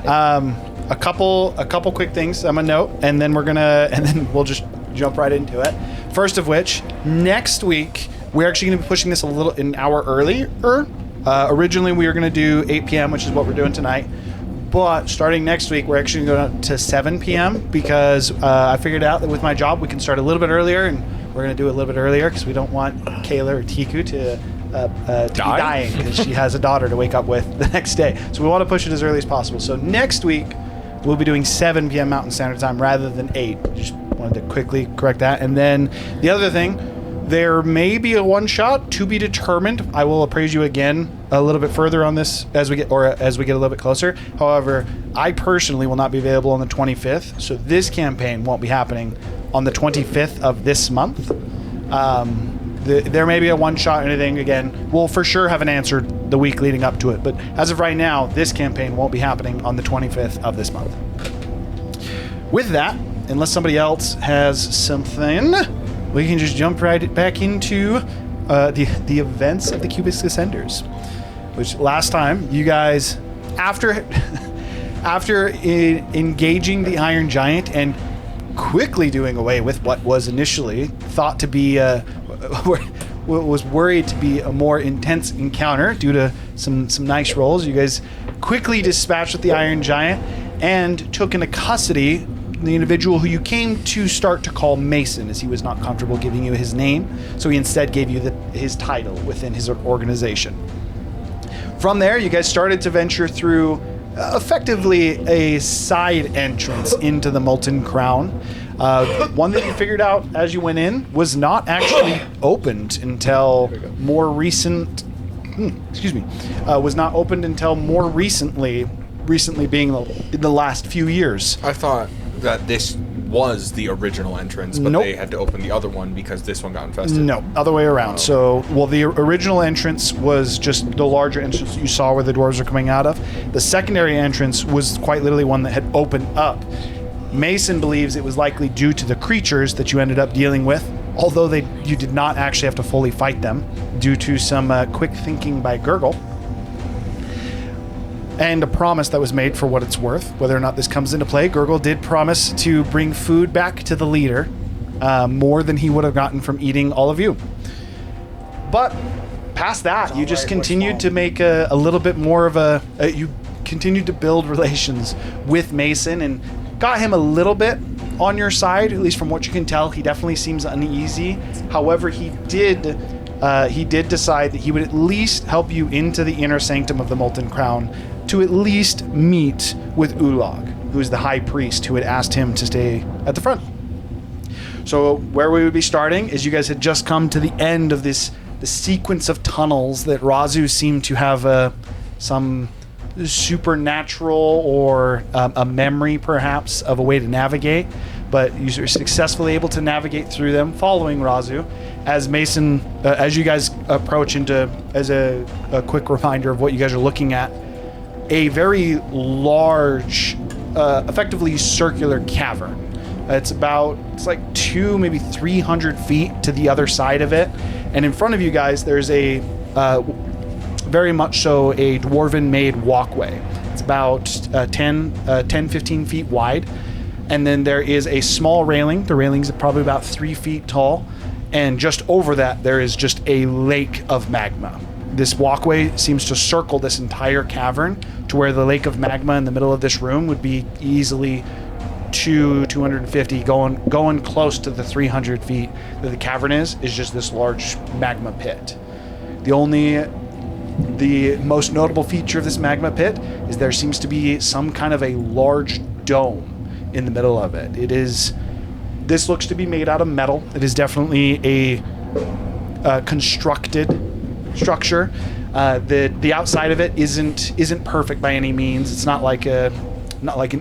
A couple quick things I'm gonna note, and then we'll just jump right into it. First of which, next week we're actually gonna be pushing this an hour earlier. Originally we were gonna do 8 p.m., which is what we're doing tonight. But starting next week, we're actually going to 7 p.m. because I figured out that with my job, we can start a little bit earlier, and we're going to do it a little bit earlier because we don't want Kayla or Tiku to be dying because she has a daughter to wake up with the next day. So we want to push it as early as possible. So next week, we'll be doing 7 p.m. Mountain Standard Time rather than 8. Just wanted to quickly correct that. And then the other thing, there may be a one-shot to be determined. I will appraise you again a little bit further on this as we get a little bit closer. However, I personally will not be available on the 25th, so this campaign won't be happening on the 25th of this month. There may be a one-shot or anything. Again, we'll for sure have an answer the week leading up to it, but as of right now, this campaign won't be happening on the 25th of this month. With that, unless somebody else has something, we can just jump right back into the events of the Cubix Ascenders, which last time you guys, after engaging the Iron Giant and quickly doing away with what was initially thought to be was worried to be a more intense encounter due to some nice rolls, you guys quickly dispatched with the Iron Giant and took into custody the individual who you came to start to call Mason, as he was not comfortable giving you his name, so he instead gave you his title within his organization. From there, you guys started to venture through effectively a side entrance into the Molten Crown. One that you figured out as you went in was not actually opened until more recent. Was not opened until more recently being in the last few years. I thought that this was the original entrance, but they had to open the other one because this one got infested. No, other way around. So, the original entrance was just the larger entrance that you saw where the dwarves are coming out of. The secondary entrance was quite literally one that had opened up. Mason believes it was likely due to the creatures that you ended up dealing with, although you did not actually have to fully fight them due to some quick thinking by Gurgle. And a promise that was made for what it's worth. Whether or not this comes into play, Gurgle did promise to bring food back to the leader, more than he would have gotten from eating all of you. But past that, you just continued to make a little bit more of you continued to build relations with Mason and got him a little bit on your side, at least from what you can tell. He definitely seems uneasy. However, he did decide that he would at least help you into the inner sanctum of the Molten Crown to at least meet with Ulag, who is the high priest who had asked him to stay at the front. So where we would be starting is you guys had just come to the end of the sequence of tunnels that Razu seemed to have some supernatural or a memory perhaps of a way to navigate, but you were successfully able to navigate through them following Razu. As Mason, as you guys approach into, as a quick reminder of what you guys are looking at, a very large, effectively circular cavern. It's like 200, maybe 300 feet to the other side of it. And in front of you guys, there's a, very much so, a dwarven-made walkway. It's about 10-15 feet wide. And then there is a small railing. The railing's probably about 3 feet tall. And just over that, there is just a lake of magma. This walkway seems to circle this entire cavern to where the lake of magma in the middle of this room would be easily 250, going close to the 300 feet that the cavern is just this large magma pit. The most notable feature of this magma pit is there seems to be some kind of a large dome in the middle of it. This looks to be made out of metal. It is definitely a constructed structure. The outside of it isn't perfect by any means. It's not like an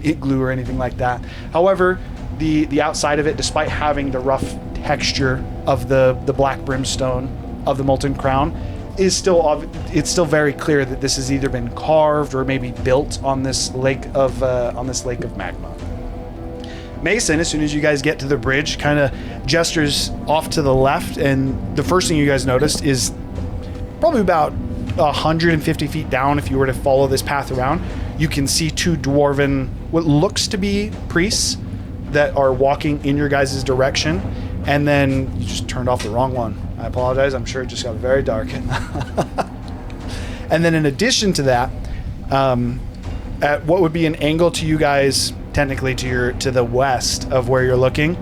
igloo or anything like that. However, the outside of it, despite having the rough texture of the black brimstone of the Molten Crown, it's still very clear that this has either been carved or maybe built on this lake of magma. Mason, as soon as you guys get to the bridge, kind of gestures off to the left, and the first thing you guys noticed is probably about 150 feet down. If you were to follow this path around, you can see two dwarven, what looks to be priests that are walking in your guys' direction, and then you just turned off the wrong one. I apologize. I'm sure it just got very dark. And then in addition to that, at what would be an angle to you guys, technically to the west of where you're looking,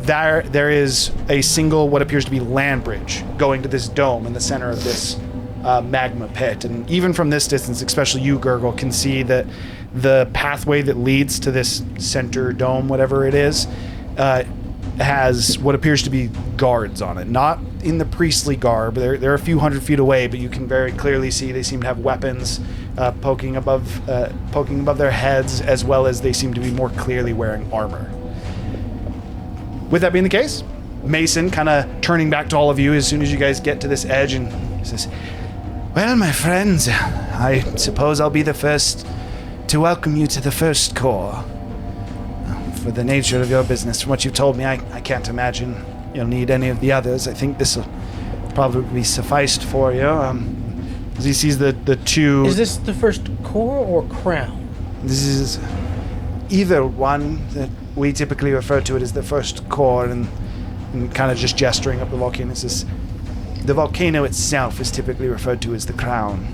there is a single what appears to be land bridge going to this dome in the center of this magma pit. And even from this distance, especially you, Gurgle, can see that the pathway that leads to this center dome, whatever it is, has what appears to be guards on it. Not in the priestly garb. They're a few hundred feet away, but you can very clearly see they seem to have weapons poking above their heads, as well as they seem to be more clearly wearing armor. With that being the case, Mason kind of turning back to all of you as soon as you guys get to this edge and says, "Well, my friends, I suppose I'll be the first to welcome you to the first corps. For the nature of your business, from what you've told me, I can't imagine you'll need any of the others. I think this will probably sufficed for you." As he sees the two... Is this the first corps or crown? This is either one. That we typically refer to it as the first corps, and kind of just gesturing up the volcano. It says, the volcano itself is typically referred to as the crown.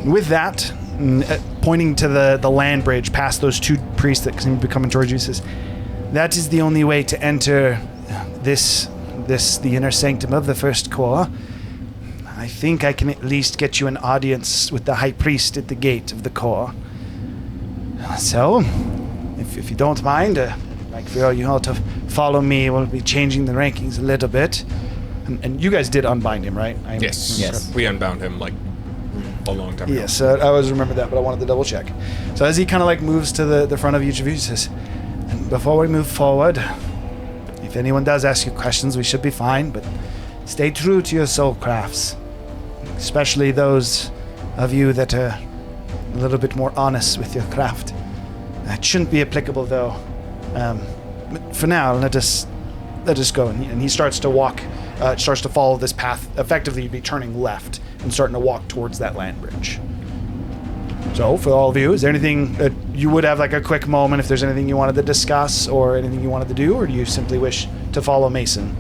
With that, pointing to the land bridge past those two priests that seem to be coming towards you, says, "That is the only way to enter the inner sanctum of the first corps. I think I can at least get you an audience with the high priest at the gate of the corps. So, if you don't mind, I'd like for you all to follow me. We'll be changing the rankings a little bit." And you guys did unbind him, right? Yes. We unbound him like a long time ago. Yes, I always remember that, but I wanted to double check. So as he kind of like moves to the front of each of you, he says, "And before we move forward, if anyone does ask you questions, we should be fine, but stay true to your soul crafts, especially those of you that are a little bit more honest with your craft. It shouldn't be applicable, though. But for now, let us go." And he starts to walk, starts to follow this path. Effectively, you'd be turning left and starting to walk towards that land bridge. So, for all of you, is there anything that you would have like a quick moment if there's anything you wanted to discuss or anything you wanted to do, or do you simply wish to follow Mason?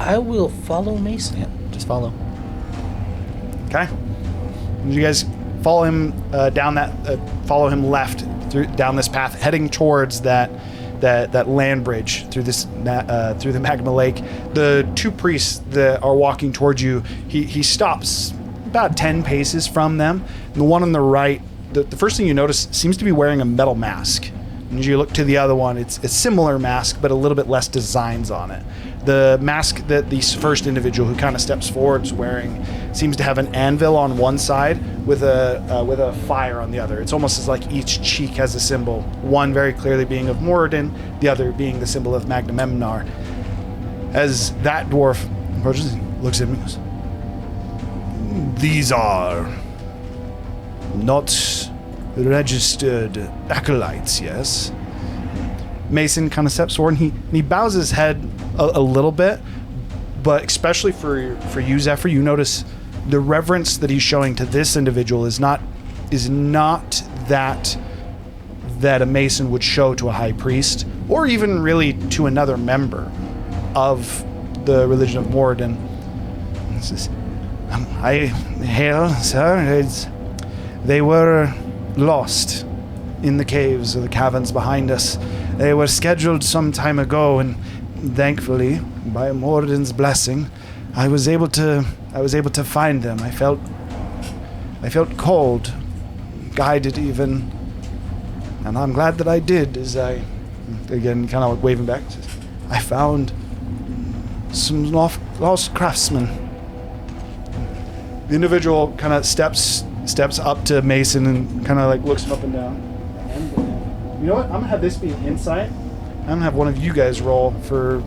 I will follow Mason. Yeah, just follow. Okay. And you guys follow him follow him left down this path, heading towards that land bridge through through the magma lake. The two priests that are walking towards you, he stops about 10 paces from them. And the one on the right, the first thing you notice, seems to be wearing a metal mask. And as you look to the other one, it's a similar mask, but a little bit less designs on it. The mask that the first individual who kind of steps forward is wearing seems to have an anvil on one side with a fire on the other. It's almost as like each cheek has a symbol, one very clearly being of Moradin, the other being the symbol of Magnamemnar. As that dwarf approaches, he looks at me and goes, "These are not registered acolytes, yes?" Mason kind of steps forward and he bows his head a little bit, but especially for you, Zephyr, you notice the reverence that he's showing to this individual is not that a Mason would show to a high priest, or even really to another member of the religion of Moradin. He says, "I hail, sir. They were lost in the caves or the caverns behind us. They were scheduled some time ago, and thankfully, by Moradin's blessing, I was able to find them. I felt called, guided even, and I'm glad that I did." As I, again, kind of waving back, says, "I found some lost craftsmen." The individual kind of steps up to Mason and kind of like looks him up and down. You know what? I'm gonna have this be an insight. I'm gonna have one of you guys roll for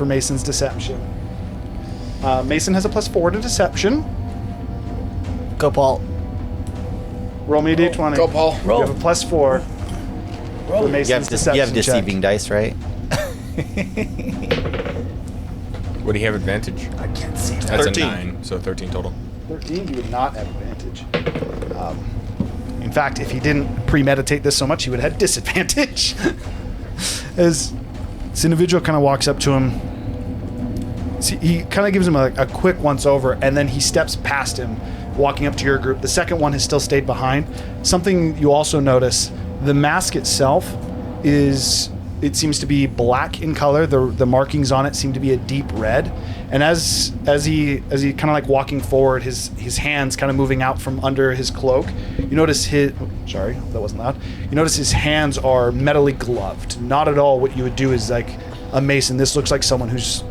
Mason's deception. Mason has a +4 to deception. Go, Paul. Roll me a d20. Go, Paul. You have a +4 for Mason's deception. You have deceiving check. dice, right? Would he have advantage? I can't see that. That's 13. a 9, so 13 total. 13, you would not have advantage. In fact, if he didn't premeditate this so much, he would have had disadvantage. As this individual kind of walks up to him, he kind of gives him a quick once over, and then he steps past him, walking up to your group. The second one has still stayed behind. Something you also notice, the mask itself it seems to be black in color. The markings on it seem to be a deep red. And as he kind of like walking forward, his hands kind of moving out from under his cloak, you notice sorry, that wasn't loud. You notice his hands are metally gloved. Not at all what you would do is like a mason. This looks like someone who's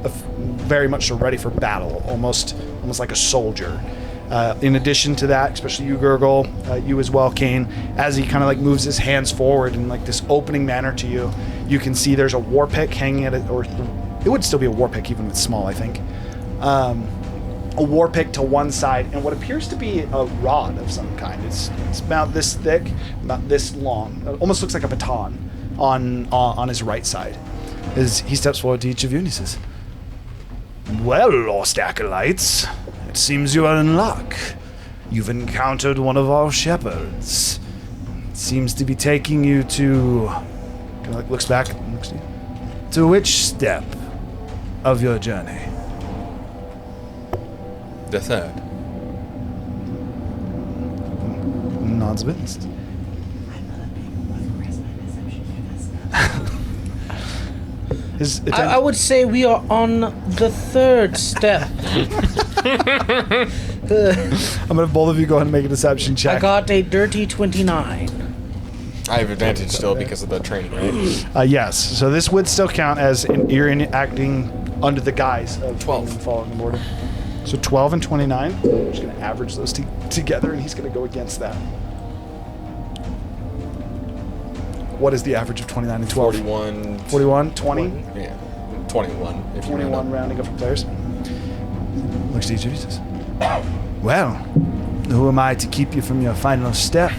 very much so ready for battle, almost like a soldier. In addition to that, especially you, Gurgle, you as well, Kane, as he kind of like moves his hands forward in like this opening manner to you, you can see there's a war pick hanging at it, or it would still be a war pick even if it's small, I think. A war pick to one side, and what appears to be a rod of some kind. It's about this thick, about this long. It almost looks like a baton on his right side. As he steps forward to each of you and he says, "Well, lost acolytes, it seems you are in luck. You've encountered one of our shepherds. It seems to be taking you to..." Kind of like looks back and looks to you. "To which step of your journey?" The third. Nods a bit. I would say we are on the third step. I'm gonna have both of you go ahead and make a deception check. I got a dirty 29. I have advantage still because of the training, right? Yes. So this would still count as you're acting under the guise of 12 and following the order. So 12 and 29. I'm just gonna average those together, and he's gonna go against that. What is the average of 29 and 12? 41. 41, 20? Yeah. 21. If 21 rounding up for players. Looks to each of you, says, "Well, who am I to keep you from your final step?"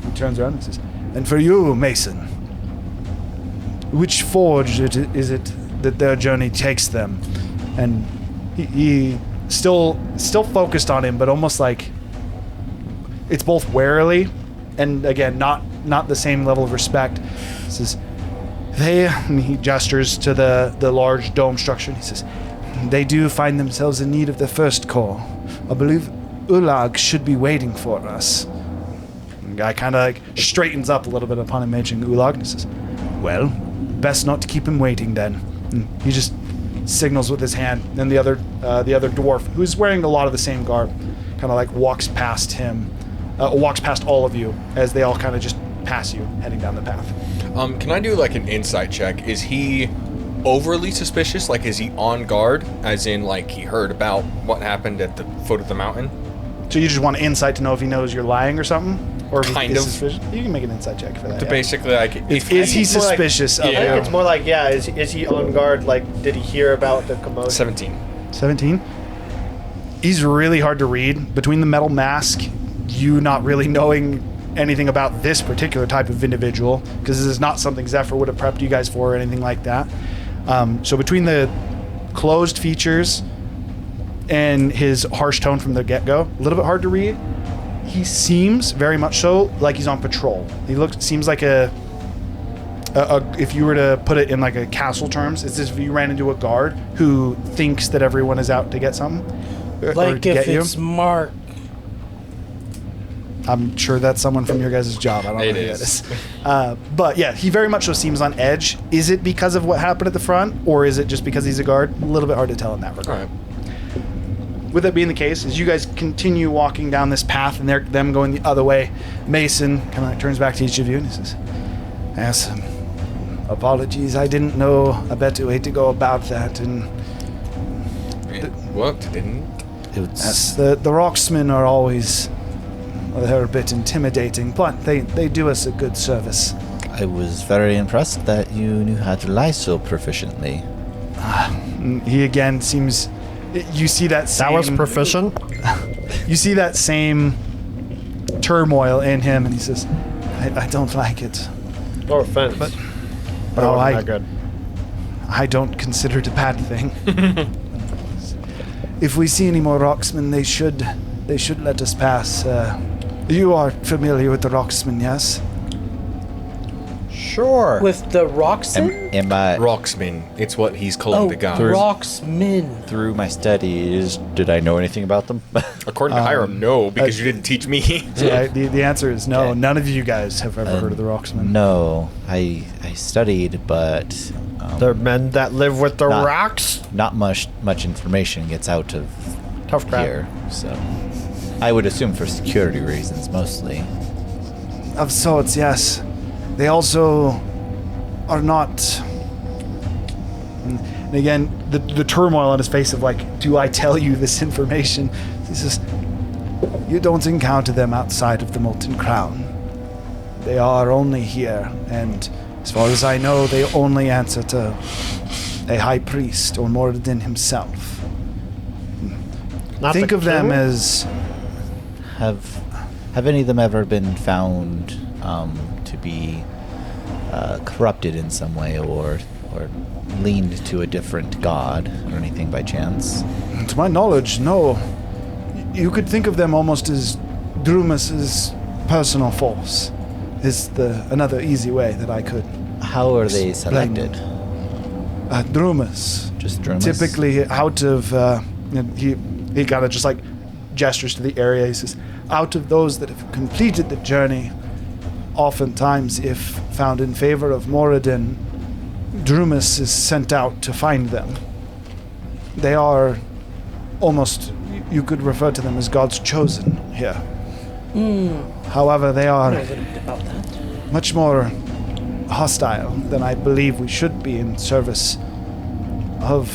He turns around and says, "And for you, Mason, which forge is it that their journey takes them?" And he still focused on him, but almost like it's both warily and again not the same level of respect. He says, and he gestures to the large dome structure, and he says, "They do find themselves in need of the first call. I believe Ulag should be waiting for us." And the guy kind of like straightens up a little bit upon him mentioning Ulag, and he says, "Well, best not to keep him waiting then." And he just signals with his hand. Then the other dwarf, who's wearing a lot of the same garb, kind of like walks past him, walks past all of you as they all kind of just pass you heading down the path. Can I do like an insight check? Is he overly suspicious? Like, is he on guard? As in, like, he heard about what happened at the foot of the mountain? So you just want insight to know if he knows you're lying or something? Or if Kind he's of. suspicious? You can make an insight check for that. To yeah. basically, like, Is he suspicious of I you? think it's more like, yeah, is he on guard? Like, did he hear about the commotion? 17. 17? He's really hard to read. Between the metal mask, you not really knowing anything about this particular type of individual, because this is not something Zephyr would have prepped you guys for or anything like that. So between the closed features and his harsh tone from the get-go, a little bit hard to read. He seems very much so like he's on patrol. He seems like a if you were to put it in like a castle terms, it's as if you ran into a guard who thinks that everyone is out to get something. Or Like to if get you. it's Mark. I'm sure that's someone from your guys' job. I don't know It who is. that is. But yeah, he very much so seems on edge. Is it because of what happened at the front, or is it just because he's a guard? A little bit hard to tell in that regard. All right. With that being the case, as you guys continue walking down this path and them going the other way, Mason kind of like turns back to each of you and he says, "Yes, apologies, I didn't know a better way to go about that." And It worked, didn't it? yes, the Rocksmen are always, well, they're a bit intimidating, but they do us a good service. I was very impressed that you knew how to lie so proficiently. And he again seems, you see that same... That was proficient. You see that same turmoil in him, and he says, I don't like it. No offense. But Oh, it wasn't that good. I don't consider it a bad thing. if we see any more Rocksmen, they should let us pass. You are familiar with the Rocksmen, yes? Sure. With the Roxen? Am I Rocksman. It's what he's calling Oh, the guy. Roxmin. through my studies? Did I know anything about them? According to Hiram, no, because you didn't teach me. So the answer is no. Okay. None of you guys have ever heard of the Rocksmen. No, I studied, but They're men that live with the Not- rocks. not much information gets out of Tough crap. here. So I would assume for security reasons mostly. Of sorts, yes. They also are not. And again, the turmoil on his face of like, do I tell you this information? He says, you don't encounter them outside of the Molten Crown. They are only here, and as far as I know, they only answer to a high priest or Moradin himself. Not Think the of them king? as Have any of them ever been found to be corrupted in some way or leaned to a different god or anything by chance? To my knowledge, no. You could think of them almost as Drumus's personal force. Is another easy way that I could. How are they Explain. selected? Drumus. Just Drumus? Typically out of he kind of just like gestures to the area. He says, out of those that have completed the journey, oftentimes if found in favor of Moradin, Drumus is sent out to find them. They are almost, you could refer to them as God's chosen here. However, they I are know a little bit about that. much more hostile than I believe we should be in service of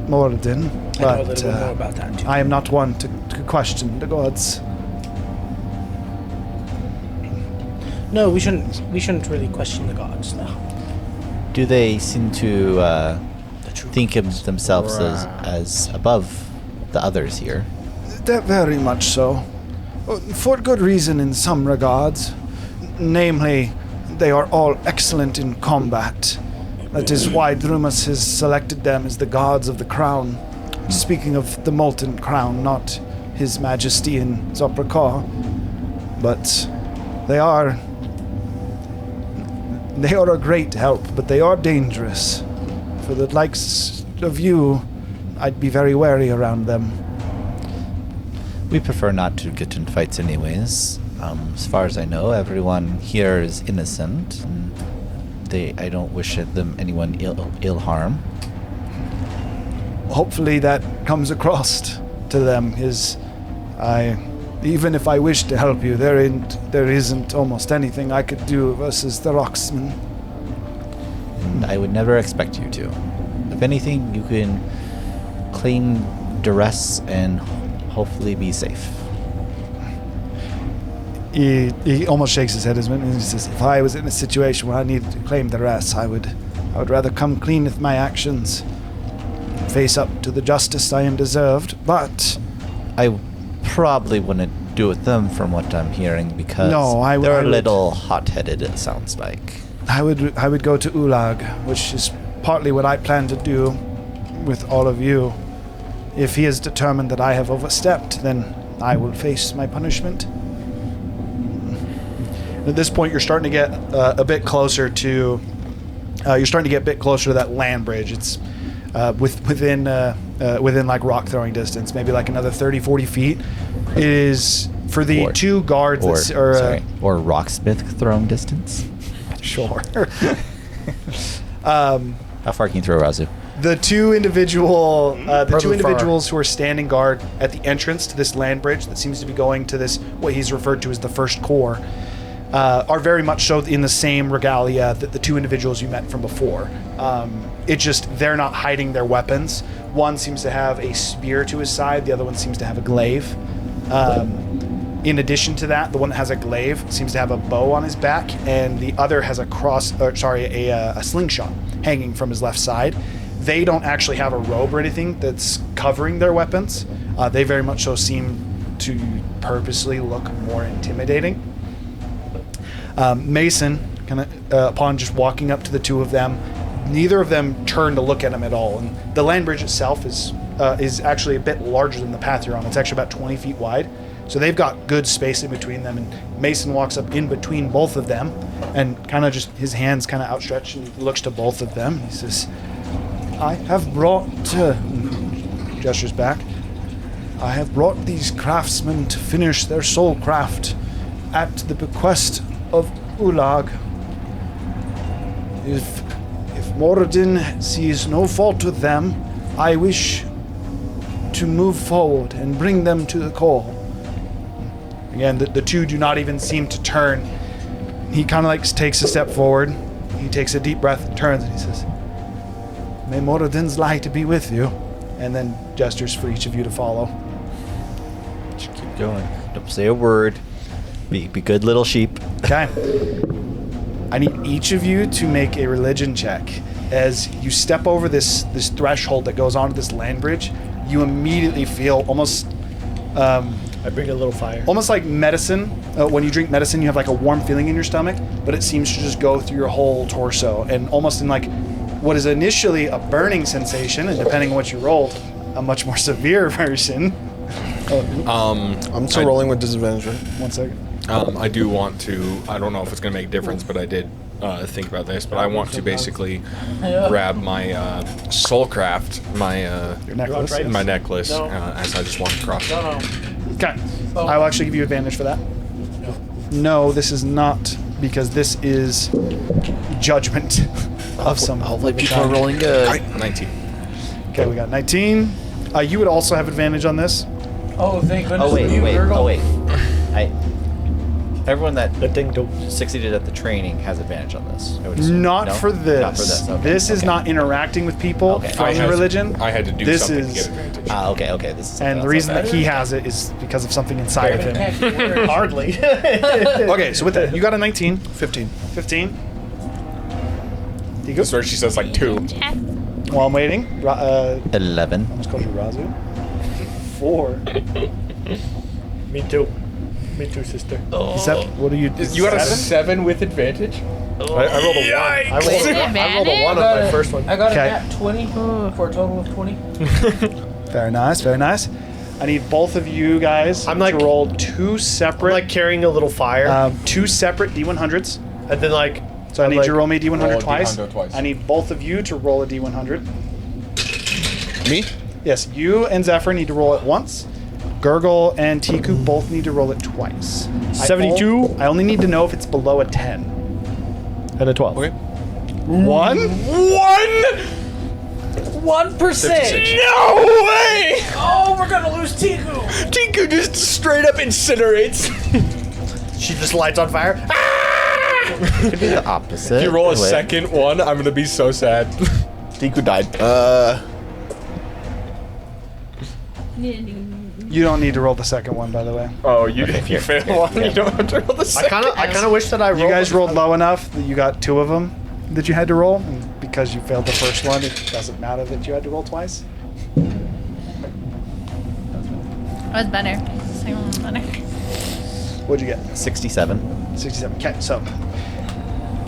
Moradin. I know a But little bit more about that too. I am not one to question the gods. No, we shouldn't really question the gods, though. Do they seem to The true think gods. of themselves as above the others here? That very much so. For good reason in some regards. Namely, they are all excellent in combat. That is why Drumus has selected them as the gods of the crown. Speaking of the molten crown, not His Majesty in Zoprakar. But they are a great help, but they are dangerous. For the likes of you, I'd be very wary around them. We prefer not to get in fights anyways. As far as I know, everyone here is innocent. And I don't wish them anyone ill harm. Hopefully that comes across to them. Even if I wish to help you, there isn't almost anything I could do versus the Rocksmen. And I would never expect you to. If anything, you can claim duress and hopefully be safe. He almost shakes his head as well. He says, "If I was in a situation where I needed to claim the rest, I would rather come clean with my actions, face up to the justice I am deserved. But I probably wouldn't do with them from what I'm hearing because No, I they're a would- little hot-headed, it sounds like. I would go to Ulag, which is partly what I plan to do with all of you. If he is determined that I have overstepped, then I will face my punishment." At this point, you're starting to get a bit closer to. You're starting to get a bit closer to that land bridge. It's within like rock throwing distance, maybe like another 30, 40 feet. It is for the Or- two guards. Or rocksmith throwing distance. Sure. How far can you throw Razu? The two individuals Far. who are standing guard at the entrance to this land bridge that seems to be going to this what he's referred to as the first core, are very much so in the same regalia that the two individuals you met from before. It just they're not hiding their weapons. One seems to have a spear to his side. The other one seems to have a glaive. In addition to that, the one that has a glaive seems to have a bow on his back, and the other has a slingshot hanging from his left side. They don't actually have a robe or anything that's covering their weapons. They very much so seem to purposely look more intimidating. Mason, upon just walking up to the two of them, neither of them turn to look at him at all. And the land bridge itself is is actually a bit larger than the path you're on. It's actually about 20 feet wide. So they've got good space in between them. And Mason walks up in between both of them and kind of just his hands kind of outstretched and he looks to both of them. He says, I have brought, gestures back, I have brought these craftsmen to finish their soul craft at the bequest of Ulag. If Moradin sees no fault with them, I wish to move forward and bring them to the call. Again, the two do not even seem to turn. He kind of like takes a step forward. He takes a deep breath and turns and he says, May Moradin's light be with you. And then gestures for each of you to follow. Just keep going. Don't say a word. Be good little sheep. Okay. I need each of you to make a religion check. As you step over this threshold that goes onto this land bridge, you immediately feel almost I bring a little fire. almost like medicine. When you drink medicine, you have like a warm feeling in your stomach, but it seems to just go through your whole torso, and almost in like what is initially a burning sensation, and depending on what you rolled, a much more severe version. I'm still rolling with disadvantage, right? 1 second. I do want to. I don't know if it's going to make a difference, but I did think about this. But I want to basically grab my soulcraft, Your necklace. my necklace, No. as I just walk across. No. Okay. I will actually give you advantage for that. No, this is not, because this is judgment of some. Hopefully people are rolling good. 19. Okay, we got 19. You would also have advantage on this. Oh, thank goodness. Oh wait, you, wait, Virgo. oh wait. Everyone that Good thing to. succeeded at the training has advantage on this. I would assume. Not No? for this. Not for this. Okay. This is okay. not interacting with people Okay. from I the had- religion. I had to do This something is- to get advantage. Okay. This is And the reason that he has it is because of something inside of him. Hardly. Okay, so with that, you got a 19. 15. 15. That's where she says like 2. While I'm waiting, 11. almost called you Razu. 4. Me too. Me too, sister. What do you? You got a 7 with advantage? I rolled a 1. I rolled a 1 on my first one. I got Okay. a nat 20 for a total of 20. Very nice, very nice. I need both of you guys I'm like- to roll 2 separate, I'm like carrying a little fire. 2 separate D100s. And then like. So I I'm need like, you to roll me a D100 Roll a twice. D100 twice. I need both of you to roll a D100. Me? Yes, you and Zephyr need to roll it once. Gurgle and Tiku both need to roll it twice. 72. I only need to know if it's below a 10. And a 12. Okay. 1? 1%. No way! Oh, we're gonna lose Tiku. Tinku just straight up incinerates. She just lights on fire. Could be the opposite. If you roll a Wait. second one, I'm gonna be so sad. Diku died. You don't need to roll the second one, by the way. Oh, if you fail one, you don't have to roll the I second. kind of wish that I rolled. You guys rolled low enough that you got 2 of them that you had to roll, and because you failed the first one, it doesn't matter that you had to roll twice. That was better. Second one was better. What'd you get? 67. 67. Okay, so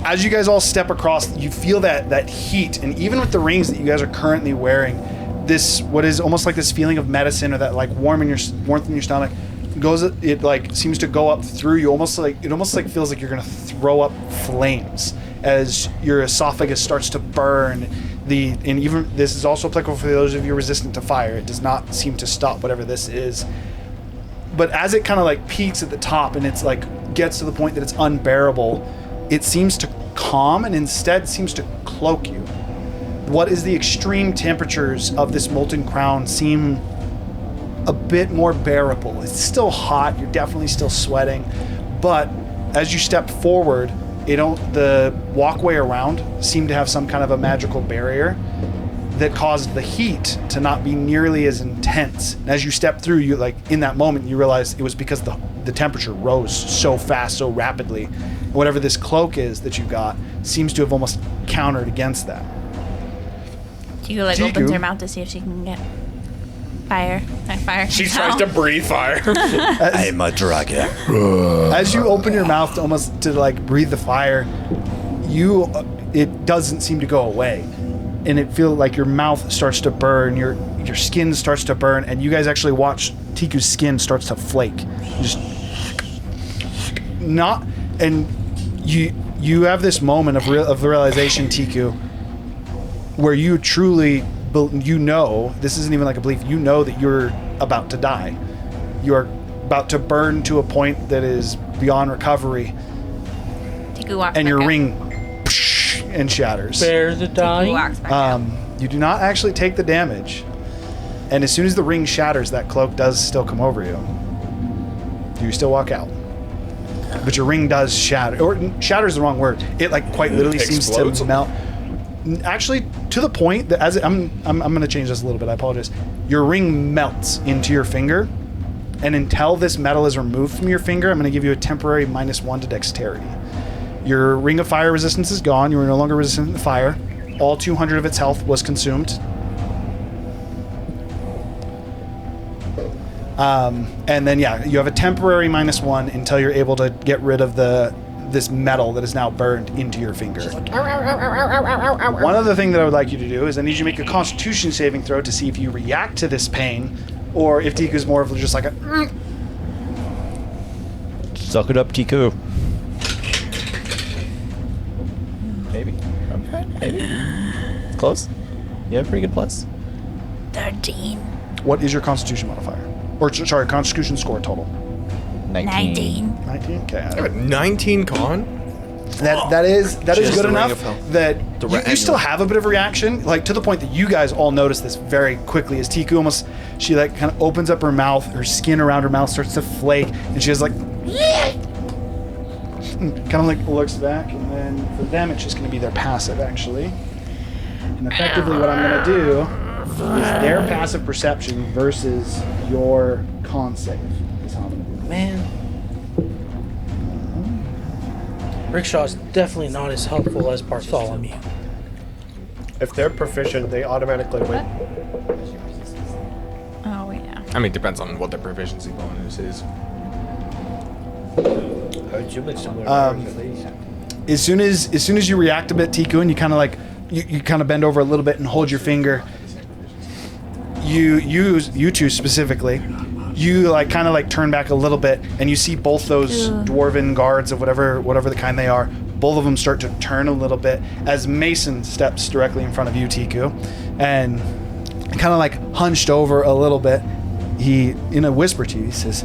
as you guys all step across, you feel that heat, and even with the rings that you guys are currently wearing, this what is almost like this feeling of medicine or that like warmth in your stomach goes. It like seems to go up through you, almost like feels like you're gonna throw up flames as your esophagus starts to burn. And even this is also applicable for those of you resistant to fire. It does not seem to stop whatever this is. But as it kind of like peaks at the top and it's like gets to the point that it's unbearable, it seems to calm and instead seems to cloak you. What is the extreme temperatures of this molten crown seem a bit more bearable. It's still hot, you're definitely still sweating, but as you step forward, the walkway around seemed to have some kind of a magical barrier that caused the heat to not be nearly as intense. And as you step through, you like in that moment you realize it was because the temperature rose so fast, so rapidly. Whatever this cloak is that you got seems to have almost countered against that. Tiku like Tiku? opens her mouth to see if she can get fire. Fire. She tries to breathe fire. I'm a dragon. As you open your mouth to almost to like breathe the fire, it doesn't seem to go away, and it feels like your mouth starts to burn. your skin starts to burn, and you guys actually watch Tiku's skin starts to flake. Just not, and you have this moment of realization, Tiku, where you truly, this isn't even like a belief, you know that you're about to die. You're about to burn to a point that is beyond recovery. Tiku walks and back your out. ring and shatters. Bear the Tiku dying. walks back out. You do not actually take the damage. And as soon as the ring shatters, that cloak does still come over you. You still walk out. But your ring does shatter. Or shatter is the wrong word. It like quite literally seems Explodes? to melt. Actually, to the point that I'm going to change this a little bit. I apologize. Your ring melts into your finger. And until this metal is removed from your finger, I'm going to give you a temporary -1 to dexterity. Your ring of fire resistance is gone. You are no longer resistant to fire. All 200 of its health was consumed. And then, yeah, you have a temporary -1 until you're able to get rid of this metal that is now burned into your finger. One other thing that I would like you to do is I need you to make a Constitution saving throw to see if you react to this pain, or if Tiku's more of just like a... Suck it up, Tiku. Maybe. Okay, maybe. Close. You have a pretty good plus. 13. What is your Constitution modifier? Or, sorry, Constitution score total? 19. 19? Okay. I have a 19 con. That is Just good the ring enough of health. that The you annual. still have a bit of a reaction, like to the point that you guys all notice this very quickly as Tiku almost, she like kind of opens up her mouth, her skin around her mouth starts to flake, and she has like kind of like looks back, and then for them it's just going to be their passive actually. And effectively what I'm going to do is their passive perception versus your con save is how I'm going to do it. Man. Rickshaw's definitely not as helpful as Bartholomew. If they're proficient, they automatically win. Oh, yeah. I mean, it depends on what their proficiency bonus is. As soon as you react a bit, Tiku, and you kind of like you kind of bend over a little bit and hold your finger. You two specifically, you like kind of like turn back a little bit, and you see both those dwarven guards of whatever the kind they are. Both of them start to turn a little bit as Mason steps directly in front of you, Tiku, and kind of like hunched over a little bit. He, in a whisper to you, he says,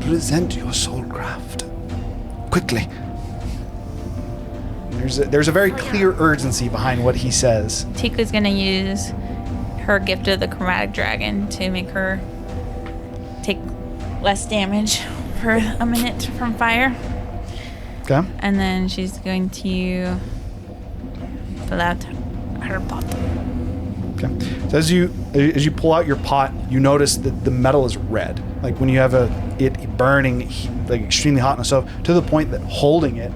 "Present your soul craft quickly." There's a very clear urgency behind what he says. Tiku's gonna use her gift of the chromatic dragon to make her take less damage for a minute from fire. Okay. And then she's going to fill out her pot. Okay. So as you pull out your pot, you notice that the metal is red. Like when you have it burning, like extremely hot on the stove, to the point that holding it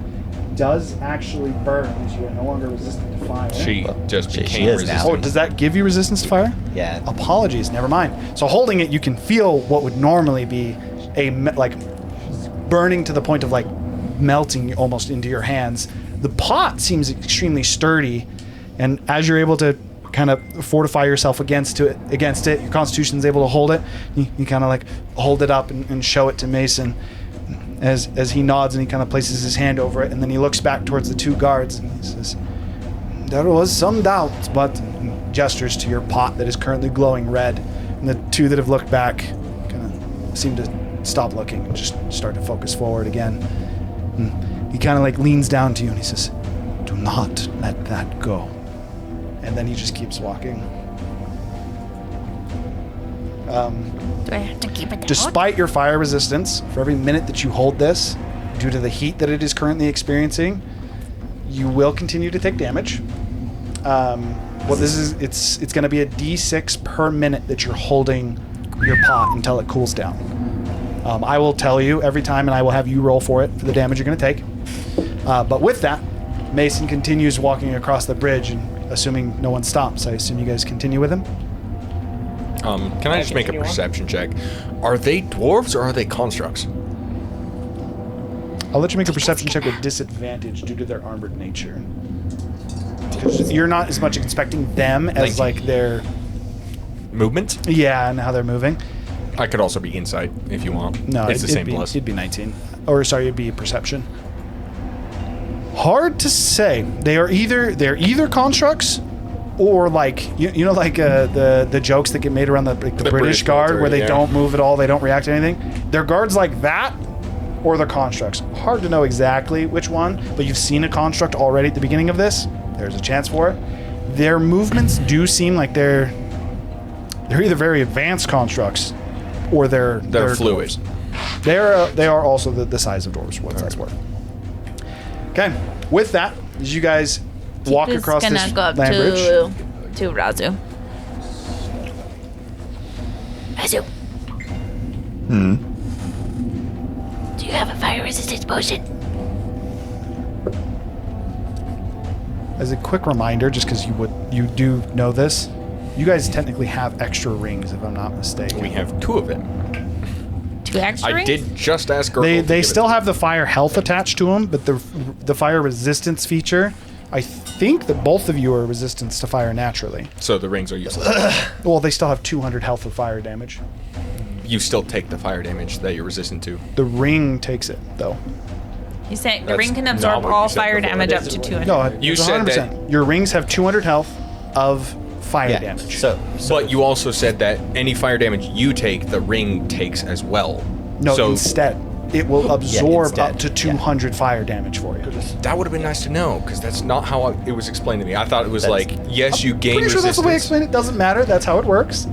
does actually burn because you are no longer resistant to fire. She just She became is now. resistant. Oh, does that give you resistance to fire? Yeah. Apologies, never mind. So holding it, you can feel what would normally be like burning to the point of like melting almost into your hands. The pot seems extremely sturdy, and as you're able to kind of fortify yourself against it, your constitution's able to hold it. You kind of like hold it up and show it to Mason as he nods, and he kind of places his hand over it, and then he looks back towards the two guards and he says, "There was some doubt," but gestures to your pot that is currently glowing red, and the two that have looked back kind of seem to stop looking and just start to focus forward again. And he kind of like leans down to you and he says, "Do not let that go." And then he just keeps walking. Do I have to keep it down? Despite your fire resistance, for every minute that you hold this, due to the heat that it is currently experiencing, you will continue to take damage. Well, this is it's going to be a D6 per minute that you're holding your pot until it cools down. I will tell you every time, and I will have you roll for it for the damage you're going to take. But with that, Mason continues walking across the bridge, and assuming no one stops, I assume you guys continue with him. Can I just make a perception check? Are they dwarves or are they constructs? I'll let you make a perception check with disadvantage due to their armored nature. 'Cause you're not as much expecting them as like their movement. Yeah, and how they're moving. I could also be insight if you want. No, it's the same be, plus. It'd be 19. Or sorry, it'd be perception. Hard to say. They're either constructs or like you know like the jokes that get made around the British Guard military, where they yeah. don't move at all, they don't react to anything. They're guards like that or they're constructs. Hard to know exactly which one, but you've seen a construct already at the beginning of this. There's a chance for it. Their movements do seem like they're either very advanced constructs or they're fluid. Dwarves. They are also the size of dwarves. What's that's worth? Okay. With that, as you guys walk Tiku's across gonna this go up land bridge, to Razu. Razu. Do you have a fire resistance potion? as a quick reminder, just because you do know this, you guys technically have extra rings, if I'm not mistaken. We have 2 of them. 2 extra I rings? did just ask Gurgle. They still have the fire health attached to them, but the fire resistance feature, I think that both of you are resistant to fire naturally. So the rings are useless. Well, they still have 200 health of fire damage. You still take the fire damage that you're resistant to. The ring takes it, though. You say the That's ring can not absorb what you all said fire before. damage up to 200. No, You it's said 100%. Your rings have 200 health of fire damage. So But you also said that any fire damage you take, the ring takes as well. No, so instead, it will absorb instead, up to 200 fire damage for you. that would have been nice to know, because that's not how it was explained to me. I thought it was like, yes, you gain Pretty sure that's the way I resistance. explained it. Doesn't matter. That's how it works.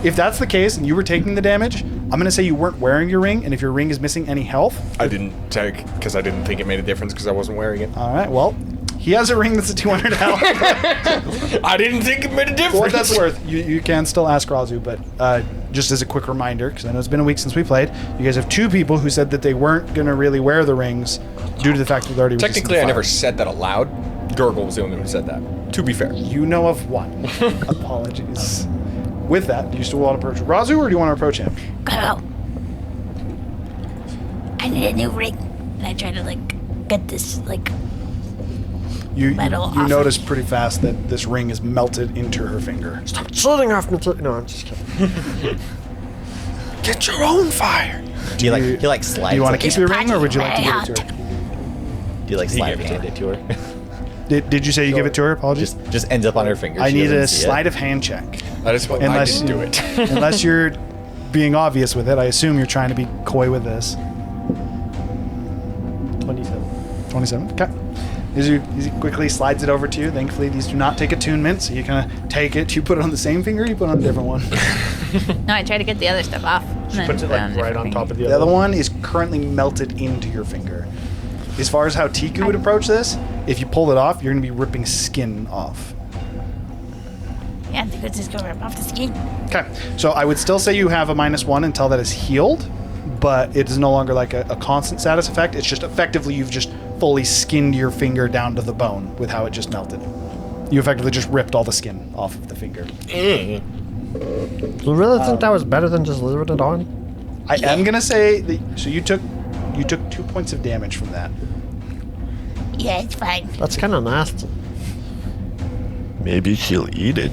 If that's the case and you were taking the damage, I'm going to say you weren't wearing your ring, and if your ring is missing any health... I didn't take, because I didn't think it made a difference because I wasn't wearing it. All right, well, he has a ring that's a 200 health. I didn't think it made a difference. For what that's worth, you can still ask Razu, but just as a quick reminder, because I know it's been a week since we played, you guys have 2 people who said that they weren't going to really wear the rings due to the fact that they're already resistant Technically, to I fire. never said that aloud. Gurgle was the only one who said that, to be fair. You know of one. Apologies. With that, do you still want to approach Razu, or do you want to approach him? Go. I need a new ring. And I try to, get this, You metal off notice of me. pretty fast that this ring is melted into her finger. Stop slitting off me. No, I'm just kidding. Get your own fire. he like slides. Do you want to like, keep your ring, or would you like to give it to her? Do you like slide gave it to hand it to her? Did you say you give it to her? Apologies. just ends up on her finger. I She need doesn't a see sleight it. of hand check. That is what I Unless didn't you- do it. Unless you're being obvious with it, I assume you're trying to be coy with this. 27. 27. Okay. As he quickly slides it over to you. Thankfully, these do not take attunement, so you kind of take it. You put it on the same finger. You put it on a different one. No, I try to get the other stuff off. and then Puts it put like a right on different top of finger. the The other one is currently melted into your finger. As far as how Tiku would approach this, if you pull it off, you're going to be ripping skin off. Yeah, I think let's just go rip off the skin. Okay, so I would still say you have a -1 until that is healed, but it is no longer like a constant status effect. It's just effectively you've just fully skinned your finger down to the bone with how it just melted. You effectively just ripped all the skin off of the finger. Do you really think that was better than just leaving it on? I am gonna say that. So you took 2 points of damage from that. Yeah, it's fine. That's kind of nasty. Maybe she'll eat it.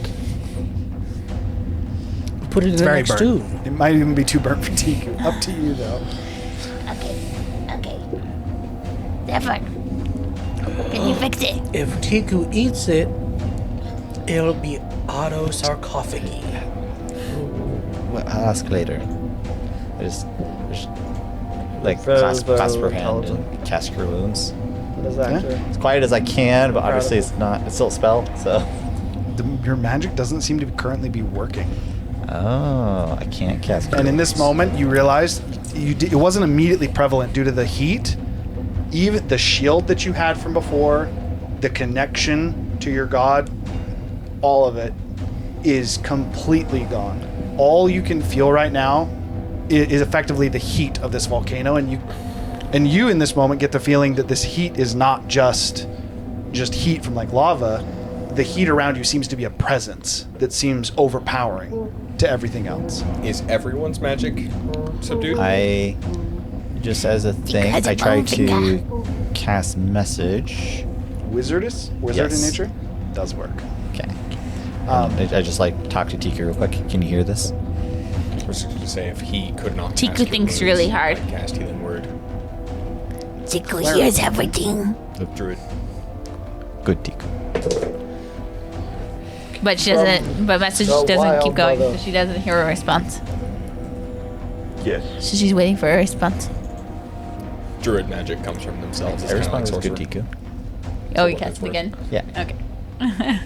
Put it in It's the very next burnt. stew. It might even be too burnt for Tiku. Up to you though. Okay. Zephyr, can you fix it? If Tiku eats it, it'll be auto-sarcophagi. Well, I'll ask later. I just like Throws clasp the her hand intelligence. and cast cure wounds. What is that? Yeah. As quiet as I can, but obviously it's still a spell. So. Your magic doesn't seem to currently be working. Oh, I can't cast. And in this moment, you realize it wasn't immediately prevalent due to the heat. Even the shield that you had from before, the connection to your god, all of it is completely gone. All you can feel right now is effectively the heat of this volcano, and you in this moment get the feeling that this heat is not just heat from like lava. The heat around you seems to be a presence that seems overpowering to everything else. Is everyone's magic subdued? I just as a thing, Because I of try Bowfinger. to cast message. Wizard in Yes. nature does work. Okay. I just like talk to Tika real quick. Can you hear this? I was going to say if he could not. Tiku cast thinks wounds, really hard. I'd cast healing word. Tiku hears everything. Druid. Good Tika. But she doesn't. But message the doesn't keep wild going. mother. So she doesn't hear a response. Yes. So she's waiting for a response. Druid magic comes from themselves. It's I kinda like responded with sorcerer. good Tika. Oh, you what cast it's it worth. again? Yeah. Okay.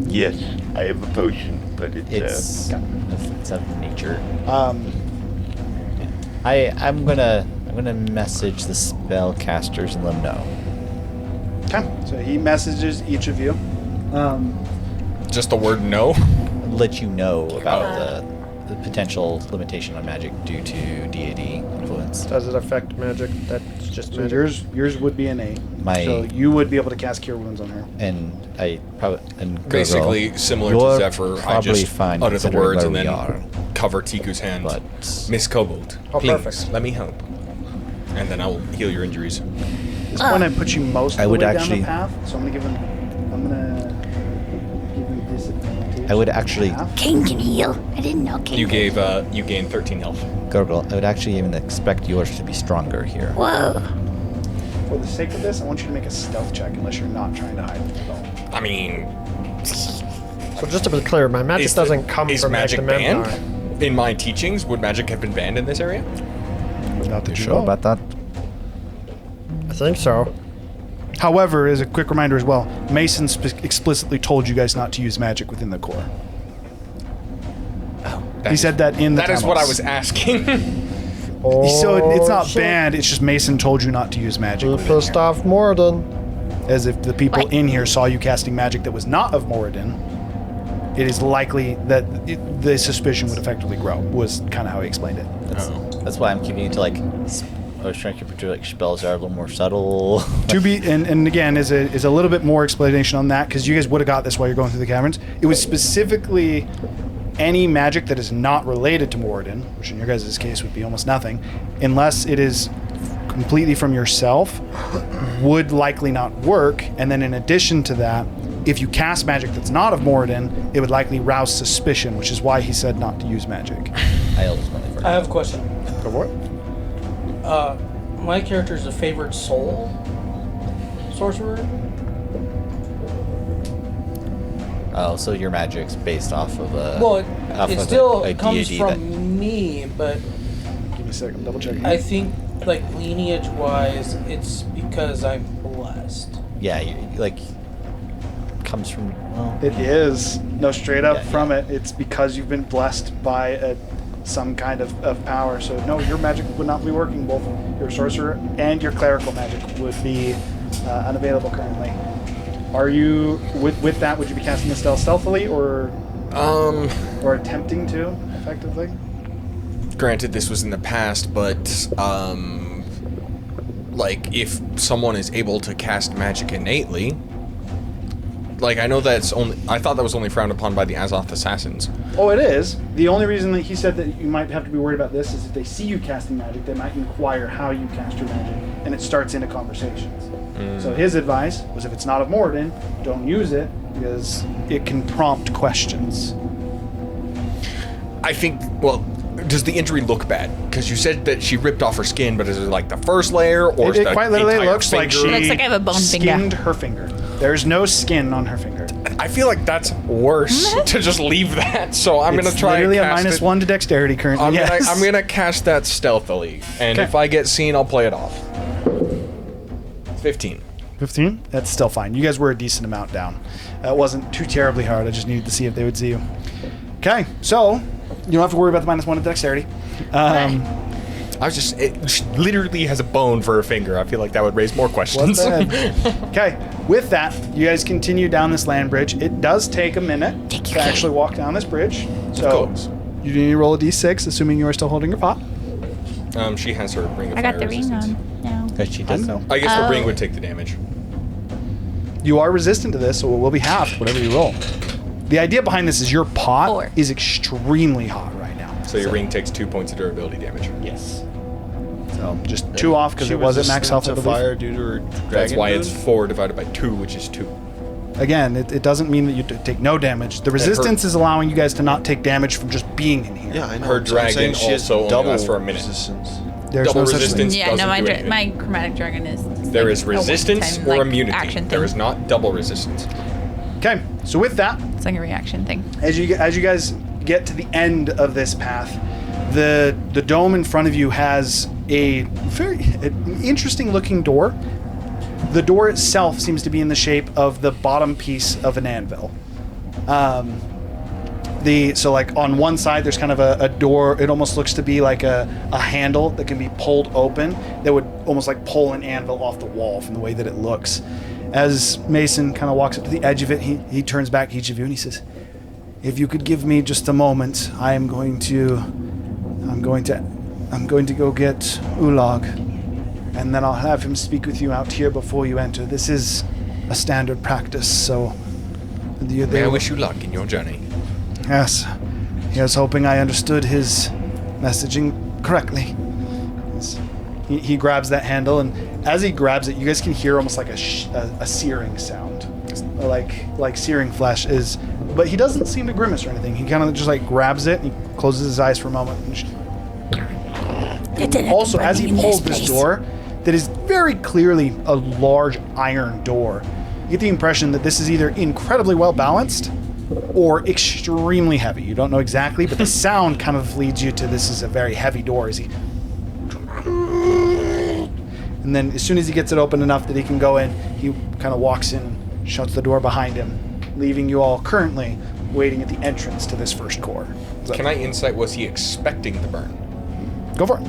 Yes, I have a potion, but It's of nature. Um, I'm gonna message the spellcasters and let them know. okay. So he messages each of you. Just the word no? Let you know about the potential limitation on magic due to deity influence. Does it affect magic? That's just So magic. yours would be an 8. My- So you would be able to cast Cure Wounds on her. And I probably Basically similar to you're Zephyr. I probably just fine utter the considering words where and we then are. cover Tiku's hand. But Miss Kobold, Oh, please, perfect. let me help. And then I'll heal your injuries. At this point, I put you most of I the would way actually- down the path, so I'm gonna give you disadvantage. I would actually Half. Kane can heal. I didn't know Kane. You gained 13 health. Gurgle. I would actually even expect yours to be stronger here. Whoa. For the sake of this, I want you to make a stealth check, unless you're not trying to hide it at all. I mean, So just to be clear, my magic is doesn't come is from magic Agamemnon. banned? In my teachings, would magic have been banned in this area? Not that You you sure know. about that? I think so. However, as a quick reminder as well, Mason explicitly told you guys not to use magic within the core. He said that in the That is what I tunnels. was asking. Oh, So it's not shit. banned. It's just Mason told you not to use magic. You within pissed here. off Morden. As if the people What? in here saw you casting magic that was not of Moradin, it is likely that the suspicion would effectively grow. Was kind of how he explained it. That's why I'm keeping it to like. I was trying to keep it to like spells that are a little more subtle. To be and again is a little bit more explanation on that because you guys would have got this while you're going through the caverns. It was specifically any magic that is not related to Moradin, which in your guys' case would be almost nothing, unless it is completely from yourself, would likely not work. And then in addition to that, if you cast magic that's not of Moradin, it would likely rouse suspicion, which is why he said not to use magic. I ultimately I forgot. have a question. Go for it. My character is a favorite soul sorcerer. Oh, so your magic's based off of a. Well, off it of still a comes deity from me, but Give me a second. Double check. I think like lineage-wise, it's because I'm blessed. Yeah, like comes from. Well, It is. No, straight up Yeah, from yeah. it. It's because you've been blessed by some kind of power. So, no, your magic would not be working. Both your sorcerer and your clerical magic would be unavailable currently. Are you, with that, would you be casting the spell stealthily or attempting to, effectively? Granted, this was in the past, but like if someone is able to cast magic innately, like I thought that was only frowned upon by the Azoth assassins. Oh, it is. The only reason that he said that you might have to be worried about this is if they see you casting magic, they might inquire how you cast your magic, and it starts into conversations. So his advice was if it's not of Moradin, don't use it, because it can prompt questions. I think, well, does the injury look bad? Because you said that she ripped off her skin, but is it like the first layer, or is It the quite literally entire looks like finger? she Looks like I have a bone finger. skinned her finger. There's no skin on her finger. I feel like that's worse to just leave that. So I'm gonna try. Literally and a cast it. -1 to dexterity currently. I'm yes. gonna cast that stealthily, and Okay. if I get seen, I'll play it off. 15. 15? That's still fine. You guys were a decent amount down. That wasn't too terribly hard. I just needed to see if they would see you. Okay, so you don't have to worry about the -1 to dexterity. I was just, she literally has a bone for her finger. I feel like that would raise more questions. Okay, with that, you guys continue down this land bridge. It does take a minute to actually walk down this bridge. So course. you need to roll a d6, assuming you are still holding your pot. She has her ring of I got fire the ring resistance. on now. because she I does. know. I guess the ring Oh. would take the damage. You are resistant to this, so it will be halved, whatever you roll. The idea behind this is your pot 4. is extremely hot right now. So your ring takes 2 points of durability damage. Yes. So just 2 off because She it wasn't max health. resistant to fire due to her dragon. That's why it's food? 4 divided by 2, which is 2. Again, it doesn't mean that you take no damage. The resistance is allowing you guys to not take damage from just being in here. Yeah, I know. Her So I'm saying dragon she has also only double lasts for a minute. resistance. There's Double no such resistance. thing. Yeah, no, doesn't do anything. my chromatic dragon is. There is a one-time, resistance or like, immunity. action There thing. is not double resistance. Okay, so with that, It's like a reaction thing. as you guys get to the end of this path, the dome in front of you has an interesting looking door. The door itself seems to be in the shape of the bottom piece of an anvil. So like on one side there's kind of a door. It almost looks to be like a handle that can be pulled open that would almost like pull an anvil off the wall from the way that it looks. As Mason kind of walks up to the edge of it, he turns back to each of you and he says, "If you could give me just a moment, I'm going to go get Ulag, and then I'll have him speak with you out here before you enter. This is a standard practice, so." May I wish you luck in your journey. Yes. He was hoping I understood his messaging correctly. He grabs that handle, and as he grabs it, you guys can hear almost like a searing sound, like searing flesh is. But he doesn't seem to grimace or anything. He kind of just like grabs it and he closes his eyes for a moment. And also, as he pulls this door, that is very clearly a large iron door, you get the impression that this is either incredibly well balanced or extremely heavy. You don't know exactly, but the sound kind of leads you to this is a very heavy door. As he, and then as soon as he gets it open enough that he can go in, he kind of walks in and shuts the door behind him, leaving you all currently waiting at the entrance to this first core. So, Can I insight, was he expecting the burn? go for it.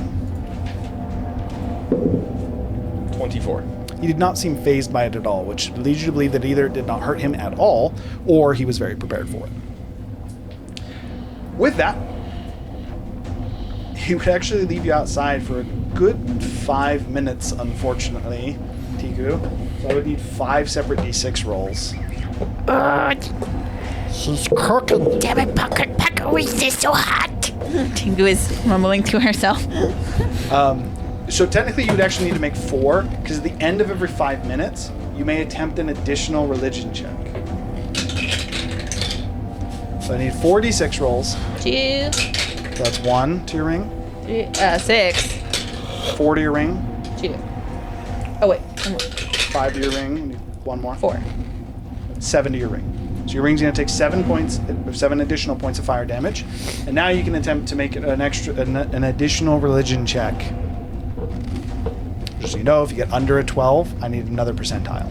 24. He did not seem phased by it at all, which leads you to believe that either it did not hurt him at all, or he was very prepared for it. With that, he would actually leave you outside for a good 5 minutes, unfortunately, Tiku. So I would need 5 separate d6 rolls. She's cooking. Damn it, Pucker, why is this so hot? Tingu is mumbling to herself. So technically you would actually need to make 4, because at the end of every 5 minutes, you may attempt an additional religion check. So I need 4 d6 rolls. 2, So that's 1 to your ring, 3, 6, 4 to your ring, 2. Oh wait, 5 to your ring, you need 1 more. 4. 7 to your ring. So your ring's going to take 7 additional points of fire damage, and now you can attempt to make an additional religion check. Just so you know, if you get under a 12, I need another percentile.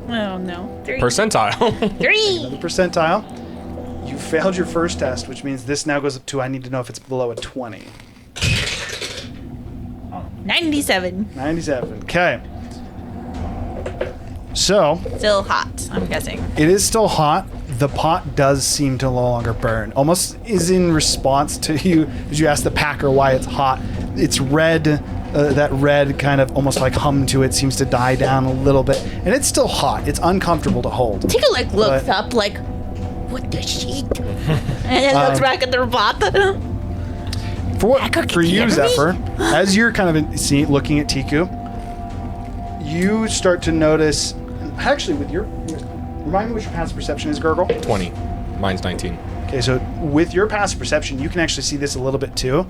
Oh no. 3. Percentile. 3. Another percentile. You failed your first test, which means this now goes up to, I need to know if it's below a 20. 97. 97. Okay. So, Still hot, I'm guessing. it is still hot. The pot does seem to no longer burn. Almost is in response to you as you ask the packer why it's hot. It's red. That red kind of almost like hum to it seems to die down a little bit. And it's still hot. It's uncomfortable to hold. Tika like looks But- up like, what the shit? And then looks back at the robot. For you, Zephyr, as you're kind of looking at Tiku, you start to notice. Actually, with your remind me what your passive perception is, Gurgle. 20. Mine's 19. Okay, so with your passive perception, you can actually see this a little bit too.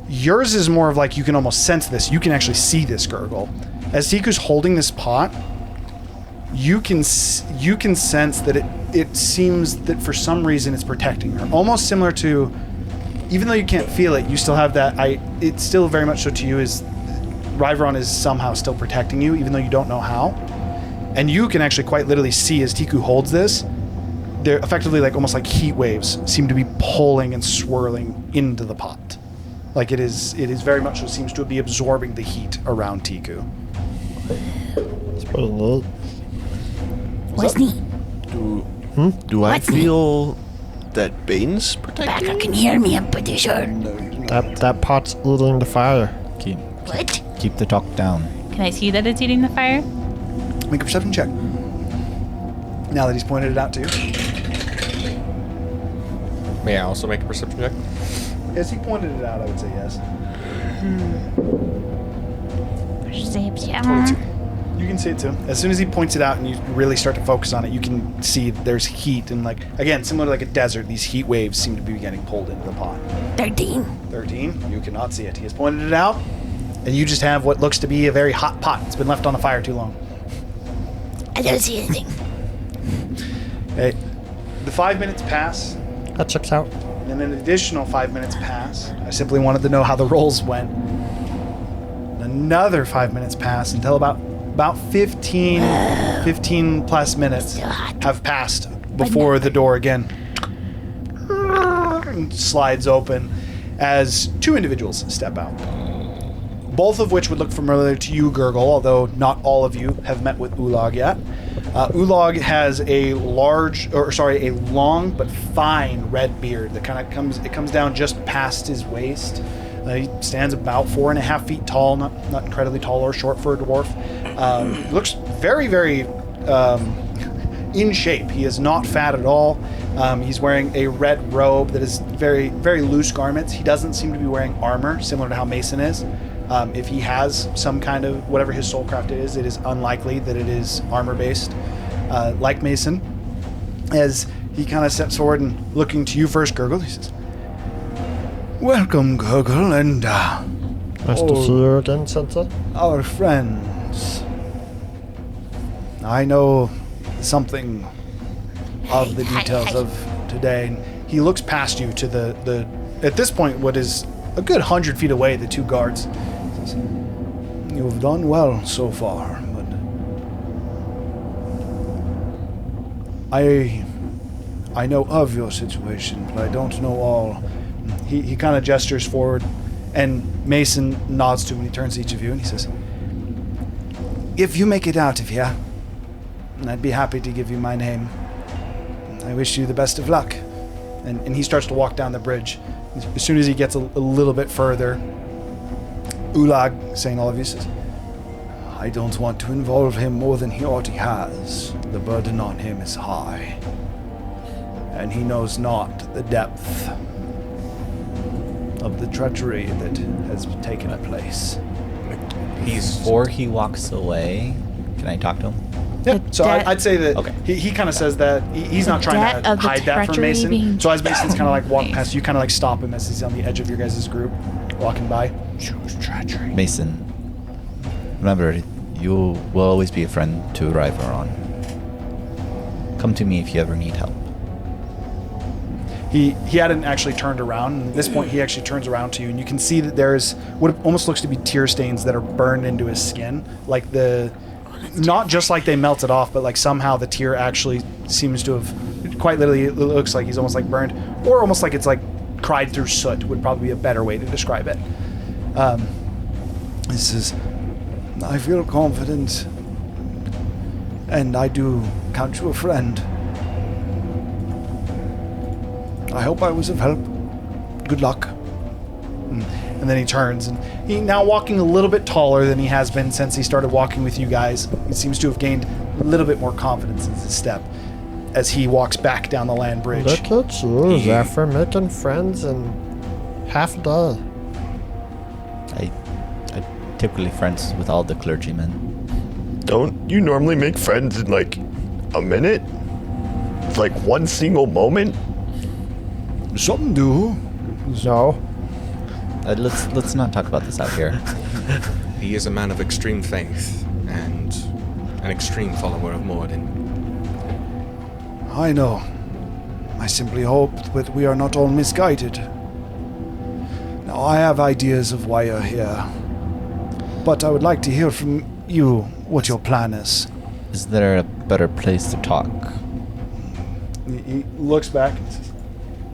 Yours is more of like you can almost sense this. You can actually see this, Gurgle. As Tiku's holding this pot, you can sense that it seems that for some reason it's protecting her. Almost similar to, even though you can't feel it, you still have that. It's still very much so to you is Ryveron is somehow still protecting you, even though you don't know how. And you can actually quite literally see as Tiku holds this, they're effectively like almost like heat waves seem to be pulling and swirling into the pot. Like it is very much so seems to be absorbing the heat around Tiku. It's pretty neat. What's neat? Do I What's feel that Bane's Pucker protecting? can hear me, I'm pretty sure. That pot's eating the fire. What? Keep the talk down. Can I see that it's eating the fire? Make a perception check. Now that he's pointed it out to you. May I also make a perception check? As he pointed it out, I would say yes. You can see it too. As soon as he points it out and you really start to focus on it, you can see there's heat and again, similar to like a desert, these heat waves seem to be getting pulled into the pot. 13. 13, you cannot see it. He has pointed it out, and you just have what looks to be a very hot pot. It's been left on the fire too long. I don't see anything. Okay. The 5 minutes pass, That checks out. and then an additional 5 minutes pass. I simply wanted to know how the rolls went. Another 5 minutes pass until about 15 plus minutes have passed before the door again slides open as two individuals step out. Both of which would look familiar to you, Gurgle, although not all of you have met with Ulag yet. Ulag has a long but fine red beard that kind of comes down just past his waist. He stands about 4.5 feet tall, not incredibly tall or short for a dwarf. Looks very, very in shape. He is not fat at all. He's wearing a red robe that is very, very loose garments. He doesn't seem to be wearing armor, similar to how Mason is. If he has some kind of, whatever his soulcraft is, it is unlikely that it is armor-based, like Mason. As he kind of steps forward and looking to you first, Gurgle, he says, "Welcome, Gurgle, and Nice to see you again, Sensei. our friends. I know something of the details of today." He looks past you to the at this point, what is a good 100 feet away, the two guards. He says, "You've done well so far, but I know of your situation, but I don't know all." He kind of gestures forward, and Mason nods to him and he turns to each of you and he says, "If you make it out of here, I'd be happy to give you my name. I wish you the best of luck." And he starts to walk down the bridge. As soon as he gets a little bit further, Ulag, saying all of you, says, "I don't want to involve him more than he already has. The burden on him is high, and he knows not the depth of the treachery that has taken place." Before he walks away, can I talk to him? Yeah, so debt- I'd say that Okay. he kind of says that he's not trying debt to of the hide that from treachery Mason. being- So as Mason's kind of like walking past you, kind of like stop him as he's on the edge of your guys' group, walking by. Choose treachery. Mason, remember, you will always be a friend to River on. Come to me if you ever need help. He hadn't actually turned around. And at this point, he actually turns around to you, and you can see that there's what almost looks to be tear stains that are burned into his skin, like not just like they melted off, but like somehow the tear actually seems to have, quite literally, it looks like he's almost like burned, or almost like it's like cried through soot would probably be a better way to describe it. He says, "I feel confident, and I do count you a friend. I hope I was of help. Good luck." And then he turns, and he now walking a little bit taller than he has been since he started walking with you guys. He seems to have gained a little bit more confidence in his step as he walks back down the land bridge. Look at you, Zephyr, making friends in half a day. I'm typically friends with all the clergymen. Don't you normally make friends in like a minute? Like one single moment? Some do. No. Let's not talk about this out here. He is a man of extreme faith and an extreme follower of Morden. I know. I simply hope that we are not all misguided. Now, I have ideas of why you're here, but I would like to hear from you what your plan is. Is there a better place to talk? He looks back and says,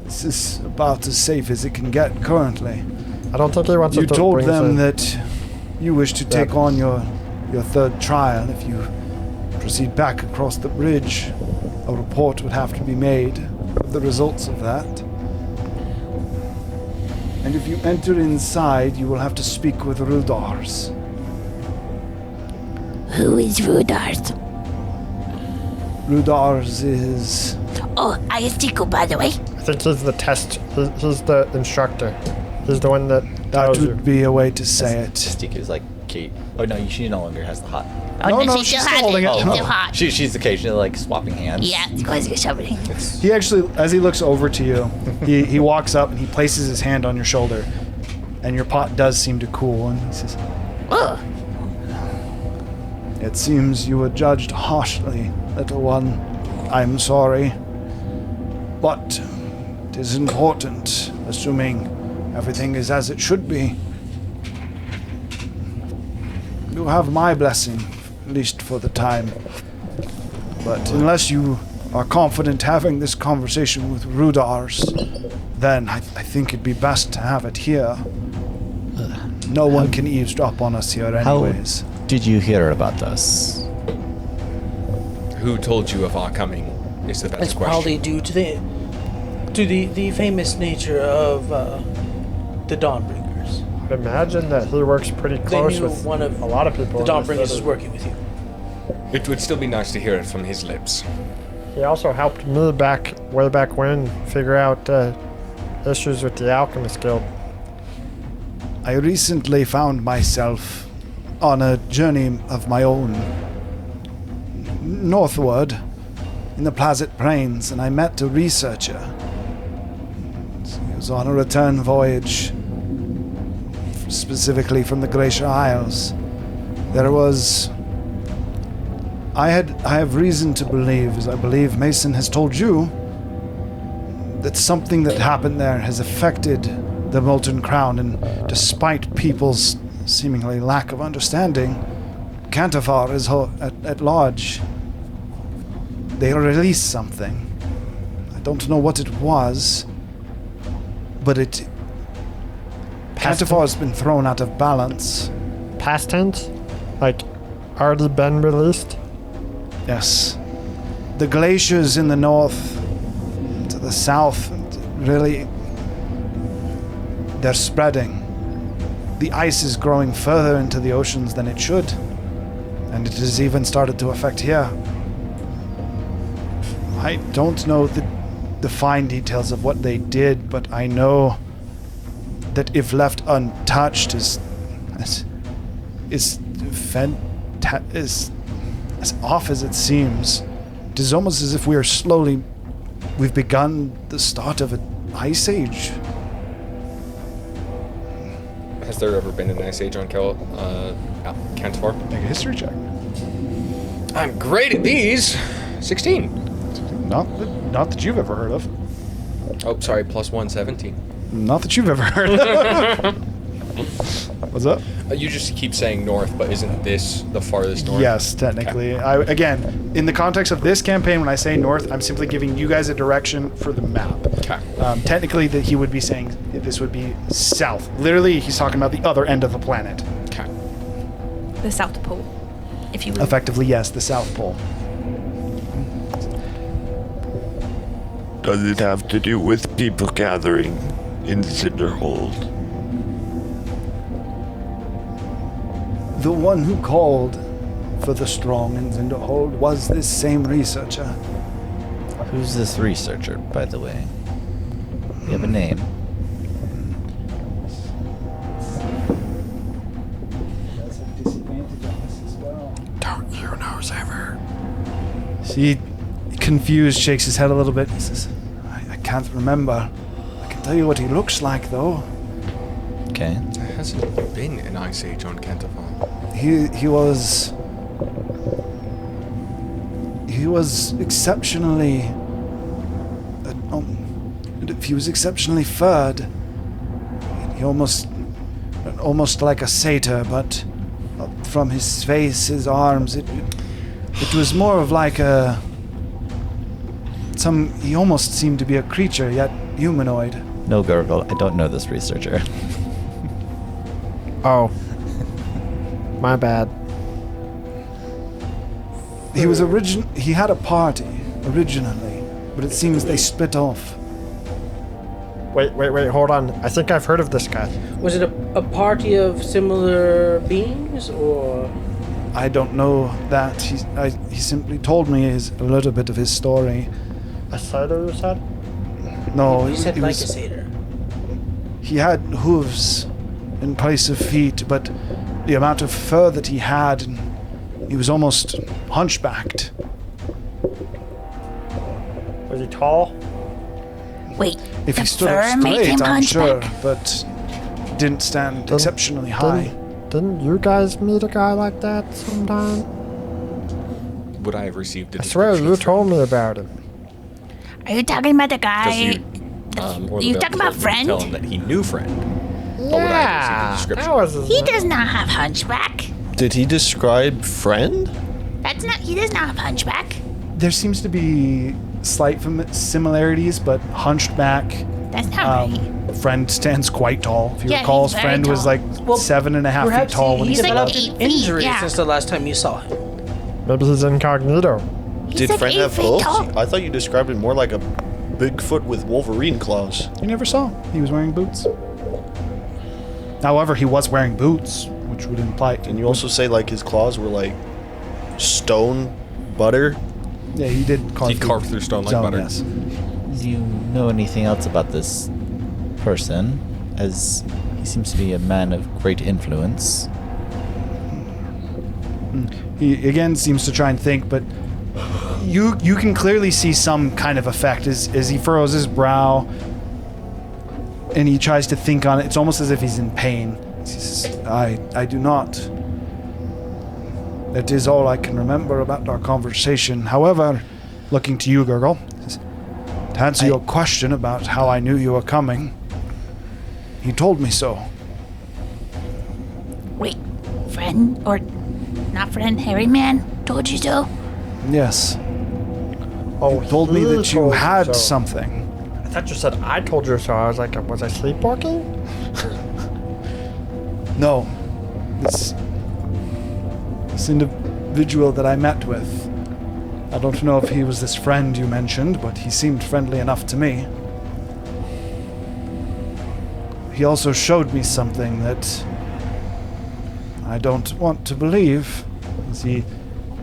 "This is about as safe as it can get currently. I don't think he wants You us to told bring them in. that you wish to take on your third trial. If you proceed back across the bridge, a report would have to be made of the results of that. And if you enter inside, you will have to speak with Rudarz." Who is Rudarz? Rudarz is... Oh, I is Tico, by the way. I think he's the he's the instructor. He's the one that That tells you. would be a way to say it. Mystique is like Kate. Oh no, she no longer has the hot. Oh, No, she she's still still has holding it. it. It's Oh. still hot. She's occasionally like swapping hands. Yeah, it's going to shove it in. He actually, as he looks over to you, he walks up and he places his hand on your shoulder, and your pot does seem to cool, and he says, Ugh. "It seems you were judged harshly, little one. I'm sorry. But it is important, assuming everything is as it should be. You have my blessing, at least for the time. But unless you are confident having this conversation with Rudarz, then I think it'd be best to have it here. No one can eavesdrop on us here anyways." How did you hear about us? Who told you of our coming? Is the best It's question. probably due to the famous nature of the Dawnbringers. I'd imagine that he works pretty They close knew with one of a lot of people. the in this Dawnbringers is city. working with you. It would still be nice to hear it from his lips. He also helped me way back when figure out issues with the Alchemist Guild. I recently found myself on a journey of my own northward in the Plazit Plains, and I met a researcher. He was on a return voyage, specifically from the Glacier Isles. There was... I have reason to believe, as I believe Mason has told you, that something that happened there has affected the Molten Crown, and despite people's seemingly lack of understanding, Cantafar is at large. They released something. I don't know what it was, but Cantafar has been thrown out of balance. Past tense? Like, already been released? Yes. The glaciers in the north, to the south, really, they're spreading. The ice is growing further into the oceans than it should, and it has even started to affect here. I don't know the fine details of what they did, but I know that if left untouched is as off as it seems. It is almost as if we've begun the start of an ice age. Has there ever been an ice age on Cantafar? Make a history check. I'm great at these. 16. Not that you've ever heard of. Oh, sorry, +1, 17. Not that you've ever heard of. What's up? You just keep saying north, but isn't this the farthest north? Yes, technically. Okay. Again, in the context of this campaign, when I say north, I'm simply giving you guys a direction for the map. Okay. Technically, that he would be saying this would be south. Literally, he's talking about the other end of the planet. Okay. The South Pole, if you will. Effectively, yes, the South Pole. Does it have to do with people gathering in Cinderhold? The one who called for the strong in Zinderhold was this same researcher. Who's this researcher, by the way? You have a name? Don't you know ever? He, confused, shakes his head a little bit. He says, I can't remember. I can tell you what he looks like, though. Okay. There hasn't been an ice age on Cantafar. He was exceptionally... he was exceptionally furred. He almost like a satyr, but from his face, his arms, it was more of like a... he almost seemed to be a creature, yet humanoid. No, Gurgle, I don't know this researcher. Oh. My bad. He had a party, originally, but it seems they split off. Wait, hold on. I think I've heard of this guy. Was it a party of similar beings, or? I don't know that. He simply told me a little bit of his story. A cider, you said? No, You said he like a was, satyr. he had hooves in place of feet, but the amount of fur that he had, he was almost hunchbacked. Was he tall? Wait, If the he stood fur up made him straight, I'm sure, hunchback? but didn't stand exceptionally high. Didn't you guys meet a guy like that sometime? Would I have received a I swear description you of told me about him. Are you talking about the Does guy? he, or the You bell talking about told me to friend? Tell him that he knew friend. would I have received a Yeah, description? that was his He name. does not have hunchback. Did he describe friend? That's not. He does not have hunchback. There seems to be slight similarities, but hunched back. That's not right. Friend stands quite tall. If you Yeah, recall, he's his very friend was tall. like Well, 7.5 feet Perhaps tall when he he He's like developed 'Cause eight an feet, injury yeah. since the last time you saw him. Maybe he's incognito. He's Did like friend 8 have feet hooves? tall. I thought you described him more like a Bigfoot with Wolverine claws. You never saw him. He was wearing boots. However, he was wearing boots, which would imply. And you also say like his claws were like stone butter. Yeah, he did carve He carved through stone like butter. Yes. Do you know anything else about this person? As he seems to be a man of great influence. He again seems to try and think, but you can clearly see some kind of effect as he furrows his brow and he tries to think on it. It's almost as if he's in pain. He says, I do not. That is all I can remember about our conversation. However, looking to you, Gurgle, to answer your question about how I knew you were coming, he told me so. Wait, friend or not friend? Hairy man told you so. Yes. Oh, He told me he that you told had so. something. I thought you said I told you so. I was like, was I sleepwalking? No. This individual that I met with. I don't know if he was this friend you mentioned, but he seemed friendly enough to me. He also showed me something that I don't want to believe.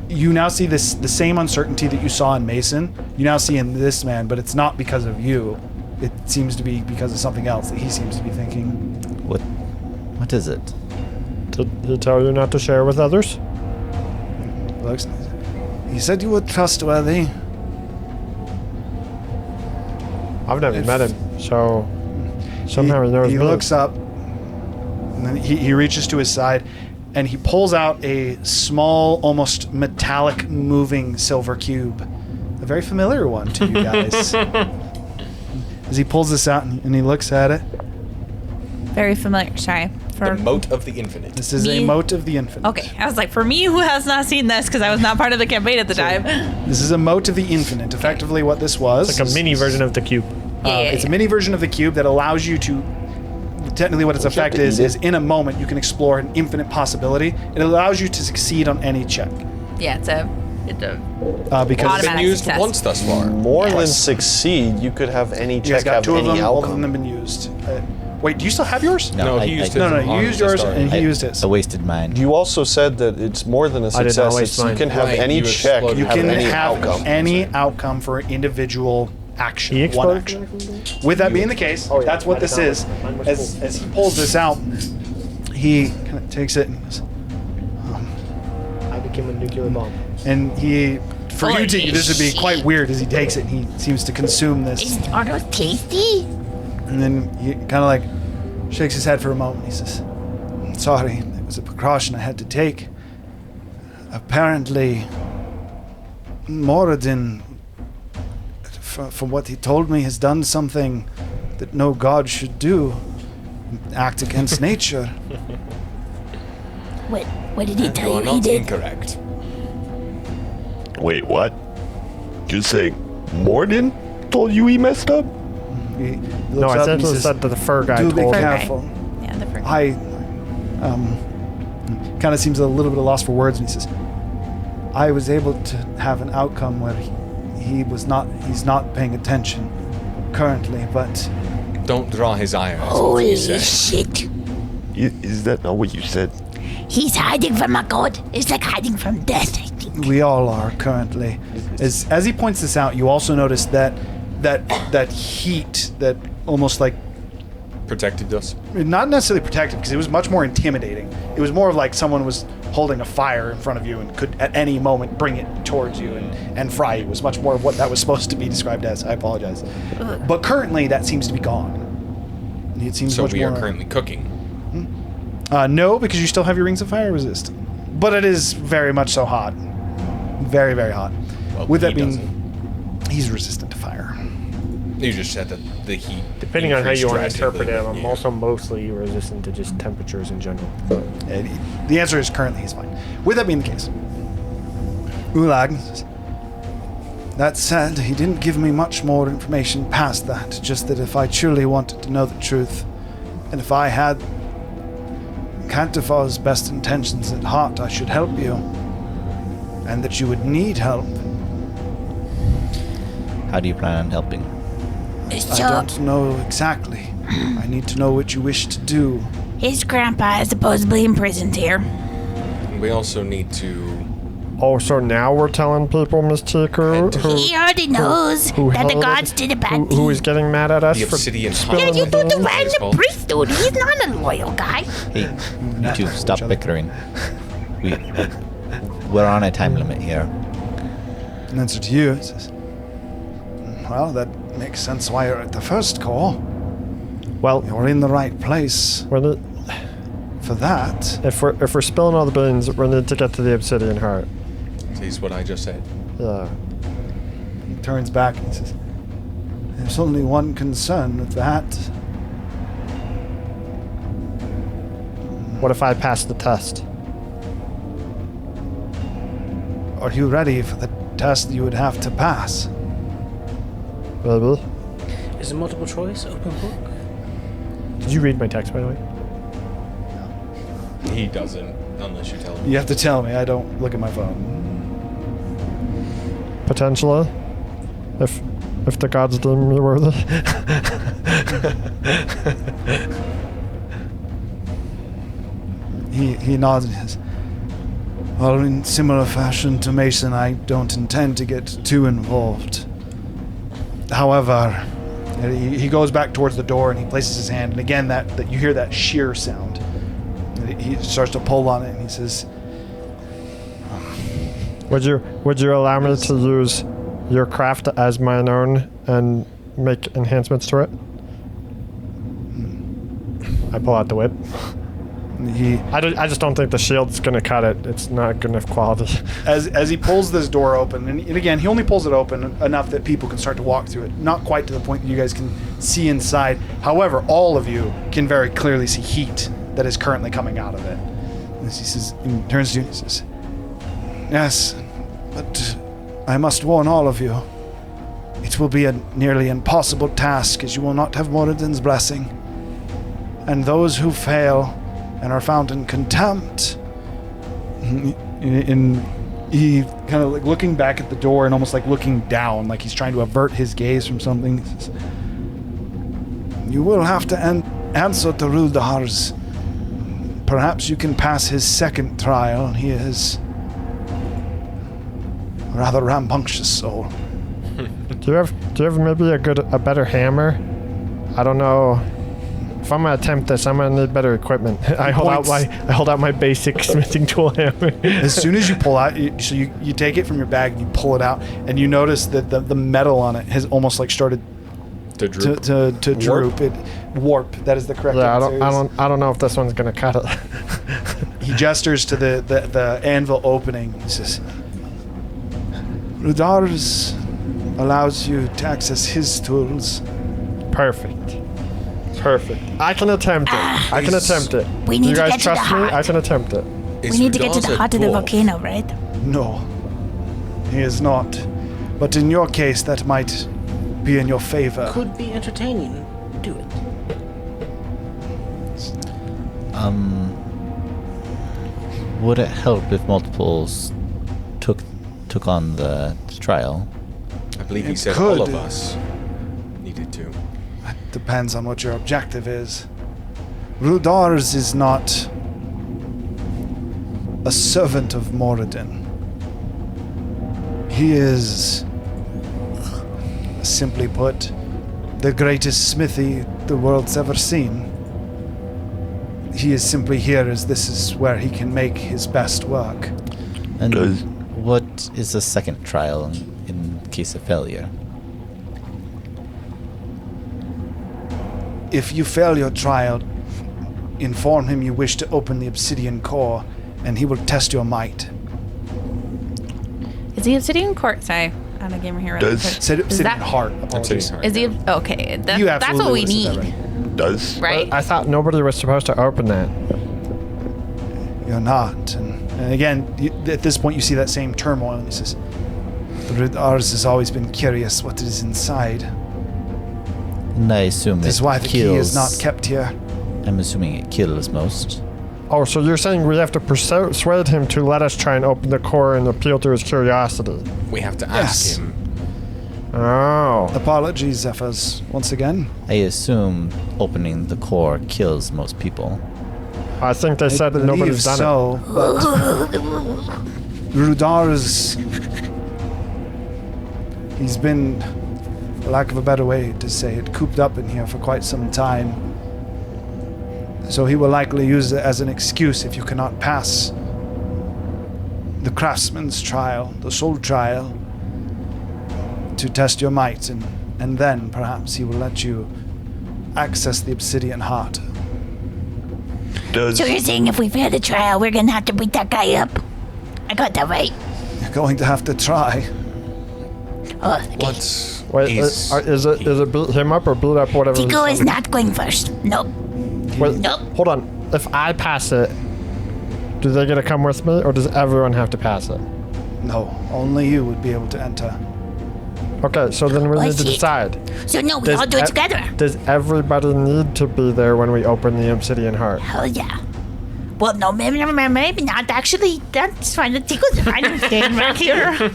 You now see the same uncertainty that you saw in Mason. You now see in this man, but it's not because of you. It seems to be because of something else that he seems to be thinking. What is it? Did he tell you not to share with others? Looks. He said you were trustworthy. I've never If- met him, so somehow he knows He me. looks up, and then he reaches to his side, and he pulls out a small, almost metallic, moving silver cube. A very familiar one to you guys. As he pulls this out and he looks at it, Very familiar. Sorry. The moat of the infinite. this is a Me? moat of the infinite. Okay, I was like, for me, who has not seen this because I was not part of the campaign at the time. This is a moat of the infinite. Effectively, what this was. It's like a mini version of the cube. It's a mini version of the cube that allows you to. Technically, what its Would you have effect to is eat it? in a moment you can explore an infinite possibility. It allows you to succeed on any check Yeah, it's a because It's Automatic been used success. once thus far. More than Twice. succeed, you could have any you guys check got have two of any them. Both of outcome. them have been used. Wait, do you still have yours? No, he used his. No, on you used the yours start. and he I- used his. I wasted mine. You also said that it's more than a I did not success. waste It's, you mine. can have Right, any you check, exploded. You have can any have outcome. any outcome for an individual action. He One exploded? action. With that being the case, Oh, yeah, that's what I did this not is. waste mine. Mine was As he pulls this out, he kind of takes it and goes, I became a nuclear bomb. and he, for you to, this would be quite weird as he takes it and he seems to consume this. Are those tasty? And then he kind of like shakes his head for a moment. He says, sorry, it was a precaution I had to take. Apparently, Moradin, from what he told me, has done something that no god should do. Act against nature. What did he You tell are you he not did? incorrect. Wait, what? You're saying Morden told you he messed up? He No, looks I up and he essentially says, said that the fur guy do be told me. careful. Yeah, the first. I kind of seems a little bit of loss for words, and he says, I was able to have an outcome where he's not paying attention currently, but Don't draw his ire. is what Holy you say. shit. Is that not what you said? He's hiding from a god. It's like hiding from death, I think. we all are currently. As he points this out, you also notice that that heat that almost like Protected us. not necessarily protected because it was much more intimidating. It was more of like someone was holding a fire in front of you and could at any moment bring it towards you and fry you. It was much more of what that was supposed to be described as. I apologize. But currently that seems to be gone. It seems So much we more, are currently cooking. no, because you still have your rings of fire resist. But it is very much so hot. Very, very hot. Well, With that he being, doesn't. he's resistant to fire. You just said that the heat. Depending on how you want to increased interpret it, drastically. I'm Yeah. also mostly resistant to just temperatures in general. And the answer is currently he's fine. With that being the case, Ulag, that said, he didn't give me much more information past that, just that if I truly wanted to know the truth, and if I had Cantifar's best intentions at heart, I should help you, and that you would need help. How do you plan on helping? I So, don't know exactly. I need to know what you wish to do. his grandpa is supposedly imprisoned here. We also need to. Oh, so now we're telling people, Miss Chiku, He already knows who that the held gods it? did a bad who is deed. getting mad at us The for obsidian spilling Yeah, you the do the beans? random called. priest, dude. He's not a loyal guy. Hey, you two, stop bickering. We're on a time limit here. In answer to you, it says, well, that makes sense why you're at the first call. Well, You're in the right place for that. if we're spilling all the beans, we need to get to the obsidian heart. Is what I just said. Yeah. He turns back and says, there's only one concern with that. What if I pass the test? Are you ready for the test you would have to pass? Maybe. Is it multiple choice? Open book? Did you read my text, by the way? He doesn't, unless you tell him. You have to tell me. I don't look at my phone. Potentially. If the gods deem me worthy. He nods and says, well, in similar fashion to Mason, I don't intend to get too involved. However, he goes back towards the door and he places his hand, and again, that you hear that shear sound. And he starts to pull on it, and he says, Would you allow me to use your craft as mine own and make enhancements to it? I pull out the whip. I just don't think the shield's gonna cut it. It's not good enough quality. as he pulls this door open, and again, he only pulls it open enough that people can start to walk through it. Not quite to the point that you guys can see inside. However, all of you can very clearly see heat that is currently coming out of it. And he says, and turns to you and says, yes, but I must warn all of you. It will be a nearly impossible task, as you will not have Moradin's blessing. And those who fail and are found in contempt, he kind of like looking back at the door and almost like looking down, like he's trying to avert his gaze from something. He says, you will have to answer to Rudarz. Perhaps you can pass his second trial. He is a rather rambunctious soul. Do you have maybe a better hammer? I don't know. If I'm gonna attempt this, I'm gonna need better equipment. I hold out my basic smithing tool hammer. As soon as you pull out, you take it from your bag and you pull it out, and you notice that the metal on it has almost like started To droop. to droop. Warp. That is the correct Yeah, answer. I don't know if this one's gonna cut it. He gestures to the anvil opening. He says, Rudarz allows you to access his tools. Perfect. I can attempt it. I can attempt it. We need you to guys get to the trust me? heart. I can attempt it. We need to get to the heart of the volcano, right? No, he is not. But in your case, that might be in your favor. Could be entertaining. Do it. Would it help if multiples took on the trial? I believe he It said could. all of us needed to. Depends on what your objective is. Rudarz is not a servant of Moradin. He is a simply put, the greatest smithy the world's ever seen. He is simply here as this is where he can make his best work. And what is the second trial in case of failure? If you fail your trial, inform him you wish to open the obsidian core, and he will test your might. Is the obsidian core? Sorry, I'm a gamer here. Right? Obsidian heart. Obsidian heart. Is the okay? That's what we need, Does right? I thought nobody was supposed to open that. You're not. And again, at this point, you see that same turmoil. And he says, Rudarz has always been curious what is inside. And I assume This is it why the key is not kept here. I'm assuming it kills most. Oh, so you're saying we have to persuade him to let us try and open the core and appeal to his curiosity? We have to Yes. ask him. Oh. Apologies, Zephyrs, once again. I assume opening the core kills most people. I think they said I that nobody's believe done so, but Rudarz, he's been, for lack of a better way to say it, cooped up in here for quite some time. So he will likely use it as an excuse if you cannot pass the craftsman's trial, the soul trial, to test your might, and then perhaps he will let you access the obsidian heart. does So you're saying if we fail the trial, we're gonna have to beat that guy up? I got that right. You're going to have to try. Oh, okay. What Wait, is it beat him up or beat up whatever? Tico is not going first. Nope. Wait, Nope. hold on. If I pass it, do they get to come with me, or does everyone have to pass it? No, only you would be able to enter. Okay, so then we I need to see. decide. So no, we all do it together. Does everybody need to be there when we open the obsidian heart? Hell yeah. Well, no, maybe not. Actually, that's fine. Tico's fine. I'm staying right here.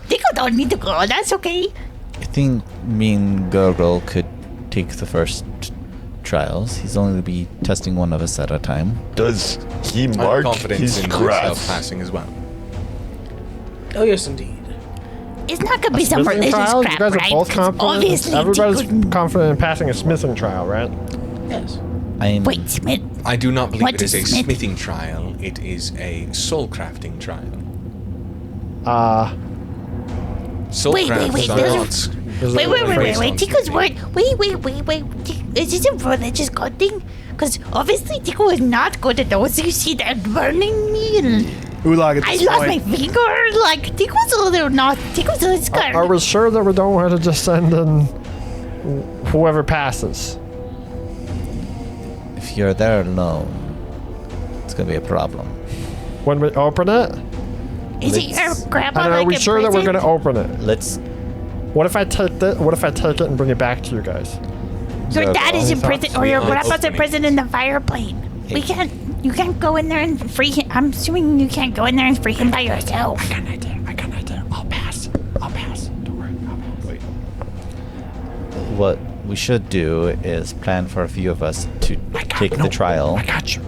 Tico don't need to go. That's okay. I think me and Gurgle could take the first trials. He's only going to be testing one of us at a time. does he I'm mark confident his in myself graphs? passing as well. Oh yes, indeed. It's not gonna be some Smithing religious trial? crap, You guys are right? both 'Cause confident? obviously, Everybody's Tico. confident in passing a smithing trial, right? Yes. I'm Wait, Smith. I do not believe What it is a is smith- smithing trial. It is a soul crafting trial. Soul Wait, crafts wait, are there's a- not Is it- Wait. Tico's word. Wait. Is this a religious god thing? Because obviously Tico is not good at those. You see that burning me? And Ulag at I this lost my point. finger. Like, Tico's a little not. Tico's a little scared. Are we sure that we don't want to just send in whoever passes? if you're there alone, it's going to be a problem. When we open it? Is it your grandpa And are like we a sure that we're prison? going to open it? Let's What if I take it and bring it back to you guys? Your dad is in Any prison, thoughts? or your Yeah, grandpa's in opening. prison in the fire plane. We can't. You can't go in there and free him. I'm assuming you can't go in there and free him by yourself. I got an idea. I'll pass. Don't worry. I'll pass. what we should do is plan for a few of us to take the trial. I got you.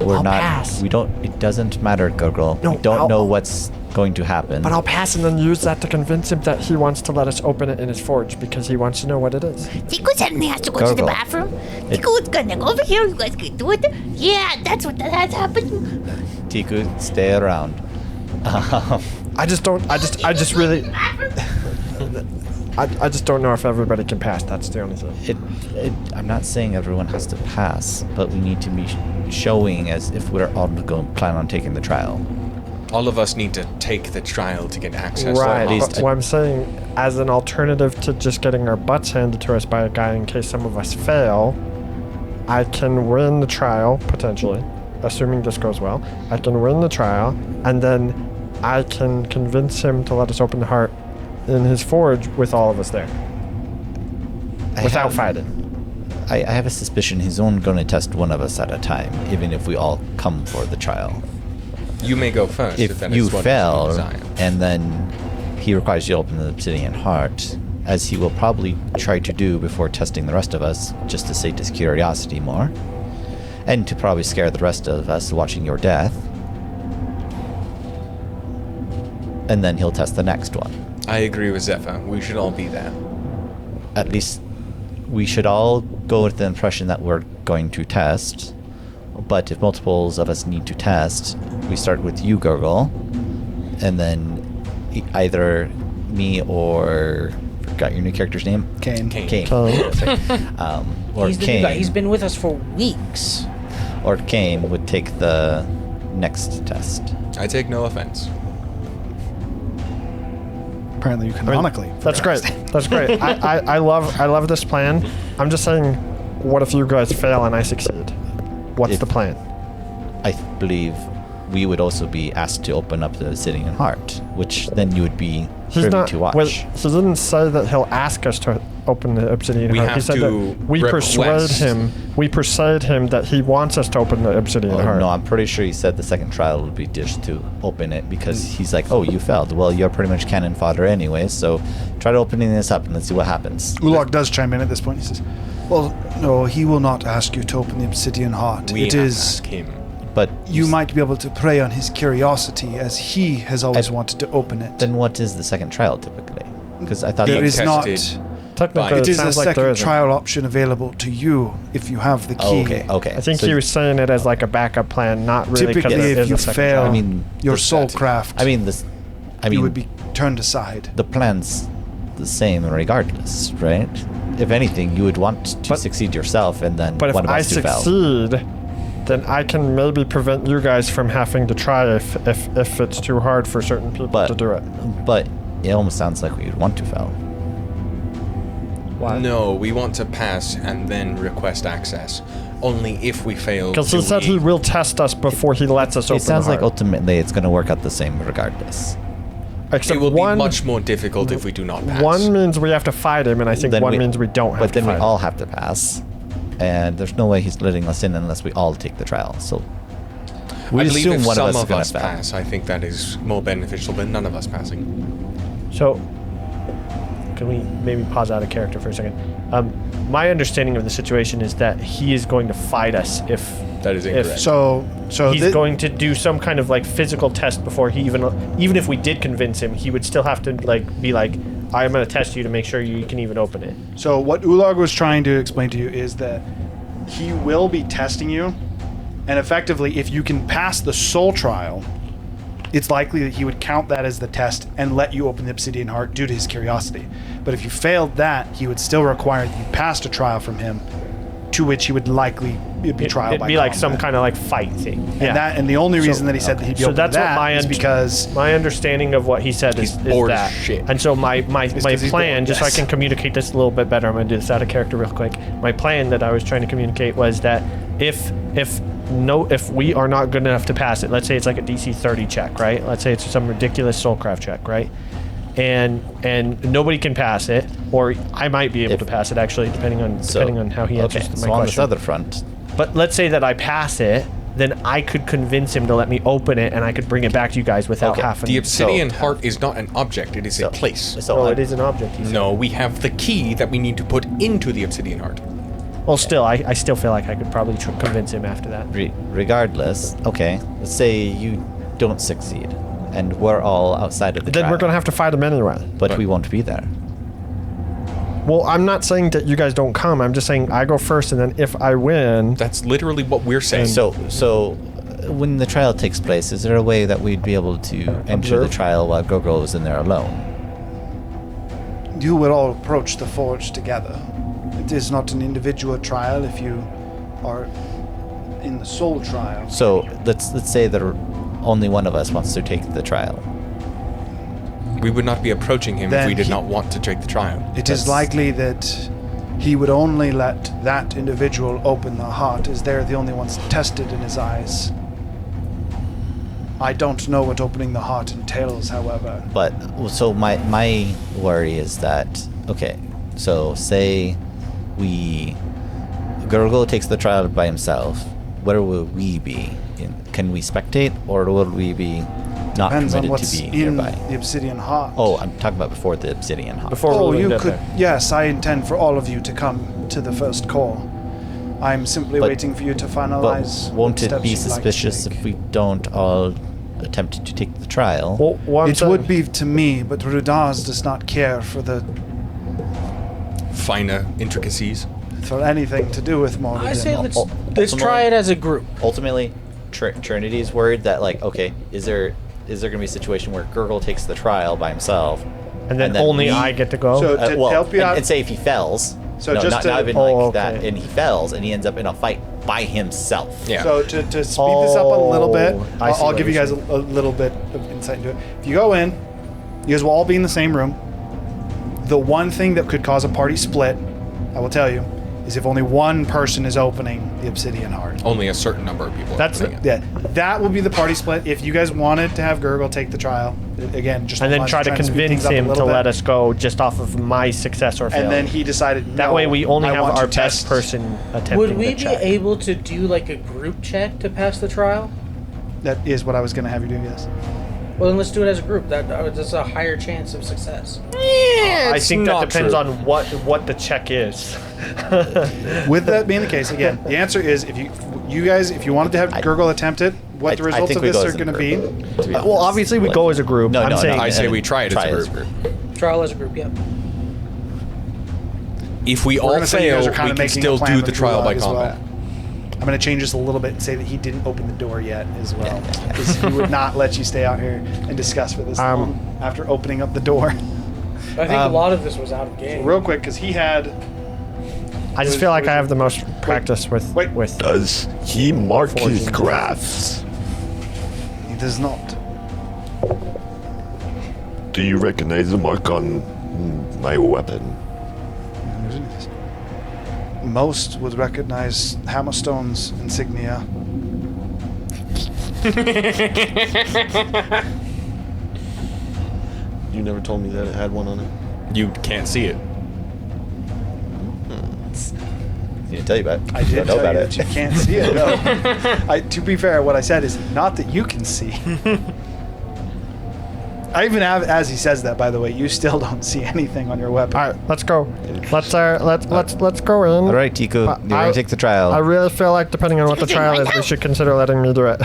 We're I'll not. pass. We don't. It doesn't matter, Gurgle. No, we don't I'll- know what's going to happen. But I'll pass and then use that to convince him that he wants to let us open it in his forge because he wants to know what it is. Tico suddenly has to go to the Gargle. bathroom. Tico's gonna go over here. You guys can do it. Yeah, that's happening. Tiku, stay around. I just really, I just don't know if everybody can pass. That's the only thing. I'm not saying everyone has to pass, but we need to be showing as if we're all going to plan on taking the trial. all of us need to take the trial to get access Right. to at least But what I'm saying, as an alternative to just getting our butts handed to us by a guy in case some of us fail, I can win the trial, potentially, assuming this goes well. I can win the trial, and then I can convince him to let us open the heart in his forge with all of us there, without fighting. I have a suspicion he's only going to test one of us at a time, even if we all come for the trial. You may go first If that you is what fail, desire. and then he requires you to open the obsidian heart, as he will probably try to do before testing the rest of us, just to sate his curiosity more, and to probably scare the rest of us watching your death. And then he'll test the next one. I agree with Zephyr. We should all be there. At least we should all go with the impression that we're going to test. But if multiples of us need to test, we start with you, Gurgle, and then either me or forgot your new character's name. Kane. Kane. Kane. Sorry. Or He's the new guy. Kane. He's been with us for weeks. Or Kane would take the next test. I take no offense. Apparently, you canonically. That's great. That's great. I love this plan. I'm just saying, what if you guys fail and I succeed? What's If- the plan? I believe we would also be asked to open up the Obsidian Heart, which then you would be privy to watch. Wait, he didn't say that he'll ask us to open the Obsidian We Heart. He have said to that we persuade request. him. We persuade him that he wants us to open the Obsidian Oh, Heart. no, I'm pretty sure he said the second trial would be just to open it because he's like, oh, you failed. Well, you're pretty much cannon fodder anyway, so try to opening this up and let's see what happens. Ulog does chime in at this point. He says, "Well, no, he will not ask you to open the Obsidian Heart. We It have to is ask him. But you might be able to prey on his curiosity, as he has always wanted to open it. Then what is the second trial typically? Because I thought There Being is not. tested. Technically, It It is a sounds like there second isn't. trial option available to you if you have the key. Okay. I think So he was saying it as like a backup plan, not really because Typically, there if is you a second fail trial. I mean, your this- soul craft, I mean this. I mean, you would be turned aside. the plan's the same regardless, right? If anything, you would want to But- succeed yourself, and then But if one of I us to fail. succeed, then I can maybe prevent you guys from having to try if it's too hard for certain people But to do it. But it almost sounds like we would want to fail. Why? No, we want to pass and then request access. Only if we fail. Because he do said we- he will test us before he lets us open It sounds the like heart. ultimately it's going to work out the same regardless. Except It will one, be much more difficult if we do not pass. one means we have to fight him, and I think Then one means we don't have But to then we fight him. all have to pass, and there's no way he's letting us in unless we all take the trial. So we I believe assume if one some of us is of going us to fail. pass, I think that is more beneficial than none of us passing. So, can we maybe pause out of character for a second? My understanding of the situation is that he is going to fight us if That is incorrect. So he's going to do some kind of like physical test before he even if we did convince him, he would still have to like be like, I'm going to test you to make sure you can even open it. So what Ulog was trying to explain to you is that he will be testing you, and effectively, if you can pass the soul trial, it's likely that he would count that as the test and let you open the Obsidian Heart due to his curiosity. But if you failed that, he would still require that you passed a trial from him, to which he would likely be trial It'd by be like combat. some kind of like fight thing. And the only reason that he said that he'd be So open that's to what that my is because my understanding of what he said He's is bored as that. shit. And so my 'cause he's plan, bored, just so I yes. can communicate this a little bit better, I'm going to do this out of character real quick. My plan that I was trying to communicate was that if we are not good enough to pass it, let's say it's like a DC 30 check, right? Let's say it's some ridiculous soulcraft check, right? And nobody can pass it, or I might be able to pass it actually, depending on how he answers okay, my so on this question. other front, But let's say that I pass it, then I could convince him to let me open it, and I could bring it back to you guys without Okay, having. The Obsidian Heart is not an object, it is a place. So No, I- it is an object. he said. No, we have the key that we need to put into the Obsidian Heart. Well, still, I still feel like I could probably convince him after that. regardless, okay, let's say you don't succeed, and we're all outside of the Then trial, we're going to have to fight him anyway. but we won't be there. Well, I'm not saying that you guys don't come. I'm just saying I go first, and then if I win, That's literally what we're saying. So when the trial takes place, is there a way that we'd be able to enter the Observe? trial while Gogol is in there alone? you will all approach the forge together. It is not an individual trial if you are in the soul trial. So let's say that only one of us wants to take the trial. We would not be approaching him if Then we did he- not want to take the trial. It is likely that he would only let that individual open the heart, as they're the only ones tested in his eyes. I don't know what opening the heart entails, however. But so my worry is that, okay, so say Gurgle takes the trial by himself. Where will we be? Can we spectate, or will we be not Depends on permitted what's to be in nearby? the Obsidian Heart. Oh, I'm talking about before the Obsidian Heart. Before Oh, we you get could. there. Yes, I intend for all of you to come to the first call. I'm simply But- waiting for you to But finalize. won't what it be steps you'd like to suspicious take. if we don't all attempted to take the trial. Well, what I'm It saying- would be to me, but Rudarz does not care for Finer intricacies. anything to do with Moradin. I say let's Ultimately- try it as a group. Ultimately, Trinity's worried that, like, okay, is there going to be a situation where Gurgle takes the trial by himself, and then only we- I get to go. So- To help you out- and say if he fails, So no, just not, to- not even Oh, like okay. that, and he fails, and he ends up in a fight by himself. Yeah. So to speed this up a little bit, Oh, I see I'll what give you you're guys a little bit of insight into it. If you go in, you guys will all be in the same room. The one thing that could cause a party split, I will tell you, is if only one person is opening the obsidian heart. Only a certain number of people. are That's doing it. Yeah, that will be the party split. If you guys wanted to have Gurgle take the trial, again, just and then allows try you to speed convince things up a him to little bit. let us go just off of my success or failure. And then he decided that no, way we only I have want to our best test- person attempting Would we the be check. able to do like a group check to pass the trial? That is what I was going to have you do. Yes. Well, then let's do it as a group. That's a higher chance of success. I think that not depends true. on what the check is. With that being the case, again, the answer is if you guys, if you wanted to have Gurgle attempt it, what the I results think of we this go are as a going to be. group, to be Well, honest. obviously we Like- go as a group. No, I'm no, saying no. I say we try it Try as a group. Trial as a group, yep. If we We're all going to say you fail, guys we are kind can of making still a plan do with the trial by Rudarz as well. combat. I'm going to change this a little bit and say that he didn't open the door yet as well. Because he would not let you stay out here and discuss for this long after opening up the door. I think a lot of this was out of game. Real quick, because he had... I just feel like I have the most practice with wait. with. Does he mark his graphs? He does not. Do you recognize the mark on my weapon? Most would recognize Hammerstone's insignia. You never told me that it had one on it. You can't see it. He didn't tell you about it. I You did don't know tell about you it. that you can't see it. No. To be fair, what I said is not that you can see. I even have, as he says that, by the way, you still don't see anything on your weapon. All right, let's go. Let's go in. All right, Tiku, But you're going to take the trial. I really feel like, depending on what the trial is, we should consider letting me do it.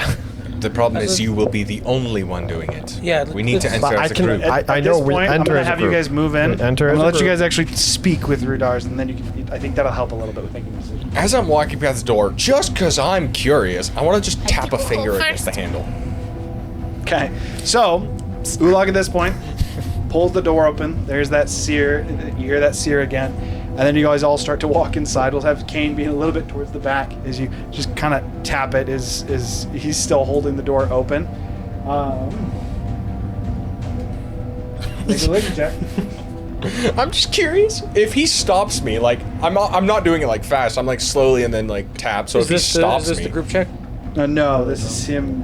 The problem is you will be the only one doing it. Yeah, We need to let's- enter But as I a can- group. I- At know this we point, I'm enter going to as a have you group. guys move in. We enter I'm as going a to let you group. guys actually speak with Rudarz, and then you can, I think that'll help a little bit with making decisions. As I'm walking past the door, just because I'm curious, I want to just tap a finger against the handle. Okay, so Ulag at this point pulls the door open. There's that sear. You hear that sear again, and then you guys all start to walk inside. We'll have Kane being a little bit towards the back as you just kind of tap it. Is he's still holding the door open? Make a leg check. I'm just curious. If he stops me, like I'm not doing it like fast. I'm like slowly and then like tap. So Is if he this, stops is this me, the group check? No, this is him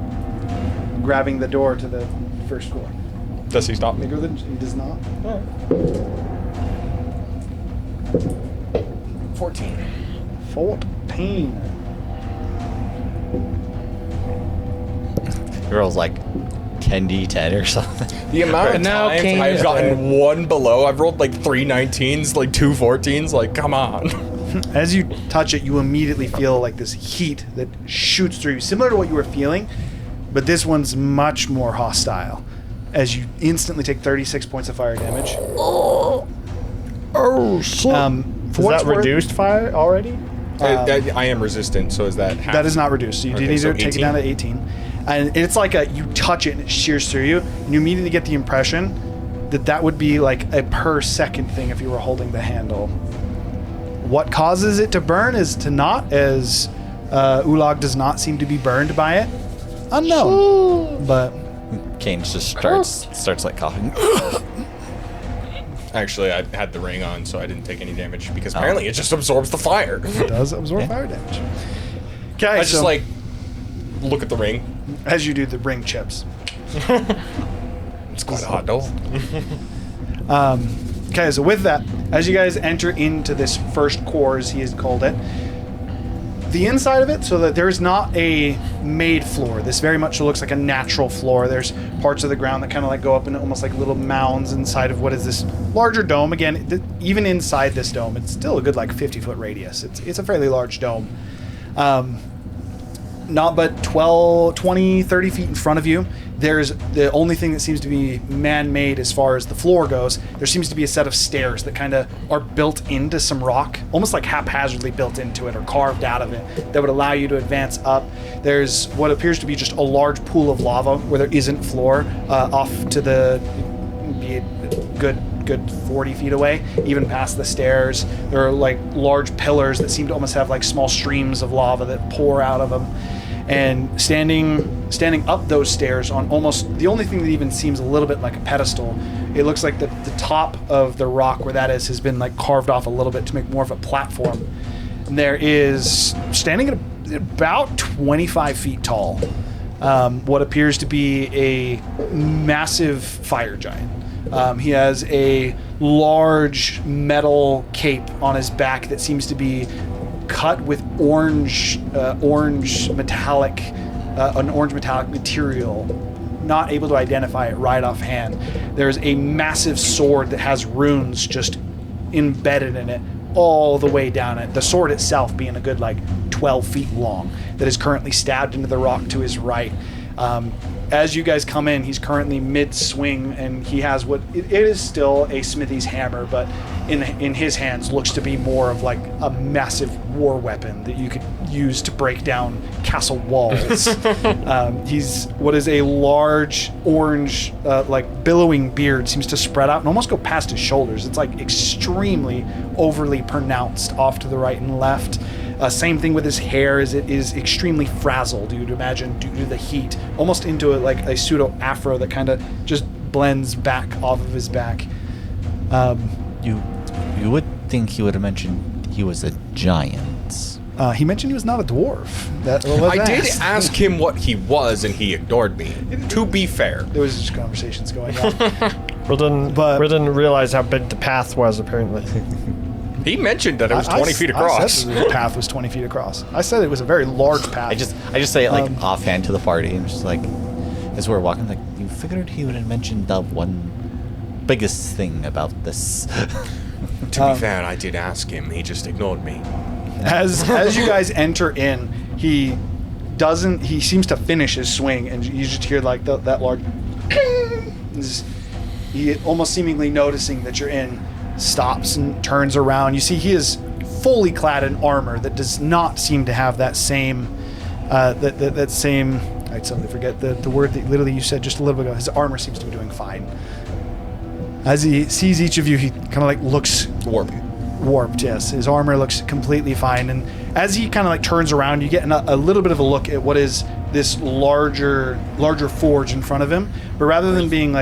grabbing the door to the first floor. does he stop me? Bigger than he does not. 14. 14. Girl's like 10d10 or something. The amount of And now times Kane I've is gotten one below, I've rolled like 3 19s, like 2 14s. Like, come on. As you touch it, you immediately feel like this heat that shoots through you, similar to what you were feeling, but this one's much more hostile. As you instantly take 36 points of fire damage. Oh, shit. For Is what that it's worth, reduced fire already? I am resistant, so is that half? That is not reduced. So you Okay, need so to take it 18? down to 18. And it's like you touch it and it shears through you, and you immediately get the impression that would be like a per second thing if you were holding the handle. What causes it to burn is to not, as Ulag does not seem to be burned by it. Unknown. But Kane just starts like coughing. Actually, I had the ring on, so I didn't take any damage because apparently it just absorbs the fire. it does absorb fire damage. Okay, I just so like look at the ring. as you do, the ring chips. It's quite a hot dough. Okay, so with that, as you guys enter into this first core, as he has called it, the inside of it, so that there's not a made floor. This very much looks like a natural floor. There's parts of the ground that kind of like go up in almost like little mounds inside of what is this larger dome. Again, even inside this dome, it's still a good like 50-foot radius. It's a fairly large dome. not but 20, 30 feet in front of you, there's the only thing that seems to be man-made as far as the floor goes. There seems to be a set of stairs that kind of are built into some rock, almost like haphazardly built into it or carved out of it, that would allow you to advance up. There's what appears to be just a large pool of lava where there isn't floor, off to the good 40 feet away, even past the stairs. There are like large pillars that seem to almost have like small streams of lava that pour out of them. And standing up those stairs on almost the only thing that even seems a little bit like a pedestal, it looks like the top of the rock where that is has been like carved off a little bit to make more of a platform. And there is, standing at about 25 feet tall, what appears to be a massive fire giant. He has a large metal cape on his back that seems to be cut with an orange metallic material. Not able to identify it right offhand. There's a massive sword that has runes just embedded in it all the way down it. The sword itself being a good 12 feet long, that is currently stabbed into the rock to his right. As you guys come in, he's currently mid-swing, and he has it is still a smithy's hammer, but in his hands looks to be more of a massive war weapon that you could use to break down castle walls. He's what is a large orange, billowing beard seems to spread out and almost go past his shoulders. It's extremely overly pronounced off to the right and left. Same thing with his hair, is it is extremely frazzled, you'd imagine, due to the heat, almost into a pseudo afro that kind of just blends back off of his back. You would think he would have mentioned he was a giant. He mentioned he was not a dwarf. I did ask him what he was, and he ignored me. To be fair, there was just conversations going on. We didn't realize how big the path was, apparently. He mentioned that it was 20 feet across. I said the path was 20 feet across. I said it was a very large path. I just say it offhand to the party, and just as we're walking, you figured he would have mentioned the one biggest thing about this. To be fair, I did ask him. He just ignored me. As you guys enter in, he seems to finish his swing, and you just hear that large he almost seemingly noticing that you're in, stops and turns around. You see he is fully clad in armor that does not seem to have that same that same, I'd suddenly forget the word that literally you said just a little bit ago. His armor seems to be doing fine. As he sees each of you, he kind of looks warped, yes. His armor looks completely fine, and as he kind of turns around, you get a little bit of a look at what is this larger forge in front of him. But rather than being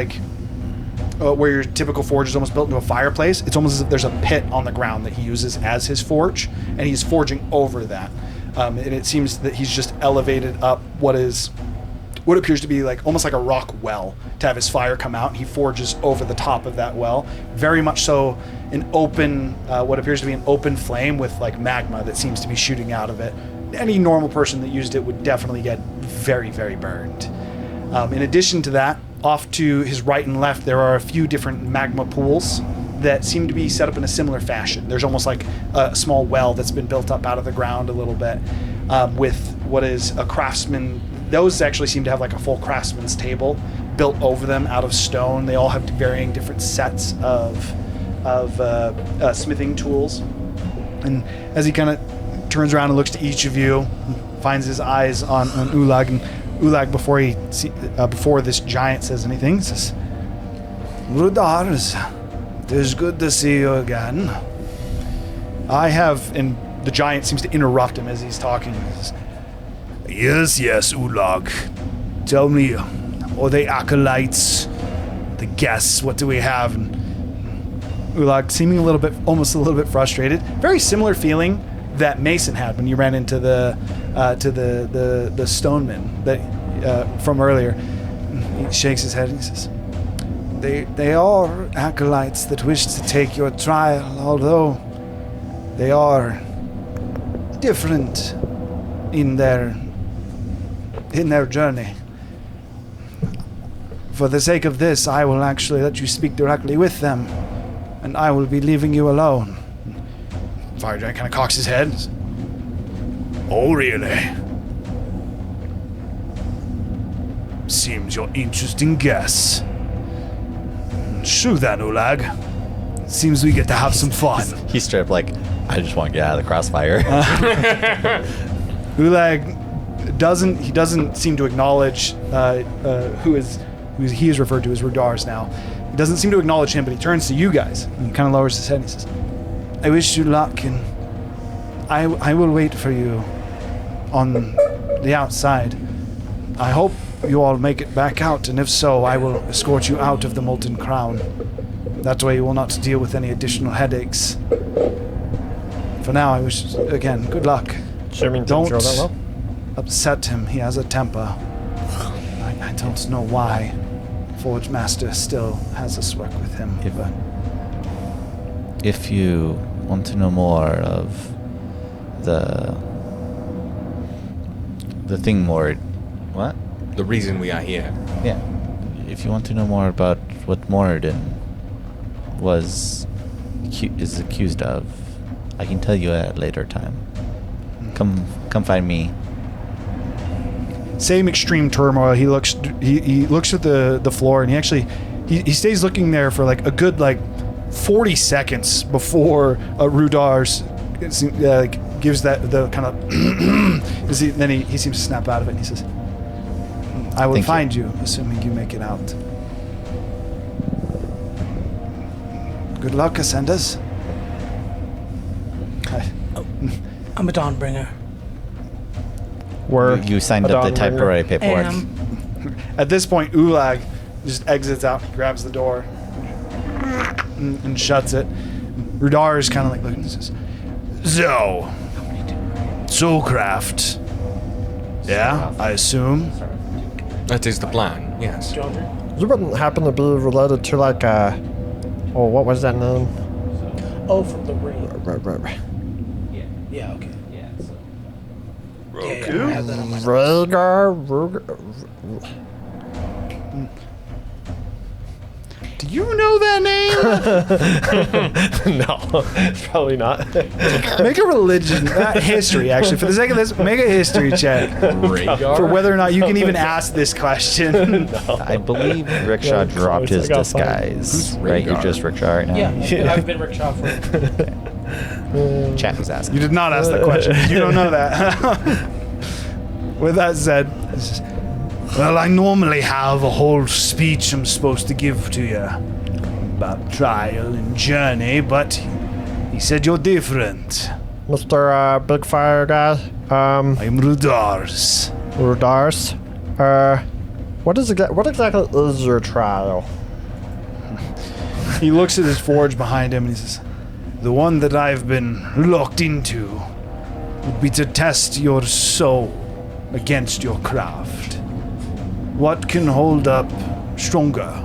where your typical forge is almost built into a fireplace, it's almost as if there's a pit on the ground that he uses as his forge, and he's forging over that. And it seems that he's just elevated up what appears to be almost like a rock well to have his fire come out. He forges over the top of that well, very much so an open, what appears to be an open flame with magma that seems to be shooting out of it. Any normal person that used it would definitely get very, very burned. In addition to that, off to his right and left, there are a few different magma pools that seem to be set up in a similar fashion. There's almost like a small well that's been built up out of the ground a little bit, with what is a craftsman. Those actually seem to have a full craftsman's table built over them out of stone. They all have varying different sets of smithing tools. And as he kind of turns around and looks to each of you, finds his eyes on Ulag, and Ulag, before this giant says anything, says, "Rudarz, it is good to see you again. I have," and the giant seems to interrupt him as he's talking. He says, Yes, Ulag. Tell me, are they acolytes? The guests, what do we have? And Ulag, seeming almost a little bit frustrated. Very similar feeling that Mason had when you ran into the stoneman that from earlier. He shakes his head and he says, They are acolytes that wish to take your trial, although they are different in their journey. For the sake of this, I will actually let you speak directly with them, and I will be leaving you alone. Fire Giant kind of cocks his head. Oh, really? Seems your interesting guess. Shoo then, Ulag. Seems we get to have some fun. He's straight up like, I just want to get out of the crossfire. Ulag doesn't seem to acknowledge who he is referred to as Rudarz now. He doesn't seem to acknowledge him, but he turns to you guys and he kind of lowers his head and he says, I wish you luck, and I will wait for you on the outside. I hope you all make it back out, and if so, I will escort you out of the Molten Crown. That way you will not deal with any additional headaches. For now, I wish, again, good luck. Don't upset him. He has a temper. I don't know why Forge Master still has us work with him. If you want to know more of the thing more, what? The reason we are here. Yeah. If you want to know more about what Moradin is accused of, I can tell you at a later time. Come find me. Same extreme turmoil. He looks at the floor, and he stays looking there for like a good 40 seconds before Rudarz gives that the kind of then he seems to snap out of it and he says, I will find you, assuming you make it out. Good luck, Ascenders. I'm a Dawnbringer. You signed up the typewriter paperwork. At this point, Ulag just exits out, grabs the door, and shuts it. Rudarz kind of looking and says, So, Soulcraft. Yeah, I assume. That is the plan, yes. You wouldn't happen to be related to what was that name? Oh, from the ring. Right. Yeah, okay. Yeah, so. Roku? I have that on my Rhaegar. Do you know that name? No, probably not. Make a religion, history, actually. For the sake of this, make a history check. For whether or not you can even ask this question. I believe Rickshaw dropped his disguise. Right? You're just Rickshaw right now? Yeah, I've been Rickshaw for. Chat was asking. You did not ask the question. You don't know that. With that said, well, I normally have a whole speech I'm supposed to give to you about trial and journey, but he said you're different. Mr. Big Fire guy. I'm Rudarz. Rudarz. What exactly is your trial? He looks at his forge behind him and he says, the one that I've been locked into would be to test your soul against your craft. What can hold up stronger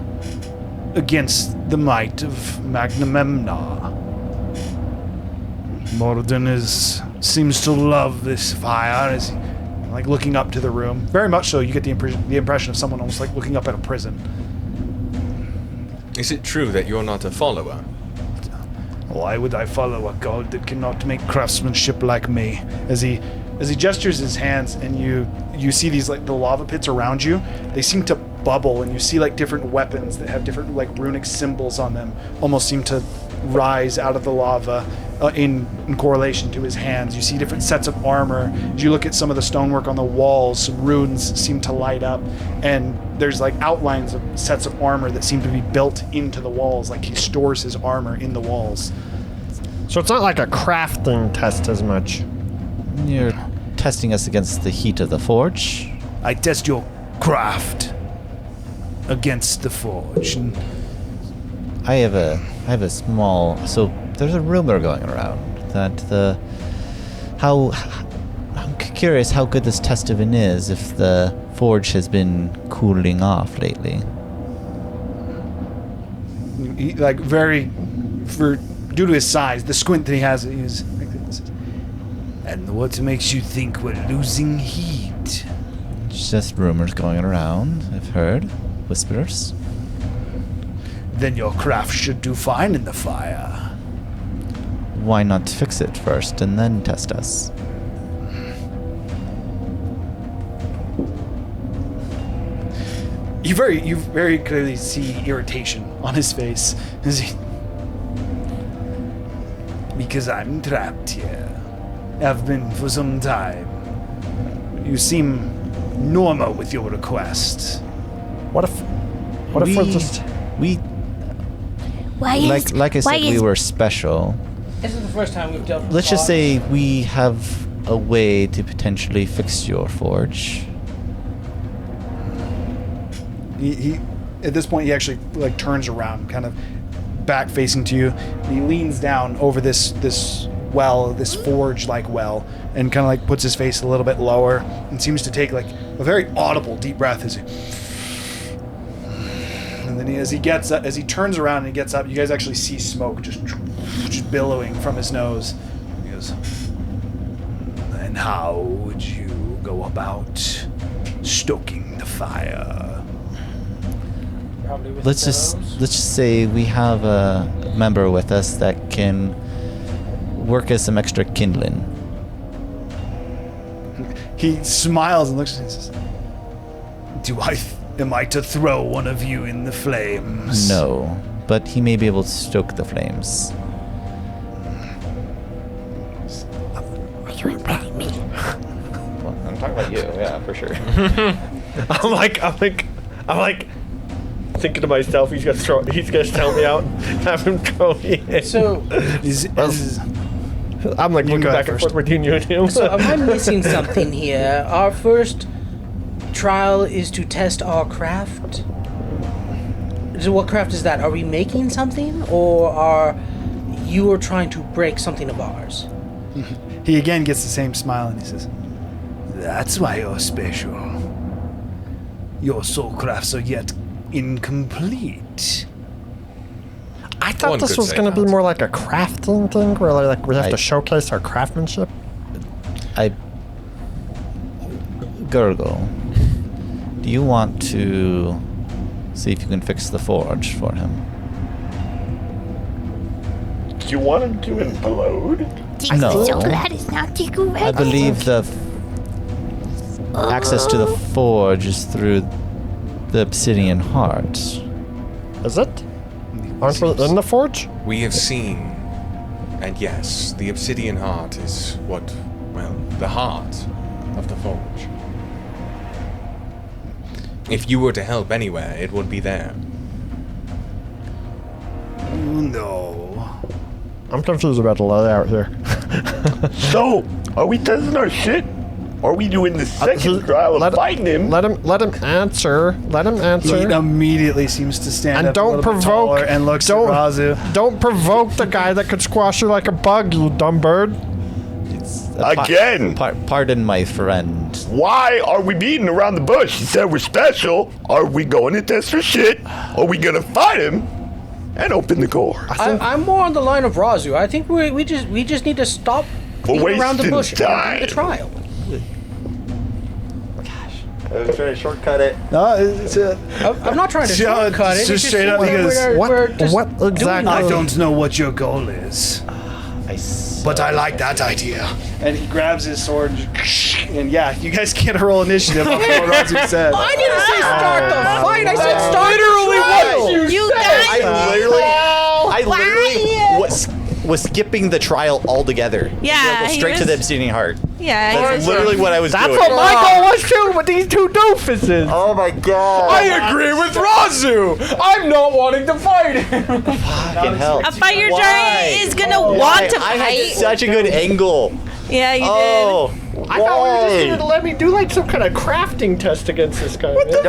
against the might of Magnamemna? Moradin seems to love this fire as he, looking up to the room. Very much so, you get the impression of someone almost looking up at a prison. Is it true that you're not a follower? Why would I follow a god that cannot make craftsmanship like me? As he gestures his hands, and you see these the lava pits around you. They seem to bubble, and you see different weapons that have different runic symbols on them. Almost seem to rise out of the lava in correlation to his hands. You see different sets of armor. As you look at some of the stonework on the walls, some runes seem to light up, and there's outlines of sets of armor that seem to be built into the walls. He stores his armor in the walls. So it's not like a crafting test as much. You're testing us against the heat of the forge. I test your craft against the forge. And I have a small. So there's a rumor going around that I'm curious how good this test-oven is if the forge has been cooling off lately. Due to his size, the squint that he has, he's. And what makes you think we're losing heat? It's just rumors going around. I've heard whispers. Then your craft should do fine in the fire. Why not fix it first and then test us? you very clearly see irritation on his face. Because I'm trapped here. Have been for some time. You seem normal with your request. What if we're just... We Why is like I said, we were special. This is the first time we've dealt with Let's just boss. say we have a way to potentially fix your forge. He at this point he actually like turns around, kind of back facing to you, and he leans down over this well, this forge like well, and kind of like puts his face a little bit lower and seems to take like a very audible deep breath as he. And then as he turns around and he gets up, you guys actually see smoke just billowing from his nose. He goes, "And how would you go about stoking the fire?" Probably with Let's just say we have a member with us that can work as some extra kindling. He smiles and looks at you and says, am I to throw one of you in the flames? No, but he may be able to stoke the flames. Are you inviting me? Well, I'm talking about you, yeah, for sure. I'm like thinking to myself, he's gonna tell me out, have him throw me in. So, I'm like looking go back ahead and forth between you and him. so am I missing something here? Our first trial is to test our craft. So what craft is that? Are we making something, or are you trying to break something of ours? He again gets the same smile and he says, "That's why you're special. Your soul crafts are yet incomplete." I thought One this could was say going to be that. more like a crafting thing where like we have I- to showcase our craftsmanship. Gurgle, do you want to see if you can fix the forge for him? Do you want him to implode? No. Chocolate is not Tiku I believe the access to the forge is through the obsidian heart. Is it? Aren't we in the forge? We have seen, and yes, the obsidian heart is the heart of the forge. If you were to help anywhere, it would be there. No. I'm confused about the layout here. So, are we testing our shit? Are we doing the second trial of fighting him? Let him answer. Let him He answer. immediately seems to stand And up don't a little bit provoke- taller and looks don't- at Razu. Don't provoke the guy that could squash you like a bug, you dumb bird. Again. Pardon my friend. Why are we beating around the bush? He said we're special. Are we going to test for shit? Are we going to fight him and open the door? I'm more on the line of Razu. I think we just need to stop We're beating around the wasting bush and time. do the trial. I was trying to shortcut it. No, it's I'm not trying to Yeah, shortcut it. just It's straight up, we're- he goes, we're just what doing exactly- I it. don't know what your goal is, but I like that idea. And he grabs his sword and yeah, you guys can't roll initiative off what Razu said. I didn't say start the fight. I said start literally what You guys. I literally was skipping the trial altogether. Yeah, Go he straight to was- the obsidian heart. Yeah. That's literally what I was That's doing. what my goal was too, with these two doofuses. Oh my god. I agree with Razu! I'm not wanting to fight him! Fucking hell. A fire Why? giant is gonna Why? want to I had fight. such a good angle. Yeah, you Oh. I thought we were just gonna let me do like some kind of crafting test against this guy. What the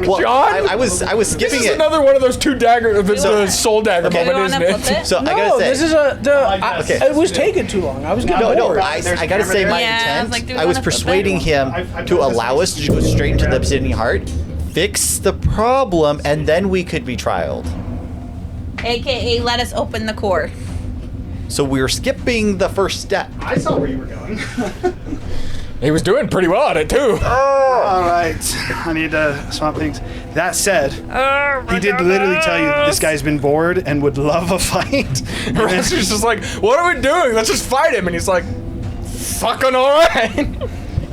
Well, John? I was This skipping is it. another one of those two dagger, the soul dagger did. You moment, wanna isn't flip it? it? So I No, gotta say, this is Okay. It was taking too long. I was getting no, bored. I gotta say my Yeah, I was intent. like, do we I was wanna flip it? persuading him to allow us to go straight into the obsidian heart, fix the problem, and then we could be trialed. AKA, let us open the core. So we were skipping the first step. I saw where you were going. He was doing pretty well at it, too. All right, I need to swap things. That said, he did literally tell you that this guy's been bored and would love a fight. Razu's just like, what are we doing? Let's just fight him. And he's like, fucking alright.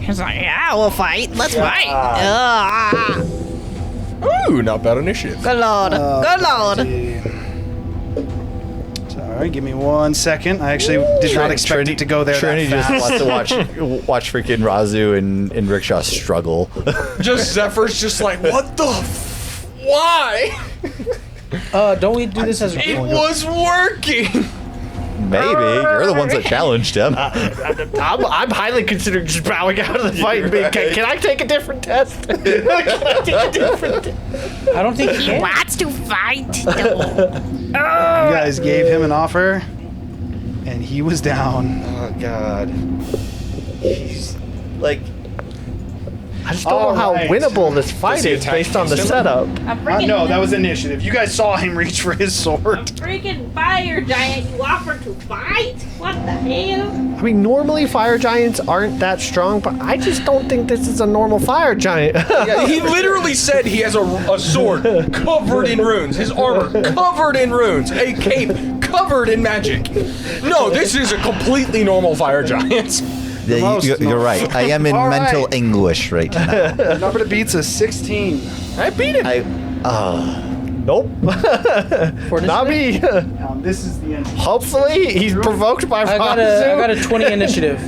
He's like, yeah, we'll fight. Let's fight. Ugh. Ooh, not bad initiative. Good lord. Good lord. Sorry, give me 1 second. I actually did not expect it to go there Trinity that just fast. wants to watch freaking Razu and Rickshaw struggle. Just Zephyr's just like, what the why? Don't we do this as a It group? was working. Maybe. You're the ones that challenged him. I'm highly considering just bowing out of the fight and being, can I take a different test? Can I take a different test? I don't think you He can. wants to fight. No. You guys gave him an offer, and he was down. Oh, God. He's like... I just don't know how Alright. winnable this fight he is attack based on the instantly? setup. A freaking, No, that was initiative. You guys saw him reach for his sword. freaking fire giant you offer to fight? What the hell? I mean, normally fire giants aren't that strong, but I just don't think this is a normal fire giant. Yeah, he literally said he has a sword covered in runes, his armor covered in runes, a cape covered in magic. No, this is a completely normal fire giant. Yeah, most you're right. I am in All right. mental anguish right now. The number that beats is 16. I beat him. Nope. For Not me. This is the end. Hopefully, he's provoked by I got a 20 initiative.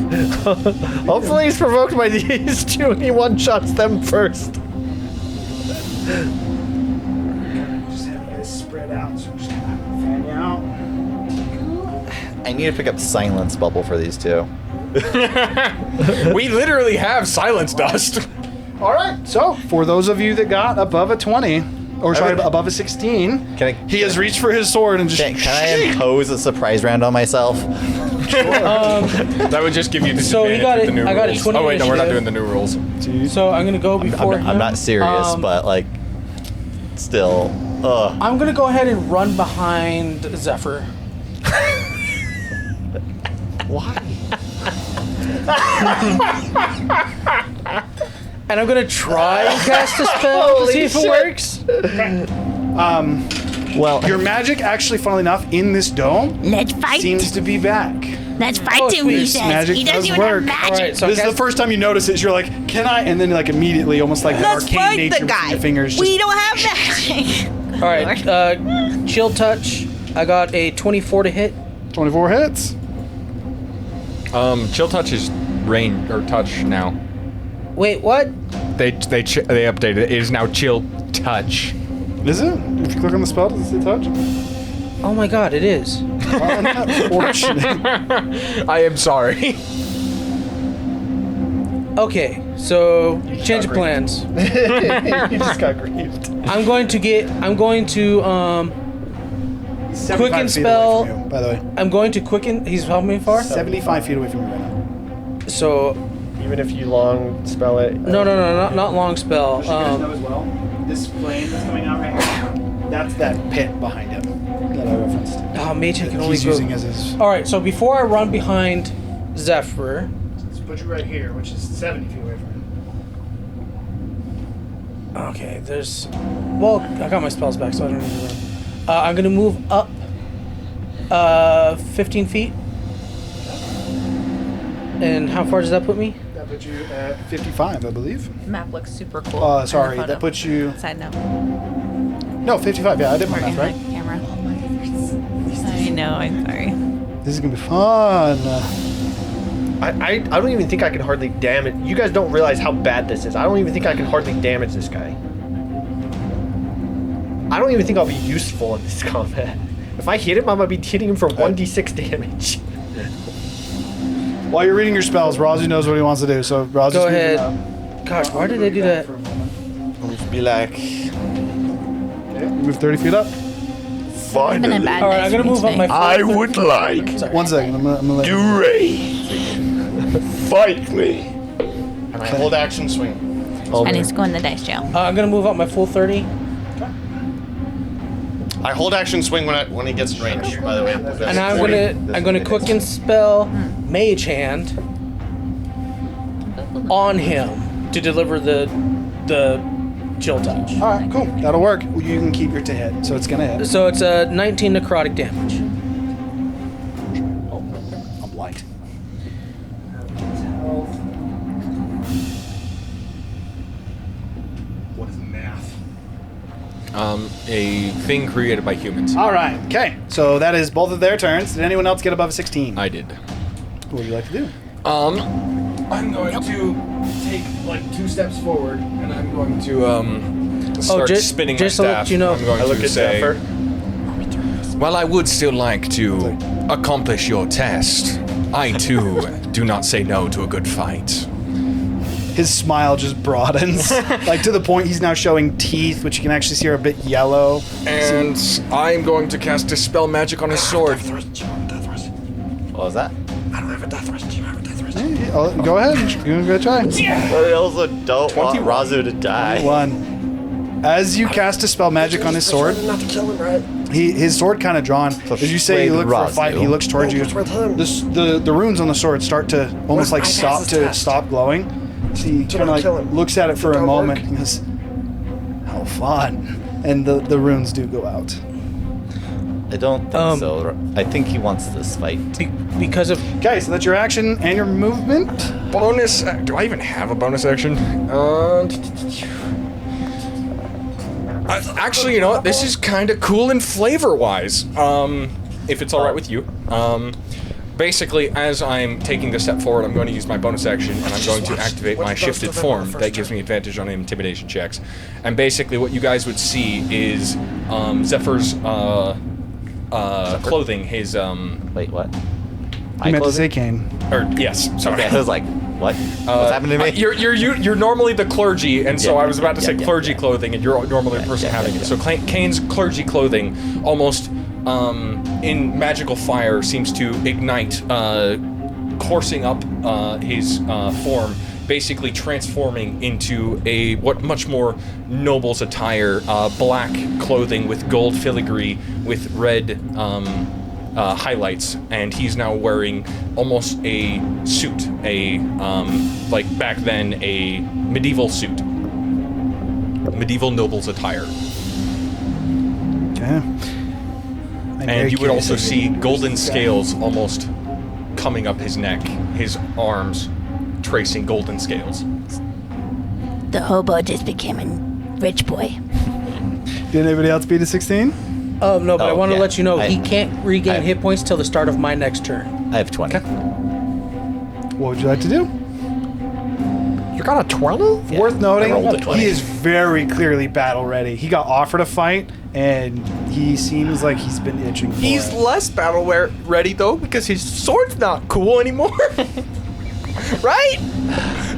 Hopefully, he's provoked by these two and he one-shots them first. Just have you guys spread out. So just fan you out. I need to pick up silence bubble for these two. We literally have silence dust. All right. So for those of you that got above a 20, or sorry, Okay. above a 16, Can I? he has reached for his sword and just. Can I impose a surprise round on myself? That would just give you So he disadvantage got with it- the new I got a rules. 20 Oh wait, no, we're not initiative. doing the new rules. So I'm gonna go before I'm not serious, Um, but like, still, I'm gonna go ahead and run behind Zephyr. And I'm gonna try and cast a spell to see if it works. well, Your magic, actually, funnily enough, in this dome Let's fight. seems to be back. Let's fight Oh, him, sweet. he This says. magic He doesn't does even work. have magic. Alright, so This is the first time you notice it. You're like, can I? And then like immediately, almost like Let's the arcane fight nature the between guy. your fingers. Just, We don't have magic. Alright, chill touch. I got a 24 to hit. 24 hits. Chill touch is range or touch now. Wait, what? They updated it. It is now chill touch. Is it? If you click on the spell, does it say touch? Oh my god, it is. Unfortunate. I am sorry. Okay, so change of plans. You just got grieved. I'm going to 75 Quicken feet spell. away from you, by the way. I'm going to quicken. He's helping me far. 75 feet away from you right now. So Even if you long spell it. no, not long spell. Just so you guys know as well, this flame that's coming out right now, that's that pit behind him that I referenced. Oh, mage can only He's go. using as his. All right, so before I run behind Zephyr, Let's put you right here, which is 70 feet away from him. okay, there's. Well, I got my spells back, so I don't need to run. I'm gonna move up 15 feet. And how far does that put me? That puts you at 55, I believe. Map looks super cool. on the Sorry, photo. that puts you. Side note. No, 55. Yeah, I did my We're math in right. the camera. I know. I'm sorry. This is gonna be fun. I don't even think I can hardly damage. You guys don't realize how bad this is. I don't even think I can hardly damage this guy. I don't even think I'll be useful in this combat. If I hit him, I'm gonna be hitting him for 1d6 damage. While you're reading your spells, Razu knows what he wants to do. So Razu's Go moving ahead. up. Gosh, why did they do that? For a moment. Be like, Okay, move 30 feet up. I've been a finally, bad All right, night I'm gonna for me move up today. my. I would like Sorry. 1 second. I'm gonna let you. to fight me. and I hold action swing. And he's going to dice jail. I'm gonna move up my full 30. I hold action swing when he gets in range. By the way, And I'm gonna quicken spell Mage Hand on him to deliver the chill touch. All right, cool. That'll work. You can keep your to hit, so it's gonna hit. So it's a 19 necrotic damage. I'm light. What is math? a thing created by humans. All right. Okay. So that is both of their turns. Did anyone else get above a 16? I did. What would you like to do? I'm going to take like 2 steps forward, and I'm going to start spinning my just to staff. let you know, I'm going I look to at say, Zephyr. well, I would still like to accomplish your test. I too do not say no to a good fight. His smile just broadens, like to the point he's now showing teeth, which you can actually see are a bit yellow. And I'm going to cast Dispel Magic on his sword. What was that? Hey, go ahead. Give it a try. But I also don't want Razu to die. 1. As you cast a spell magic on his sword, his sword kind of drawn. As you say, you look for a fight. He looks towards you. The runes on the sword start to almost like stop glowing. So he kind of like looks at it for a moment and goes, "How fun!" And the runes do go out. I don't think so. I think he wants this fight. Because of Okay, so that's your action and your movement. Bonus. Do I even have a bonus action? Actually, you know what? This is kind of cool and flavor-wise. If it's all right with you. Basically, as I'm taking the step forward, I'm going to use my bonus action, and I'm going to activate my shifted form. That gives me advantage on intimidation checks. And basically, what you guys would see is Zephyr's clothing. His Wait, what? You meant to say Kane. or yes, sorry. Okay, I was like, what? What's happening to me? You're normally the clergy, and so Yeah, I was about to say yeah, clergy yeah. clothing, and you're normally the person having it. So Kane's clergy clothing almost in magical fire seems to ignite, coursing up his form, basically transforming into a much more noble's attire, black clothing with gold filigree with red highlights, and he's now wearing almost a suit, like back then a medieval suit, medieval noble's attire. Okay. And you would also see golden scales almost coming up his neck, his arms tracing golden scales. The hobo just became a rich boy. Did anybody else beat a 16? no, but I want to yeah. let you know he I- can't regain I- hit points till the start of my next turn. I have 20. What would you like to do? You got a 20? Yeah, Worth noting, I rolled a 20. he is very clearly battle ready. He got offered a fight, and he seems like he's been itching for He's it. less battle ready though because his sword's not cool anymore. Right?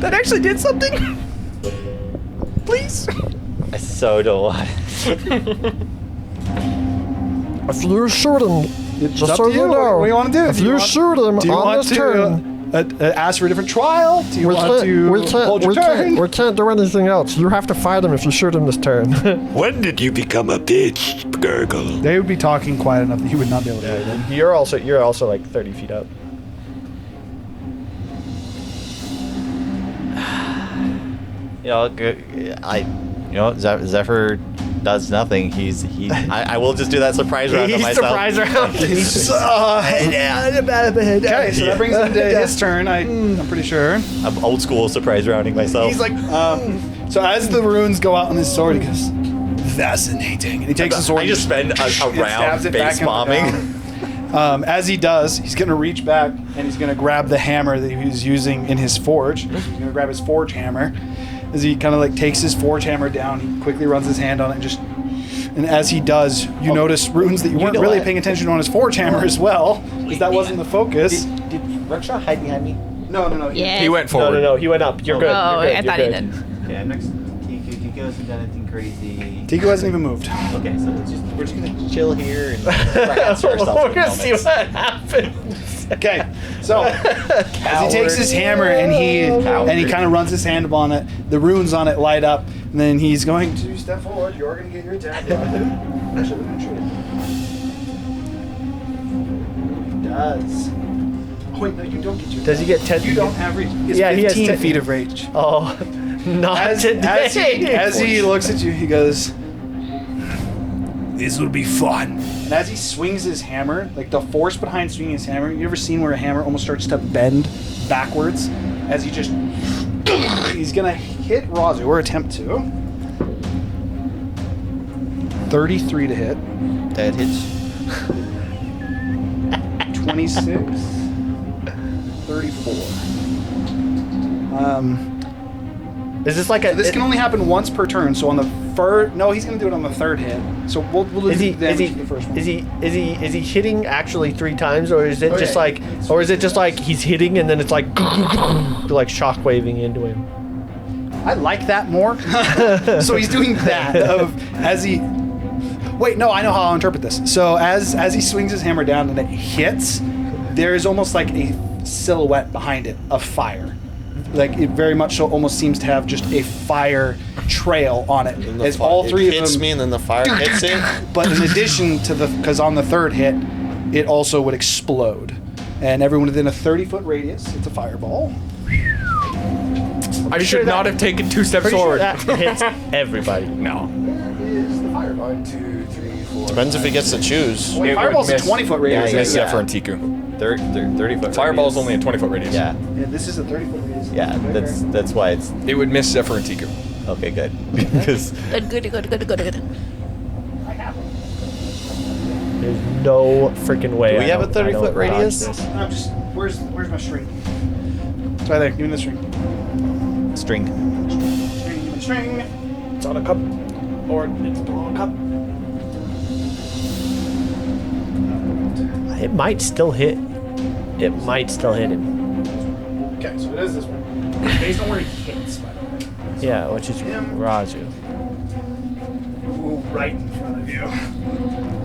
That actually did something. Please. I so don't want it. If you shoot him, It's just up so to you. you know, What do you want to do? if you shoot him do you on want this to turn, ask for a different trial? Do you want to hold your turn? we can't do anything else. You have to fight him if you shoot him this turn. When did you become a bitch, Gurgle? They would be talking quiet enough that you would not be able to hear them. You're also like 30 feet up. Zephyr does nothing. I will just do that surprise round on myself. Surprise round. Okay, so that brings him to his turn. I'm pretty sure. I'm old school surprise rounding myself. He's like, so as the runes go out on his sword, he goes, fascinating. And he takes the sword. I just spend a and round stabs it back base into the bombing. ground. As he does, he's going to reach back and he's going to grab the hammer that he was using in his forge. He's going to grab his forge hammer. As he kind of like takes his forge hammer down, he quickly runs his hand on it and as he does, you notice runes that you weren't know really what? paying attention to on his forge hammer as well, because that wasn't the focus. Did Ruckshaw hide behind me? No. Yeah. He went forward. No, he went up. You're good. Oh, You're good. I thought he You're did. good. Yeah, next Tiku hasn't done anything crazy. Tiku hasn't even moved. Okay, so we're just gonna chill here and perhaps ourselves. We're gonna see what happens. Okay, so as he takes his hammer and he kind of runs his hand on it, the runes on it light up, and then he's going to step forward. You're going to get your attack. Actually, we're going to shoot it. He does. Oh wait, no, you don't get your. Does he get 10? You don't have reach. He has Yeah, he has 15 10 feet of reach. Oh, not today. As he looks at you, he goes, "This will be fun." And as he swings his hammer, like the force behind swinging his hammer, you ever seen where a hammer almost starts to bend backwards? As he just, he's gonna hit Razu, or attempt to. 33 to hit. That hits. 26. 34. Is this like a? This can only happen once per turn. So on the first, no, he's gonna do it on the third hit. So we'll do the damage to the first one. Is he hitting actually 3 times, or is it just yeah. like, or is it just like he's hitting and then it's like shock waving into him? I like that more. So he's doing that as he. Wait, no, I know how I'll interpret this. So as he swings his hammer down and it hits, there is almost like a silhouette behind it of fire. Like it very much so almost seems to have just a fire trail on it. As all three of them hits me, and then the fire hits it. But in addition to because on the third hit, it also would explode. And everyone within a 30-foot radius, it's a fireball. I should not have taken 2 steps Pretty sure forward. that hits everybody. No. Is the fireball? 1, 2, 3, 4. Depends if he gets to choose. Wait, fireball's a 20-foot radius. Yeah, miss yeah. Zephyr and Tiku. 30-foot. Fireball's only a 20-foot radius. Yeah. Yeah, this is a 30-foot radius. Yeah. That's why it's It would miss Zephyr and Tiku. okay. Good. Because Good. There's no freaking way. Do we I have a don't- I 30-foot don't dodge radius? this. I'm just where's my string? It's right there. Give me the string. string. String. It's on a cup, or it's below a cup. It might still hit. It might still hit him. Okay, so it is this one. Based on where he hits, by the way. Yeah, which is Raju. Ooh, right in front of you.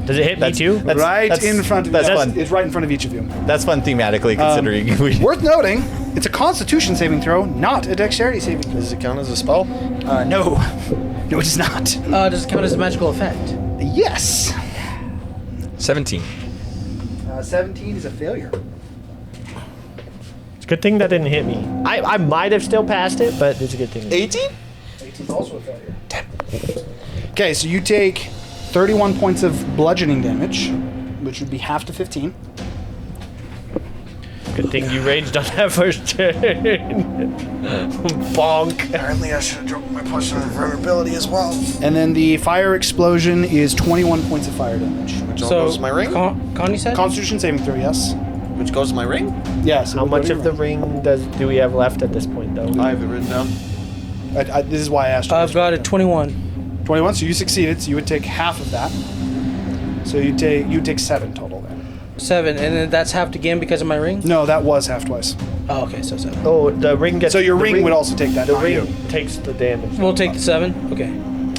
Does it hit me too? Right in front of you. That's fun. It's right in front of each of you. That's fun thematically considering we. Worth noting, it's a Constitution saving throw, not a Dexterity saving throw. Does it count as a spell? No. No, it does not. Does it count as a magical effect? Yes. 17. 17 is a failure. It's a good thing that didn't hit me. I might have still passed it, but it's a good thing. 18? 18 is also a failure. Okay, so you take 31 points of bludgeoning damage, which would be half to 15. Good thing you raged on that first turn. Bonk. Apparently I should have dropped my potion of vulnerability as well. And then the fire explosion is 21 points of fire damage. Which all goes to my ring? Connie said? Constitution saving throw, yes. Which goes to my ring? Yes. How much of the ring do we have left at this point, though? I have it written down. This is why I asked you. I've got a 21. 21, so you succeeded, so you would take half of that. So you take 7 total then. 7, and then that's halved again because of my ring? No, that was half twice. Oh, okay, so 7. Oh, the ring gets. So your the ring would also take that. The not ring you. takes the damage. We'll take the 7? Okay.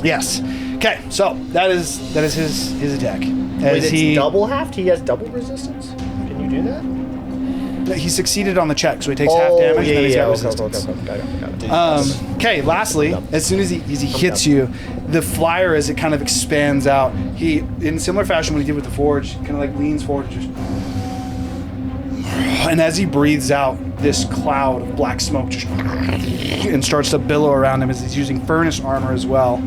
Yes. Okay, so that is his attack. Wait, As it's double halved? He has double resistance? Can you do that? he succeeded on the check, so he takes half damage, and then he's got resistance. Got it. Okay, lastly, as soon as he hits you, the flyer, as it kind of expands out, he, in similar fashion when he did with the forge, kind of like leans forward, and as he breathes out, this cloud of black smoke just and starts to billow around him as he's using furnace armor as well.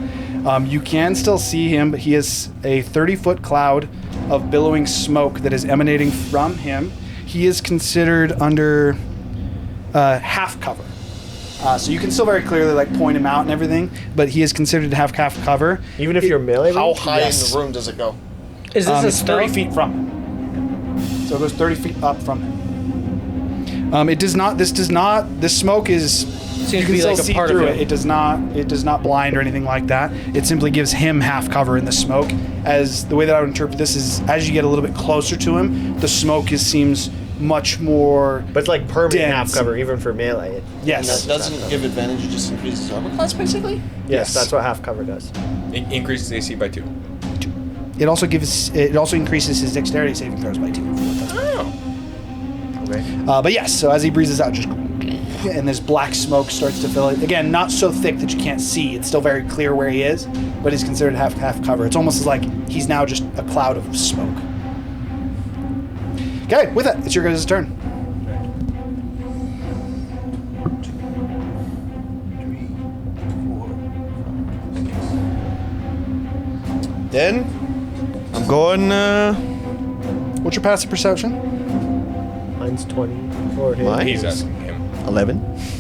You can still see him, but he has a 30-foot cloud of billowing smoke that is emanating from him. He is considered under half cover. So you can still very clearly like point him out and everything, but he is considered to have half cover. Even if you're melee? How high Yes. in the room does it go? Is this a It's spell? 30 feet from him. So it goes 30 feet up from him. This smoke is, Seems you to can be still like a see part through of it. him. It does not blind or anything like that. It simply gives him half cover in the smoke. As the way that I would interpret this is, as you get a little bit closer to him, the smoke seems much more. But it's like permanent dense. half cover, even for melee. Yes. That doesn't give advantage, it just increases armor class, basically? Yes, that's what half cover does. It increases AC by 2. It also increases his dexterity saving throws by 2. Oh. Okay. But yes, so as he breathes out, just and this black smoke starts to fill it. Again, not so thick that you can't see. It's still very clear where he is, but he's considered half cover. It's almost as like he's now just a cloud of smoke. Okay, with that, it's your guys' turn. Then, I'm going, What's your passive perception? Mine's 24 hit. Mine? He's asking him. 11.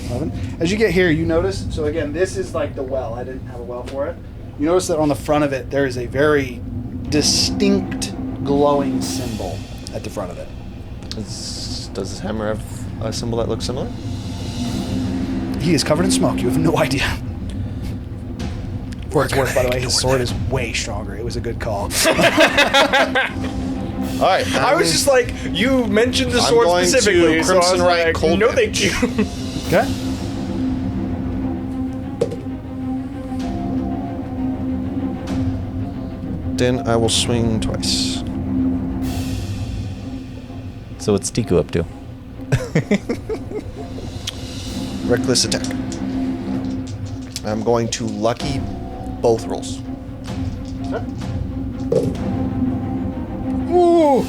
11. As you get here, you notice. So again, this is like the well. I didn't have a well for it. You notice that on the front of it, there is a very distinct glowing symbol at the front of it. Does this hammer have a symbol that looks similar? He is covered in smoke. You have no idea. For its worth, by the way, his sword is way stronger. It was a good call. All right. I was just like, you mentioned the I'm sword going to specifically, so I was Crimson Right like, cold no thank you. Okay. Then I will swing twice. So what's Tiku up to? Reckless attack. I'm going to lucky both rolls. Ooh!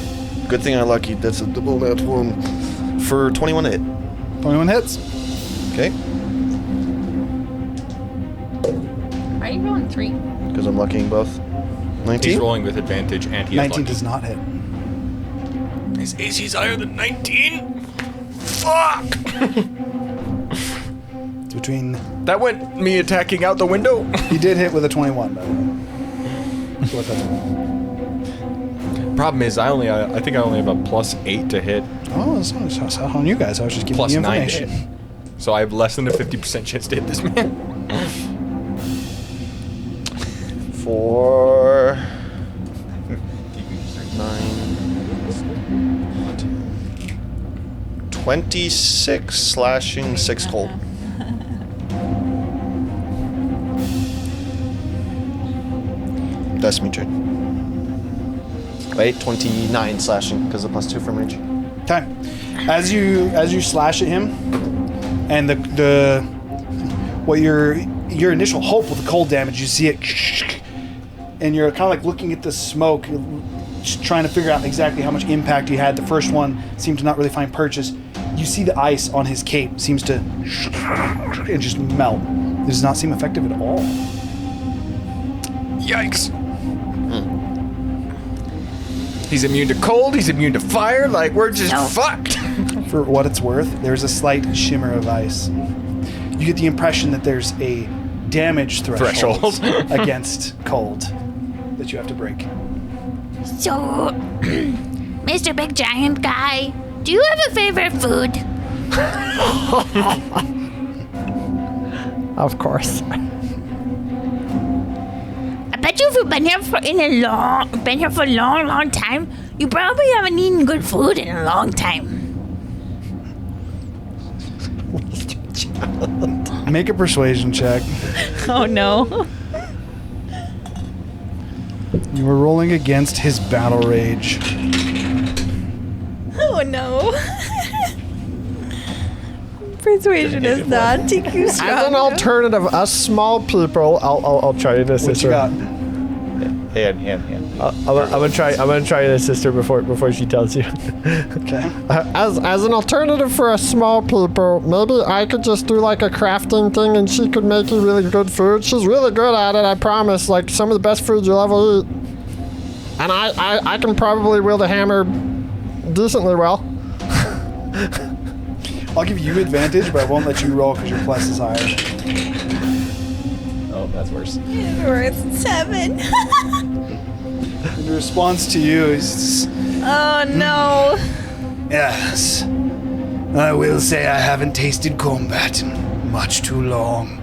Good thing I luckied. That's a double that one for 21 to hit. 21 hits. Okay? Why are you rolling 3? Because I'm luckying both. 19? He's rolling with advantage, and he 19 is does not hit. lucky. His AC's higher than 19? Fuck! It's between... That went me attacking out the window. He did hit with a 21, by the way. So what that's... Problem is, I think I only have a +8 to hit, Oh, that's not on you guys. I was just giving you +9 to information. hit. So I have less than a 50% chance to hit this man. For 9, 26 slashing, 6 cold. That's me turn. Wait, 29 slashing because of +2 from reach. Okay. As you slash at him, and the what your initial hope with the cold damage, you see it, and you're kind of like looking at the smoke, just trying to figure out exactly how much impact he had. The first one seemed to not really find purchase. You see the ice on his cape seems to and just melt. It does not seem effective at all. Yikes. He's immune to cold, he's immune to fire, like, we're just fucked. For what it's worth, there's a slight shimmer of ice. You get the impression that there's a damage threshold against cold that you have to break. So, Mr. Big Giant Guy, do you have a favorite food? Of course. I bet you if you've been here for a long time, you probably haven't eaten good food in a long time. Make a persuasion check. Oh no. You were rolling against his battle rage. Oh no. Persuasion is not too strong. As an alternative, us small people, I'll try this. What you got? Hand. I'm gonna try this, sister, before she tells you. Okay. As an alternative for us small people, maybe I could just do like a crafting thing, and she could make you really good food. She's really good at it, I promise. Like some of the best food you'll ever eat. And I can probably wield a hammer decently well. I'll give you advantage, but I won't let you roll because your plus is higher. Oh, that's worse. We're at 7. In response to you is, Oh no. yes, I will say I haven't tasted combat in much too long.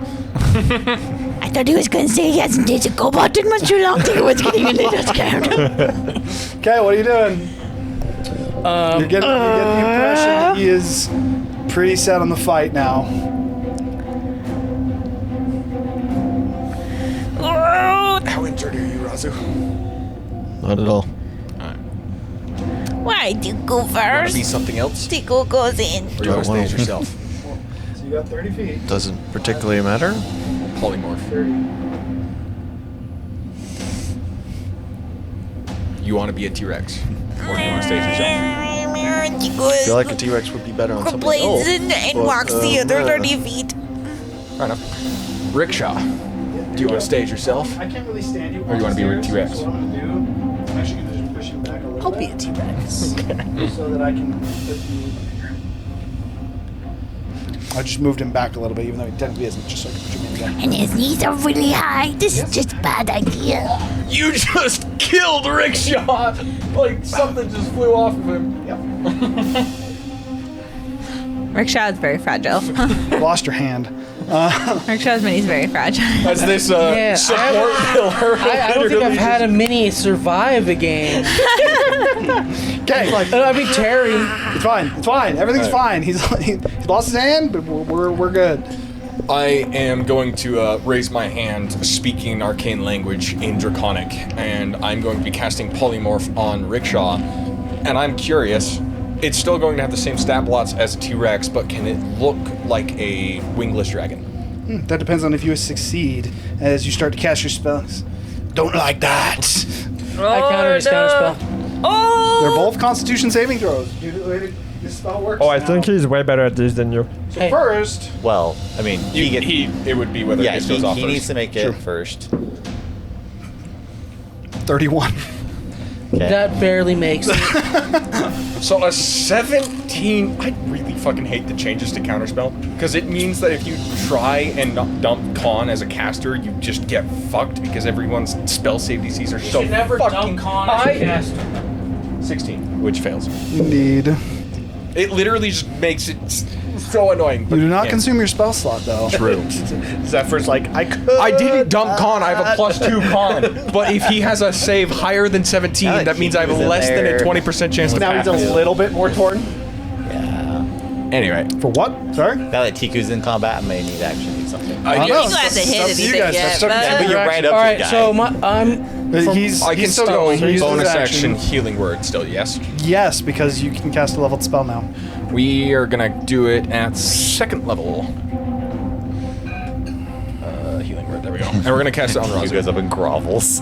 I thought he was going to say he hasn't tasted cobalt in much too long. I was getting a little scared. Okay, what are you doing? You get the impression that he is pretty set on the fight now. How injured are you, Razu? Not at all. Why, Tico first? Be something else? Tico goes in. Or you want to stage yourself? So you got 30 feet. Doesn't particularly matter. Polymorph. 30. You want to be a T-Rex? Or do you want to stage yourself? Tico I feel like a T-Rex would be better on something complains else. and but, walks the other yeah. 30 feet. Fair enough. Rickshaw. Do you want to stage yourself? I can't really stand you. Or you wanna be with upstairs, T-Rex? So what I'm gonna do, I'm actually gonna just push you back a little I'll bit. be a T-Rex. So that I can put you I just moved him back a little bit, even though he technically isn't, just so I can put your man down. And his knees are really high. This is just a bad idea. You just killed Rickshaw! Like something just flew off of him. Rickshaw is very fragile. Lost your hand. Rickshaw's mini is very fragile. As this support pillar. I don't think I've had a mini survive a game. Okay. I mean, Terry. It's fine. It's fine. Everything's fine. He lost his hand, but we're good. I am going to raise my hand, speaking arcane language in Draconic, and I'm going to be casting Polymorph on Rickshaw. And I'm curious, it's still going to have the same stat blots as a T-Rex, but can it look like a wingless dragon? That depends on if you succeed as you start to cast your spells. Don't like that. I counter his counter spell. Oh! They're both Constitution saving throws. Due to the way this spell works. Oh, I now. think he's way better at this than you. So Hey. first, Well, I mean, It would be whether this goes off he first. needs to make it first. 31. Okay. That barely makes it. So a 17, I really fucking hate the changes to counterspell, because it means that if you try and not dump Con as a caster, you just get fucked because everyone's spell save DCs are so fucking high. 16, which fails. Indeed. It literally just makes it so annoying. You do not yeah. consume your spell slot, though. True. Zephyr's like, I could. I didn't dump Con, I have a +2 Con. But if he has a save higher than 17, Now that that means I have Kiku's in less than a there. 20% chance to Now he's pass. a little bit more torn. Yeah. Anyway. For what? Sorry? Now that Tiku's in combat, I may need to actually do something. I don't know. You have to hit It's up to you anything guys. yet, That's up to but- you. But you ran up All to right, the guy. so He's I can still still going. So he uses bonus his action healing word still, yes? Yes, because you can cast a leveled spell now. We are gonna do it at 2nd level. Healing word, there we go. And we're gonna cast it on He Rosie. goes up and grovels.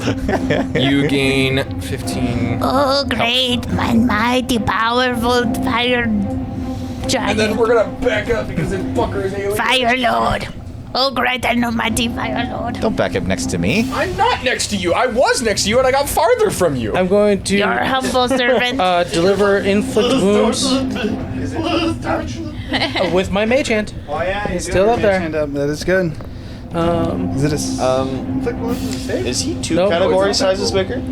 You gain 15. Oh, great. My mighty, powerful fire And then giant. we're gonna back up because this fucker is alien. Fire Lord. Oh, great. I know mighty Fire Lord. Don't back up next to me. I'm not next to you. I was next to you and I got farther from you. I'm going to Your humble servant. deliver inflict wounds with my mage hand. Oh, yeah. He's still up there. That is good. Is it a... inflict wounds is a save? Is he two Nope. category sizes bigger?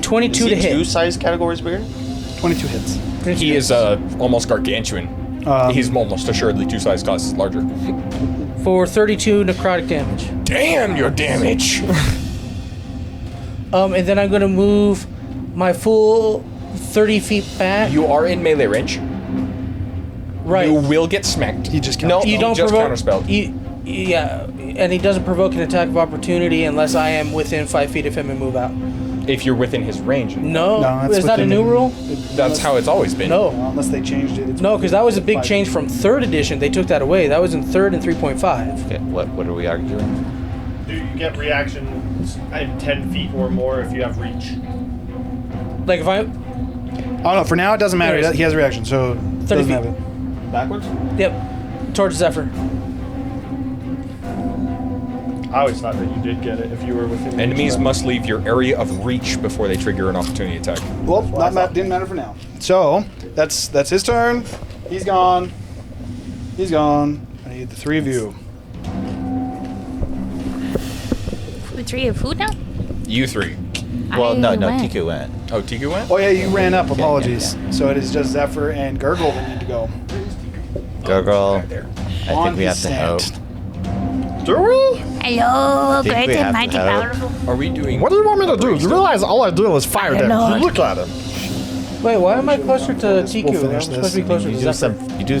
22 Is to he two hit. size categories bigger? 22 hits. He is almost gargantuan. He's almost assuredly 2 size classes larger. For 32 necrotic damage. Damn your damage. And then I'm going to move my full 30 feet back. You are in melee range. Right. You will get smacked. He just no, counterspelled. You don't just provoke. counterspelled. Yeah, and he doesn't provoke an attack of opportunity unless I am within 5 feet of him and move out. If you're within his range. No, that's is that a within- new rule? That's how it's always been. No, Unless they changed it. It's no, because that was a big 5 change from 3rd edition. They took that away. That was in 3rd and 3.5. Okay, what are we arguing? Do you get reactions at 10 feet or more if you have reach? Like if I, Oh, no. For now, it doesn't matter. There it is. He has a reaction, so... it 30 doesn't feet. have it. Backwards? yep, towards Zephyr. I always thought that you did get it if you were within. Enemies must leave your area of reach before they trigger an opportunity attack. Well, didn't matter for now. So, that's his turn. He's gone. He's gone. I need the 3 of you. The tree of who now? You 3. Well, no, went. Tiku went. Oh, Tiku went? Oh, yeah, you ran up. Apologies. So it is just Zephyr and Gurgle that need to go. Gurgle. Right there. I think we have to help. Do we? Hello, Think great we and have to mighty, help. powerful. Are we doing... What do you want me to do? You realize all I do is fire them. Lord. Look at him. Wait, why am I closer to TQ? We'll I'm finish supposed this. to be closer You to do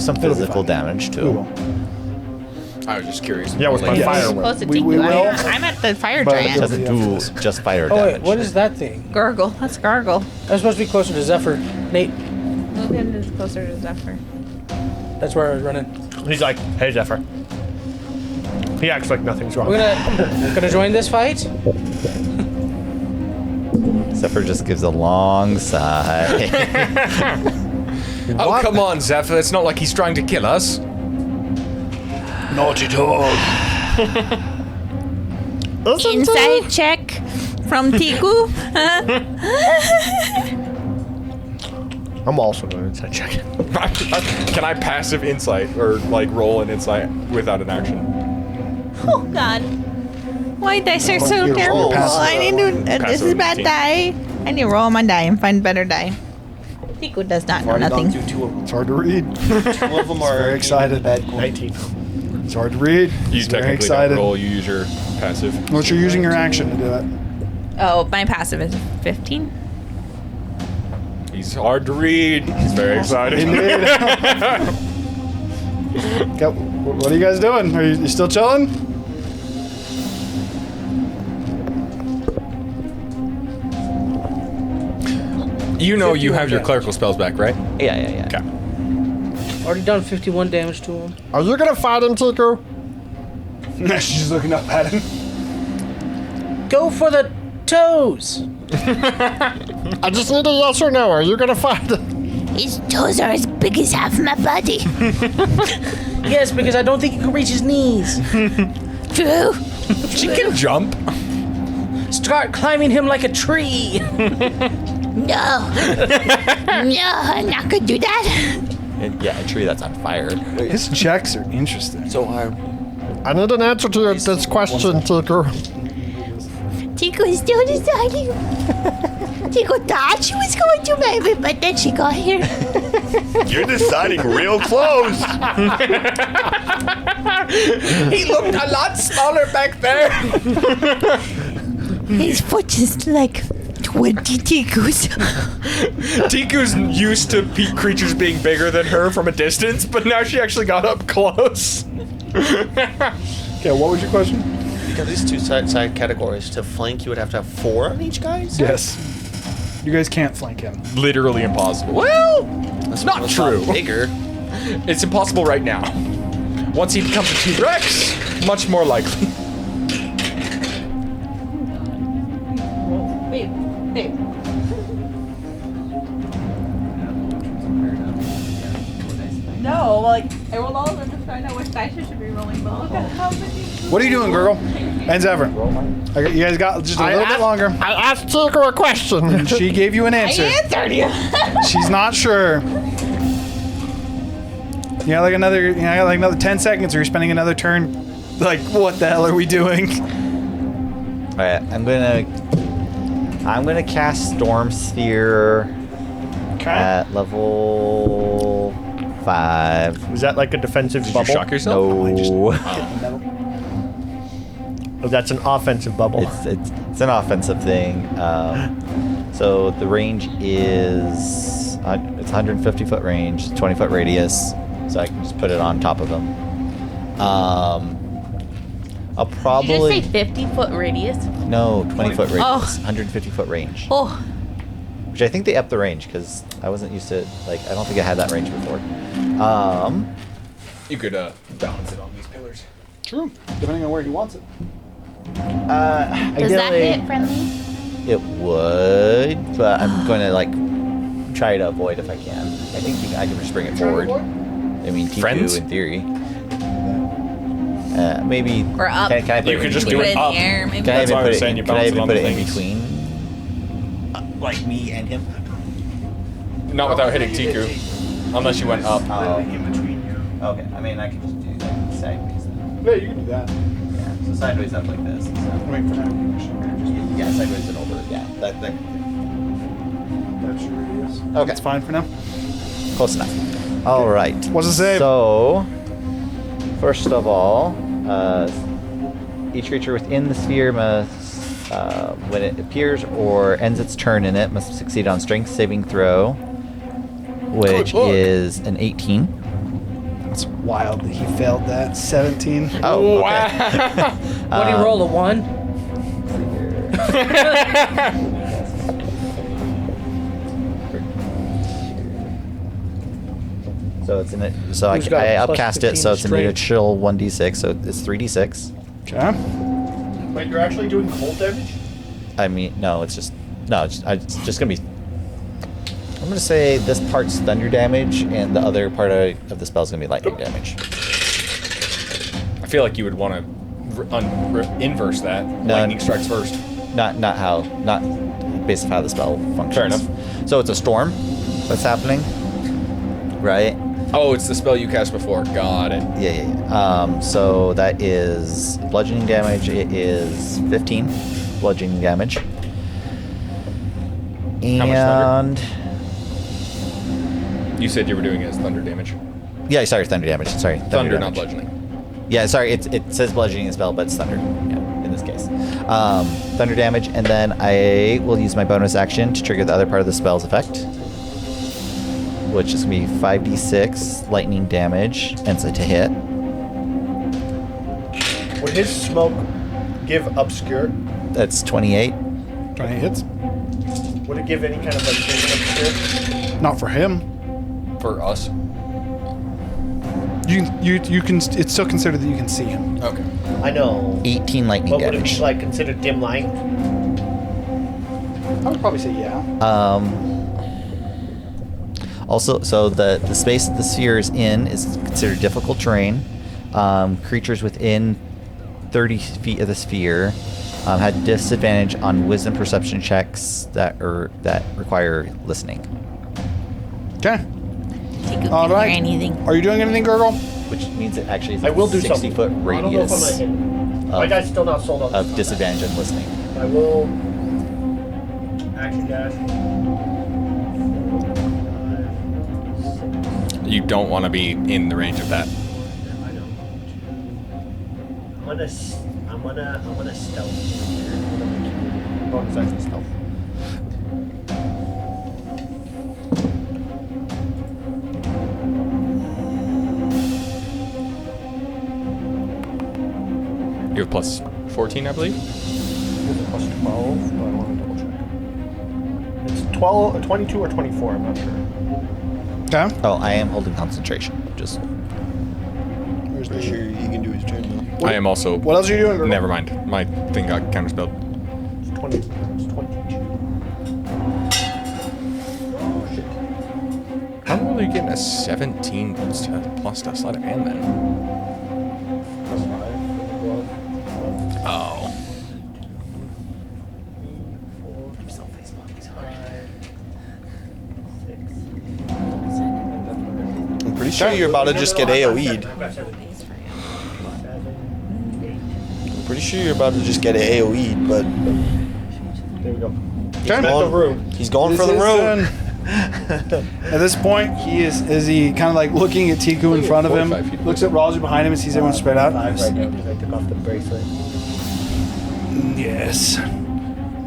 Zephyr. some physical damage We too. will. I was just curious. Yeah, with my Yes. fire whip. Supposed to We take will. I'm at the fire But It giant. doesn't do just fire Oh damage. wait, what is that thing? Gargle. That's gargle. I'm supposed to be closer to Zephyr. Nate, Move him closer to Zephyr. that's where I was running. He's like, hey, Zephyr. He acts like nothing's wrong. We're gonna join this fight. Zephyr just gives a long sigh. Oh, come on, Zephyr. It's not like he's trying to kill us. Not at all. Inside check from Tiku. I'm also doing insight check. Can I passive insight or like roll an insight without an action? Oh God. Why dice are so you're terrible? passive. I need to. This is bad 18. die. I need to roll my die and find better die. Tico does not know Already gone nothing. through 2 of them. It's hard to read. 2 of them are very excited. Bad cool. 19. It's hard to read. You He's very technically don't excited. roll. You use your passive. What you're using your action to do it. Oh, my passive is 15. He's hard to read. He's very excited. Indeed. Okay, what are you guys doing? Are you still chilling? You know you have your clerical spells back, right? Yeah. Okay. Already done 51 damage to him. Are you gonna fight him, Tiku? She's just looking up at him. Go for the toes. I just need a yes or no. Are you gonna fight him? His toes are as big as half my body. Yes, because I don't think you can reach his knees. True. She can jump. Start climbing him like a tree. No. No, I'm not gonna do that. Yeah, a tree that's on fire. His checks are interesting. So I need an answer to this question, Tiku. Tico is still deciding. Tico thought she was going to maybe, but then she got here. You're deciding real close. He looked a lot smaller back there. His foot is like 20 Ticos. Tiku's used to creatures being bigger than her from a distance, but now she actually got up close. Okay, what was your question? because these two side categories, to flank you would have to have 4 on each guy? Yes. You guys can't flank him. Literally impossible. Well, That's not true. Bigger. It's impossible right now. Once he becomes a T-Rex, much more likely. Babe. No, like, I rolled all of them to find out which dice I should be rolling, but look at how many. What are you doing, Gurgle? And Zevran. You guys got just a little bit longer. I asked Tigger a question. And she gave you an answer. I answered you. She's not sure. You got like another 10 seconds, or you're spending another turn. Like, what the hell are we doing? All right, I'm gonna cast Storm Sphere at level 5. Was that like a defensive bubble? Shock yourself? No, Oh, that's an offensive bubble. it's an offensive thing. So the range is it's 150 foot range, 20 foot radius. So I can just put it on top of him. I'll probably Did you just say 50-foot radius? no 20 foot radius, Oh. 150 foot range. Oh, Which I think they upped the range because I wasn't used to I don't think I had that range before. You could balance it on these pillars. True. Depending on where he wants it. does that ideally, hit friendly? it would, but I'm going to try to avoid if I can. I think I can just bring it forward. I mean, T2 Friends? in theory. Maybe. Or up. Can I put You it could in just between? do Put it it in up. the air, maybe. Can I That's even why I put was it? saying you Can I balance it even on put the it in things. between? Like me and him. Not without hitting Tiku. Unless you went up. Okay. I mean, I can just do that sideways. Then. Yeah, you can do that. Yeah. So sideways up like this. So. I mean, for now, Yeah, sideways and over. Yeah. That. that's your radius. Okay. That's fine for now. Close enough. All right. What's the save? So, first of all, each creature within the sphere must, when it appears or ends its turn in it, must succeed on Strength saving throw, which Good lord. is an 18. That's wild that he failed that. 17. Oh, Wow. What do you roll, a 1? So it's so Who's got I a plus upcast it, so 15 it's an strength? initial 1d6, so it's 3d6. Okay. Wait, you're actually doing cold damage? I mean, no, it's just gonna be. I'm gonna say this part's thunder damage, and the other part of the spell's gonna be lightning damage. I feel like you would want to inverse that. Lightning strikes first. Not based on how the spell functions. Fair enough. So it's a storm. what's happening. Right? Oh, it's the spell you cast before. Got it. Yeah. So that is bludgeoning damage. It is 15 bludgeoning damage. How much And You said you were doing it as thunder damage. yeah, sorry, thunder damage. Sorry, Thunder, not damage. bludgeoning. Yeah, sorry, it says bludgeoning spell, but it's thunder. Yeah, in this case, thunder damage, and then I will use my bonus action to trigger the other part of the spell's effect, which is gonna be 5d6 lightning damage, and so to hit. Would his smoke give obscure? That's 28. 20 hits. Would it give any kind of like vision obscure? Not for him. For us. You can. It's still considered that you can see him. Okay. I know. 18 lightning But would it damage. be like considered dim light? I would probably say yeah. Also, so the space that the sphere is in is considered difficult terrain. Creatures within 30 feet of the sphere had disadvantage on wisdom perception checks that require listening. Okay. Tiku All can't right. hear anything. Are you doing anything, Gurgle? Which means it actually is I will do 60 something. foot I don't know if I'm radius gonna hit. My guy's still not sold on of this. disadvantage on listening. I will action dash. You don't want to be in the range of that. I know. I'm gonna stealth. Bonus action stealth. You have plus 14, I believe. Plus 12, but I want to double check. It's 12, 22 or 24, I'm not sure. Okay. Oh, I am holding concentration. Just Pretty sure he can do his turn though. I am also. What else are you doing, Gurgle? Never mind. My thing got counterspelled. It's 22. Oh shit. How are you getting a 17 plus to sleight of hand then? Plus 5. 12. Oh. I'm pretty sure you're about to just get AoE'd. I'm pretty sure you're about to just get AoE'd, but there we go. Okay. He's going for the This is room. done. At this point, he is he kind of like looking at Tiku in front of 45 feet. him, looks at Ralji behind him and sees everyone spread out. Right now because I took off the bracelet. Yes,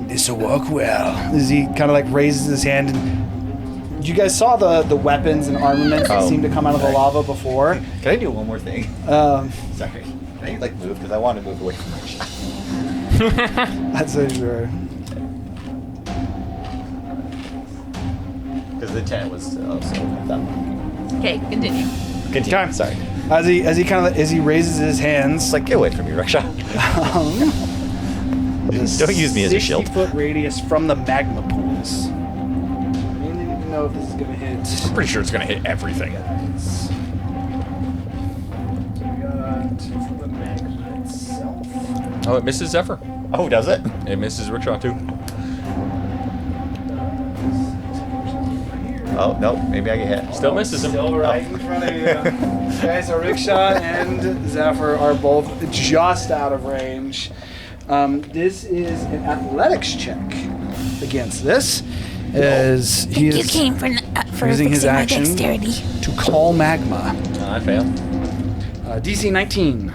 this will work well. As he kind of like raises his hand, and you guys saw the weapons and armaments that seemed to come out of the lava before. can I do one more thing? Sorry. Can I like move because I want to move away from my shot. That's a sure. Because the 10 was also that one. Okay, continue. Continue. Okay. Sorry. As he raises his hands, It's like, get away from me, Raksha. Don't use me as a shield. 60-foot radius from the magma pools. I don't even know if this is gonna hit. I'm pretty sure it's going to hit everything. So we got from the magma itself. Oh, it misses Zephyr. Oh, does it? It misses Rickshaw too. Oh, no. Maybe I get hit. Still misses him. Still right in front of you. Okay, so Rickshaw and Zephyr are both just out of range. This is an athletics check against this, as he You is came for using his fixing my action dexterity. to call magma. I failed. DC 19.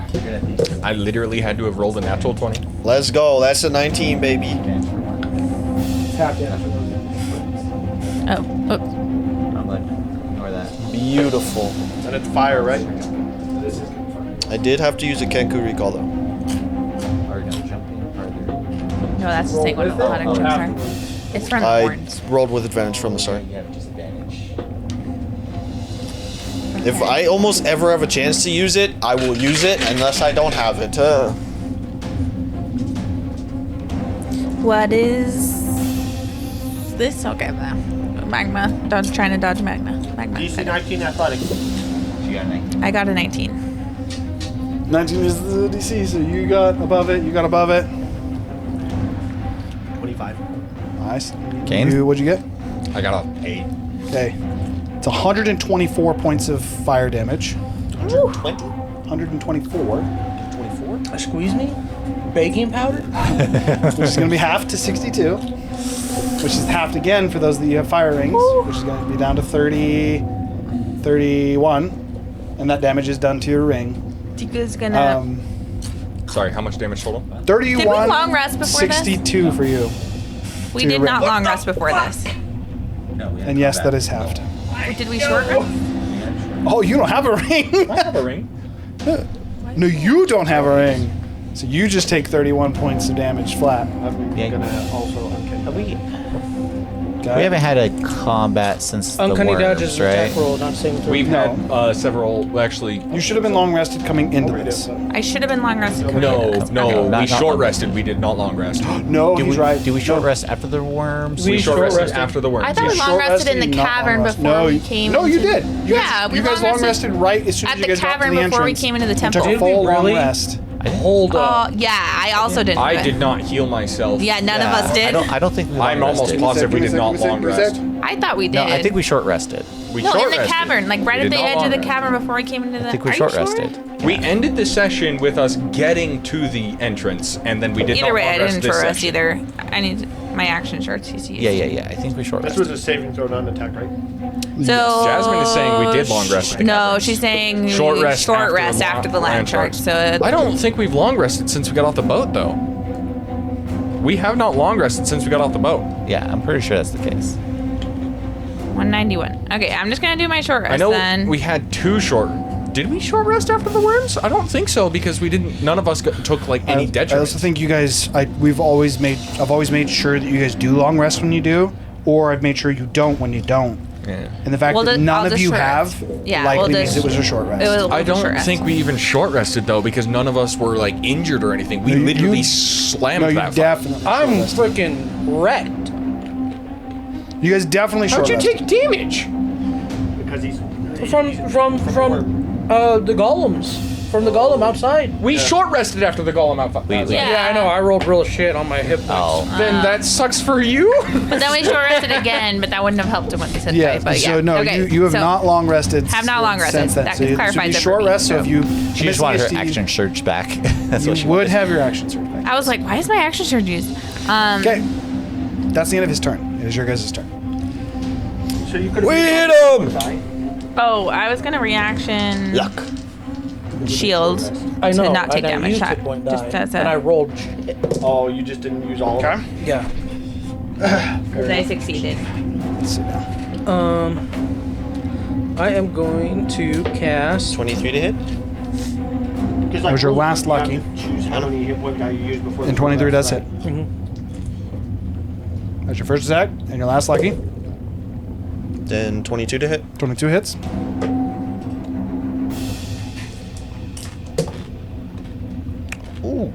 I literally had to have rolled a natural 20. Let's go. That's a 19, baby. Tap in. Oh, oops. I'm like, ignore that. Beautiful. And it's fire, right? This is confirmed. I did have to use a Kenku recall though. Are you gonna jump in? Are there... No, that's the same one. with it? Automatic checks are. Afterwards. It's from the I horns. rolled with advantage from the start. You have disadvantage. If I almost ever have a chance to use it, I will use it unless I don't have it. What is this? Okay, magma. Trying to dodge magma. Magma. DC 19 athletics. She got 19. I got a 19. 19 is the DC, so you got above it, you got above it. 25. Nice. Kane? What'd you get? I got a 8. Okay. It's 124 points of fire damage. 120? 124. 24? Squeeze me? Baking powder? Which is going to be half to 62. Which is halved again for those that you have fire rings. Which is going to be down to 30, 31. And that damage is done to your ring. Tiku's gonna. Sorry, how much damage total? 31. Did we long rest before this? 62 for you. We to did your not ring. long rest before this. And yes, that is halved. Did we short rest? Oh, you don't have a ring? I have a ring. No, you don't have a ring. So you just take 31 points of damage flat. I'm Yeah. gonna also uncanny. We haven't had a combat since Uncanny the dodge worms, is an attack right? roll, not saving throw. We've No. had several, actually. You should have been long rested coming into this. I should have been long rested. No, No, we not short long rested. We did not long rest. No, Do he's we, right. do we short rest after the worms? We short rested rested. after the worms. I thought we yeah. long rested in the not cavern long rested. before No, we you- came. No, you into- did. You Yeah, guys, we you guys long long rested right as soon as at you the guys got to cavern the before we entrance. came into the You temple. took a Did we full long really? rest. Hold up. Yeah, I also didn't. I do it. did not heal myself. Yeah, none of us did. I don't think we long I'm almost rested. positive we did not long rest. I thought we did. No, I think we short rested. We No, short in the rested. cavern, like right We at did the not edge of the long rest. cavern before we came into the. I think we Are you short sure? rested. We ended the session with us getting to the entrance, and then we did Either not way, long I rest didn't this short rest session. either. I need my action shorts. You see. Yeah. I think we short This rested. was a saving throw, not an attack, right? So Jasmine is saying we did long rest. in the No, caverns. she's saying Short rest after the land charge. So I don't think we've long rested since we got off the boat, though. We have not long rested since we got off the boat. Yeah, I'm pretty sure that's the case. 191. Okay, I'm just gonna do my short rest I know then. we had two short. Did we short rest after the worms? I don't think so because we didn't. None of us took like any I detriment. also think you guys. I've always made sure that you guys do long rest when you do, or I've made sure you don't when you don't. Yeah. And the fact We'll that just- none I'll of just you short have rest. Yeah, likely we'll means just- it was a short rest. It was I a don't short rest. think we even short rested though because none of us were like injured or anything. We No, you- literally you- slammed no, you that. definitely. I'm short rested. freaking wrecked. You guys definitely short How'd you rested. take damage? Because he's From the golems. From the golem outside. We short rested after the golem out. We- Yeah. Yeah, I know. I rolled real shit on my hip points. Oh. Then that sucks for you. But then we short rested again, but that wouldn't have helped him when we said Yeah, fight. But yeah. so no, okay, you have so not long rested. Have not long rested. Since then. That so you, clarifies so you it for short me, rest. So so. if you She just wanted her action surge back. That's what she you would wanted. have your action surge back. I was like, why is my action surge used? Okay, that's the end of his turn. It is your guys' turn. so you could. We hit him! Oh, I was gonna reaction shield I know. to not take and I damage. used Shot. hit point Just die, as and I a, rolled shit. Oh, you just didn't use all of Okay. them. Yeah. because I succeeded. Let's see now. I am going to cast. 23 to hit. Because That was your last you have lucky. to choose how many hit point die you use before. And the 23 short does rest, hit. right? That's your first attack, and your last lucky. Then 22 to hit. 22 hits. Ooh.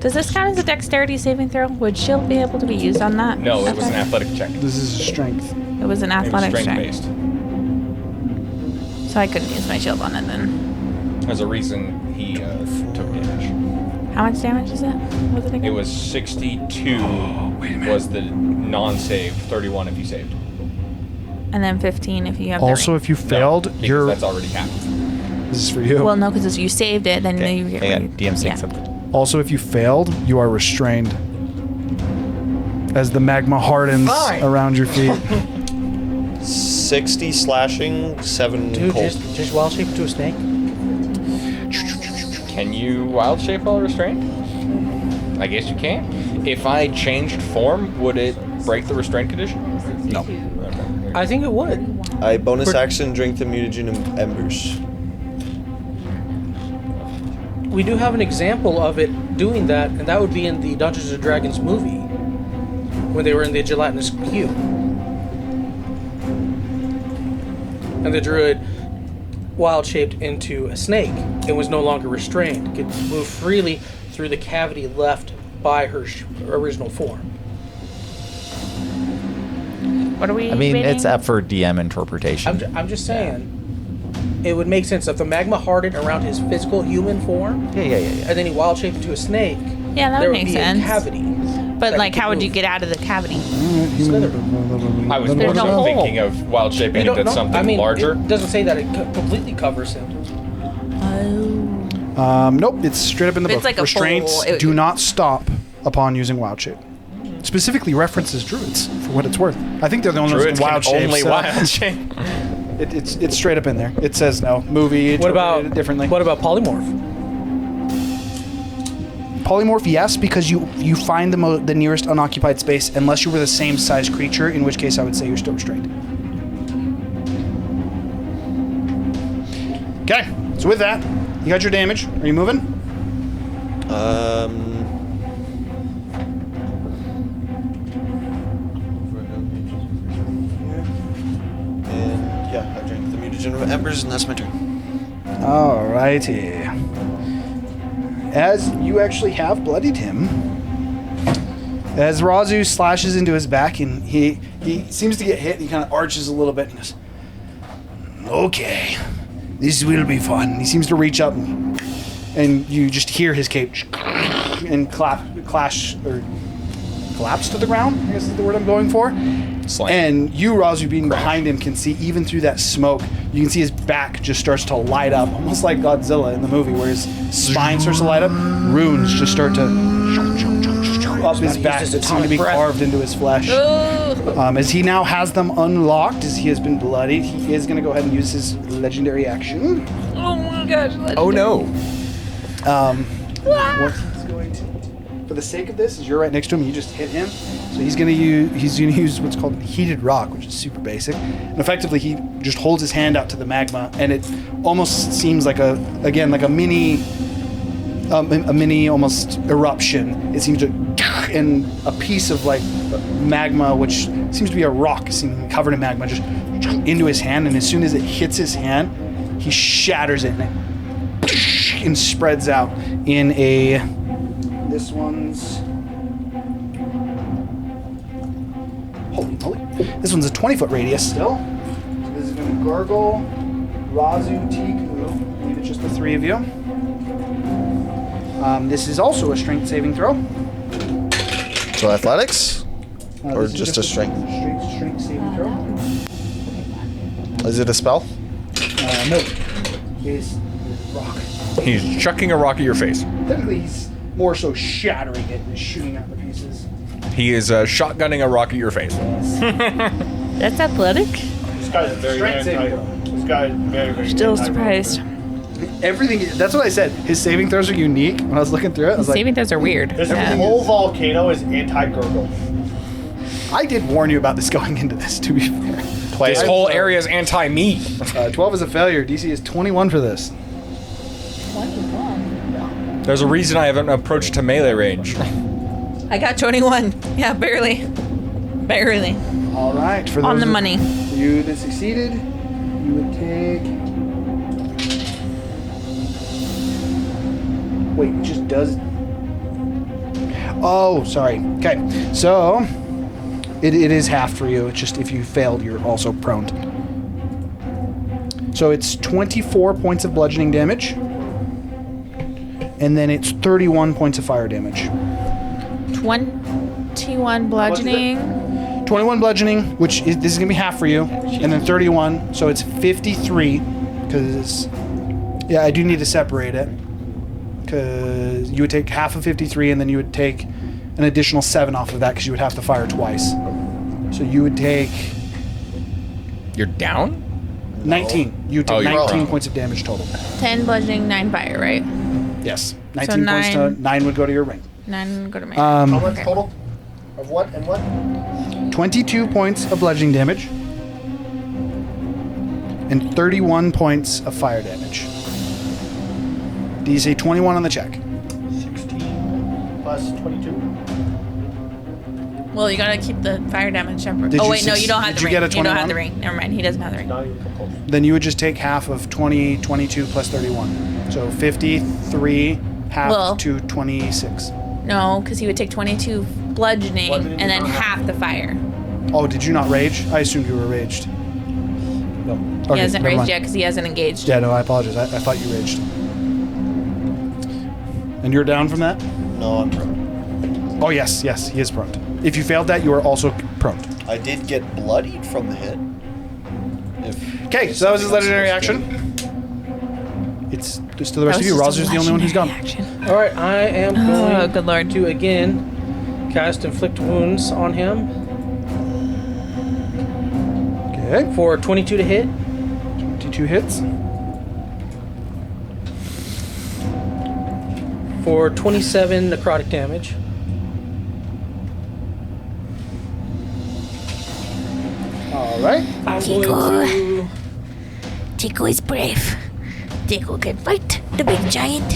Does this count as a dexterity saving throw? Would shield be able to be used on that? No, it was an Okay. athletic check. This is strength. It was an It was athletic strength check. based. So I couldn't use my shield on it then. There's a reason he took damage. How much damage is it? Was it again? It was 62 was the non-save, 31 if you saved. And then 15 if you have. Also, the if you No, failed, because you're. that's already happened. This is for you. Well, no, because you saved it, then Okay, you get. hang on. re- DM's saying yeah. something. Also, if you failed, you are restrained. As the magma hardens Fine. around your feet. 60 slashing, 7 Dude, cold. just wild shape into a snake. Can you wild shape while restrained? I guess you can. If I changed form, would it break the restraint condition? No. Okay. I think it would. I bonus action drink the mutagen embers. We do have an example of it doing that, and that would be in the Dungeons and Dragons movie when they were in the gelatinous cube. And the druid wild shaped into a snake and was no longer restrained, could move freely through the cavity left by her original form. What are we? I mean, debating? it's up for DM interpretation. I'm just saying, it would make sense if the magma hardened around his physical human form, Yeah. and then he wild shaped into a snake. Yeah, that there would would make be sense. a cavity. But that like, could how would you move. get out of the cavity? I was There's more no hole. thinking of wild shaping You into don't know. something I mean, larger. it doesn't say that it completely covers him. Nope, it's straight up in the It's book. like a Restraints full- do not stop upon using wild shape. Specifically references druids, for what it's worth. I think they're the only ones Druids with wild can shape. only so wild shape. it's straight up in there. It says no. Movie What about interpreted it differently. What about polymorph? Polymorph, yes, because you find the nearest unoccupied space unless you were the same size creature, in which case I would say you're still restrained. Okay, so with that, you got your damage. Are you moving? And yeah, I drank the mutagen of embers, and that's my turn. Alrighty. As you actually have bloodied him, as Razu slashes into his back and he seems to get hit, and he kind of arches a little bit and goes, "Okay, this will be fun." He seems to reach up and you just hear his cape and collapse to the ground, I guess is the word I'm going for. Slam. And you, Razu, being behind him, can see even through that smoke, you can see his back just starts to light up, almost like Godzilla in the movie, where his spine starts to light up. Runes just start to up his back that seem to be carved into his flesh. As he now has them unlocked, as he has been bloodied, he is going to go ahead and use his legendary action. Oh my gosh. Oh no. What he's going to do, for the sake of this, is you're right next to him, you just hit him. So he's gonna use what's called heated rock, which is super basic. And effectively he just holds his hand out to the magma, and it almost seems like a mini almost eruption. It seems to, and a piece of like magma, which seems to be a rock, seemingly covered in magma, just into his hand. And as soon as it hits his hand, he shatters it and spreads out in a. This one's. Holy moly! This one's a 20-foot radius still. So this is going to gargle, Razu, Tiku. I believe it's just the three of you. This is also a strength saving throw. So athletics? Or This is just a strength? Strength saving throw. Is it a spell? No. It's rock. He's chucking a rock at your face. Technically, he's more so shattering it and shooting out the pieces. He is shotgunning a rock at your face. That's athletic. This guy's very Strength saving anti. This guy's very, very Still anti- surprised. Everything. That's what I said. His saving throws are unique. When I was looking through it, I was like, Saving throws are weird. This Yeah. whole volcano is anti-gurgle. I did warn you about this going into this, to be fair. This whole area is anti-me. 12 is a failure. DC is 21 for this. There's a reason I haven't approached to melee range. I got 21. Yeah, barely. Barely. All right. For those On the of money. you that succeeded, you would take. Wait, it just does. Oh, sorry. Okay, so it is half for you. It's just if you failed, you're also prone. So it's 24 points of bludgeoning damage, and then it's 31 points of fire damage. 21 bludgeoning. 21 bludgeoning, which is, this is gonna be half for you, and then 31, so it's 53. Because yeah, I do need to separate it. Because you would take half of 53, and then you would take an additional 7 off of that because you would have to fire twice. So you would take You're down? 19. You would take Oh, you're 19 wrong. points of damage total. 10 bludgeoning, 9 fire, right? Yes, 19 points to 9. 9 would go to your ring. 9 go to me. How much Okay. total? Of what and what? 22 points of bludgeoning damage and 31 points of fire damage. Do you say 21 on the check? 16 plus 22. Well, you gotta keep the fire damage separate. Did Oh you wait, no, suc- you don't have did the you ring. get a You don't have 21? the ring. Never mind, he doesn't have the ring. Not even close. Then you would just take half of 20, 22 plus 31. So 53 half Well- to 26. No, because he would take 22 bludgeoning Bludgeoning and then is not half the fire. Oh, did you not rage? I assumed you were raged. No. Okay, He hasn't never raged mind. yet because he hasn't engaged. Yeah, no, I apologize. I thought you raged. And you're down from that? No, I'm prone. Oh, yes, he is prone. If you failed that, you are also prone. I did get bloodied from the hit. Okay, so that was his legendary action. It's just to the rest of you. Rozer's the only one who's gone. All right, I am going good lord. to again cast inflict wounds on him Okay. for 22 to hit. 22 hits. For 27 necrotic damage. All right. I'm going to Tico is brave. Tico can fight the big giant.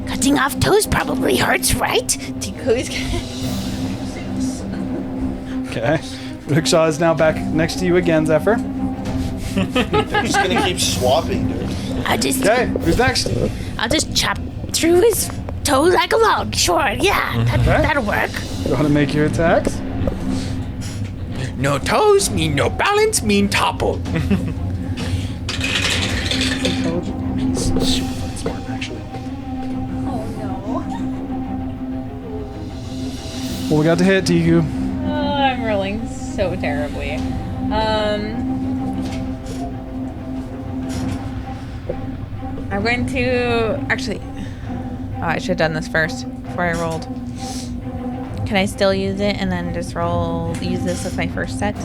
Cutting off toes probably hurts, right? Tico is. Okay. Rickshaw is now back next to you again, Zephyr. They're just gonna keep swapping, dude. Okay, who's next? I'll just chop through his toe like a log. Sure, yeah, that'll work. Go ahead and make your attacks. No toes mean no balance mean topple. Smart, actually. Oh no. Well, we got to hit Tiku. Oh, I'm rolling so terribly. I'm going to actually. Oh, I should have done this first before I rolled. Can I still use it and then just use this as my first set?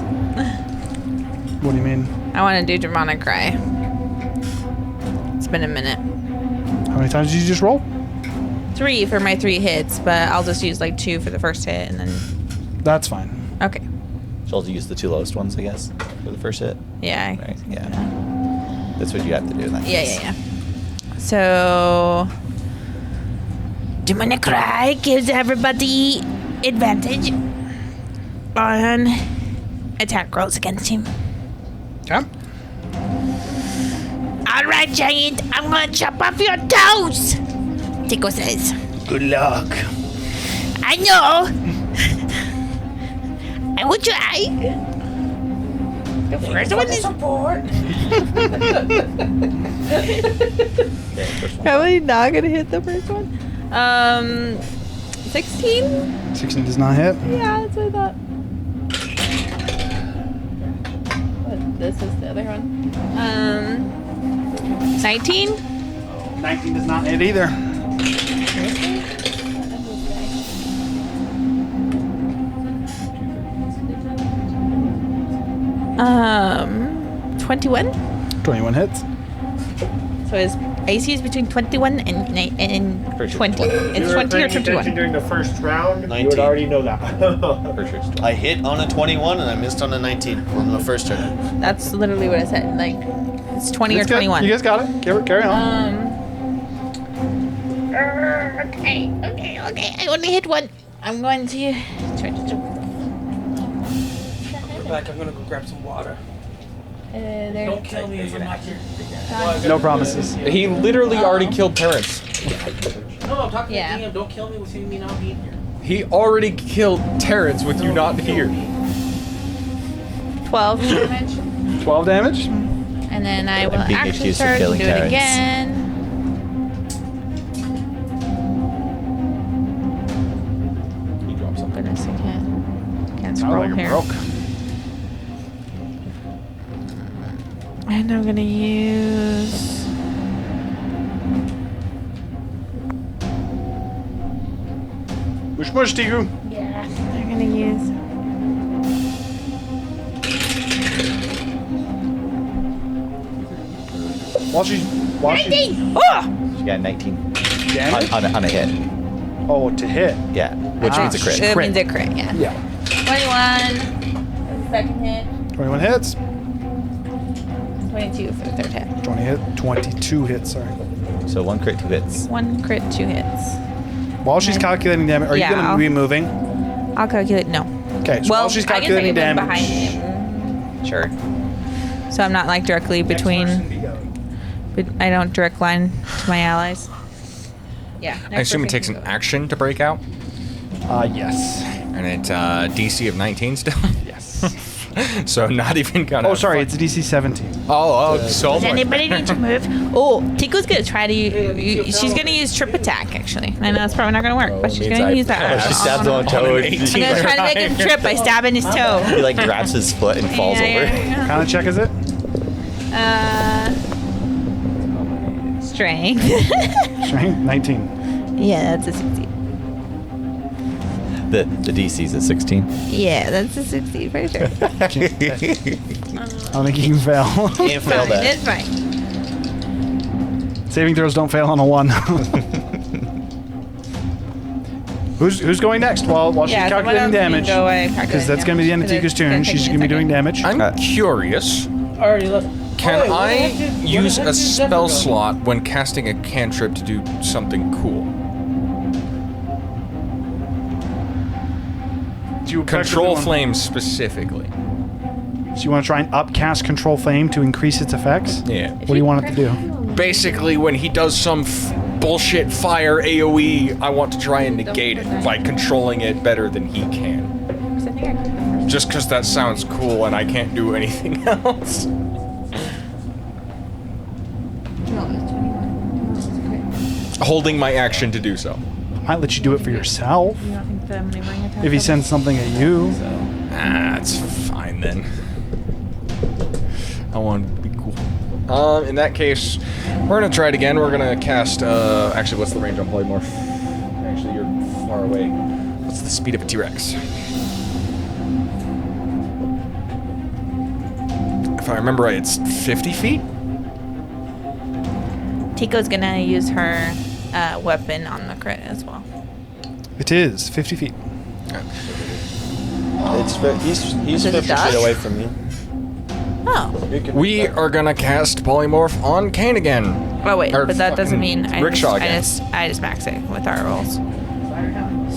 What do you mean? I want to do Demonic Cry. It's been a minute. How many times did you just roll? 3 for my 3 hits, but I'll just use like 2 for the first hit and then. That's fine. Okay. So I'll use the 2 lowest ones, I guess, for the first hit. Yeah. Right. Yeah. That's what you have to do in that case. Yeah. So. Demonic Cry gives everybody advantage on attack rolls against him. Okay. All right, giant, I'm gonna chop off your toes. Tico says. Good luck. I know. I will try. The first one is Probably not gonna hit the first one. 16? 16 does not hit. Yeah, that's what I thought. But this is the other one. 19? 19 does not hit either. 21? 21 hits. So his AC is between 21 and 20. It's 20 or 21. During the first round, you 19. would already know that. I hit on a 21 and I missed on a 19 on the first turn. That's literally what I said. Like, it's 20 or It's good. 21. You guys got it. Carry on. okay. I only hit one. I'm going to try to jump. back. I'm gonna go grab some water. Don't kill me if I'm not here. No promises. He literally already killed Terrence. No, I'm talking Yeah. to DM. Don't kill me with me not being here. He already killed Terrence with you not here. 12 damage. 12 damage. And then I will And being actually accused of start and killing do it Terrence. again. He dropped something. Goodness, I can't Sounds scroll like you're here. broke. And I'm gonna use. Mush mush, Tiku. Yeah, I'm gonna use. While she. Oh! She got 19 Damage? on a hit. Oh, to hit. Yeah, which means a crit. It Crit. means a crit, yeah. Yeah. 21. Second hit. 21 hits. 22 for the third hit. 22 hits, sorry. So 1 crit, 2 hits. 1 crit, 2 hits. While she's calculating damage, are Yeah, you going to I'll- be moving? I'll calculate. No. Okay, so Well, while she's I guess I calculating can move damage. behind him. Sure. So I'm not like directly between. I don't direct line to my allies. Yeah. I assume it takes an action to break out, Yes. and it's DC of 19 still. Yes. So not even gonna. Oh, sorry, it's a DC 17. So Does much. anybody need to move? Oh, Tiko's gonna try to she's gonna use trip attack, actually. I know it's probably not gonna work, but she's gonna use that. She stabs him on the toe. an He 18. I'm gonna try to make him trip by stabbing his toe. like grabs his foot and falls over. Yeah. Kind of check is it? Strength. Strength 19. Yeah, that's a 16. The DC's at 16. Yeah, that's a 16 for sure. I don't think you can fail. Can't fail Fine, that. it's fine. Saving throws don't fail on a 1. Who's going next? While she's Yeah, someone calculating else can damage, go away, because that's going to be the end of Tika's turn. She's going to be doing damage. I'm curious. Already left. Can Oh, wait, I what did use a Zephyr spell go? slot when casting a cantrip to do something cool? Do you Control effectively flame specifically. So you want to try and upcast Control Flame to increase its effects? Yeah. What do you want it to do? Basically, when he does some bullshit fire AoE, I want to try and negate it by controlling it better than he can. Just because that sounds cool and I can't do anything else. Holding my action to do so. I might let you do it for yourself. If he sends something at you. That's fine then. I want to be cool. In that case, we're gonna try it again. We're gonna cast. Actually, what's the range on Polymorph? Actually, you're far away. What's the speed of a T-Rex? If I remember right, it's 50 feet. Tico's gonna use her weapon on the crit as well. It is 50 feet. He's Does it 50 feet dodge? away from you. Oh. We are gonna cast Polymorph on Kane again. Oh wait, Or but that doesn't fucking mean rickshaw again. I just max it with our rolls.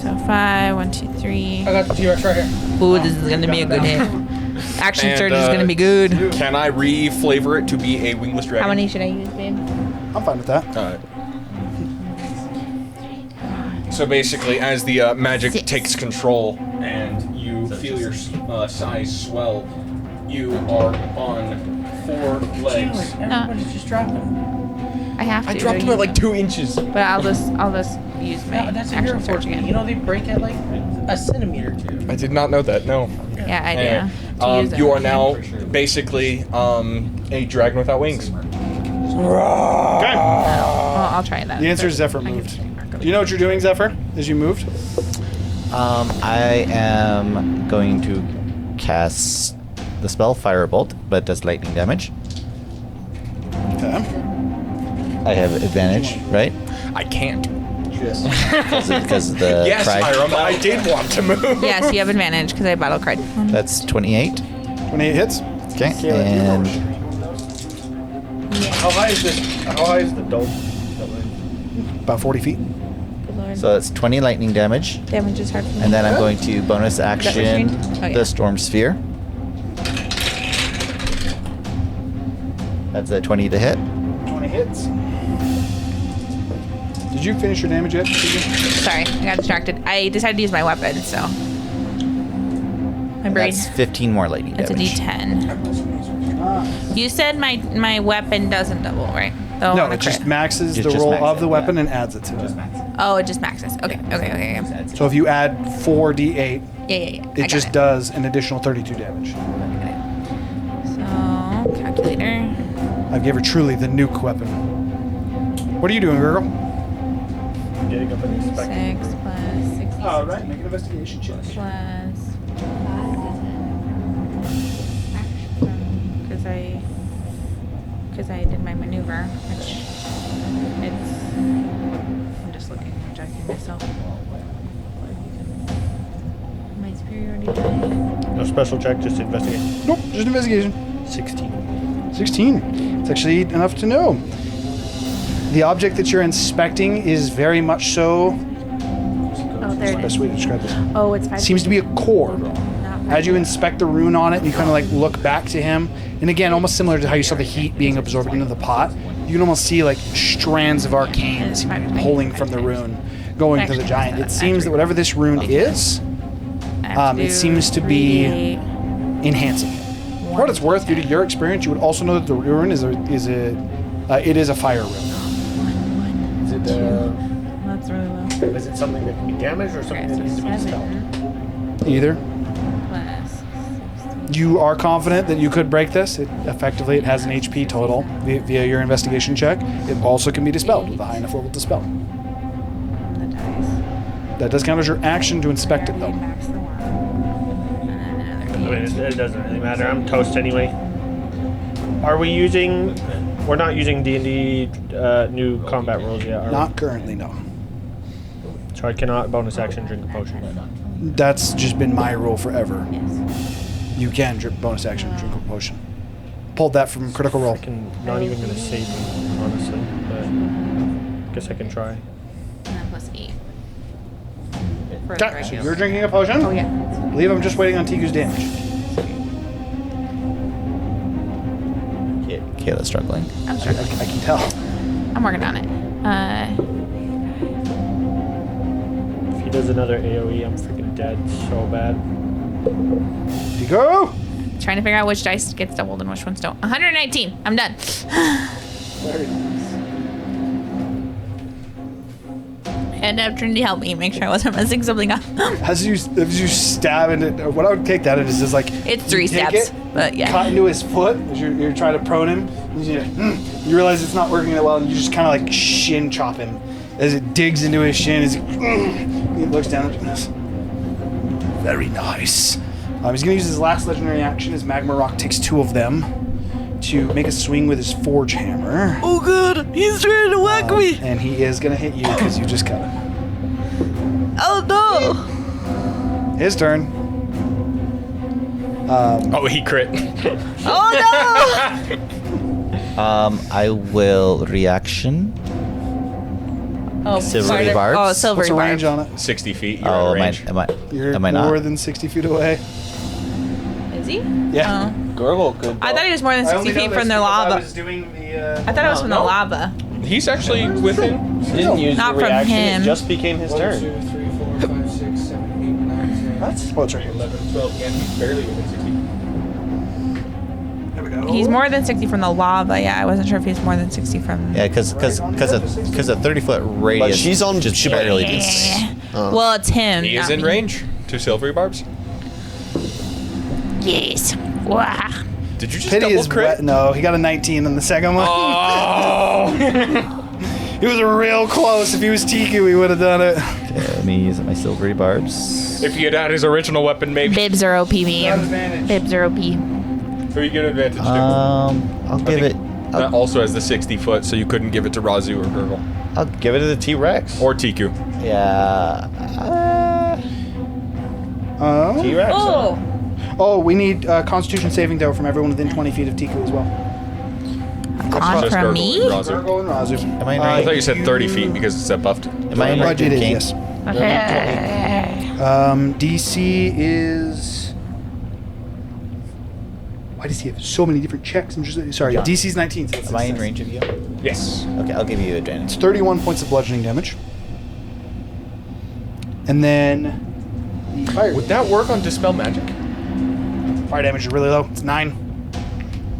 So 5, 1, 2, 3. I got the T-Rex right here. Ooh, this is gonna be a good hit. Action And, surge is gonna be good. Can I re-flavor it to be a wingless dragon? How many should I use, babe? I'm fine with that. So basically, as the magic takes control and you feel your size swell, you are on 4 legs. Everybody's just dropping. I have to. I dropped him at like 2 inches. But I'll just use my No, that's a action hero surge force. again. You know they break at like a centimeter too. I did not know that. No. Yeah, I do. And, To use you it. are now basically a dragon without wings. Okay. I'll try that. The answer is Zephyr moved. Do you know what you're doing, Zephyr, as you moved? I am going to cast the spell Firebolt, but it does lightning damage. Okay. I have advantage, right? I can't. Because of the Yes, cry. Hiram, I did want to move. Yes, you have advantage because I battle cried. That's 28. 28 hits. Okay, and How high is this? How high is the dome? About 40 feet. Good lord. so that's 20 lightning damage. Damage is hard for me. And then I'm going to bonus action restrained? Oh, yeah. the Storm Sphere. That's a 20 to hit. 20 hits. Did you finish your damage yet? Sorry, I got distracted. I decided to use my weapon, so. My brain. That's 15 more lightning That's a damage. D10. You said my weapon doesn't double, right? Though No, on a it just crit. maxes It the just roll maxes of the it, weapon yeah. and adds it to it. Oh, it just maxes. Okay. So if you add 4d8, Yeah. I it got just does an additional 32 damage. So, calculator. I've gave her truly the nuke weapon. What are you doing, Gurgle? Getting up and inspecting. 6 plus 6 All right, make an investigation check. plus. Because I did my maneuver, which it's. I'm just looking, checking myself. My superiority die. No special check, just investigate. Nope, just investigation. 16. 16. It's actually enough to know. The object that you're inspecting is very much so. Oh, there it Best is. way to describe this. Oh, it's 5. Seems to be a core. Not As you inspect the rune on it, and you kind of like look back to him, and again, almost similar to how you saw the heat being absorbed into the pot, you can almost see like strands of arcane seem to be pulling from the rune, going to the giant. It seems that whatever this rune is, I have to it do seems to be 3d8. enhancing it. For what it's worth, due to your experience, you would also know that the rune is a fire rune. Is it That's really low. is it something that can be damaged or something that needs to be dispelled? Either. Plus 60. You are confident that you could break this. It has an HP total via your investigation check. It also can be dispelled with a high enough level to dispel. The dice. That does count as your action to inspect it, though. Max the one. And then another I mean, 8. it doesn't really matter. I'm toast anyway. Are we using? We're not using D&D new combat rules yet, are we? Not currently, no. So I cannot bonus action drink a potion. That's just been my rule forever. Yes. You can bonus action drink a potion. Pulled that from Critical Role. Not even gonna save me, honestly, but guess I can try. And then plus 8. For Okay, the so regular. you're drinking a potion? Oh, yeah. I believe I'm just waiting on Tiku's damage. Kayla's struggling. I'm I struggling. can tell. I'm working on it. If he does another AoE, I'm freaking dead so bad. Tiku! Trying to figure out which dice gets doubled and which ones don't. 119. I'm done. Very nice. And Trinity helped me make sure I wasn't messing something up. As you stab into what I would take that as is like It's 3 you take stabs, it, but yeah. cut into his foot as you're trying to prone him. You realize it's not working that well, and you just kind of like shin chop him as it digs into his shin. As he looks down at this. Very nice. He's gonna use his last legendary action. His magma rock takes 2 of them to make a swing with his forge hammer. Oh, good. He's trying to whack me. And he is gonna hit you because you just cut him. Oh, no. His turn. Oh, he crit. Oh, I will reaction. Oh, Silvery barter- barbs? Oh, silvery What's the range barb. on it? 60 feet. You're Oh, out of am I? range. You're Am I more not? than 60 feet away. Is he? Yeah. Oh. Gurgle could. I thought he was more than 60 feet from the lava. I thought it was from the lava. He's actually within. He didn't use Not the from reaction. him. It just became his turn. 3, 4, 5, 6, 7, 8, 9, 10. That's what's right here. 11, 12, yeah, he's barely within 60. There we go. He's more than 60 from the lava. Yeah, I wasn't sure if he's more than 60 from. Yeah, because a 30-foot radius. But she's on just Shibari. barely. Yeah. Well, it's him. He is not in me. range. 2 silvery barbs. Yes. Wow. Did you just Pity double is crit? wet. No, he got a 19 on the second one. Oh! He was real close. If he was Tiku, he would have done it. Okay, let me use my silvery barbs. If he had had his original weapon, maybe. Bibs are OP, me. Got advantage. Bibs are OP. So you get advantage too. I'll give it. That also has the 60 foot, so you couldn't give it to Razu or Gurgle. I'll give it to the T-Rex. Or Tiku. Yeah. T-Rex. Oh, we need Constitution saving throw from everyone within 20 feet of Tiku as well. Con Just from Gurgle me? and Razu. Gurgle and Razu. Am I in I range? thought you said 30 feet because it's that buffed. Am I in range It of is, King? yes. DC is. Why does he have so many different checks? I'm just sorry. DC's 19. So Am I in range of you? Yes. Okay, I'll give you advantage. It's 31 points of bludgeoning damage. And then the fire. Would that work on Dispel Magic? Fire damage is really low. It's 9,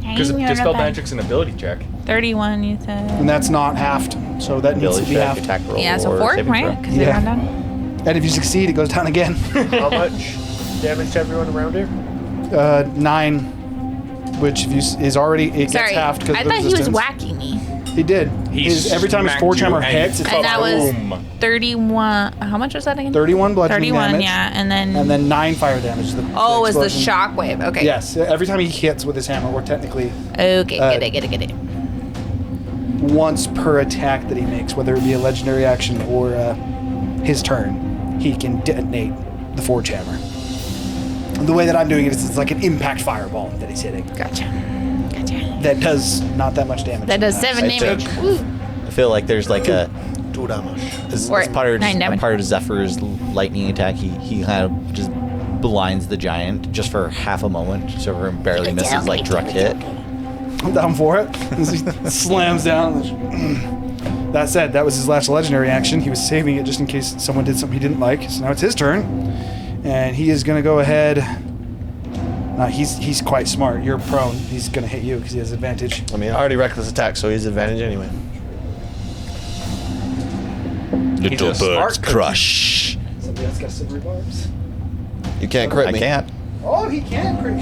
Because Dispel Magic's an ability check. 31, you said. and that's not halved. So that needs to Ability be check, halved. attack roll, Yeah, so or 4, saving right? throw. Because they Yeah. round down. And if you succeed, it goes down again. How much damage to everyone around here? 9, which if you is already it gets Sorry, halved because I of the thought he was resistance. whacking me. He did. Every time his smacked forge you hammer and hits, it's And that was boom. 31. How much was that again? 31 bludgeoning 31, damage. yeah. And then. And then 9 fire damage. Oh, it was the explosion. shockwave. Okay. Yes, every time he hits with his hammer, or technically Okay, get it. once per attack that he makes, whether it be a legendary action or his turn, he can detonate the forge hammer. And the way that I'm doing it is it's like an impact fireball that he's hitting. Gotcha. That does not that much damage. That does 7 I damage. think- Woo. I feel like there's like a. 2 damage. As Or part of 9 damage. Zephyr's lightning attack, he kind of just blinds the giant just for half a moment, so he barely misses like direct hit. I'm down for it. As he slams down. That said, that was his last legendary action. He was saving it just in case someone did something he didn't like. So now it's his turn. And he is going to go ahead. He's quite smart. You're prone. He's gonna hit you because he has advantage. I mean, I already reckless attack, so he's advantage anyway. He's a smart crush. Somebody else got silvery barbs. You can't crit I me. can't. Oh, he can crit.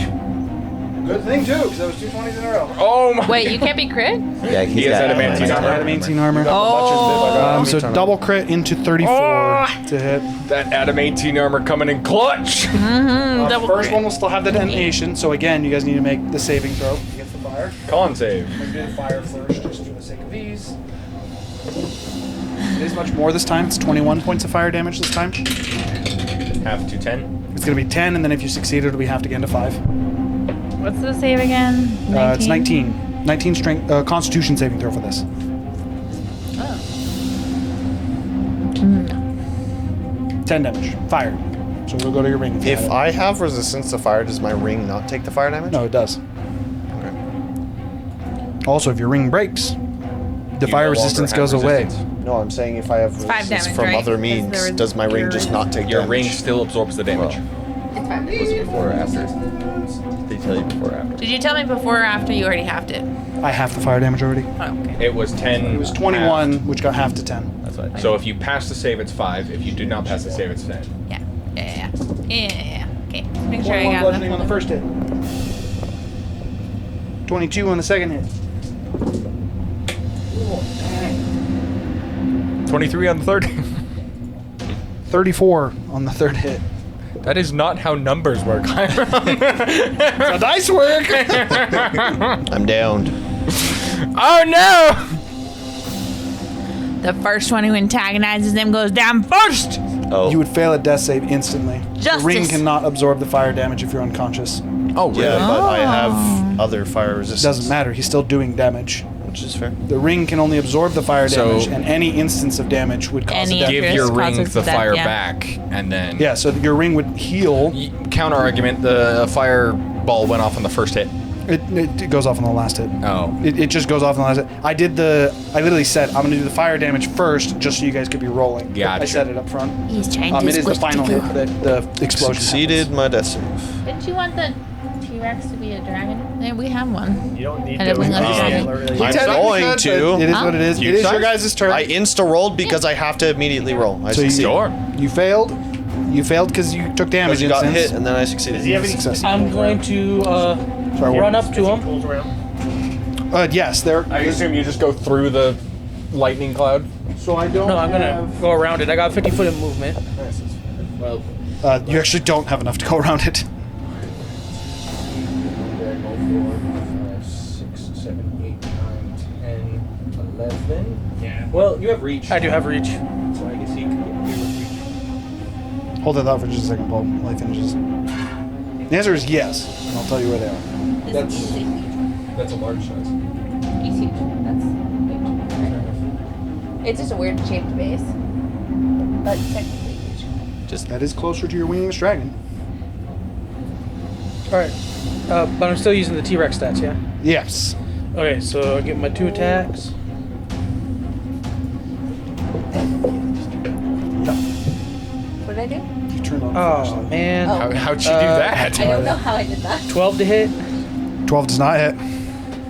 Good thing too, because that was 2 20s in a row. Oh my! Wait, you can't be crit? Yeah, He has got adamantine armor. Adamantine armor. Oh. So double crit into 34 to hit. That adamantine armor coming in clutch. Double First crit. one will still have the detonation. So again, you guys need to make the saving throw against the fire. Con save. I'm gonna do the fire first, just for the sake of ease. It is much more this time. It's 21 points of fire damage this time. Half to 10. It's gonna be 10, and then if you succeed, it'll be halved again to 5. What's the save again? It's 19. 19 strength, Constitution saving throw for this. 10 damage. Fire. So we'll go to your ring. you If have it. I have resistance to fire, does my ring not take the fire damage? No, it does. Okay. Also, if your ring breaks, the You fire no longer resistance have goes away. resistance. No, I'm saying if I have 5 resistance damage, from right? other 'Cause means, there was does my ring just not take Your damage? ring still absorbs the damage. It's 5 Was it before or after? They tell you before or after? Did you tell me before or after you already halved it? I halved the fire damage already. Oh, okay. It was 10. It was 21, halved. which got half to 10. That's what I So if you pass the save, it's 5. If you do not pass the save, it's 10. Yeah. Okay. Just make sure I 21 got bludgeoning on enough. the first hit. 22 on the second hit. 23 on the third. 34 on the third hit. That is not how numbers work. The dice work! I'm downed. Oh no! The first one who antagonizes them goes down first. Oh. You would fail a death save instantly. The ring Justice. cannot absorb the fire damage if you're unconscious. Oh really? Yeah, but I have other fire resistance. Doesn't matter. He's still doing damage. Which is fair. The ring can only absorb the fire So- damage, and any instance of damage would cause Any a death. Give Dangerous your ring causes the death, fire yeah. back, and then Yeah, so your ring would heal. Counter argument: the fireball went off on the first hit. It goes off on the last hit. Oh. It just goes off on the last hit. I literally said, I'm going to do the fire damage first, just so you guys could be rolling. Gotcha. I said it up front. He's trying to It is the squish final the hit, the explosion. Succeeded my death save. Didn't you want the T-Rex to be a dragon? Yeah, we have one. You don't need I didn't to. look at it. I'm Technically going could, to. but It is what it is. You It is your decide. guys' turn. I insta-rolled because I have to immediately roll. I So you- succeeded. Sure. You failed. You failed because you took damage. Because you got instance. hit and then I succeeded. Does he have any Success. I'm going to Sorry, run up to him. Pulls around. Yes, there. I assume you just go through the lightning cloud. So I don't. No, I'm gonna have- go around it. I got 50 foot of movement. Well, You actually don't have enough to go around it. 6, 7, 8, 9, 10, 11. Yeah. Well, you have reach. I do have reach. So I guess he could get here with reach. Hold that thought for just a second, Paul. While he finishes. The answer is yes, and I'll tell you where they are. That's a large size. He's huge. That's big. It's just a weird shaped base, but technically huge. That is closer to your winged dragon. Alright. But I'm still using the T-Rex stats, yeah? Yes. Okay, so I get my 2 attacks. What did I do? You turned on the Oh, flashlight. man. How'd you do that? I don't know how I did that. 12 to hit. 12 does not hit.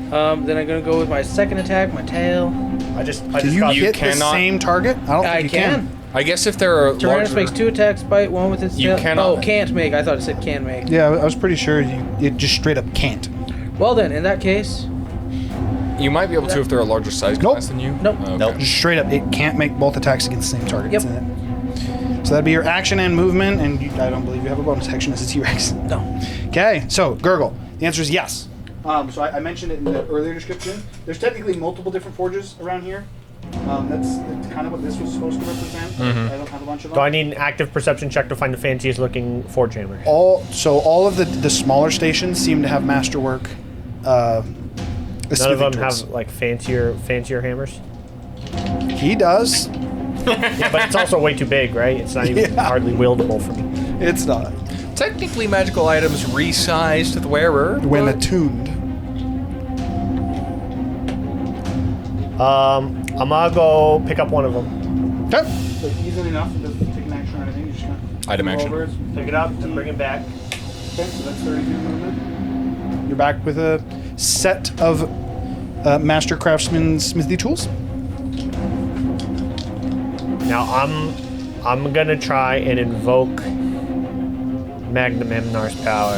Then I'm gonna go with my second attack, my tail. I just Can you got hit the cannot- same target? I don't think I you can. I guess if there are Tyrannus makes 2 attacks, bite 1 with its You tail. cannot- Oh, can't make. I thought it said can make. Yeah, I was pretty sure it just straight up can't. Well then, in that case, You might be able to if they're a larger size Nope. class than you. Nope. Okay. Nope. Just straight up, it can't make both attacks against the same target. Yep. That's it. So that'd be your action and movement, and I don't believe you have a bonus action as a T-Rex. no. Okay, so Gurgle. The answer is yes. So I mentioned it in the earlier description. There's technically multiple different forges around here. That's kind of what this was supposed to represent. I don't have a bunch of them. Do I need an active perception check to find the fanciest looking forge hammer? All of the smaller stations seem to have masterwork. None of them have like fancier hammers. He does. Yeah, but it's also way too big, right? It's not even Yeah. hardly wieldable for me. It's not. Technically, magical items resize to the wearer. When but- attuned. I'm gonna go pick up one of them. Okay. So easily enough. It doesn't take an action or anything. You just kind of Item action. over it. Pick it up and bring it back. Okay, so that's 30 feet movement. You're back with a set of Master Craftsman smithy tools. Now I'm gonna try and invoke Magnum Emnar's power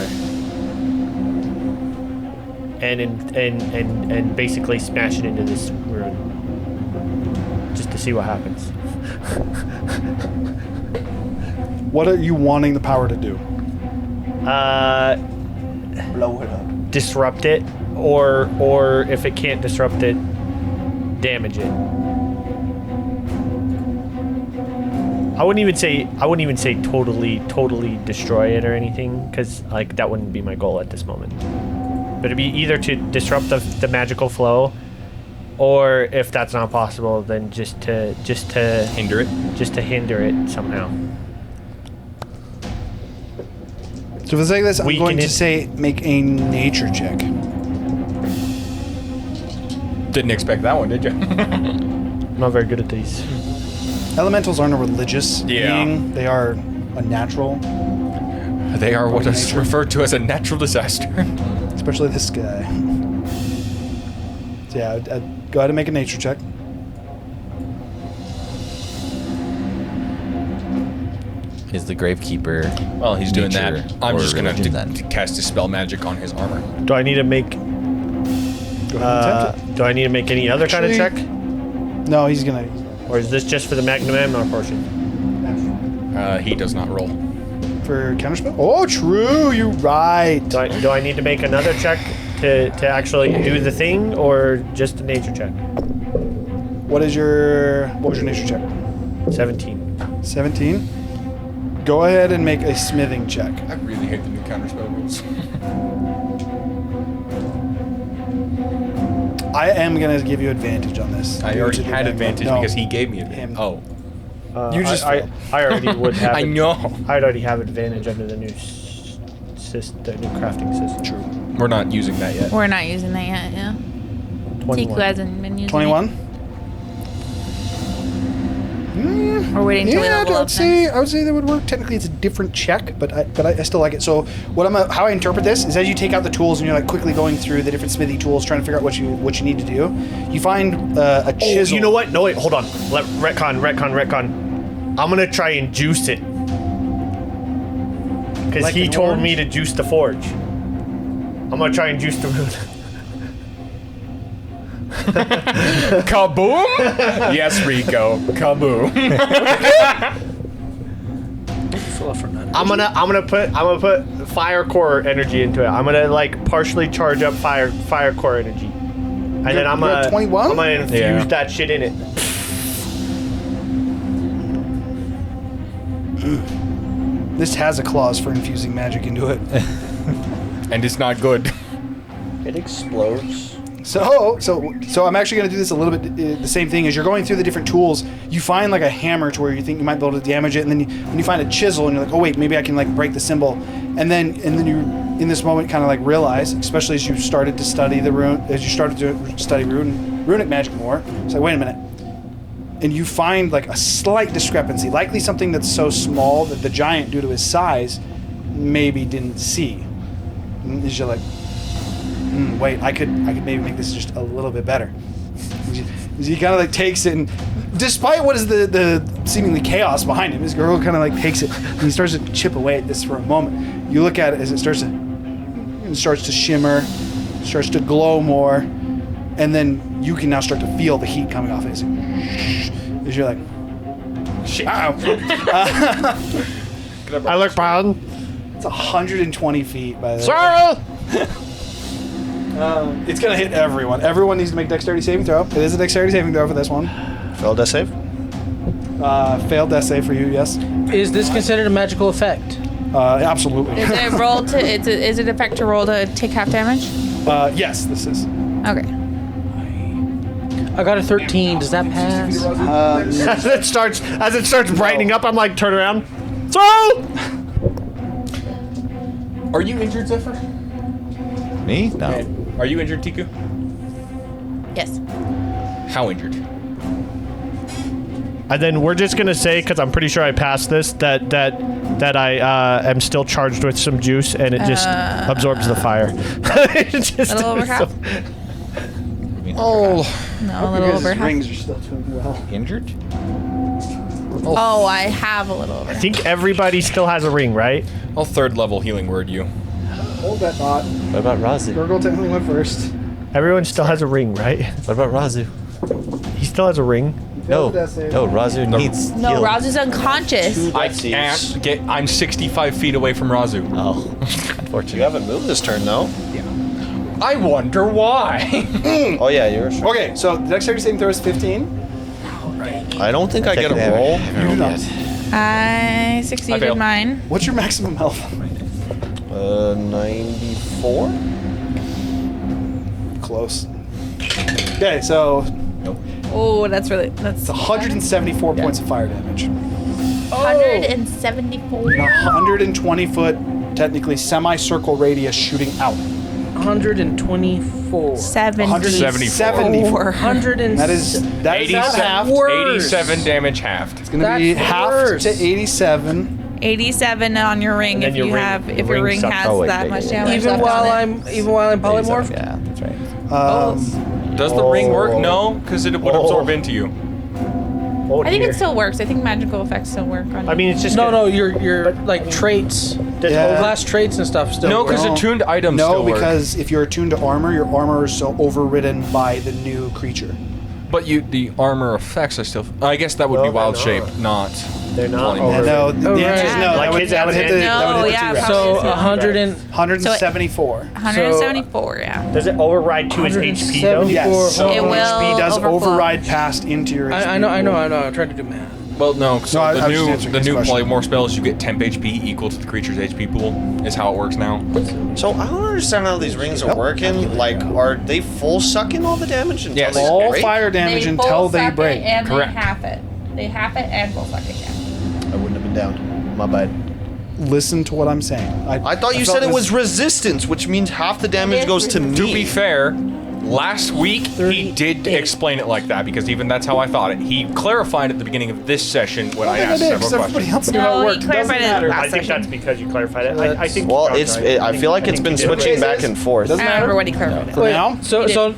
and basically smash it into this rune just to see what happens. What are you wanting the power to do? Blow it up. Disrupt it, or if it can't disrupt it, damage it. I wouldn't even say totally destroy it or anything, because like that wouldn't be my goal at this moment. But it'd be either to disrupt the magical flow, or if that's not possible, then just to Hinder it. just to hinder it somehow. So for the sake of this, I'm Weaken going to it. say make a nature check. Didn't expect that one, did you? I'm not very good at these. Elementals aren't a religious Yeah. being. They are a natural, They are what is Nature. referred to as a natural disaster. especially this guy. So yeah, I'd go ahead and make a nature check. Is the Gravekeeper? Well, he's doing nature that. I'm or just gonna religion then? cast Dispel Magic on his armor. Do I need to make? Go ahead and attempt it. Do I need to make any other kind of check, No, he's gonna. or is this just for the Magnum Emnar portion? He does not roll. For counterspell? Oh, true. You're right. Do I need to make another check to actually do the thing, or just a nature check? What was your nature check? 17. 17. Go ahead and make a smithing check. I really hate the new counterspell rules. I am gonna give you advantage on this. I due already to the had Magnum. advantage No. because he gave me advantage. Him. Oh. You just I failed. already would have. I know. I'd already have advantage under the new the new crafting system. True. We're not using that yet. We're not using that yet, yeah. 21. Tiku hasn't been using 21. it. We're waiting till we Yeah, level I up would say that would work. Technically, it's a different check, but I still like it. So how I interpret this is as you take out the tools and you're like quickly going through the different smithy tools, trying to figure out what you need to do. You find a Oh, chisel. you know what? No, wait, hold on. Retcon. I'm gonna try and juice it. Because Like he an told orange? me to juice the forge. I'm gonna try and juice the rune. Kaboom! Yes, Rico. Kaboom. I'm gonna put fire core energy into it. I'm gonna like partially charge up fire core energy. And then I'm you're at gonna 21? I'm gonna infuse Yeah. that shit in it. This has a clause for infusing magic into it. And it's not good. It explodes. So I'm actually going to do this a little bit the same thing. As you're going through the different tools, you find like a hammer to where you think you might be able to damage it, and then when you find a chisel and you're like, oh wait, maybe I can like break the symbol, and then you in this moment kind of like realize, especially as you started to study the runic magic more, it's like, wait a minute, and you find like a slight discrepancy, likely something that's so small that the giant, due to his size, maybe didn't see. And as you're like, wait, I could maybe make this just a little bit better. He kind of like takes it, and despite what is the seemingly chaos behind him, his girl kind of like takes it and he starts to chip away at this for a moment. You look at it as it starts to shimmer, starts to glow more, and then you can now start to feel the heat coming off it. As you're like, shit. I look behind. It's 120 feet by the way. Sorry. It's gonna hit everyone. Everyone needs to make dexterity saving throw. It is a dexterity saving throw for this one. Failed death save? Failed death save for you, yes. Is this considered a magical effect? Absolutely. Is it roll to? Is it effect to roll to take half damage? Yes, this is. Okay. I got a 13. Does that pass? As it starts brightening up, I'm like, turn around. So. Are you injured, Zephyr? Me? No. Are you injured, Tiku? Yes. How injured? And then we're just gonna say, because I'm pretty sure I passed this, that I am still charged with some juice, and it just absorbs the fire. It's just, A little over half? Oh, No, a little over half. Rings are still doing well. Injured? Oh, I have a little over I think everybody still has a ring, right? I'll third level healing word you. Hold that thought. What about Razu? Gurgle technically went first. Everyone still has a ring, right? What about Razu? He still has a ring. No, Razu needs No, heal. Razu's unconscious. I can't get. I'm 65 feet away from Razu. Oh, You unfortunately. haven't moved this turn, though. I wonder why. Oh, yeah, you're sure. Okay, so the dexterity saving throw is 15. I don't think I get a roll. You do not. I I succeeded failed. mine. What's your maximum health? 94? Close. Okay, so Oh, that's it's 174 points of fire damage. 174. 120-foot, technically semicircle radius shooting out. 124. 174. 100 and That is half. 87 damage halved. It's going to be That's half worse. to 87. 87 on your ring And then if your you ring- have the if your ring ring sucks. has Oh, wait, that yeah, much yeah, damage even left while on it. I'm polymorphed. Yeah, that's right. Does the ring work? No, because it would absorb into you. Oh, I think dear. it still works. I think magical effects still work on I mean, it's just No, gonna- your like traits, Yeah. class traits and stuff still. No, work. because attuned items No, still work. because if you're attuned to armor, your armor is so overridden by the new creature. But the armor effects I still. I guess that would No, be they're wild not. shape, not. They're not. polymorph. And no, the answer is right. no. Like That would, his that would hit the, Alexander- that would No, hit the yeah, two probably So it's not. 100 and 174. 174, yeah. Does it override to his HP though? 174. Yes. So It will HP does overflow. override past into your HP. I know. I'm trying to do math. Well, no. So No, I the was just new answering the his new question. polymorph spells, you get temp HP equal to the creature's HP pool. Is how it works now. So I don't understand how these rings are working. Like, are they full sucking all the damage until Yes. they All break? fire damage until they break. and Correct. they half it. They half it and full suck it, yeah. I wouldn't have been down. My bad. Listen to what I'm saying. I thought you felt said it this- was resistance, which means half the damage is goes to me. To be fair, last week he did explain it like that because even that's how I thought it. He clarified at the beginning of this session when I think I asked did, several 'cause everybody questions. else knew how No, it he worked. It doesn't clarified it matter. last I think session. that's because you clarified it. I think. Well, John's right. I feel like it's been you did switching right. back and forth. Doesn't I don't matter. remember what he clarified it. For now?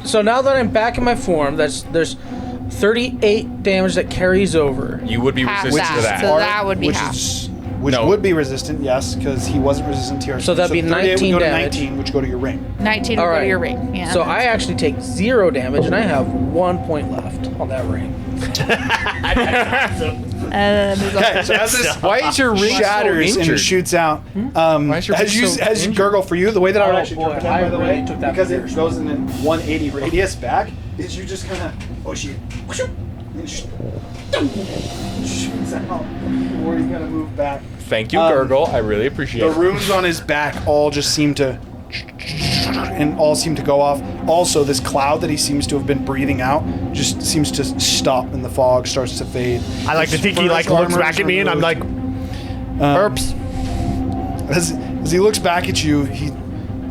So now that I'm back in my form, there's 38 damage that carries over. You would be Half resistant to that. that. So that would be which half. Which No. would be resistant, yes, because he wasn't resistant to your. So that'd be 38 would 19 go to damage. 19, which go to your ring. 19 will All go right. to your ring. Yeah. So I actually take 0 damage, and I have 1 point left on that ring. Okay, so as this Why is your ring shatters so and injured? shoots out, Why is your as ring you so as you injured? gurgle for you, the way that I would Oh, actually boy, interpret that, I by the really way, took that because for it yours. goes in a 180 radius back, is you just kind of and shoots out, or you kind of move back. Thank you, Gurgle. I really appreciate The it. runes on his back all just seem to go off. Also, this cloud that he seems to have been breathing out just seems to stop, and the fog starts to fade. I like to think he like His looks armor back is at me and I'm like, removed. "Oops." As he looks back at you, he,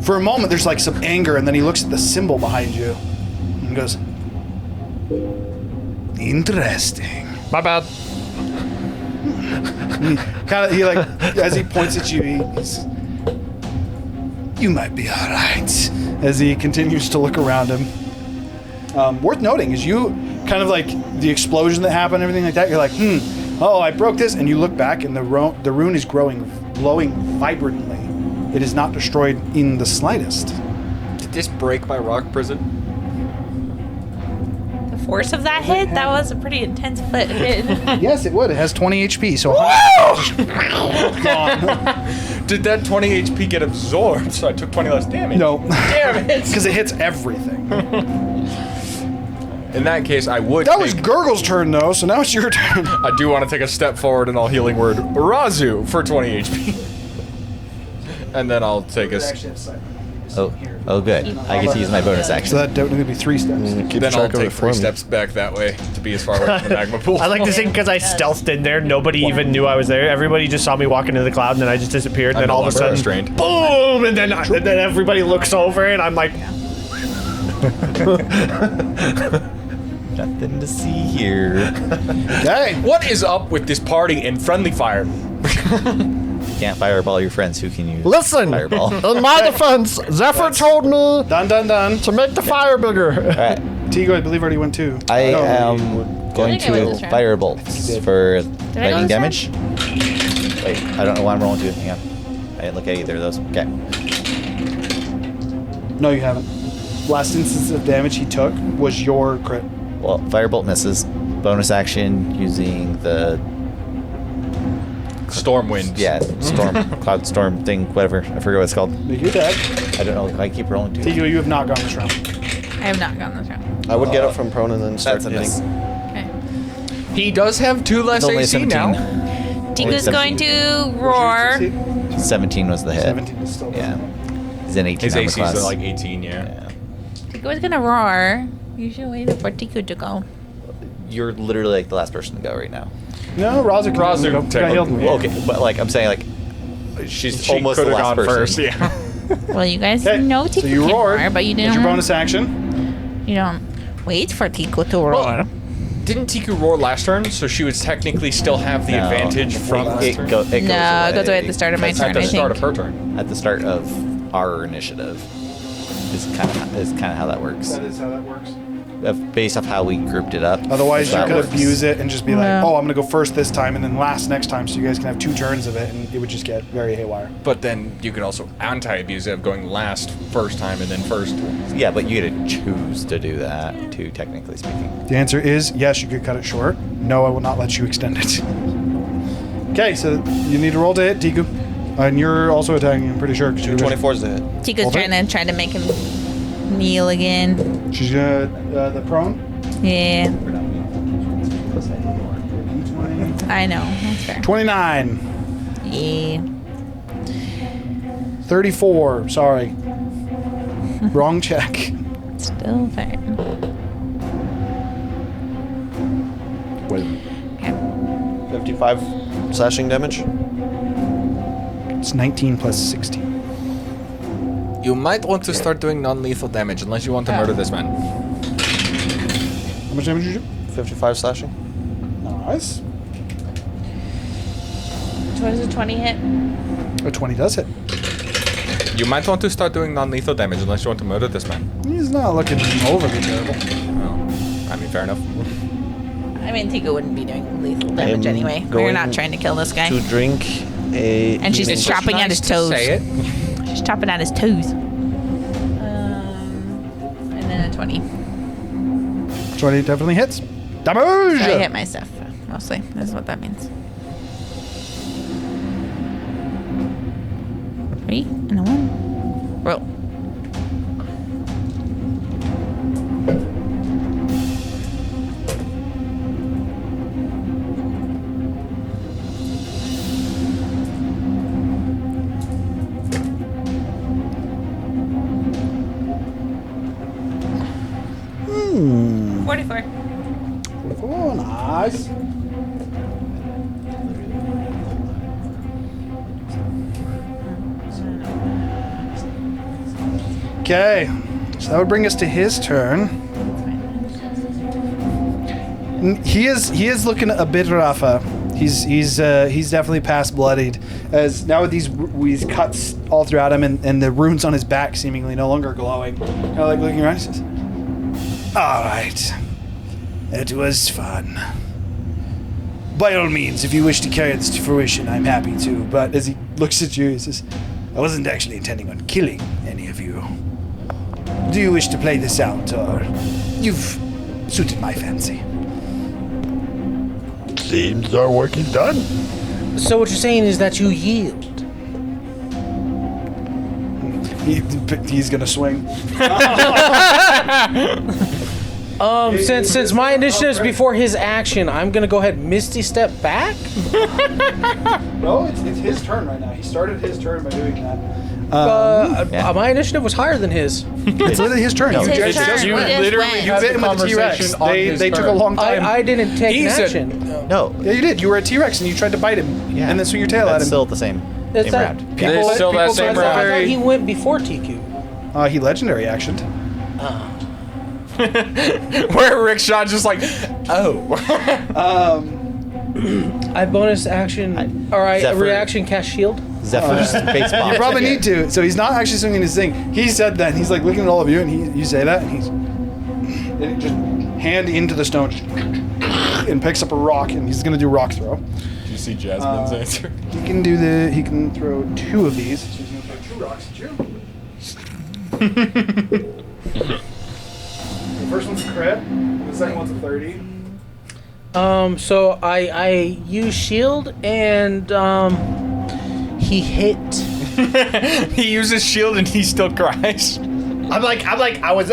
for a moment, there's like some anger, and then he looks at the symbol behind you and goes, "Interesting." My bad. Kind of, he like, as he points at you, he's, "You might be all right." As he continues to look around him. Worth noting is you kind of like the explosion that happened, everything like that. You're like, oh, I broke this, and you look back, and the rune is glowing vibrantly. It is not destroyed in the slightest. Did this break my rock prison? the force of that hit, that was a pretty intense hit. Yes, it would. It has 20 HP, so gone. Did that 20 HP get absorbed? So I took 20 less damage. No, Damn it. because it hits everything. In that case, I would. That was take- Gurgle's turn, though, so now it's your turn. I do want to take a step forward and I'll healing word Razu for 20 HP. And then I'll take a. Oh, good. I get to use my bonus So action. that would be 3 steps. Then I'll take 3 steps back that way to be as far away from the magma pool. I like to think because I stealthed in there, nobody even knew I was there. Everybody just saw me walk into the cloud, and then I just disappeared. And then I'm no all of a longer sudden, restrained. boom! And then everybody looks over, and I'm like, Nothing to see here. Okay. What is up with this party and friendly fire? You can't fireball your friends. Who can you Listen, fireball? in my defense, Zephyr told me Done. to make the fire bigger. Alright. Tigo, I believe, already went too. I am going I think I went to this round. firebolt for I go lightning this damage. Wait, I don't know what I'm rolling to. Hang on. I didn't look at either of those. Okay. No, you haven't. Last instance of damage he took was your crit. Well, firebolt misses. Bonus action using the Storm winds. cloud storm thing, whatever. I forget what it's called. Make your attack. I don't know. I keep rolling too. Tigo, you have not gone this round. I have not gone this round. I would get up from prone and then start That's a hitting. miss. Okay. He does have 2 less It's only AC 17. now. Tiku's going to roar. 17 was the hit. 17 is still. Yeah. He's an 18 His armor AC class. is like 18, yeah. Yeah. Tiku's gonna roar. You should wait for Tiku to go. You're literally like the last person to go right now. No, Razu can Razu go. Got healed. technically. Well, okay, but like I'm saying, like she's almost the coulda last gone person. first, yeah. Well, you guys Okay, know Tiku so you can roared. roar, but you That's didn't. your bonus action. You don't wait for Tiku to roar. Well, didn't Tiku roar last turn, so she would technically still have the No. advantage from last It turn? goes No, it goes away at the start of my At turn, the I start of think. her turn. At the start of our initiative is kind of how that works. That is how that works. Based off how we grouped it up. Otherwise, you that could works. abuse it and just be like, Yeah. "Oh, I'm gonna go first this time, and then last next time," so you guys can have 2 turns of it, and it would just get very haywire. But then you could also anti-abuse it of going last first time and then first. Yeah, but you get to choose to do that too, technically speaking. The answer is yes. You could cut it short. No, I will not let you extend it. Okay, so you need to roll to hit, Tiku, and you're also attacking. I'm pretty sure. 'Cause you're 24's the hit. Tiku's Hold it. trying to make him kneel again. She's gonna the prone. Yeah, I know. That's fair. 29, Yeah. 34. Sorry, wrong check. Still fair. Wait, Okay. 55 slashing damage. it's 19 plus 16. You might want to start doing non-lethal damage unless you want to murder this man. How much damage did you 55 slashing. do? Nice. What does a 20 hit? A 20 does hit. You might want to start doing non-lethal damage unless you want to murder this man. He's not looking overly terrible. Oh, I mean, fair enough. I mean, Tiku wouldn't be doing lethal damage I'm anyway. We're going not trying to kill this guy. To drink a. And she's healing chopping at his toes. Say it. She's chopping at his toes. And then a 20. 20 definitely hits. Damage. So I hit my stuff mostly. That's what that means. 3 and a 1. Roll. Hmm. 44. Oh, nice. Okay, so that would bring us to his turn. He is looking a bit rougher. He's definitely past bloodied, as now with these cuts all throughout him and the runes on his back seemingly no longer glowing. Kind of like looking around, he says, "All right, it was fun. By all means, if you wish to carry this to fruition, I'm happy to." But as he looks at you, he says, "I wasn't actually intending on killing any of you. Do you wish to play this out, or you've suited my fancy?" Seems our work is done. So what you're saying is that you yield. He's gonna swing. Since my initiative's before his action, I'm gonna go ahead and Misty step back. No, it's his turn right now. He started his turn by doing that. My initiative was higher than his. It's literally his turn. It's You his just- turn. you We just literally went. you bit him with the T-Rex. They took a long time. I didn't take an He said- action. No. Yeah, you did. You were a T-Rex and you tried to bite him. Yeah. And then swing your tail at That's him. still the same It's that- round. It's still that people same said I round. thought he went before TQ. He legendary actioned. Where Rickshaw just like, oh. I bonus action. All right, Zephyr. reaction cast shield. Zephyr's face bomb. You probably need to. So he's not actually swinging his thing. He said that. And he's like looking at all of you, and you say that, and he just hand into the stone and picks up a rock, and he's gonna do rock throw. Did you see Jasmine's answer? He can throw 2 of these. So he's gonna throw 2 rocks at you. The first one's a crit. The second one's a 30. So I use shield and he hit. He uses shield and he still cries. I was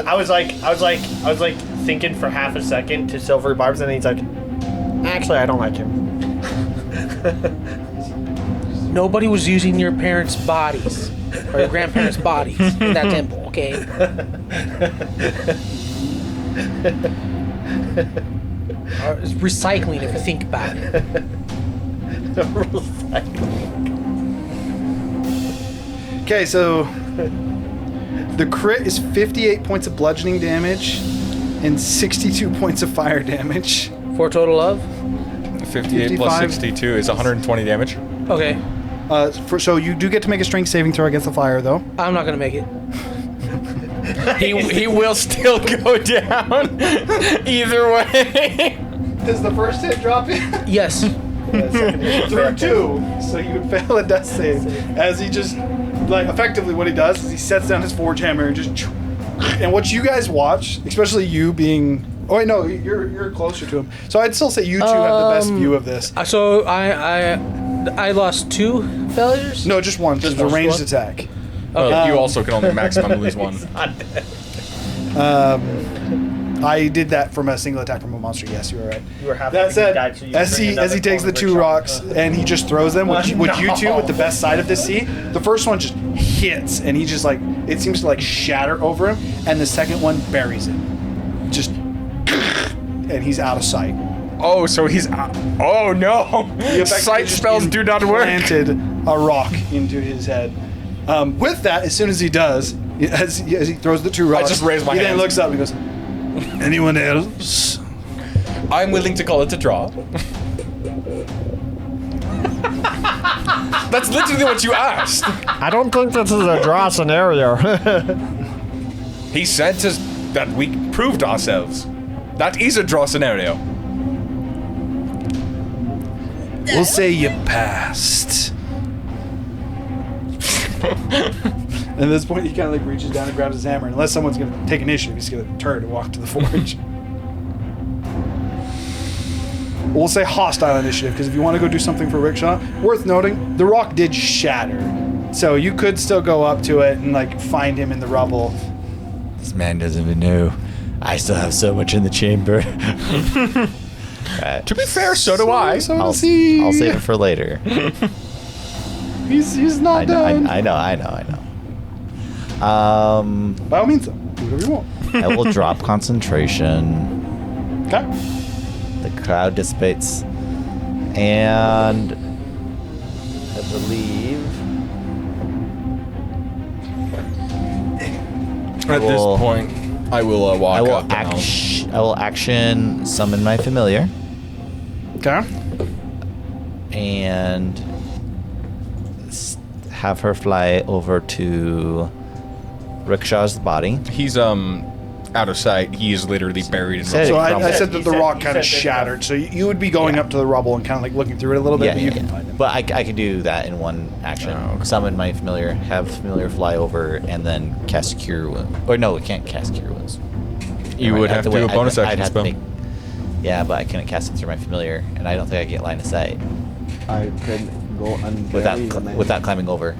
thinking for half a second to Silver Barbs, and then he's like, actually, I don't like him. Nobody was using your parents' bodies or your grandparents' bodies in that temple, okay? It's recycling if you think about it. Okay, so the crit is 58 points of bludgeoning damage and 62 points of fire damage. For a total of? 58 plus 55. 62 is 120 damage. Okay. So you do get to make a strength saving throw against the fire, though. I'm not gonna make it. He will still go down either way. Does the first hit drop in? Yes. Through 2, so you would fail a death save. As he just, like, effectively what he does is he sets down his forge hammer and just, and what you guys watch, especially you being, oh wait, no, you're closer to him. So I'd still say you two have the best view of this. So I lost 2 failures? No, just one. Just a one? ranged attack. Okay. You also can only maximum lose 1. I did that from a single attack from a monster. Yes, you were right. You were half That said, died, so you as bring he another takes the form of 2 Rickshaw. rocks and he just throws them, what you two with the best side of this see, the first one just hits and he just like, it seems to like shatter over him, and the second one buries him. Just, and he's out of sight. Oh, so he's... oh, no! Sight spells do not work. Planted a rock into his head. With that, as soon as he does, as he throws the 2 rocks, just raise my he then hand. looks up and goes, anyone else? I'm willing to call it a draw. That's literally what you asked. I don't think this is a draw scenario. He said that we proved ourselves. That is a draw scenario. We'll say you passed. And at this point, he kind of like reaches down and grabs his hammer. And unless someone's going to take initiative, he's going to turn and walk to the forge. We'll say hostile initiative, because if you want to go do something for Rickshaw, worth noting, the rock did shatter. So you could still go up to it and like find him in the rubble. This man doesn't even know. I still have so much in the chamber. Right. To be fair, so do I. So I'll does he. save it for later. He's not done. I know. By all means, though, do whatever you want. I will drop concentration. Okay. The crowd dissipates. And I believe At this point, I will walk I will up. I will action summon my familiar Okay. and have her fly over to Rickshaw's body. He's out of sight. He is literally buried in Said So rubble. I said that the rock he kind of said that- shattered. So you would be going up to the rubble and kind of like looking through it a little bit, but you can find him. But I can do that in one action. Oh, okay. Summon my familiar, have familiar fly over, and then cast Cure Wounds. Or no, it can't cast Cure Wounds. You would have to do a bonus action spell. Yeah, but I couldn't cast it through my familiar, and I don't think I get line of sight I could go unbury without climbing over.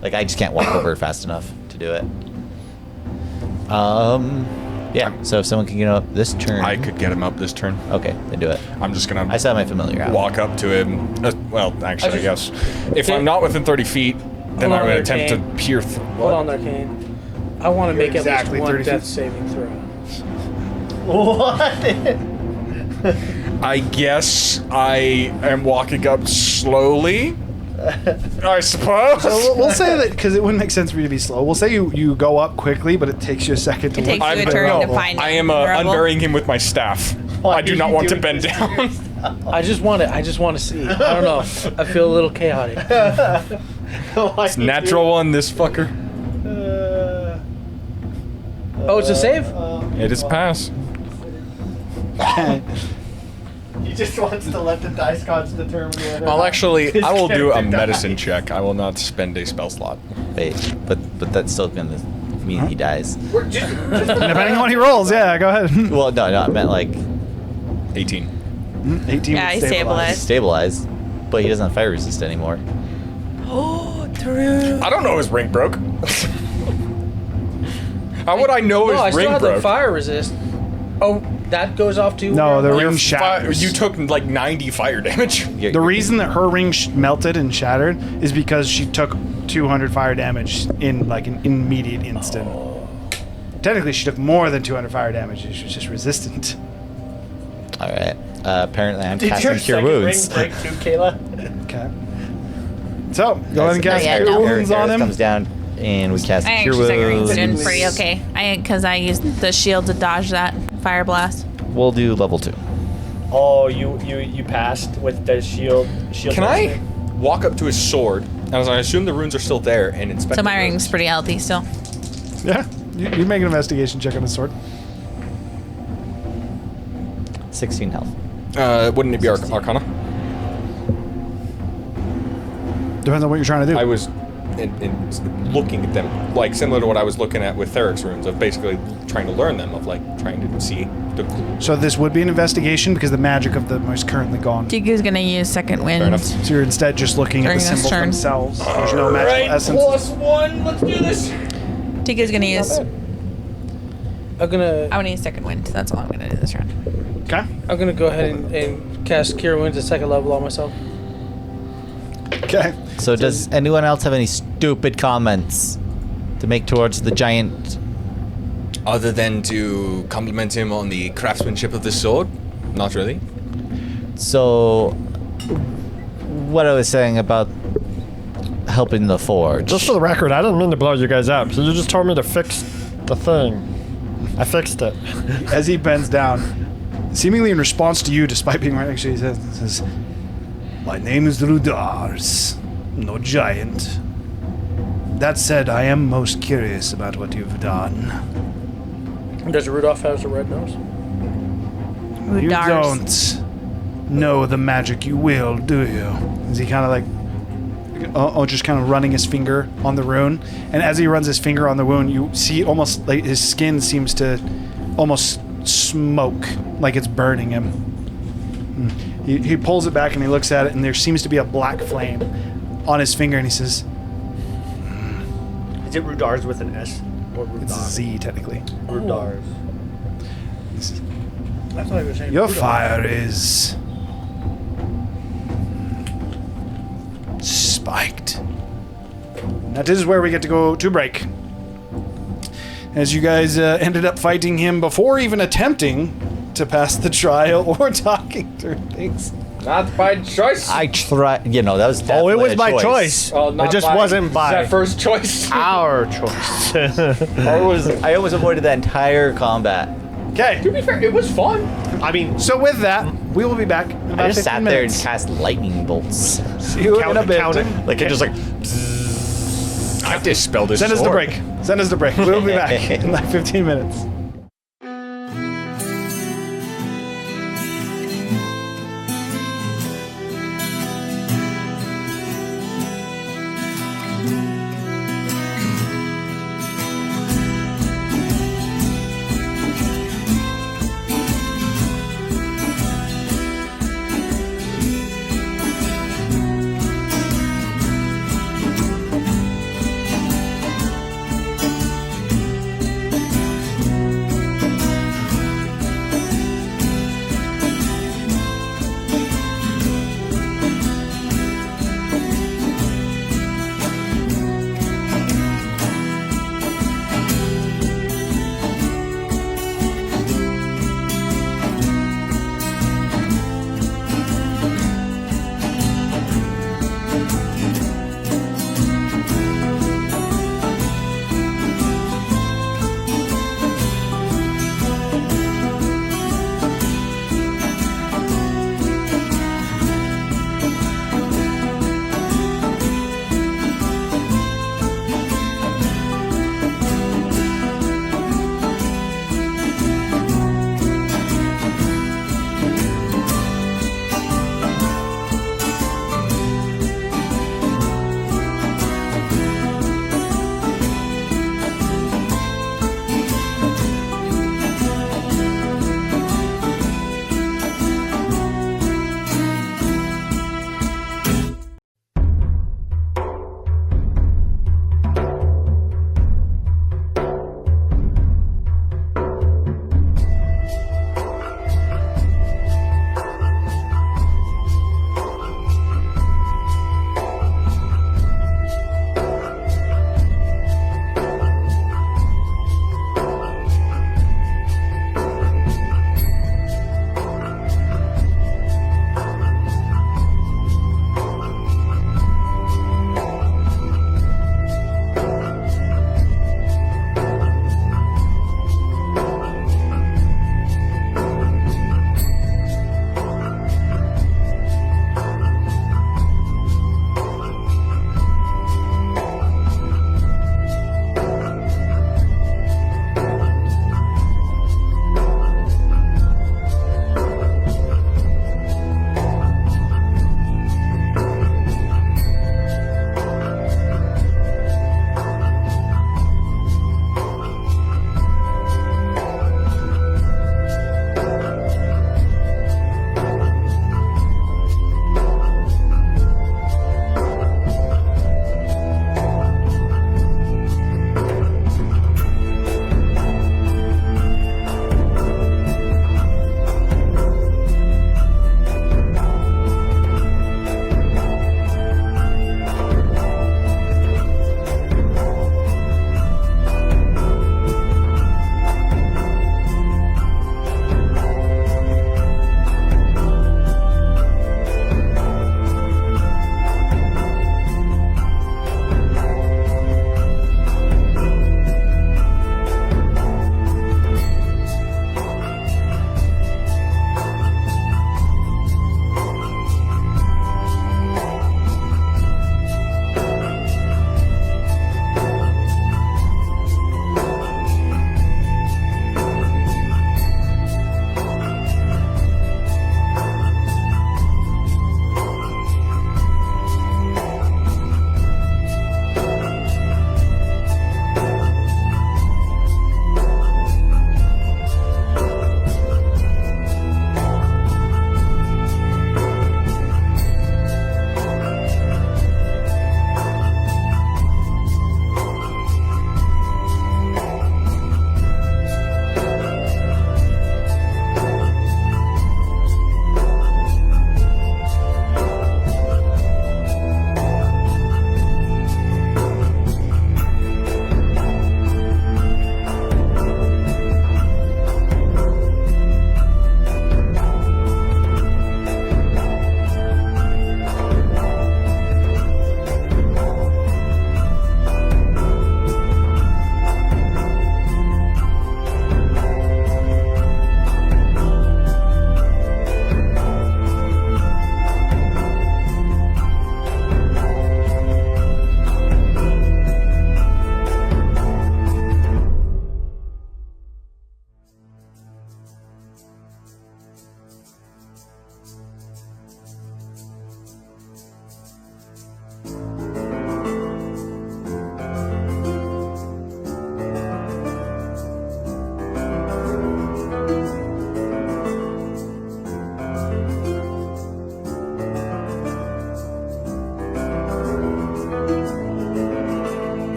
Like I just can't walk over fast enough to do it. Yeah. So if someone can get up this turn, I could get him up this turn. Okay, then do it. I'm just gonna I still have my familiar out. walk up to him. Well, actually, I guess if I'm not within 30 feet, then Hold I on would there, attempt Kane. to peer through. Hold on there, Kane. I want to make exactly at 30 least 1 feet. death saving throw. I guess I am walking up slowly. I suppose. So we'll say that because it wouldn't make sense for you to be slow. We'll say you go up quickly, but it takes you a second to It takes look. you a turn to find I him am in the rubble. unburying him with my staff. I do not want to bend down. I just want to see. I don't know. I feel a little chaotic. It's natural one, this fucker. Oh, it's a save? It is pass. He just wants to let the dice gods determine whether. I will do a character medicine dies. check. I will not spend a spell slot. Wait, but that's still gonna mean he dies. Depending on what he rolls, yeah, go ahead. Well, no, I meant like 18. 18 Yeah, would he stabilized, but he doesn't have fire resist anymore. Oh, true. I don't know his ring broke. How would I know No, I his still ring have the broke? fire resist. Oh, that goes off too? No, the Your ring shatters. You took like 90 fire damage. The reason that her ring melted and shattered is because she took 200 fire damage in like an immediate instant. Technically, she took more than 200 fire damage. She was just resistant. All right. Apparently, I'm Did casting your Cure second Wounds. ring break too, Kayla? Okay. So go ahead and cast yeah, Cure no. Wounds on him. Comes down, and we cast I Cure actually second ring's Wounds. doing pretty okay. Because I used the shield to dodge that fire blast. We'll do level 2. Oh, you passed with the shield. Can I walk up to his sword, as I assume the runes are still there, and inspect So my the runes? ring's pretty healthy still. Yeah. You make an investigation check on his sword. 16 health. Wouldn't it be Arcana? Depends on what you're trying to do. I was looking at them, like similar to what I was looking at with Theric's runes, of basically trying to learn them, of like trying to see the. So this would be an investigation because the magic of them is currently gone. Tiku's gonna use second wind. enough. So you're instead just looking at During the this symbols turn. themselves. There's no magical essence. +1. Let's do this. Tiku's gonna use. I'm gonna I want to use second wind. That's all I'm gonna do this round. Okay. I'm gonna go ahead and cast Cure Wounds at second level on myself. Okay. So does anyone else have any stupid comments to make towards the giant? Other than to compliment him on the craftsmanship of this sword? Not really. So, what I was saying about helping the forge. Just for the record, I didn't mean to blow you guys up. So you just told me to fix the thing. I fixed it. As he bends down, seemingly in response to you, despite being right next to you, he says, "My name is Rudarz, no giant. That said, I am most curious about what you've done. Does Rudolph have a red nose? You Rudarz. don't know the magic you will, do you?" Is he kind of like, just kind of running his finger on the rune? And as he runs his finger on the wound, you see almost like his skin seems to almost smoke, like it's burning him. He pulls it back and he looks at it, and there seems to be a black flame on his finger, and he says, Is it Rudarz with an S? Or Rudarz? it's a Z technically. Rudarz. I thought you were saying Your Rudolph. fire is spiked. That is where we get to go to break. As you guys ended up fighting him before even attempting to pass the trial or talking through things. Not by choice. I tried. That was Oh, definitely it was a my choice. Not It just by wasn't by Zephyr's choice. our choice. I almost avoided that entire combat. Okay. To be fair, it was fun. I mean, So with that, we will be back in about I just 15 sat there and minutes. cast lightning bolts. See you in a bit. Like it just like. I dispelled his Send us the sword. break. Send us the break. We'll be back in like 15 minutes.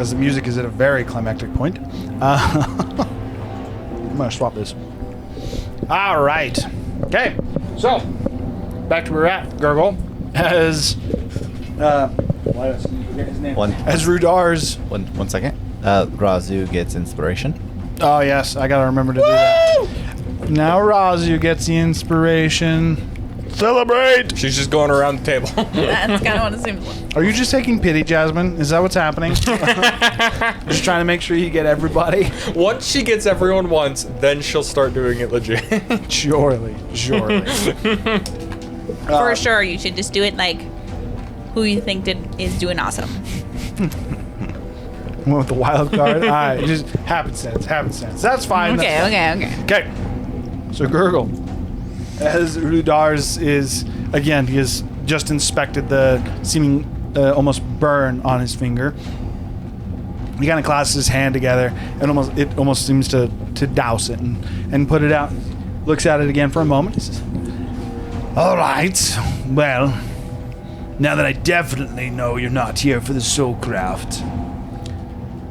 as the music is at a very climactic point. I'm gonna swap this. All right. Okay. So back to where we're at. Gurgle as why did I forget his name? As Rudarz. One second. Razu gets inspiration. Oh yes, I gotta remember to do that. Now Razu gets the inspiration. Celebrate! She's just going around the table. That's kind of what it seems like. Are you just taking pity, Jasmine? Is that what's happening? Just trying to make sure you get everybody. Once she gets everyone once, then she'll start doing it legit. Surely. For sure, you should just do it like who you think is doing awesome. Went with the wild card. All right, just happenstance. That's fine. Okay. So Gurgle, as Rudarz is again, he has just inspected the seeming almost burn on his finger. He kind of clasps his hand together and it almost seems to douse it and put it out. Looks at it again for a moment. He says, "All right. Well, now that I definitely know you're not here for the soulcraft,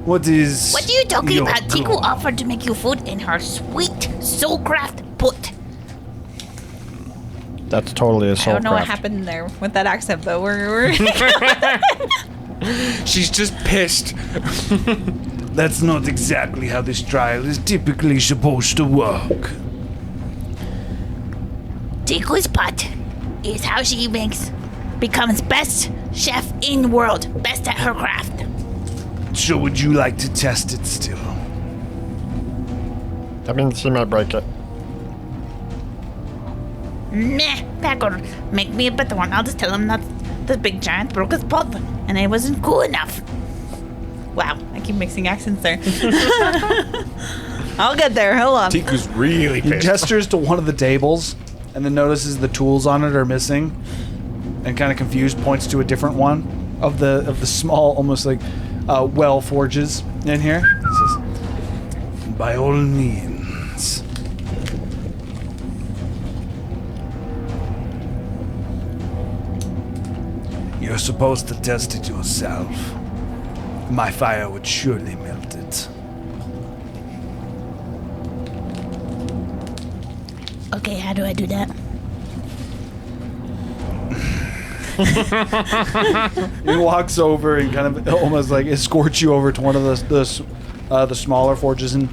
what What are you talking your about? Tiku goal?" offered to make you food in her sweet soulcraft pot. That's totally a soul I don't know what craft. happened there with that accent, but we're She's just pissed. That's not exactly how this trial is typically supposed to work. Tiku's pot is how she becomes best chef in world, best at her craft. So would you like to test it still? That means she might break it. Meh, that could make me a better one. I'll just tell him that the big giant broke his pot and it wasn't cool enough. wow. I keep mixing accents there. I'll get there. Hold on. Tiku's really He pissed. gestures to one of the tables and then notices the tools on it are missing and kind of confused points to a different one of the small, almost like well forges in here. He says, "By all means." You're supposed to test it yourself. My fire would surely melt it. Okay, how do I do that? He walks over and kind of almost like escorts you over to one of the smaller forges, and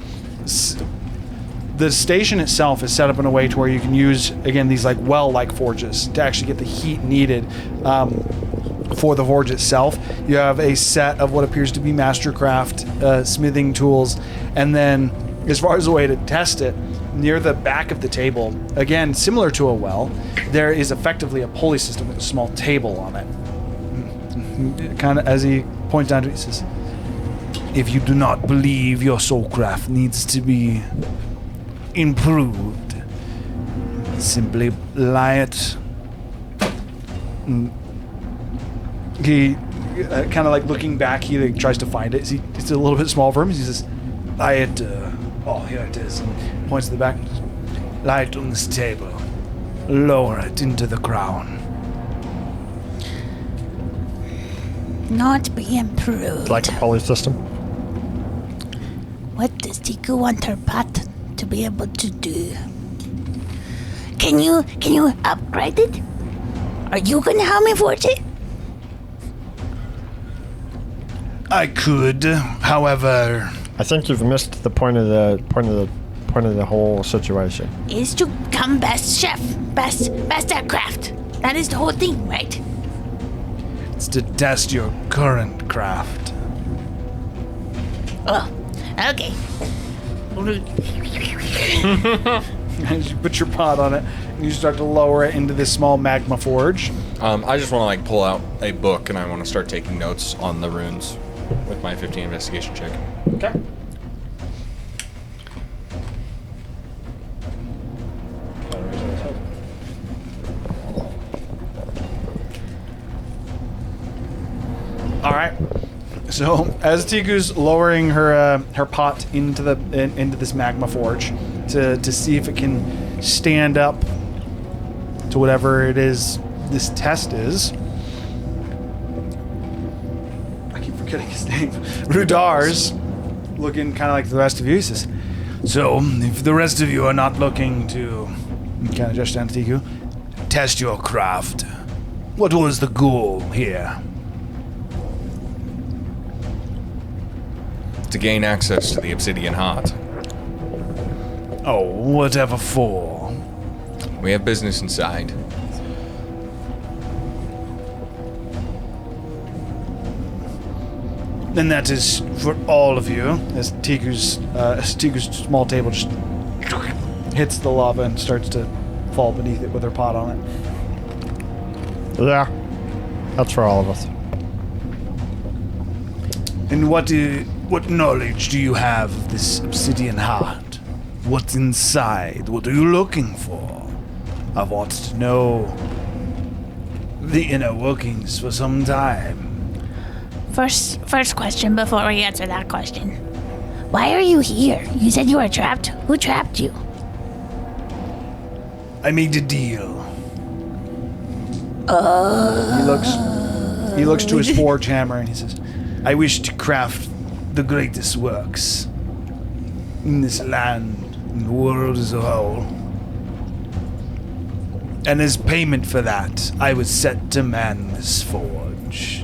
the station itself is set up in a way to where you can use again these like well-like forges to actually get the heat needed for the forge itself. You have a set of what appears to be mastercraft smithing tools, and then as far as a way to test it, near the back of the table, again similar to a well, there is effectively a pulley system with a small table on it. Kind of as he points down to it, he says, "If you do not believe your soulcraft needs to be improved, simply lie it." He kind of like looking back, he like, tries to find it. It's a little bit small for him. He says, "Lie it, oh, here it is," and points to the back. "Lie it on this table. Lower it into the ground." Not be improved. Like a pulley system. What does Tiku want her pot to be able to do? Can you upgrade it? Are you gonna help me forge it? I could, however, I think you've missed the point of the whole situation. Is to become best chef, best at craft. That is the whole thing, right? it's to test your current craft. Oh, okay. As you put your pot on it, and you start to lower it into this small magma forge. I just want to like pull out a book and I want to start taking notes on the runes with my 15 investigation check. Okay. All right. So as Tiku's lowering her pot into this magma forge to see if it can stand up to whatever it is this test is. I keep forgetting forgetting his name. Rudarz, looking kind of like the rest of you, he says, "So, if the rest of you are not looking to," kind of gesture down to Tiku, "test your craft, what was the goal here?" To gain access to the Obsidian Heart. Oh, whatever for. We have business inside. And that is for all of you, as Tiku's small table just hits the lava and starts to fall beneath it with her pot on it. Yeah. That's for all of us. And what knowledge do you have of this Obsidian Heart? What's inside? What are you looking for? I've wanted to know the inner workings for some time. First question before we answer that question. Why are you here? You said you were trapped. Who trapped you? I made a deal. He looks to his forge hammer and he says, "I wish to craft the greatest works in this land, in the world as a whole. And as payment for that, I was set to man this forge."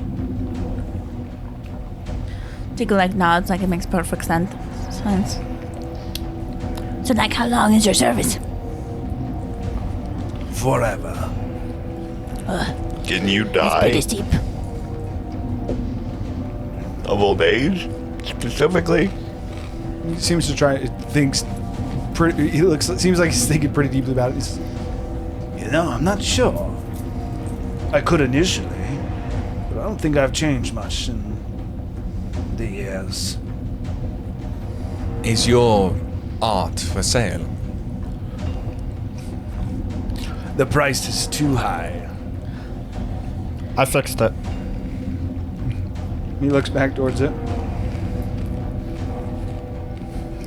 Tiku nods like it makes perfect sense. So how long is your service? Forever. Can you It's die pretty steep. of old age, specifically? He seems to try. Seems like he's thinking pretty deeply about it. He's, I'm not sure. I could initially, but I don't think I've changed much in the years. Is your art for sale? The price is too high. I fixed it. He looks back towards it.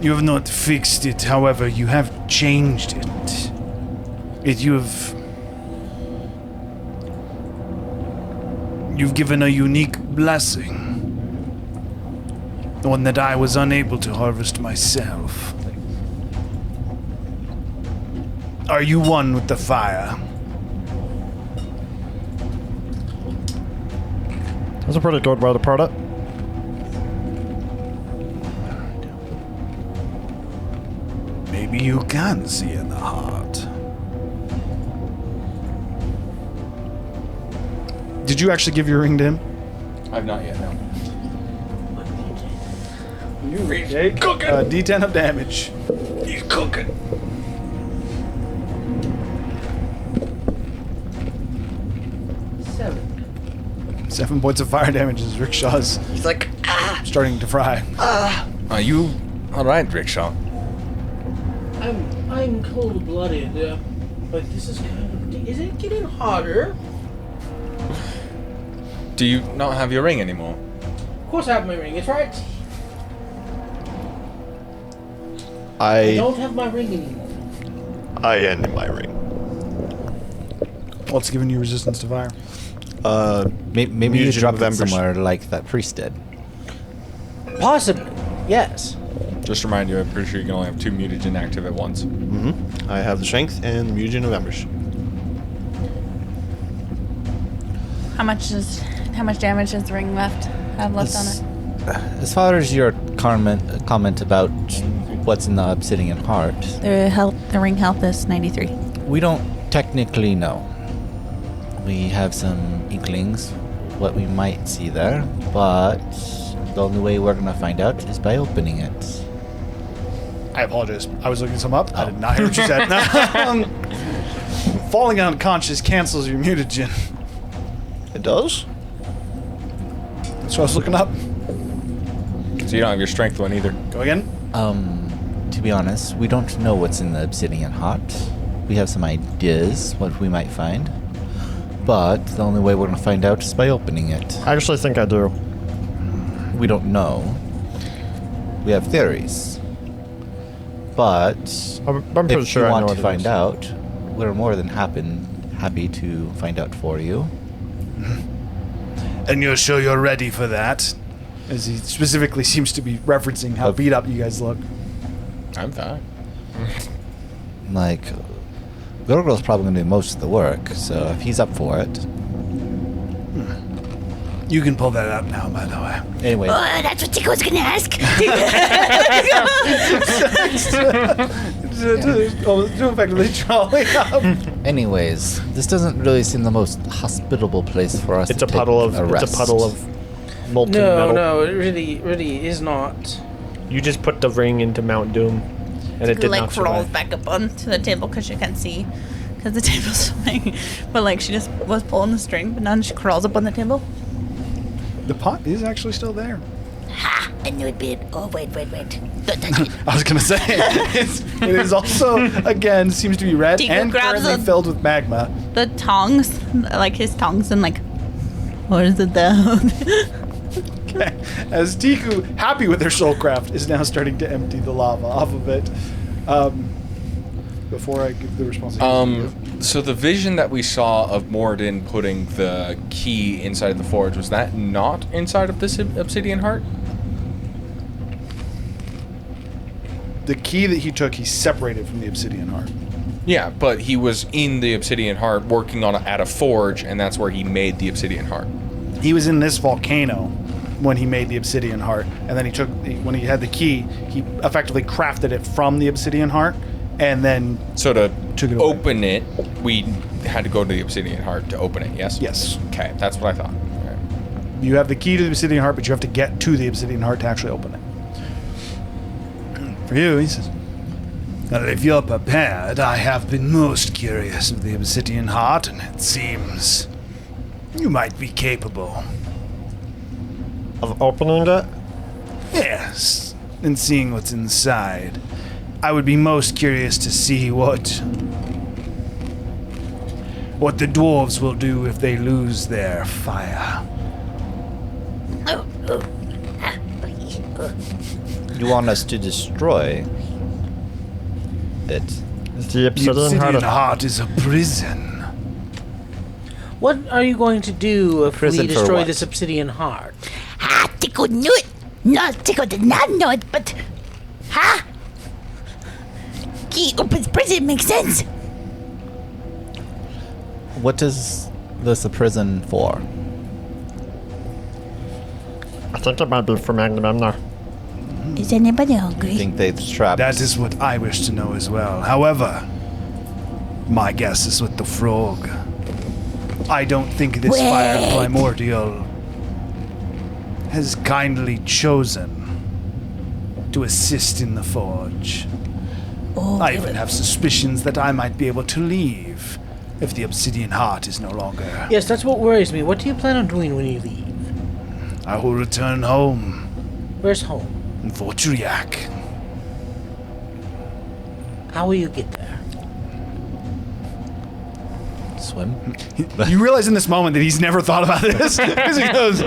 You have not fixed it, however, you have changed it. You've given a unique blessing. One that I was unable to harvest myself. Are you one with the fire? That's a pretty good way to put it. Maybe you can see in the heart. Did you actually give your ring to him? I've not yet, no. You take D10 of damage. He's cooking. Seven points of fire damage as Rickshaw's He's like, starting to fry. Are you alright, Rickshaw? I'm cold-blooded, but this is kind of... Is it getting hotter? Do you not have your ring anymore? Of course I have my ring, it's right. I I don't have my ring anymore. ended my ring. What's giving you resistance to fire? Maybe you Mutagen dropped of it Embers. somewhere like that priest did. Possibly, yes. Just to remind you, I'm pretty sure you can only have 2 mutagen active at once. Mm-hmm. I have the strength and Mutagen of Embers. How much damage does the ring have left on it? As far as your comment about what's in the Obsidian Heart, The ring health is 93. we don't technically know. We have some inklings what we might see there, but the only way we're gonna find out is by opening it. I apologize. I was looking some up. I did not hear what you said. Falling unconscious cancels your mutagen. It does? That's what I was looking up. So you don't have your strength one either. Go again. To be honest, we don't know what's in the Obsidian Heart. We have some ideas what we might find, but the only way we're gonna find out is by opening it. I actually think I do. We don't know. We have theories, but I'm pretty if sure you I want know to what it find is. out, we're more than happy to find out for you. And you're sure you're ready for that? as he specifically seems to be referencing how beat up you guys look. I'm fine. Like, Gurgle's probably going to do most of the work, so if he's up for it. You can pull that up now, by the way. Anyway. Oh, that's what Tico's gonna ask. To effectively trolley up. Anyways, this doesn't really seem the most hospitable place for us It's to a puddle of rest. it's a puddle of molten metal. No, it really is not. You just put the ring into Mount Doom, and it did like not rolls survive. back up onto the table because she can't see, because the table's swinging. But like she just was pulling the string, but now she crawls up on the table. The pot is actually still there. Ha! I knew it'd be. Oh, wait. Don't touch it. I was gonna say it is also again seems to be red Tico and grabs currently a- filled with magma. The tongs, like his tongs, and like, what is it though? Okay. As Tiku, happy with their soulcraft, is now starting to empty the lava off of it. Before I give the responsibility. So the vision that we saw of Morden putting the key inside of the forge, was that not inside of this obsidian heart? The key that he took, he separated from the obsidian heart. Yeah, but he was in the obsidian heart working on at a forge, and that's where he made the obsidian heart. He was in this volcano when he made the obsidian heart, and then when he had the key, he effectively crafted it from the obsidian heart, and then So to took it away. open it, we had to go to the obsidian heart to open it, yes? Yes. Okay, that's what I thought. All right. You have the key to the obsidian heart, but you have to get to the obsidian heart to actually open it. For you, he says, well, if you're prepared, I have been most curious of the obsidian heart, and it seems you might be capable. Of opening it? Yes, and seeing what's inside. I would be most curious to see what the dwarves will do if they lose their fire. You want us to destroy it? Is the The obsidian heart obsidian a heart is a prison. What are you going to do if Prison we for destroy what? this obsidian heart? Ha! Tico knew it. No, Tico did not know it, but. Ha! Key opens prison makes sense. What is this a prison for? I think it might be for Magnum. Is anybody I hungry? think they've trapped. That is what I wish to know as well. However, my guess is with the frog. I don't think this fire Wait. primordial has kindly chosen to assist in the forge. Oh, I even have suspicions that I might be able to leave if the obsidian heart is no longer. Yes, that's what worries me. What do you plan on doing when you leave? I will return home Where's home? in Fortriak. How will you get there? Swim? You realize in this moment that he's never thought about this because he goes,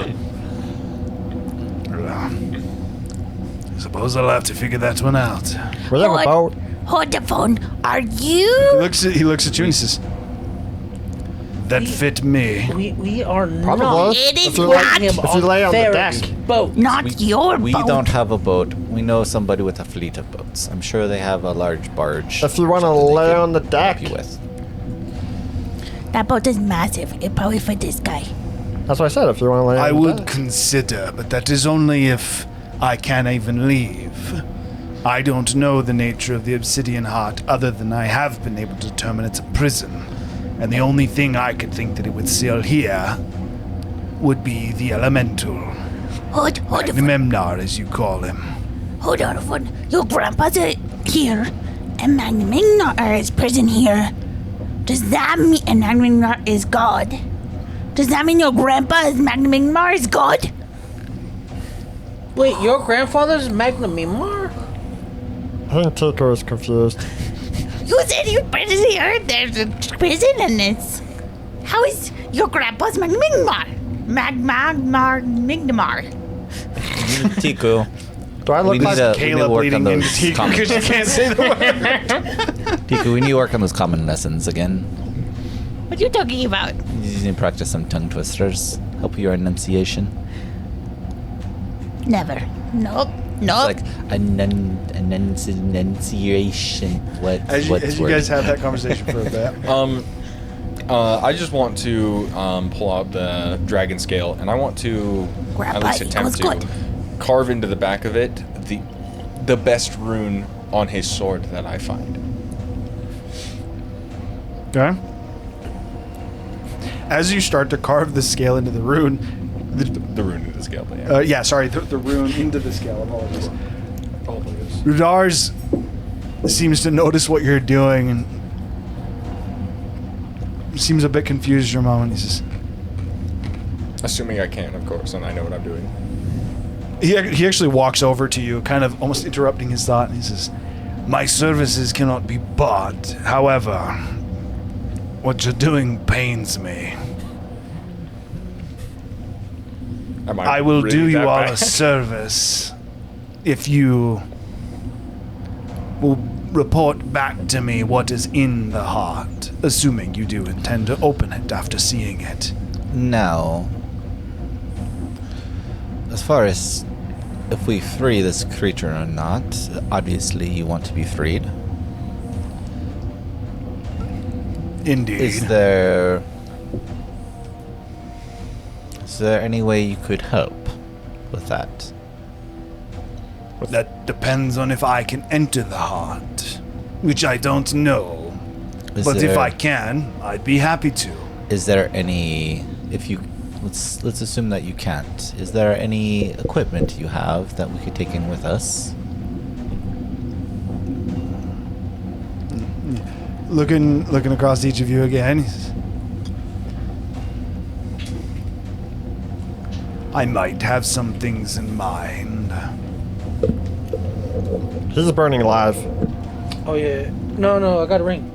I suppose I'll have to figure that one out. We have a boat. Hold the phone. Are He you? looks at you and he says, that fit me. We are Probably. not It is If you not. putting him If you lay on the Ferris' deck. boat. Not your We boat. don't have a boat. We know somebody with a fleet of boats. I'm sure they have a large barge. If you want to something they lay can on the help deck. you with. That boat is massive. It probably fit this guy. That's what I said. If you want to lay on I the would deck. consider, but that is only if I can even leave. I don't know the nature of the obsidian heart other than I have been able to determine it's a prison. And the only thing I could think that it would seal here would be the elemental. Hold the phone. Memnar, as you call him. Hold on the phone. Your grandpa's here, and Magnum is prison here. Does that mean and Magnum is God? Does that mean your grandpa is Magnum is God? Wait, your grandfather's Magnum Mimar? I think Tico is confused. You said your prison here. There's a prison in this. How is your grandpa's Magnum? Magmar. Tiku. Do I We look need like to Caleb work leading on into those Tiku common because you can't say the word. Tiku, we need to work on those common lessons again. What are you talking about? You need to practice some tongue twisters. Help your enunciation. Never. Nope. Nope. Like enunciation. As you guys have that conversation for a bit. I just want to pull out the dragon scale, and I want to at least attempt to carve into the back of it the best rune on his sword that I find. Okay. As you start to carve the scale into the rune, the rune into the scale, but yeah. The rune into the scale. Apologies. Rudarz seems to notice what you're doing and seems a bit confused for a moment. He says, Assuming I can, of course, and I know what I'm doing. he actually walks over to you, kind of almost interrupting his thought, and he says, "My services cannot be bought. However, what you're doing pains me. I will really do you that all bad? a service if you will report back to me what is in the heart, assuming you do intend to open it after seeing it." Now, as far as if we free this creature or not, obviously you want to be freed. Indeed. Is there any way you could help with that? That depends on if I can enter the heart, which I don't know. But if I can, I'd be happy to. Is there any, let's assume that you can't. Is there any equipment you have that we could take in with us? Looking across each of you again. I might have some things in mind. He's burning alive. Oh yeah. No, I got a ring.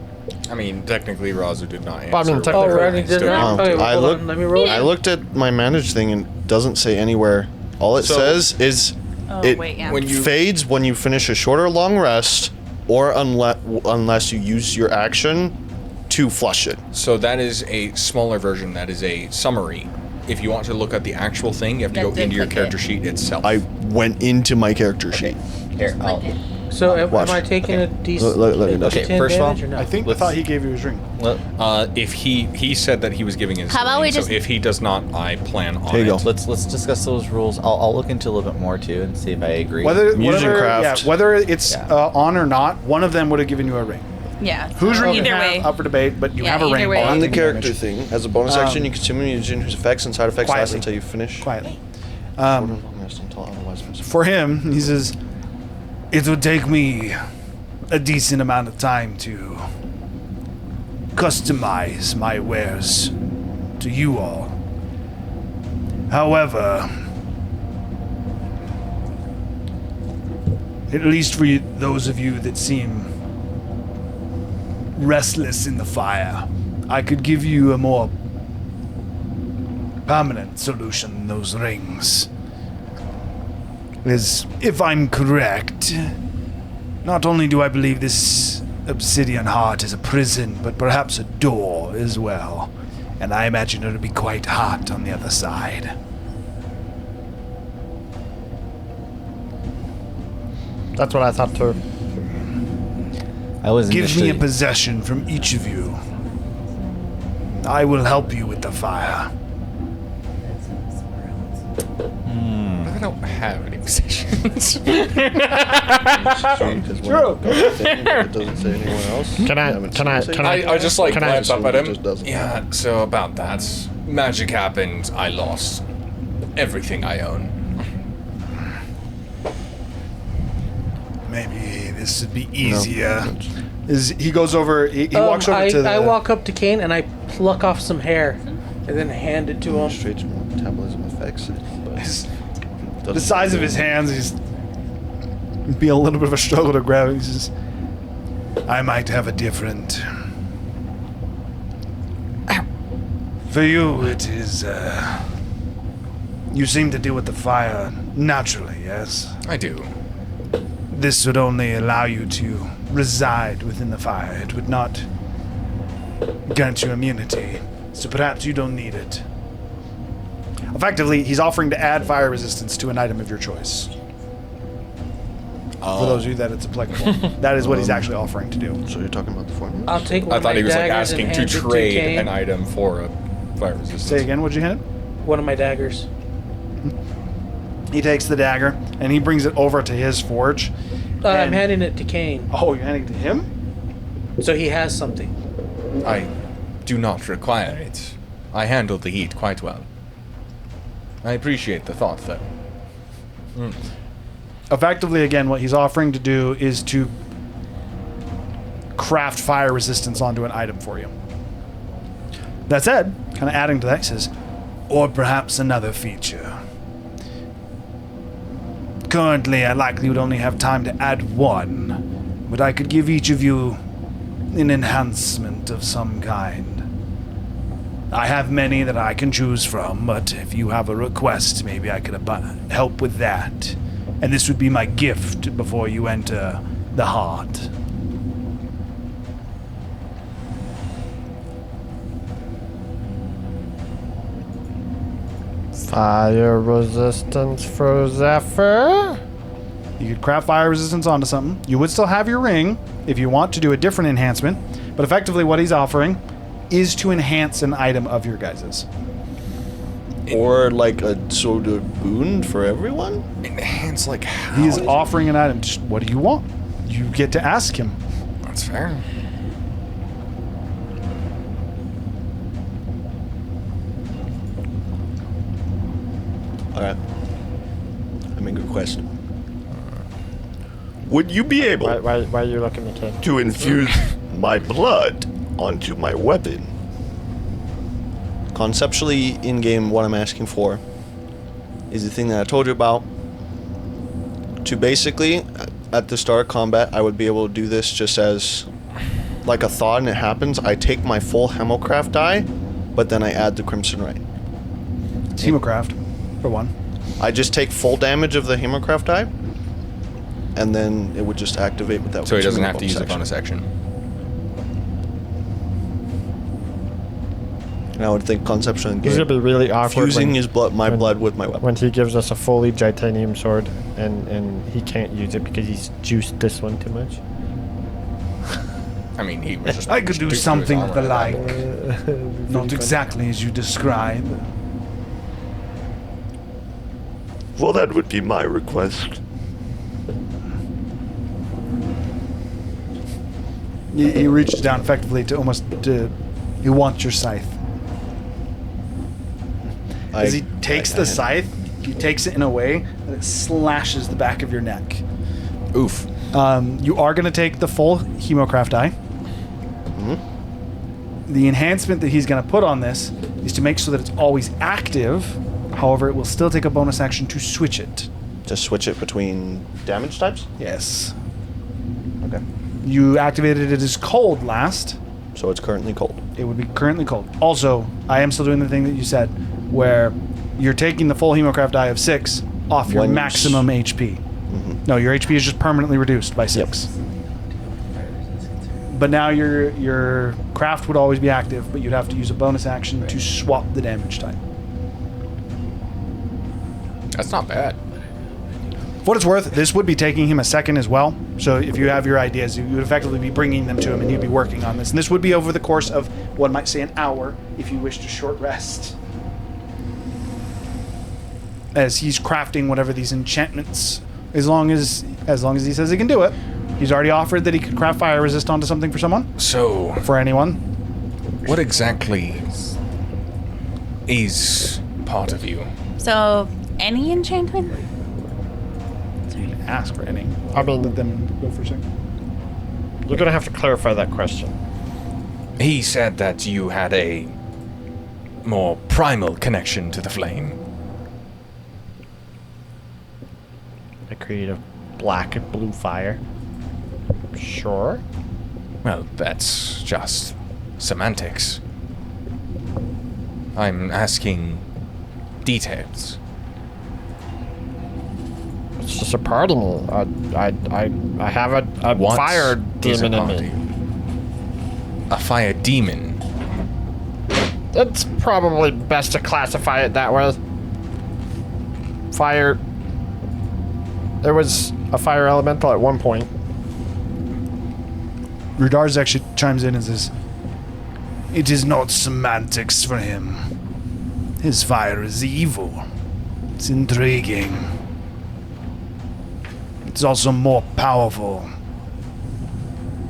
I mean, technically, Razu did not answer. But I mean, Oh, technically, Randy did not. Okay, well, hold on, let me roll. I looked at my manage thing and it doesn't say anywhere. All it So- says is it When you fades when you finish a short or long rest, or unless you use your action to flush it. So that is a smaller version. That is a summary. If you want to look at the actual thing, you have to go That's it, into your click character it. sheet itself. I went into my character sheet. Here, I'll, So am Watch. I taking a decent Okay, first of all, damage or no? I think I Let's- thought he gave you his ring. If he said that he was giving his How about ring, we just- so if he does not, I plan on Here you it. go. let's discuss those rules. I'll look into a little bit more too and see if I agree. Whether craft. whether it's Yeah. on or not, one of them would have given you a ring. Yeah. Whose ring you Either have, way. up for debate, but you Yeah, have a either ring. way. while On the taking character damage. thing, as a bonus action, you consume a mutagen whose effects and side effects last Quietly. until you finish. Quietly. Short or long rest until otherwise specified. For him, he says, "It would take me a decent amount of time to customize my wares to you all. However, at least for those of you that seem restless in the fire, I could give you a more permanent solution than those rings. As if I'm correct, not only do I believe this obsidian heart is a prison, but perhaps a door as well. And I imagine it'll be quite hot on the other side." That's what I thought too. I was Give me initially, a possession from each of you. I will help you with the fire. I don't have any possessions. Because when it doesn't say anywhere else. Can I I just like Can I- glance up at It him. just doesn't. Yeah, so about that. Magic happened. I lost everything I own. Maybe this would be easier. He goes over, he walks over I, to the... I walk up to Kane and I pluck off some hair and then hand it to him. Straight metabolism effects. The size of his hands, he's be a little bit of a struggle to grab it. He says, "I might have a different. For you, it is. You seem to deal with the fire naturally, yes? I do. This would only allow you to reside within the fire. It would not grant you immunity, so perhaps you don't need it. Effectively, he's offering to add fire resistance to an item of your choice. For those of you that it's applicable. That is what he's actually offering to do. So you're talking about the formula? I'll take one I of thought my he was like daggers asking and to hand it trade Kane. an item for a fire resistance. Say again, what'd you hand him? One of my daggers. He takes the dagger, and he brings it over to his forge. I'm And- handing it to Kane, Oh, you're handing it to him? so he has something. I do not require it. I handle the heat quite well. I appreciate the thought, though. Effectively, again, what he's offering to do is to craft fire resistance onto an item for you. That said, kind of adding to that, he says, or perhaps another feature. Currently, I likely would only have time to add one, but I could give each of you an enhancement of some kind. I have many that I can choose from, but if you have a request, maybe I could help with that. And this would be my gift before you enter the heart. Fire resistance for Zephyr. You could craft fire resistance onto something. You would still have your ring if you want to do a different enhancement, but effectively what he's offering is to enhance an item of your guys's. Or like a sort of boon for everyone? Enhance like how? He is offering an item. Just what do you want? You get to ask him. That's fair. Alright. I make a request. Would you be able Why are you looking at me? to infuse my blood onto my weapon? Conceptually, in game, what I'm asking for is the thing that I told you about. To basically, at the start of combat, I would be able to do this just as like a thought and it happens. I take my full Hemocraft die, but then I add the Crimson Ray. It's Hemocraft, for one. I just take full damage of the Hemocraft die, and then it would just activate without. So he doesn't consuming have to use a bonus action. And I would think conceptually in This is game, gonna be really awkward. fusing when- his blood, my when- blood with my weapon. When he gives us a fully titanium sword, and he can't use it because he's juiced this one too much. I mean, he was just. I could do stick to his something of armor. the like. Not exactly as you describe. Well, that would be my request. He reaches down effectively to almost he wants your scythe. As he takes the scythe, he takes it in a way that it slashes the back of your neck. Oof. You are going to take the full Hemocraft die. The enhancement that he's going to put on this is to make so that it's always active. However, it will still take a bonus action to switch it. To switch it between damage types? Yes. Okay. You activated it as cold last. So it's currently cold. It would be currently cold. Also, I am still doing the thing that you said, where you're taking the full Hemocraft die of 6 off your When you maximum HP. No, your HP is just permanently reduced by 6. But now your craft would always be active, but you'd have to use a bonus action to swap the damage type. That's not bad. For what it's worth, this would be taking him a second as well. So if you have your ideas, you would effectively be bringing them to him and he'd be working on this. And this would be over the course of, one might say, an hour if you wish to short rest. As he's crafting whatever these enchantments, as long as he says he can do it. He's already offered that he could craft fire resist onto something for someone. So, For anyone. what exactly is part of you? So, any enchantment? Ask for any. I mean, Let them go for a second. you're gonna have to clarify that question. He said that you had a more primal connection to the flame. I create a black and blue fire. Sure. Well, that's just semantics. I'm asking details. It's just a part of me. I have a What fire is a demon in part of me. you? A fire demon. It's probably best to classify it that way. fire. There was a fire elemental at one point. Rudarz actually chimes in and says, "It is not semantics for him. His fire is evil. It's intriguing. It's also more powerful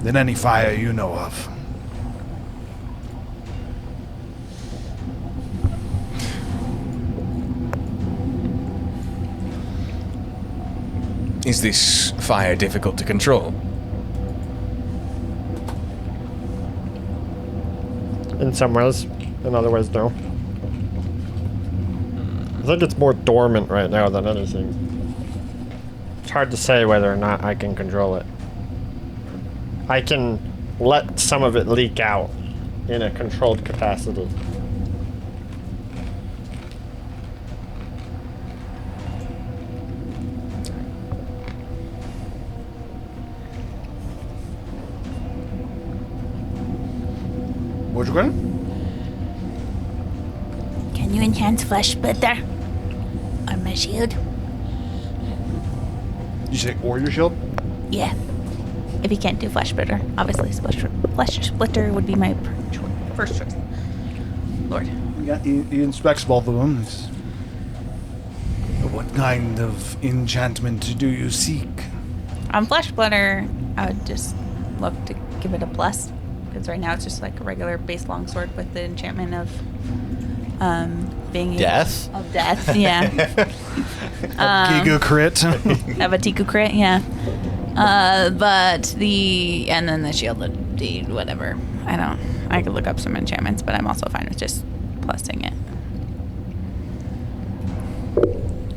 than any fire you know of." Is this fire difficult to control? In some ways, in other ways, no. I think it's more dormant right now than anything. It's hard to say whether or not I can control it. I can let some of it leak out in a controlled capacity. What's going? Can you enhance flesh splitter on my shield? You say or your shield? Yeah. If you can't do flesh splitter, obviously flesh splitter would be my first choice. Lord. Yeah, he inspects both of them. What kind of enchantment do you seek? On flesh splitter, I would just look to give it a plus. Because right now it's just like a regular base longsword with the enchantment of being Death? Of death, yeah. Giga crit. Of a Tiku crit, yeah. And then the shield would be whatever. I could look up some enchantments, but I'm also fine with just plussing it.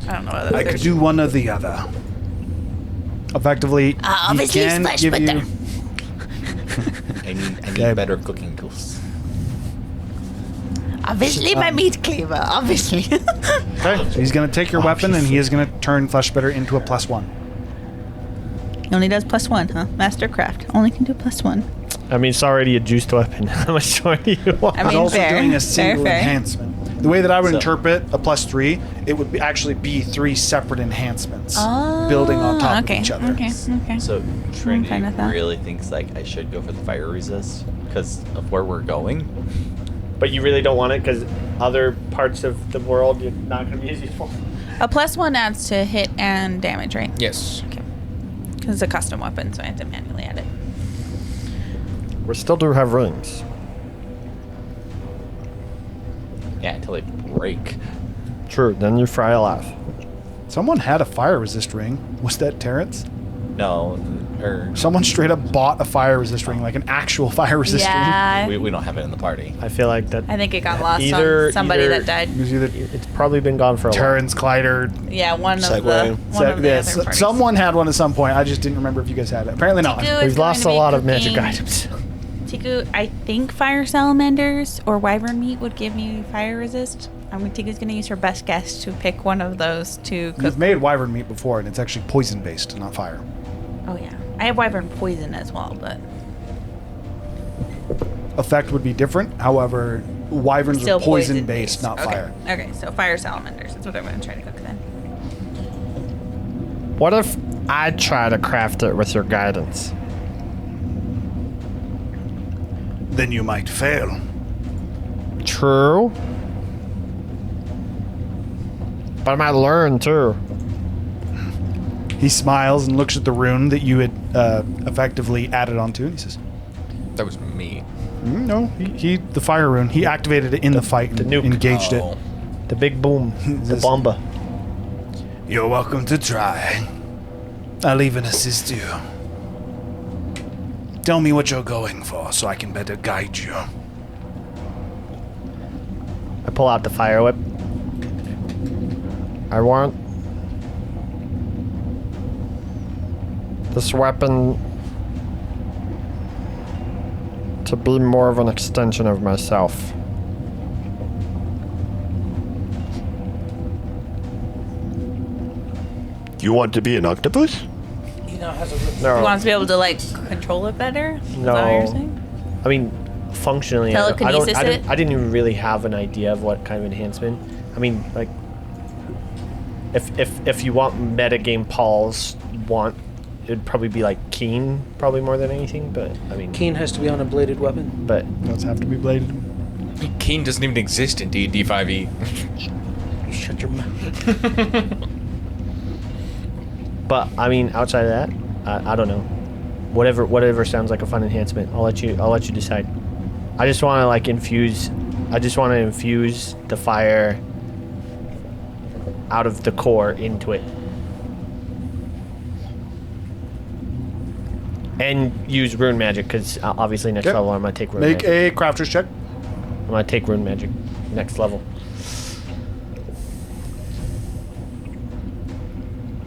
I don't know whether I could do one or the other. Effectively, obviously he it's can flesh give splitter. you. I need Okay. better cooking tools. Obviously, my meat cleaver. Obviously. Okay, so he's going to take your weapon and he is going to turn flesh splitter into a +1. He only does +1, huh? Mastercraft. Only can do +1. I mean, it's already a juiced weapon. How much more do you want? I He's mean, also fair. doing a single fair. enhancement. The way that I would So- interpret a +3, it would actually be 3 separate enhancements building on top okay, of each other. Okay, okay. So fine Trinity with that. really thinks like I should go for the fire resist because of where we're going. But you really don't want it because other parts of the world you're not going to be as useful. A +1 adds to hit and damage, right? Yes. Okay. Because it's a custom weapon, so I have to manually add it. We still do have rings. Yeah, until they break. True, then you fry alive. Someone had a fire resist ring. Was that Terrence? No, or Someone straight up bought a fire resist ring, like an actual fire resist Yeah. we don't have it in the party. I feel like that I think it got lost Either- on somebody either- that died. ring. It was either it's probably been gone for a while. Terrence, Kleider. Yeah, one of Segway. the Yeah, other parties. someone had one at some point. I just didn't remember if you guys had it. Apparently not. Tiku is We've going lost to a be lot of magic cooking- items. Tiku, I think fire salamanders or wyvern meat would give me fire resist. Tiku's going to use her best guess to pick one of those to cook. You've made wyvern meat before, and it's actually poison based, not fire. Oh yeah, I have wyvern poison as well, but Effect would be different. However, wyverns still are poison based, not okay. fire. Okay, so fire salamanders. That's what I'm going to try to cook then. What if I try to craft it with your guidance? Then you might fail. True. But I might learn too. He smiles and looks at the rune that you had effectively added onto, and he says, That was me. No, he the fire rune. He activated it in the fight and nuke. engaged Oh. The big boom. The This- bomba. it. You're welcome to try. I'll even assist you. Tell me what you're going for so I can better guide you. I pull out the fire whip. I want this weapon to be more of an extension of myself. You want to be an octopus? He now has a. You No, want us to be able to like control it better? Is that what you're No. saying? I mean, functionally, Telekinesis it? I didn't even really have an idea of what kind of enhancement. I mean, like, if you want metagame Paul's want, it'd probably be like Keen, probably more than anything. But I mean, Keen has to be on a bladed weapon. But does have to be bladed. Keen doesn't even exist in D&D 5e. You shut your mouth. But I mean, outside of that, I don't know. Whatever sounds like a fun enhancement. I'll let you decide. I just want to like infuse. I just want to infuse the fire out of the core into it, and use rune magic because obviously next level I'm gonna take rune. Make magic. a crafter's check. I'm gonna take rune magic next level.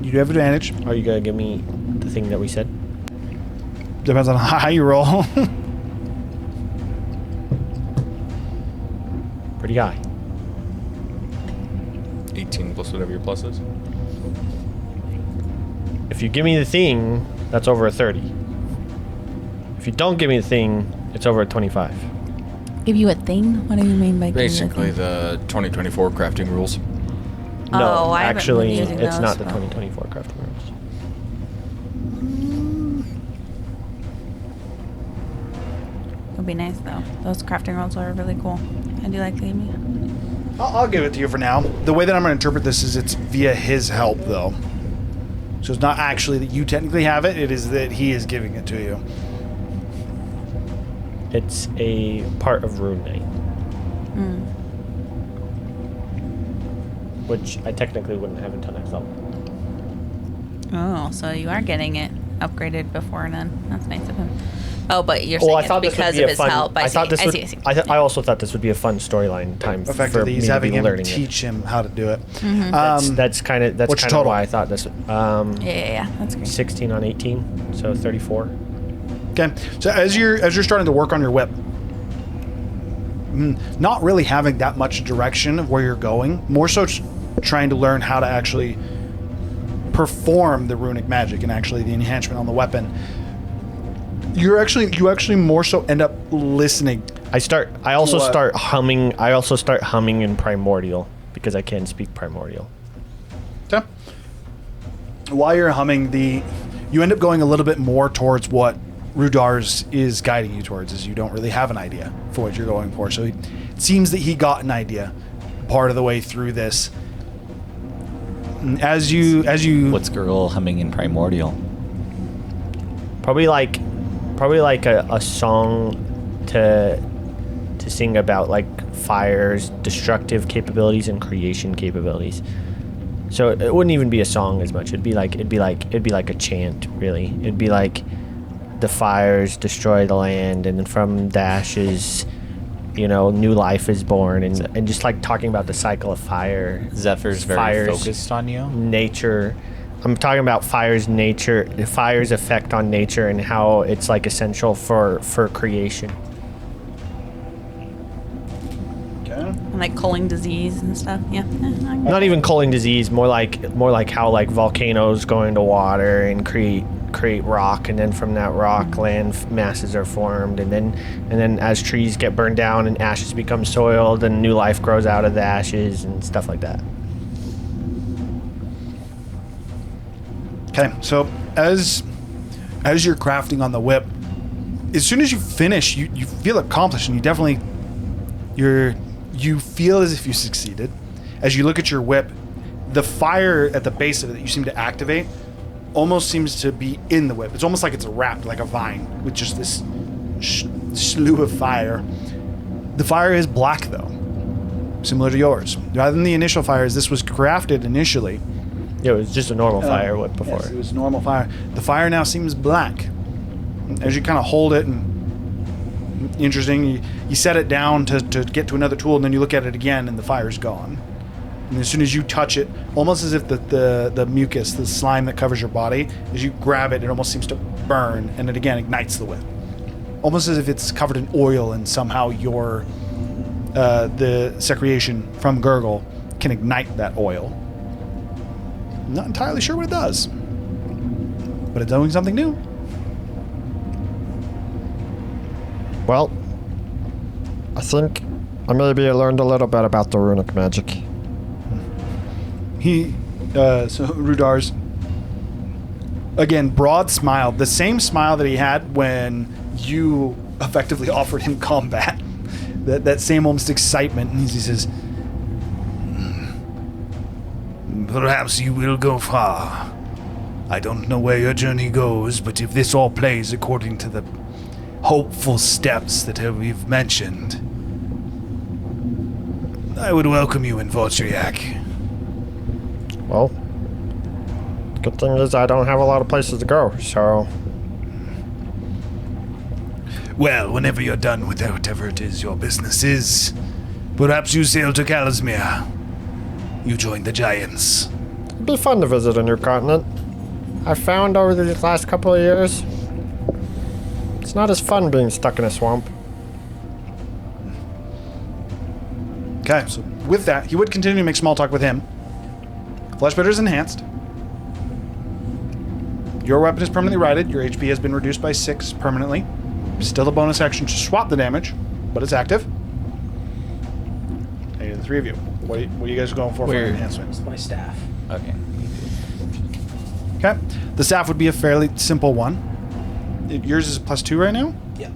You do have advantage. Are you gonna give me the thing that we said? Depends on how high you roll. Pretty high. 18 plus whatever your plus is. If you give me the thing, that's over a 30. If you don't give me the thing, it's over a 25. Give you a thing? What do you mean by Basically the 2024 crafting rules. No, I haven't been actually, using it's those, not the so. 2024 crafting rules. Would be nice though. Those crafting rolls are really cool. I do like them. I'll give it to you for now. The way that I'm going to interpret this is it's via his help, though. So it's not actually that you technically have it. It is that he is giving it to you. It's a part of Rune Knight. Which I technically wouldn't have until next level. Oh, so you are getting it upgraded before then. That's nice of him. Oh, but you're saying it's because of his help. I see. I also thought this would be a fun storyline time for Effectively, me he's to having be him learning teach him how to do it. That's kind of what's your total? why I thought this. Yeah, that's great. 16 on 18, so 34. Okay, so as you're starting to work on your whip, not really having that much direction of where you're going, more so trying to learn how to actually perform the runic magic and actually the enhancement on the weapon. You actually more so end up listening. I also start humming in Primordial because I can speak Primordial. Okay. While you're humming, you end up going a little bit more towards what Rudarz is guiding you towards, as you don't really have an idea for what you're going for. So it seems that he got an idea part of the way through this. As you What's Gurgle humming in Primordial? Probably like a song to sing about like fire's destructive capabilities and creation capabilities. So it wouldn't even be a song as much. It'd be like a chant, really. It'd be like the fires destroy the land, and then from the ashes, new life is born, and just like talking about the cycle of fire. Zephyr's very focused on you. Nature. I'm talking about fire's nature, fire's effect on nature, and how it's like essential for creation. Okay. And like culling disease and stuff. Yeah. Not even culling disease, more like how like volcanoes go into water and create rock, and then from that rock land masses are formed, and then as trees get burned down and ashes become soil, then new life grows out of the ashes and stuff like that. Okay, so as you're crafting on the whip, as soon as you finish, you feel accomplished, and you feel as if you succeeded. As you look at your whip, the fire at the base of it that you seem to activate almost seems to be in the whip. It's almost like it's wrapped like a vine with just this slew of fire. The fire is black, though, similar to yours. Rather than the initial fires, this was crafted initially. Yeah, it was just a normal fire whip before. Yes, it was normal fire. The fire now seems black. As you kind of hold it, and interesting, you set it down to get to another tool, and then you look at it again, and the fire's gone. And as soon as you touch it, almost as if the mucus, the slime that covers your body, as you grab it, it almost seems to burn, and it again ignites the whip. Almost as if it's covered in oil, and somehow the secretion from Gurgle can ignite that oil. I'm not entirely sure what it does, but it's doing something new. Well, I think I maybe learned a little bit about the runic magic. He So Rudarz, again, broad smile, the same smile that he had when you effectively offered him combat. That same almost excitement. And he says, perhaps you will go far. I don't know where your journey goes, but if this all plays according to the hopeful steps that we've mentioned, I would welcome you in Votriak. Well, the good thing is I don't have a lot of places to go, so... Well, whenever you're done with whatever it is your business is, perhaps you sail to Kalasmir. You join the Giants. It'd be fun to visit a new continent. I've found over these last couple of years, it's not as fun being stuck in a swamp. okay, so with that, he would continue to make small talk with him. Flesh Bitter is enhanced. Your weapon is permanently righted. Your HP has been reduced by 6 permanently. Still a bonus action to swap the damage, but it's active. Hey, the 3 of you. What are you guys going for an enhancement? It's my staff. Okay. Okay. The staff would be a fairly simple one. Yours is +2 right now? Yeah.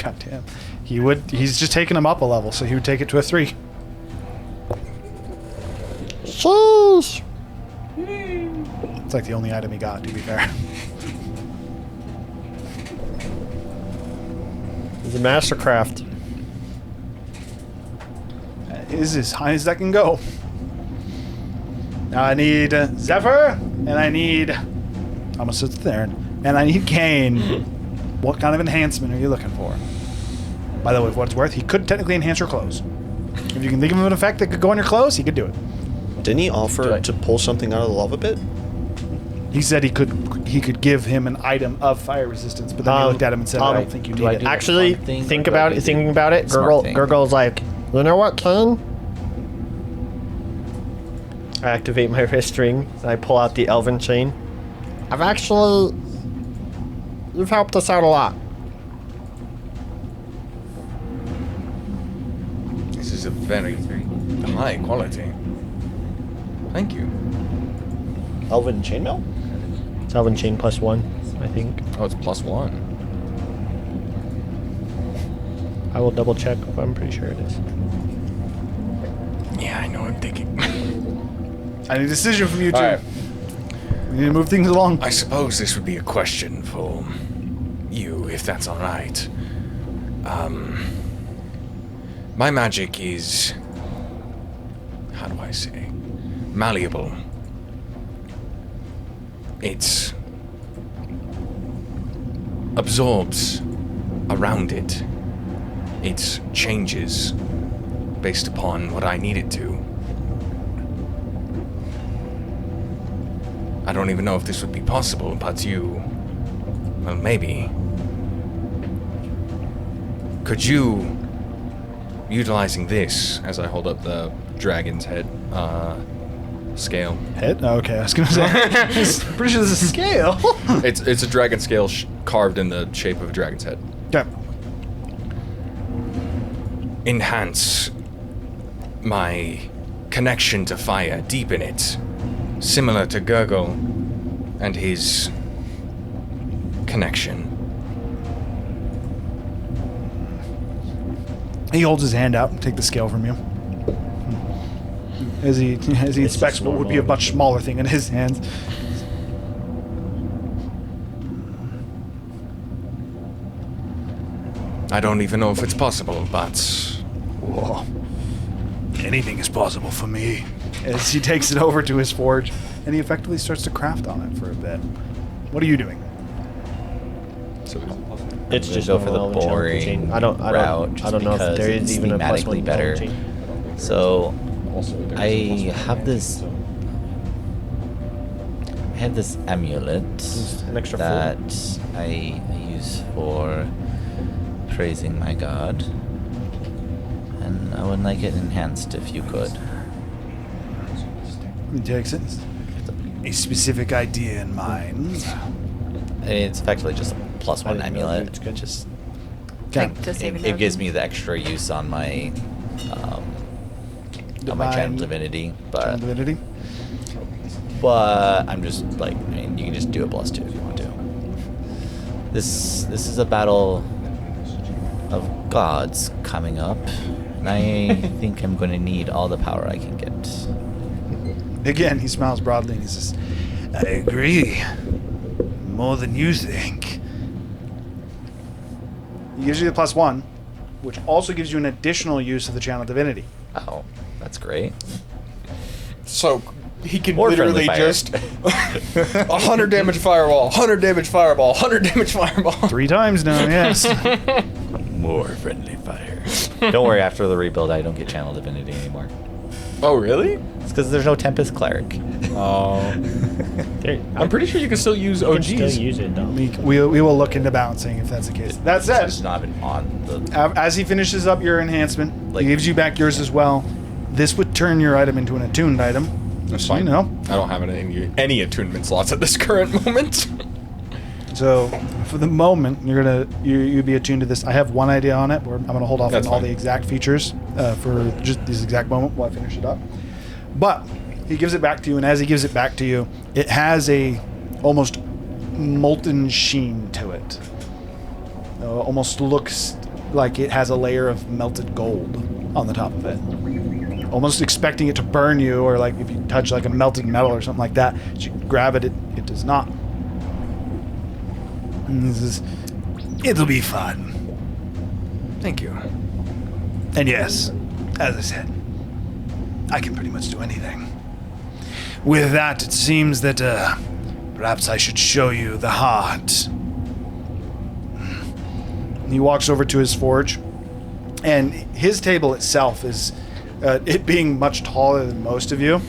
God damn. He's just taking him up a level, so he would take it to a 3. Sheesh! It's like the only item he got, to be fair. It's a mastercraft. That is as high as that can go. Now I need Zephyr, and I need... almost sits there. And I need Kane. What kind of enhancement are you looking for? By the way, for what it's worth, he could technically enhance your clothes. If you can think of an effect that could go on your clothes, he could do it. Didn't he offer to pull something out of the lava pit? He said he could give him an item of fire resistance, but then he looked at him and said, I don't think you need it. Actually, thinking about it, Gurgle's like, you know what, Kane? I activate my wrist ring, and I pull out the elven chain. You've helped us out a lot. This is a very, very high quality. Thank you. Elven chainmail? It's Elven Chain +1, I think. Oh, it's +1. I will double check, but I'm pretty sure it is. Yeah, I know I'm thinking. I need a decision from you two. All right. We need to move things along. I suppose this would be a question for you, if that's all right. My magic is, how do I say, malleable. It absorbs around it. It changes based upon what I need it to. I don't even know if this would be possible, but well, maybe. Could you, utilizing this, as I hold up the dragon's head scale. Head? Oh, okay, I was gonna say. I'm pretty sure this is a scale. It's a dragon scale carved in the shape of a dragon's head. Okay. Enhance my connection to fire, deepen it, similar to Gurgle and his connection. He holds his hand out and take the scale from you. As he inspects what would be a much smaller thing in his hands. I don't even know if it's possible, but... Whoa. Anything is possible for me. As he takes it over to his forge, and he effectively starts to craft on it for a bit. What are you doing? So It's just go for the Elven Chain boring chain. I don't know if there is even a +1 better. Elven chain. So I have this amulet an extra that I use for praising my god, and I would like it enhanced if you could. He takes it. A specific idea in mind. It's effectively just a +1 amulet. It's good. Just Like the saving it gives me the extra use on my channel divinity, but Channel divinity. But I'm just like, I mean, you can just do a +2 if you want to. This is a battle of gods coming up, and I think I'm going to need all the power I can get. Again, he smiles broadly and he says, I agree. More than you think. He gives you the +1, which also gives you an additional use of the channel divinity. Oh, that's great. So he can More literally friendly fire. just 100 damage fireball, 100 damage fireball, 100 damage fireball. 3 times now, yes. More friendly fire. Don't worry, after the rebuild, I don't get channel divinity anymore. Oh, really? It's because there's no Tempest Cleric. Oh. I'm pretty sure you can still use You can OGs. still use it though. we will look into balancing if that's the case. That said, It's not been on the. as he finishes up your enhancement, Like- he gives you back yours as well. This would turn your item into an attuned item. That's So, fine. you know. I don't have any attunement slots at this current moment. So for the moment, you'd be attuned to this. I have one idea on it. I'm going to hold off That's on all fine. the exact features for just this exact moment while I finish it up. But he gives it back to you, and as he gives it back to you, it has a almost molten sheen to it. Almost looks like it has a layer of melted gold on the top of it. Almost expecting it to burn you, or like if you touch like a melting metal or something like that, as you grab it, it does not. And this is, It'll be fun. Thank you. And yes, as I said, I can pretty much do anything. With that, it seems that perhaps I should show you the heart. he walks over to his forge, and his table itself is, it being much taller than most of you,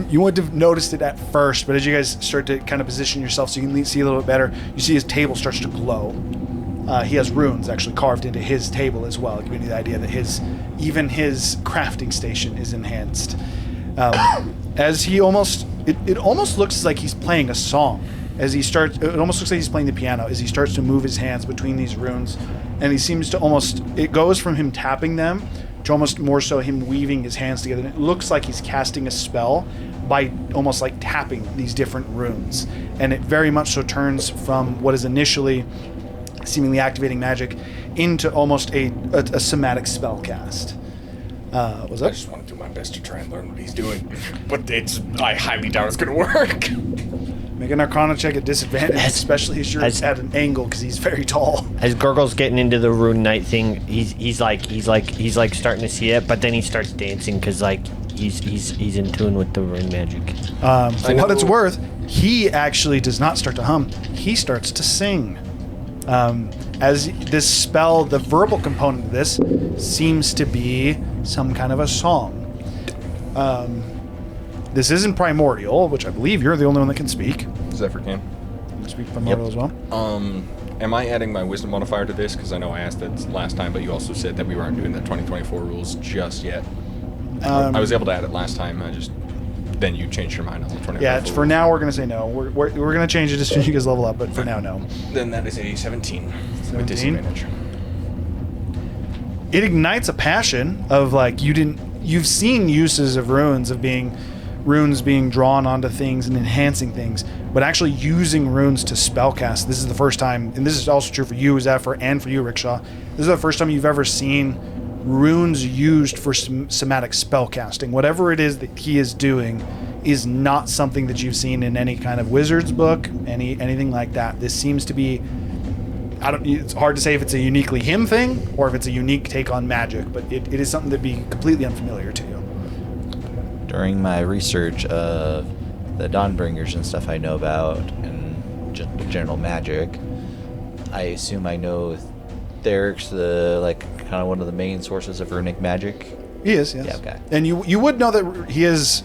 you wouldn't have noticed it at first, but as you guys start to kind of position yourself so you can see a little bit better, you see his table starts to glow. He has runes actually carved into his table as well, giving you the idea that even his crafting station is enhanced. As he it almost looks like he's playing a song. It almost looks like he's playing the piano as he starts to move his hands between these runes, and he seems to it goes from him tapping them to almost more so him weaving his hands together. And it looks like he's casting a spell by almost like tapping these different runes, and it very much so turns from what is initially seemingly activating magic into almost a somatic spell cast. Was I that? just want to do my best to try and learn what he's doing, but I highly doubt it's going to work. Make an Arcana check at disadvantage, especially as you're at an angle because he's very tall. As Gurgle's getting into the Rune Knight thing, he's like starting to see it, but then he starts dancing because like he's in tune with the rune magic. For what it's worth, he actually does not start to hum. He starts to sing. As this spell, the verbal component of this seems to be some kind of a song. This isn't primordial, which I believe you're the only one that can speak. Zephyr can. You can speak primordial as well. Am I adding my wisdom modifier to this? Because I know I asked that last time, but you also said that we weren't doing the 2024 rules just yet. I was able to add it last time. Then you changed your mind on the 2024 Yeah, rules. for now we're going to say no. We're going to change it as soon as you guys level up, but for now, no. Then that is a 17 with 17? disadvantage. It ignites a passion of like you've seen uses of runes being drawn onto things and enhancing things, but actually using runes to spellcast. This is the first time, and this is also true for you, Zephyr, and for you, Rickshaw. This is the first time you've ever seen runes used for somatic spellcasting. Whatever it is that he is doing is not something that you've seen in any kind of wizard's book, anything like that. This seems to be, it's hard to say if it's a uniquely him thing or if it's a unique take on magic, but it is something that'd be completely unfamiliar to you. During my research of the Dawnbringers and stuff I know about and just general magic, I assume I know Theric's kind of one of the main sources of runic magic. He is, yes. Yeah, okay. And you would know that he is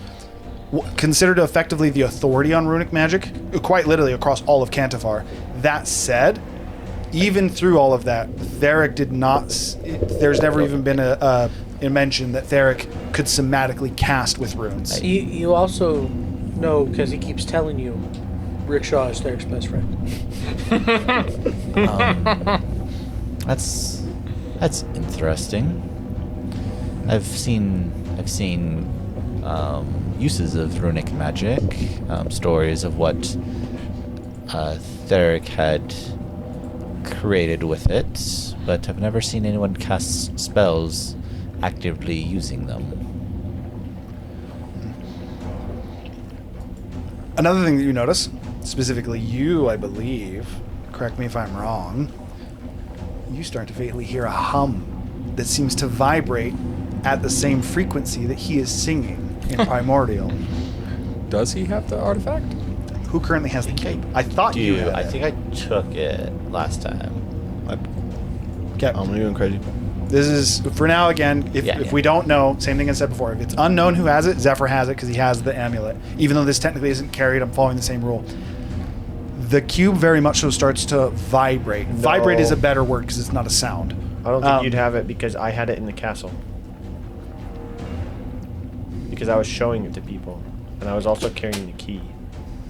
considered effectively the authority on runic magic, quite literally across all of Cantifar. That said, even through all of that, Theric did not. There's never even been a mention that Theric could somatically cast with runes. You also know, because he keeps telling you, Rickshaw is Theric's best friend. That's interesting. I've seen uses of runic magic, stories of what Theric had created with it, but I've never seen anyone cast spells actively using them. Another thing that you notice, specifically you, I believe, correct me if I'm wrong, you start to vaguely hear a hum that seems to vibrate at the same frequency that he is singing in Primordial. Does he have the artifact? Who currently has the cape? I thought you had I it. think I took it last time. Okay. I'm doing crazy. This is, for now, again, if we don't know, same thing I said before, if it's unknown who has it, Zephyr has it because he has the amulet. Even though this technically isn't carried, I'm following the same rule. The cube very much so starts to vibrate. No. Vibrate is a better word because it's not a sound. I don't think you'd have it because I had it in the castle. Because I was showing it to people. And I was also carrying the key.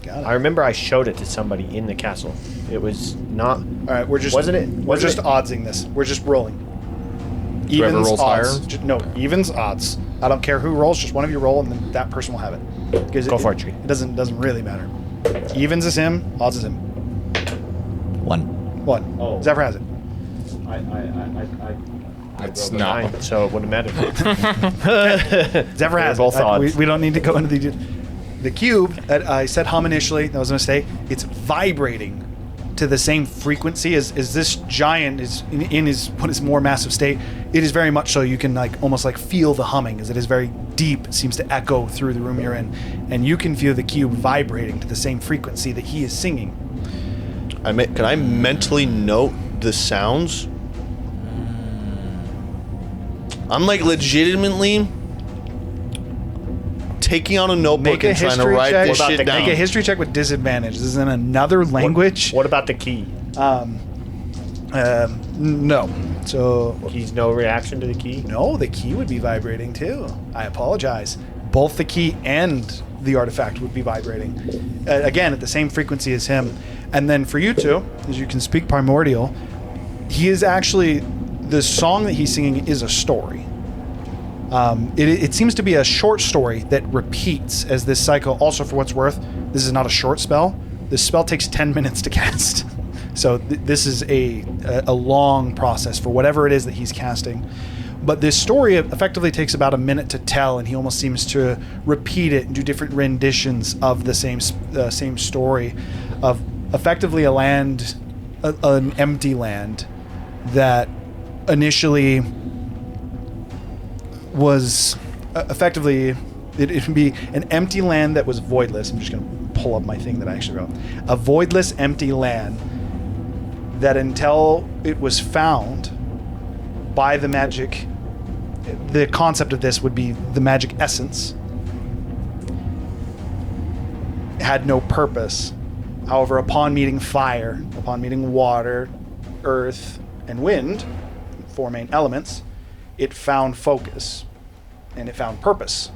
Got it. I remember I showed it to somebody in the castle. It was not... All right, we're just... Wasn't it? We're just oddsing this. We're just rolling. Whoever Evens, rolls odds. higher? No, evens, odds. I don't care who rolls, just one of you roll, and then that person will have it. Because Go for it, Tree. It doesn't really matter. Evens is him, odds is him. 1. 1. Oh. Zephyr has it. It's rolled a not. 9, so it wouldn't matter. Zephyr has both it. odds. We don't need to go into the cube. I said hum initially. That was a mistake. It's vibrating to the same frequency as this giant is in his what is more massive state. It is very much so you can almost feel the humming, as it is very deep. It seems to echo through the room you're in, and you can feel the cube vibrating to the same frequency that he is singing. Can I mentally note the sounds? I'm legitimately taking out a notebook and trying to write this shit down. Make a history check with disadvantage. This is in another language. What about the key? No. So Key's no reaction to the key? no, the key would be vibrating too. I apologize. Both the key and the artifact would be vibrating. Again, at the same frequency as him. And then for you two, as you can speak Primordial, he is actually, the song that he's singing is a story. It seems to be a short story that repeats as this cycle. Also, for what's worth, this is not a short spell. This spell takes 10 minutes to cast. So this is a long process for whatever it is that he's casting. But this story effectively takes about a minute to tell, and he almost seems to repeat it and do different renditions of the same story of effectively a land, an empty land that initially was effectively, it would be an empty land that was voidless. I'm just going to pull up my thing that I actually wrote. A voidless, empty land that until it was found by the magic, the concept of this would be the magic essence, had no purpose. However, upon meeting fire, upon meeting water, earth, and wind, 4 main elements, it found focus and it found purpose.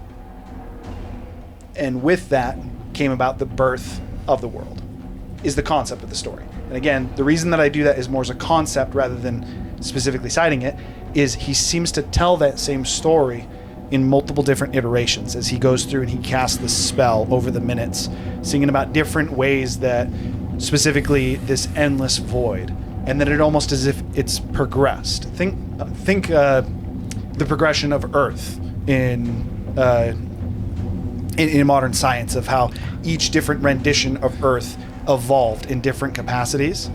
And with that came about the birth of the world, is the concept of the story. And again, the reason that I do that is more as a concept rather than specifically citing it, is he seems to tell that same story in multiple different iterations as he goes through and he casts the spell over the minutes, singing about different ways that specifically this endless void, and that it almost as if it's progressed. Think the progression of Earth in modern science, of how each different rendition of Earth evolved in different capacities.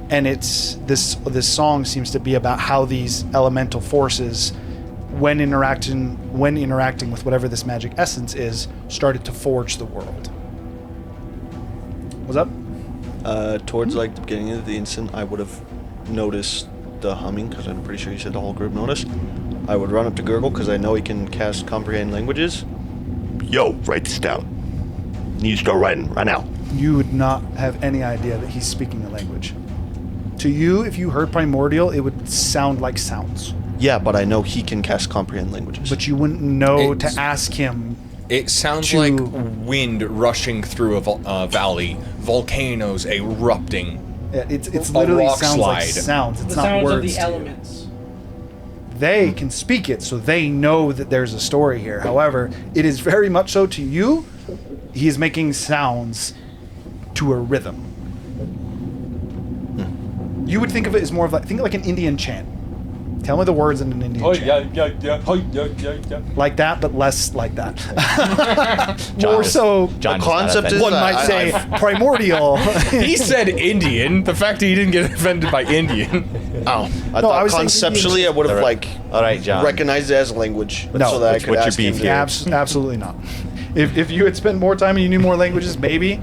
And it's this song seems to be about how these elemental forces, when interacting with whatever this magic essence is, started to forge the world. What's up? Towards the beginning of the instant, I would have noticed the humming, because I'm pretty sure you said the whole group noticed. I would run up to Gurgle, because I know he can cast comprehend languages. Yo, write this down. You start writing right now. You would not have any idea that he's speaking a language. To you, if you heard Primordial, it would sound like sounds. Yeah, but I know he can cast comprehend languages. But you wouldn't know to ask him. It sounds like wind rushing through a valley, volcanoes erupting. Yeah, it's a literally rock sounds like slide. sounds. It's the not sounds words. of the to you. elements. They can speak it, so they know that there's a story here. However, it is very much so to you. He is making sounds to a rhythm. You would think of it as more of like, think of like an Indian chant. Tell me the words in an Indian chant. Like that, but less like that. More so, the concept is one that might say primordial. He said Indian. The fact that he didn't get offended by Indian. Oh, I thought was saying conceptually I would have All right, John. recognized it as a language, No, so that I could what's your ask him beef to- here? Absolutely not. If you had spent more time and you knew more languages, maybe.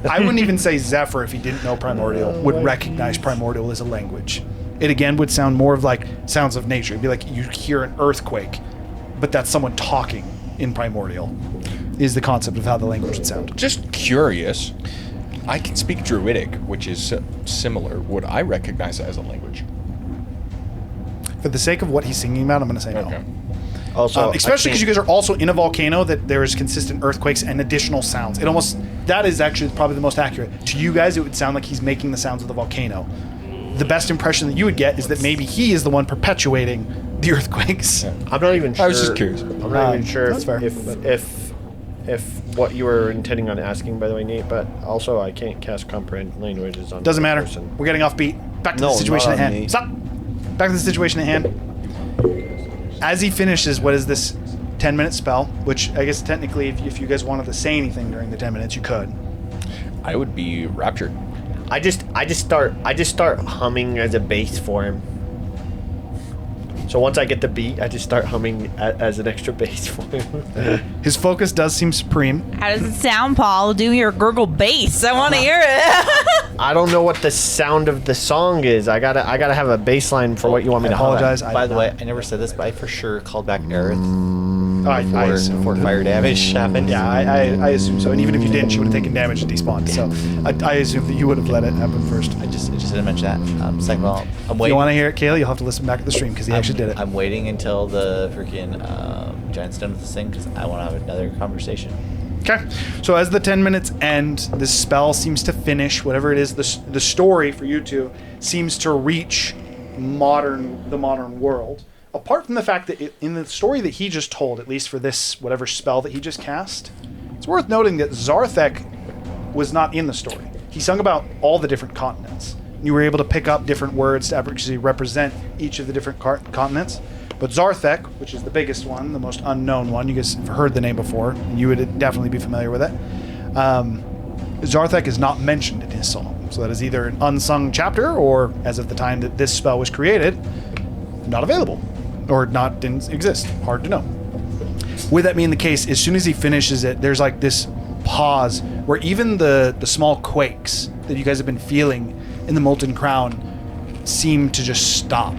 I wouldn't even say Zephyr, if he didn't know primordial, would recognize primordial as a language. It again would sound more of like sounds of nature. It'd be like you hear an earthquake, but that's someone talking in primordial, is the concept of how the language would sound. Just curious. I can speak Druidic, which is similar. Would I recognize it as a language? For the sake of what he's singing about, I'm going to say no. Okay. Also, Especially because you guys are also in a volcano that there is consistent earthquakes and additional sounds. It almost, that is actually probably the most accurate. To you guys, it would sound like he's making the sounds of the volcano. The best impression that you would get is that maybe he is the one perpetuating the earthquakes. Yeah. I'm not even sure. I was just curious. I'm not even sure that's fair. if what you were intending on asking, by the way, Nate. But also, I can't cast comprehend languages on. Doesn't another matter. person. We're getting off beat. Back to No, the situation not at on hand. me. Stop. Back to the situation at hand. As he finishes, what is this 10-minute spell? Which I guess technically, if you guys wanted to say anything during the 10 minutes, you could. I would be raptured. I just start humming as a bass for him. So once I get the beat, I just start humming as an extra bass for him. His focus does seem supreme. How does it sound, Paul? Do your gurgle bass. I want to hear it. I don't know what the sound of the song is. I gotta have a bass line for what you want me to hum. apologize. By the way, I never said this, but I for sure called back Aerith I assume. before fire damage happened. Yeah, I assume so. And even if you didn't, she would have taken damage and despawned. So I assume that you would have let it happen first. I just didn't mention that. Second of all, I'm If you waiting. want to hear it, Kayla, you'll have to listen back at the stream because he actually did it. I'm waiting until the freaking giant's done with this thing because I want to have another conversation. Okay. So as the 10 minutes end, this spell seems to finish. Whatever it is, the story for you two seems to reach the modern world. Apart from the fact that in the story that he just told, at least for this whatever spell that he just cast, it's worth noting that Zarthek was not in the story. He sung about all the different continents. You were able to pick up different words to actually represent each of the different continents. But Zarthek, which is the biggest one, the most unknown one, you guys have heard the name before, and you would definitely be familiar with it. Zarthek is not mentioned in his song. So that is either an unsung chapter, or as of the time that this spell was created, not available. Or didn't exist. Hard to know. With that being the case, as soon as he finishes it, there's like this pause where even the small quakes that you guys have been feeling in the Molten Crown seem to just stop.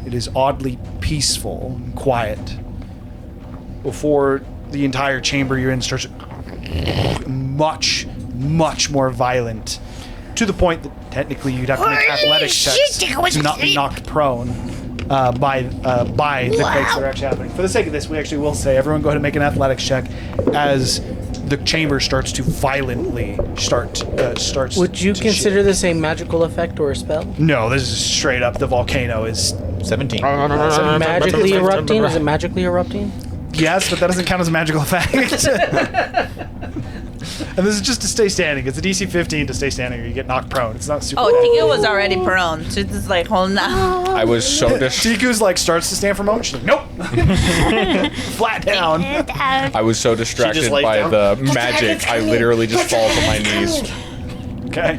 It is oddly peaceful and quiet before the entire chamber you're in starts much, much more violent, to the point that technically you'd have to make athletics checks to not be knocked prone by the quakes that are actually happening. For the sake of this, we actually will say everyone go ahead and make an athletics check as the chamber starts to violently starts. Would you to consider shake. this a magical effect or a spell? No, this is straight up. The volcano is 17. Magically erupting? Is it magically erupting? yes, but that doesn't count as a magical effect. And this is just to stay standing. It's a DC 15 to stay standing, or you get knocked prone. It's not super. Oh, Tiku was already prone. She's just like holding on. I was so Tiku's like starts to stand for a moment. She's like, nope, flat down. I was so distracted lays by down. the magic, I literally just fall to my knees. Okay.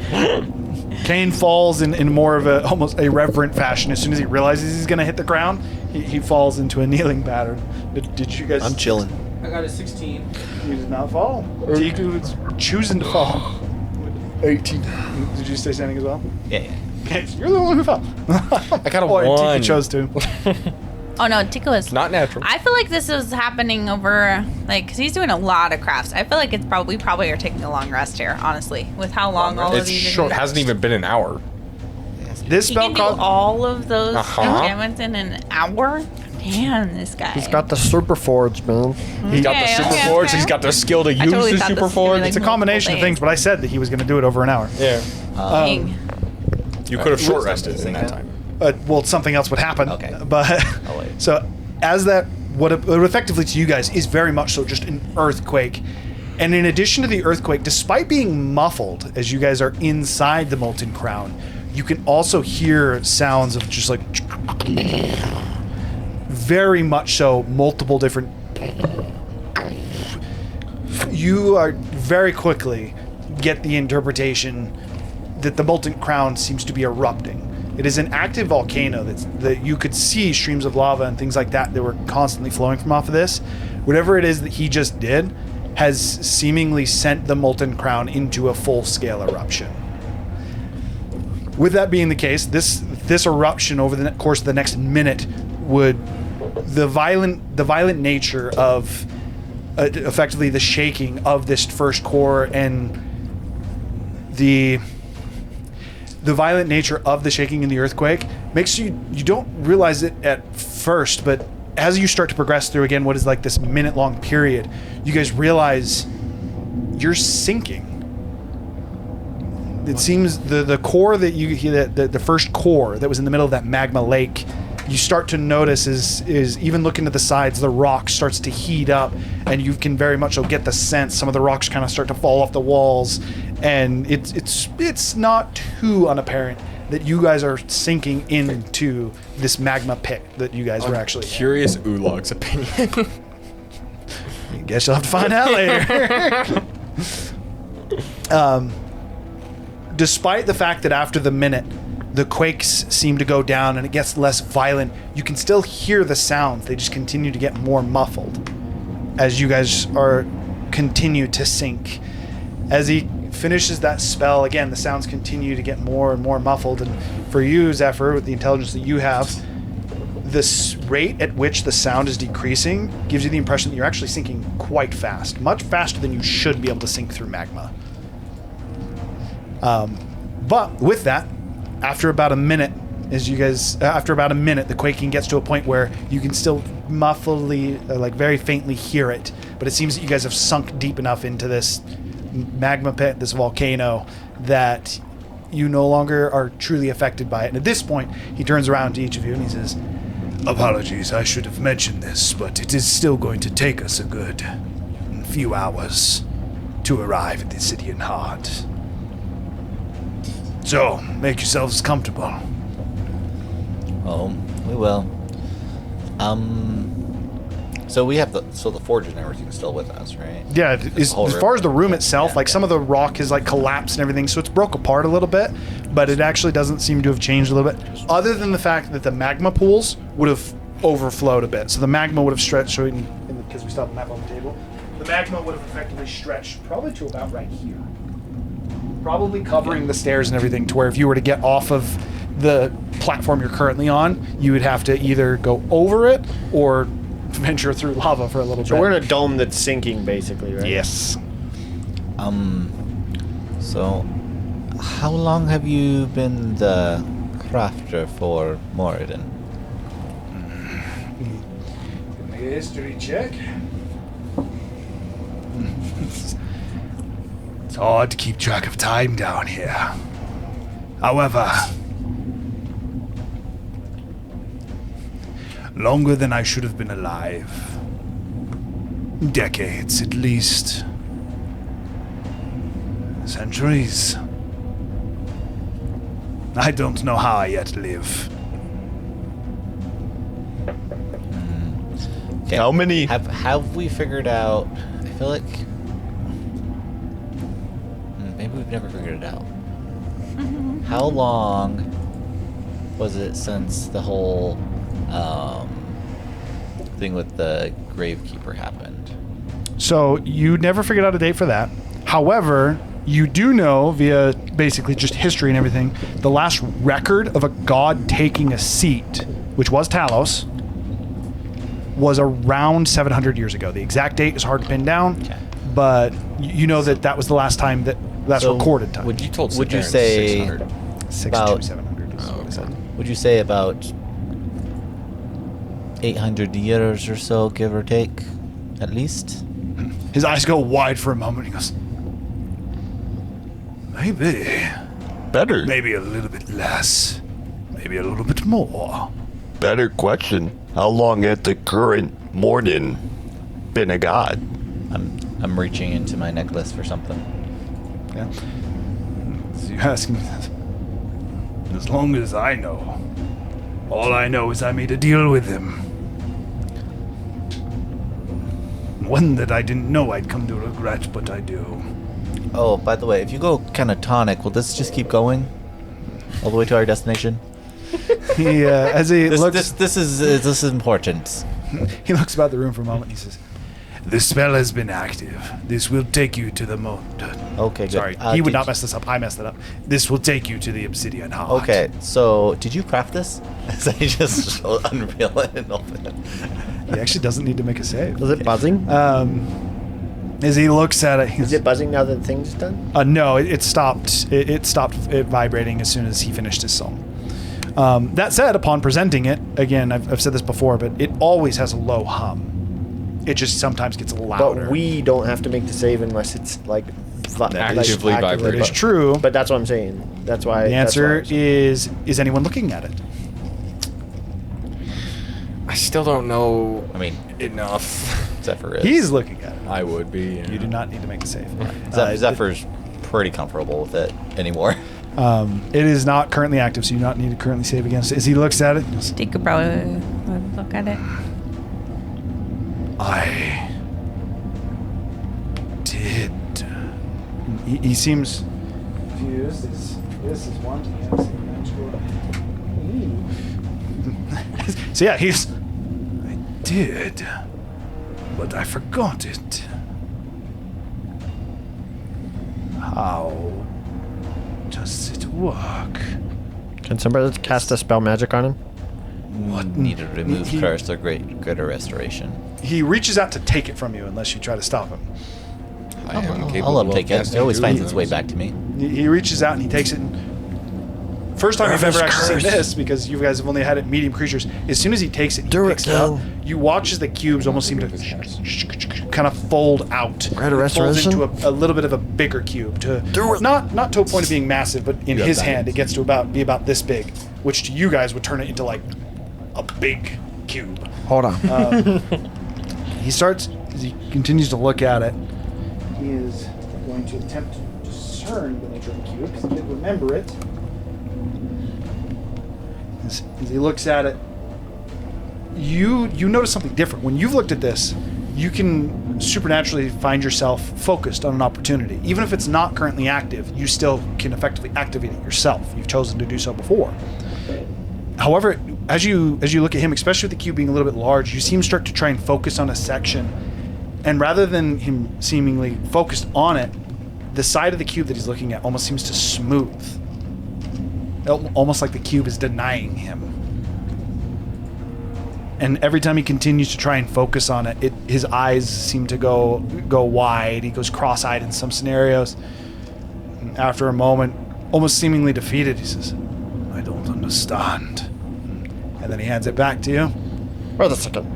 Kane falls in more of a almost a reverent fashion. As soon as he realizes he's gonna hit the ground, he falls into a kneeling pattern. Did you guys? I'm chilling. I got a 16. You did not fall. Tiku is choosing to fall. 18. Did you stay standing as well? Yeah. Okay, you're the one who fell. I got a Or 1. Tiku chose to. Oh no, Tiku is Not natural. I feel like this is happening over, like, because he's doing a lot of crafts. I feel like it's we probably are taking a long rest here, honestly, with how long all of It's these. short. Hasn't even been an hour. This He spell can do cost. all of those Uh-huh. enchantments in an hour. Damn, this guy. He's got the super forge, man. He's got the super forge. He's got the skill to use totally the thought super this was gonna be forge. like It's a combination of multiple things, but I said that he was going to do it over an hour. Yeah. Dang. You could have short rested in that time. well, something else would happen. Okay. But I'll wait. so as that, what effectively to you guys is very much so just an earthquake. And in addition to the earthquake, despite being muffled as you guys are inside the Molten Crown, you can also hear sounds of just like very much so multiple different. You are very quickly get the interpretation that the Molten Crown seems to be erupting. It is an active volcano that you could see streams of lava and things like that were constantly flowing from off of this. Whatever it is that he just did has seemingly sent the Molten Crown into a full-scale eruption. With that being the case, this eruption over the course of the next minute would the violent nature of effectively the shaking of this first core and the violent nature of the shaking and the earthquake makes you don't realize it at first, but as you start to progress through again what is like this minute-long period, you guys realize you're sinking. It seems the core that the first core that was in the middle of that magma lake, you start to notice is even looking at the sides, the rock starts to heat up, and you can very much so get the sense some of the rocks kind of start to fall off the walls, and it's not too unapparent that you guys are sinking into this magma pit that you guys were actually curious Ulog's opinion. Guess you'll have to find out later. Despite the fact that after the minute the quakes seem to go down and it gets less violent, you can still hear the sounds. They just continue to get more muffled as you guys continue to sink. As he finishes that spell, again, the sounds continue to get more and more muffled. And for you, Zephyr, with the intelligence that you have, this rate at which the sound is decreasing gives you the impression that you're actually sinking quite fast, much faster than you should be able to sink through magma. But with that, after about a minute, the quaking gets to a point where you can still muffledly, like very faintly hear it, but it seems that you guys have sunk deep enough into this magma pit, this volcano, that you no longer are truly affected by it. And at this point, he turns around to each of you and he says, Apologies, I should have mentioned this, but it is still going to take us a good few hours to arrive at the Obsidian Heart. So, make yourselves comfortable. Oh, we will. So we have the forge and everything's still with us, right? Yeah, as far as the room itself, some of the rock has like collapsed and everything, so it's broke apart a little bit, but it actually doesn't seem to have changed a little bit, other than the fact that the magma pools would have overflowed a bit. So the magma would have stretched, because we still have the map on the table, the magma would have effectively stretched probably to about right here. Probably covering the stairs and everything, to where if you were to get off of the platform you're currently on, you would have to either go over it or venture through lava for a little bit. So we're in a dome that's sinking, basically, right? Yes. So how long have you been the crafter for Moradin? Make a history check. It's hard to keep track of time down here. However, longer than I should have been alive. Decades, at least. Centuries. I don't know how I yet live. Okay. How many? Have we figured out? I feel like maybe we've never figured it out. How long was it since the whole thing with the Gravekeeper happened? So you never figured out a date for that. However, you do know via basically just history and everything, the last record of a god taking a seat, which was Talos, was around 700 years ago. The exact date is hard to pin down, but you know that was the last time that's recorded time. Would you say 600. 600 to 700 is what I said. Would you say about 800 years or so, give or take, at least? His eyes go wide for a moment. He goes, maybe. Better. Maybe a little bit less. Maybe a little bit more. Better question. How long has the current Morden been a god? I'm reaching into my necklace for something. Yeah. So you ask me that. As long as I know. All I know is I made a deal with him. One that I didn't know I'd come to regret, but I do. Oh, by the way, if you go catatonic, will this just keep going all the way to our destination? He, as he looks, This is important. he looks about the room for a moment. He says, The spell has been active. This will take you to the Okay, good. sorry, he would not mess this up. I messed it up. This will take you to the obsidian heart. Okay, so did you craft this? As I just unveil it and open it. He actually doesn't need to make a save. Is it buzzing? As he looks at it, Is it buzzing now that the thing's done? no, it stopped. It stopped vibrating as soon as he finished his song. That said, upon presenting it, again, I've said this before, but it always has a low hum. It just sometimes gets louder. But we don't have to make the save unless it's like Actively vibrating. It is true. But that's what I'm saying. That's why. The answer is anyone looking at it? I still don't know. I mean, enough. Zephyr is. He's looking at it. I would be. Yeah. You do not need to make a save. Zephyr's pretty comfortable with it anymore. It is not currently active, so you do not need to currently save against it. As he looks at it, he goes, You could probably look at it. I did. He seems confused. This is one. So yeah, he's. I did. But I forgot it. How does it work? Can somebody cast a spell magic on him? What need to remove curse or greater restoration? He reaches out to take it from you unless you try to stop him. I am I'll capable let him of take it. casting It always finds two its of way those. back to me. He reaches out and he takes it. First time you've ever actually seen this, because you guys have only had it medium creatures. As soon as he takes it, he picks it up. You watch as the cubes almost seem to kind of fold out. Greater It folds restoration? into a little bit of a bigger cube. Not to a point of being massive, but in his hand it gets to be about this big, which to you guys would turn it into like a big cube. Hold on. He starts, as he continues to look at it, he is going to attempt to discern the nature of the cube, because he did remember it. As he looks at it, you notice something different. When you've looked at this, you can supernaturally find yourself focused on an opportunity. Even if it's not currently active, you still can effectively activate it yourself. You've chosen to do so before. However, as you look at him, especially with the cube being a little bit large, you see him start to try and focus on a section. And rather than him seemingly focused on it, the side of the cube that he's looking at almost seems to smooth. Almost like the cube is denying him. And every time he continues to try and focus on it, his eyes seem to go wide. He goes cross-eyed in some scenarios. And after a moment, almost seemingly defeated, he says, I don't understand. And then he hands it back to you. Wait a second.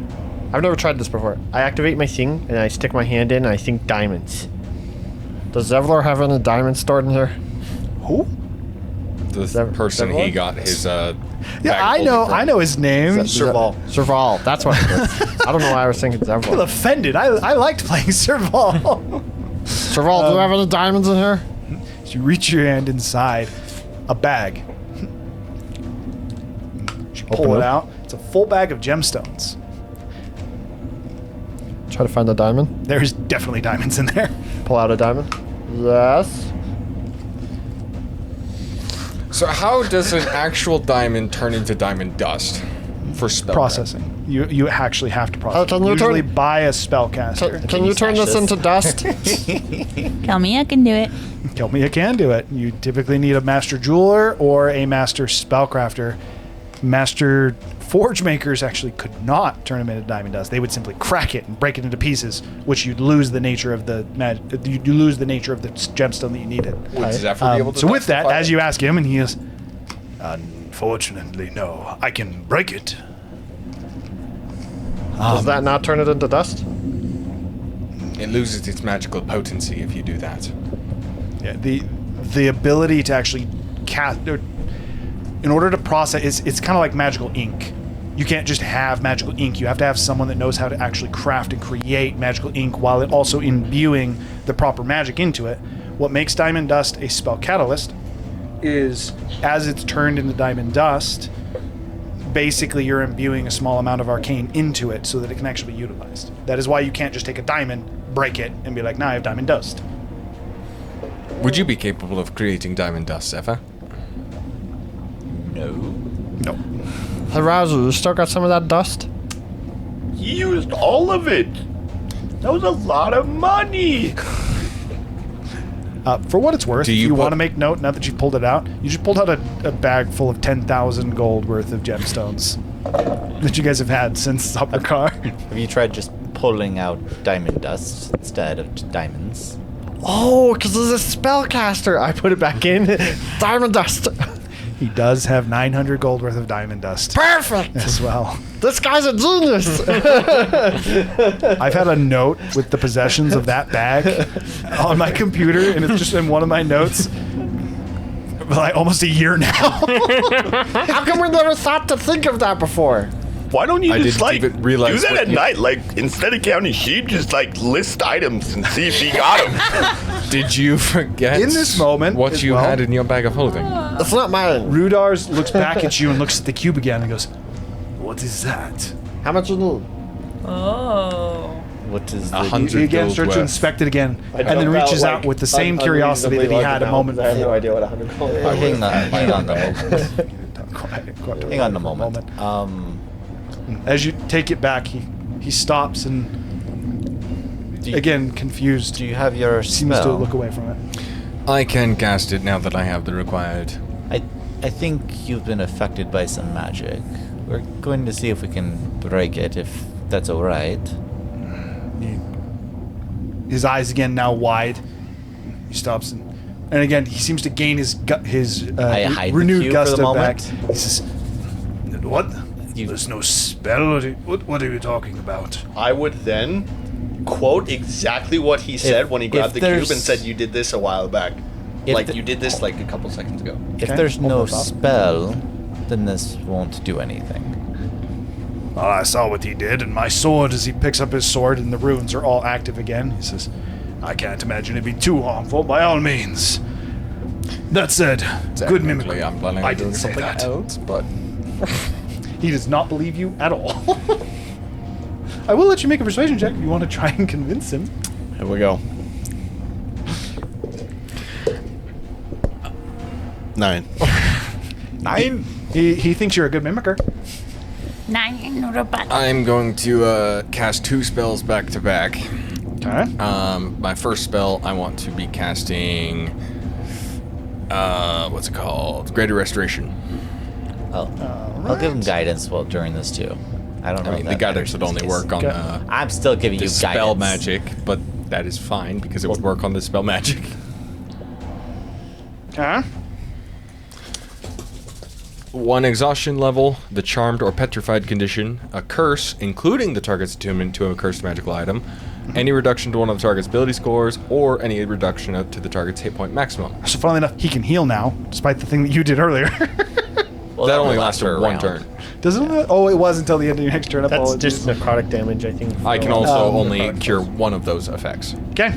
I've never tried this before. I activate my thing and I stick my hand in and I think diamonds. Does Zevlor have any diamonds stored in here? Who? The person he got his Yeah, I know his name. Serval. Serval. That's what it is. I don't know why I was thinking I feel Zevlor. offended. I liked playing Serval. Serval, do you have any diamonds in here? So you reach your hand inside a bag. You pull Open it it. out. It's a full bag of gemstones. Try to find a diamond. There's definitely diamonds in there. Pull out a diamond. Yes. So how does an actual diamond turn into diamond dust for spell Processing. You actually have to process. can you Usually turn- by a spellcaster. Can you turn this into dust? Tell me I can do it. Tell me you can do it. You typically need a master jeweler or a master spellcrafter. Master forge makers actually could not turn them into diamond dust. They would simply crack it and break it into pieces, which you'd lose the nature of the you lose the nature of the gemstone that you needed. Would Zephyr be able to so with that, justify as it? you ask him, and he is, Unfortunately, no. I can break it. Does that not turn it into dust? It loses its magical potency if you do that. yeah, the ability to actually cast. in order to process, it's kind of like magical ink. You can't just have magical ink. You have to have someone that knows how to actually craft and create magical ink while it also imbuing the proper magic into it. What makes diamond dust a spell catalyst is, as it's turned into diamond dust, basically you're imbuing a small amount of arcane into it so that it can actually be utilized. That is why you can't just take a diamond, break it, and be like, nah, I have diamond dust. Would you be capable of creating diamond dust, Zephyr? No. No. Hey, Razu, you still got some of that dust? He used all of it. That was a lot of money. For what it's worth, Do if you you put- want to make note, now that you've pulled it out, you just pulled out a bag full of 10,000 gold worth of gemstones that you guys have had since Uppercar. Have you tried just pulling out diamond dust instead of diamonds? Oh, because there's a spellcaster. I put it back in. Diamond dust. He does have 900 gold worth of diamond dust Perfect. as well. This guy's a genius. I've had a note with the possessions of that bag on my computer, and it's just in one of my notes like almost a year now. How come we never thought to think of that before? Why don't you I just didn't like even realize do that what at you- night? Like instead of counting sheep, just like list items and see if he got them. Did you forget In this moment what as you well- had in your bag of holding? It's not mine. Rudarz looks back at you and looks at the cube again and goes, What is that? How much you need? Oh. What is A the... hundred. he again gold starts to worth. inspect it again, I and then jumped reaches out, out with the same un- curiosity that he unreasonably had a large moment amount, 'cause I have no before. idea what 100 gold is. Hang on a moment. Quite Hang on a moment. As you take it back, he stops and Do you, again confused. do you have your Seems to spell? look away from it. I can cast it now that I have the required. I think you've been affected by some magic. We're going to see if we can break it, if that's all right. His eyes again now wide. He stops and again he seems to gain his I hide the renewed cube gust for the of back. moment. He says, What? You- There's no spell. What are you talking about? I would then quote exactly what he said when he grabbed the cube there's- and said, "You did this a while back." If Like the- you did this like a couple seconds ago. If Okay, there's hold no that thought. spell, then this won't do anything. Well, I saw what he did, and my sword, as he picks up his sword and the runes are all active again, he says, I can't imagine it'd be too harmful by all means. That said, good mimicry. I'm planning I on doing didn't say something that. else, but he does not believe you at all. I will let you make a persuasion check if you want to try and convince him. Here we go. 9. 9. He thinks you're a good mimicker. 9 robot. I'm going to cast 2 spells back to back. Okay. My first spell, I want to be casting. What's it called? Greater Restoration. I'll give him guidance during this too. I don't know. I if mean, the that guidance matters in would only this work case. on I'm still giving the you spell guidance. magic, but that is fine because it would work on the spell magic. Okay. 1 exhaustion level, the charmed or petrified condition, a curse, including the target's attunement to a cursed magical item, any reduction to one of the target's ability scores, or any reduction to the target's hit point maximum. So funnily enough, he can heal now, despite the thing that you did earlier. Well, that will only last for lasted a 1 round. turn. Doesn't it? Oh, it was until the end of your next turn. That's Apologies. just necrotic damage, I think. I can for- also Um, only cure 1 of those effects. Okay.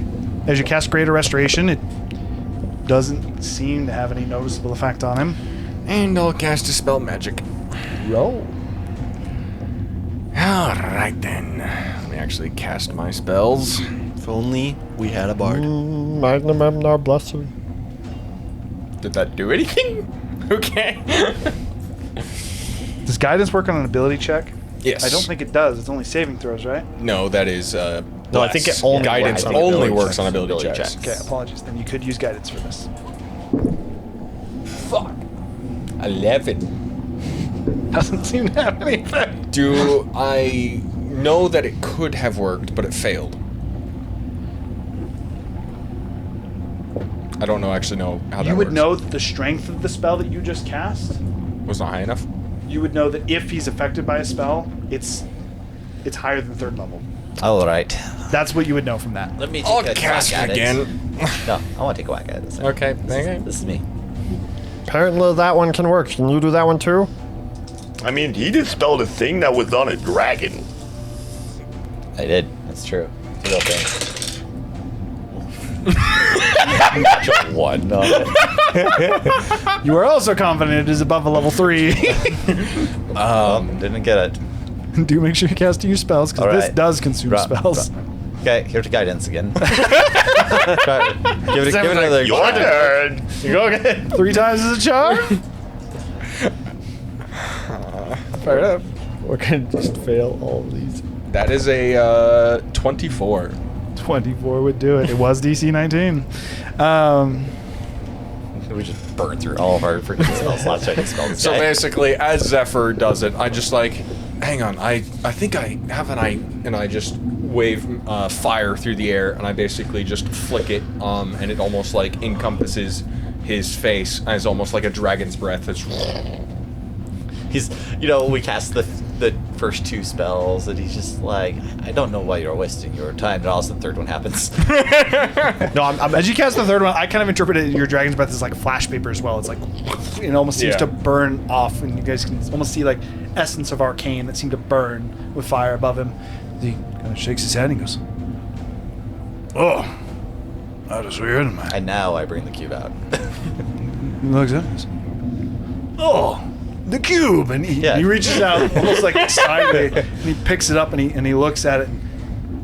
As you cast Greater Restoration, it doesn't seem to have any noticeable effect on him. And I'll cast a spell magic. Roll. Alright then. Let me actually cast my spells. If only we had a bard. Magnum Emnar Blessed. Did that do anything? Okay. Does guidance work on an ability check? Yes. I don't think it does. It's only saving throws, right? No, that is No, I think it only guidance works on only ability works checks. on ability Ability checks. checks. Okay, apologies. Then you could use guidance for this. Fuck. 11. Doesn't seem to have any effect. Do I know that it could have worked, but it failed? I don't actually know how that You would works. know that the strength of the spell that you just cast. Was not high enough? You would know that if he's affected by a spell, it's higher than 3rd level. All right. That's what you would know from that. Let me take I'll a cast whack it at again. No, I want to take a whack at it. Okay, This is me. Apparently that one can work. Can you do that one too? I mean, he dispelled a thing that was on a dragon. I did. That's true. It's a real thing. Just one. No. You are also confident it is above a level 3. Didn't get it. Do make sure you cast your spells, because this does consume spells. Okay, here's guidance again. Give it another. Your turn. You go again. 3 times as a charm. Fair enough. We're gonna just fail all of these. That is a 24. 24 would do it. It was DC 19. We just burned through all of our freaking spell slots trying to spell this So guy. basically, as Zephyr does it, I just like, hang on, I think I have and I just wave fire through the air, and I basically just flick it, and it almost like encompasses his face as almost like a dragon's breath. It's He's, we cast the first 2 spells, and he's just like, I don't know why you're wasting your time, and all of a sudden the third one happens. No, as you cast the third one, I kind of interpreted your dragon's breath as like flash paper as well. It's like, it almost seems to burn off, and you guys can almost see like essence of arcane that seem to burn with fire above him. He kind of shakes his head and goes, "Oh, that is weird." And now I bring the cube out. He looks at us. "Oh, the cube," and he reaches out almost like excited, and he picks it up and he looks at it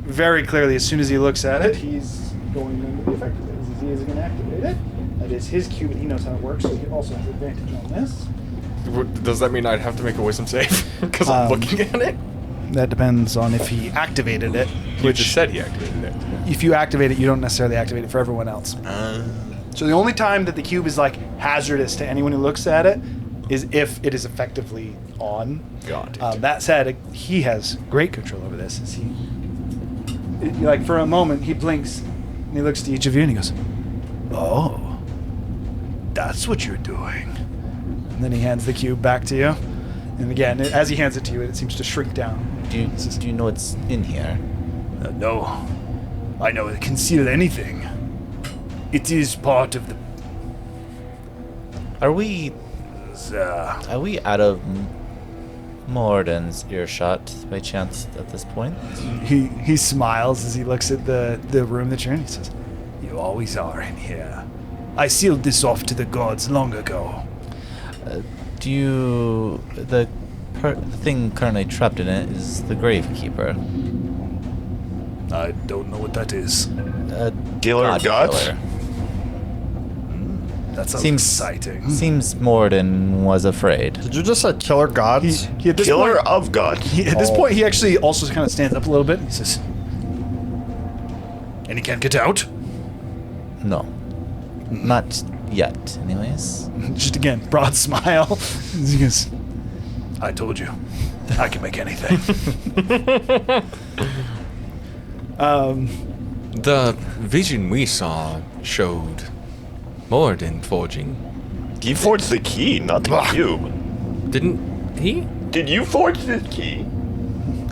very clearly. As soon as he looks at it, he's going to be effective. He is going to activate it. That is his cube, and he knows how it works, so he also has advantage on this. Does that mean I'd have to make a wisdom save because I'm looking at it? That depends on if he activated it. You just said he activated it. If you activate it, you don't necessarily activate it for everyone else. So the only time that the cube is like hazardous to anyone who looks at it is if it is effectively on. Got it. That said, he has great control over this. As like for a moment, he blinks and he looks to each of you and he goes, "Oh, that's what you're doing." And then he hands the cube back to you. And again, as he hands it to you, it seems to shrink down. Do you know what's in here? No. I know it can seal anything. It is part of the... Are we out of Morden's earshot by chance at this point? He smiles as he looks at the room that you're in. He says, You always are in here. I sealed this off to the gods long ago. The thing currently trapped in it is the Gravekeeper. I don't know what that is. Killer of gods? That sounds exciting. Seems Morden was afraid. Did you just say killer gods? Killer of gods. At this point, he actually also kind of stands up a little bit. He says, And he can't get out? No. Not yet, anyways. Just again, broad smile. He goes, I told you. I can make anything. The vision we saw showed Morden forging. He forged the key, not the cube. Didn't he? Did you forge this key?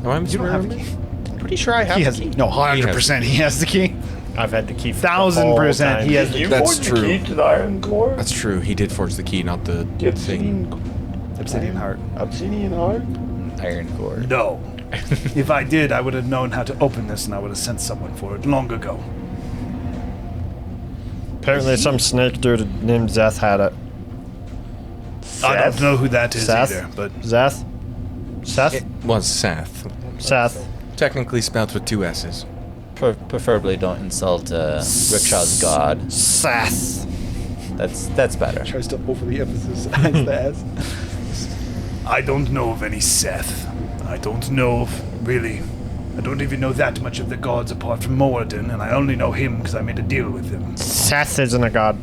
Oh, I'm "You don't have the key." Pretty sure I have He the has key. no 100%. He has the key. I've had the key for 1,000%. He has Did the you That's forge true. the key to the iron core? That's true. He did forge the key, not the thing. obsidian heart. Obsidian heart? Iron core. No. If I did, I would have known how to open this and I would have sent someone for it long ago. Apparently some snake dude named Zeth had it. I don't know who that is Seth? either, but Zeth? Seth? It was Seth. Seth. Technically spelled with 2 S's. Preferably don't insult Rickshaw's god. Seth. That's better. Tries to overly emphasize the S. I don't know of any Seth. I don't know of, really. I don't even know that much of the gods apart from Moradin, and I only know him because I made a deal with him. Seth isn't a god.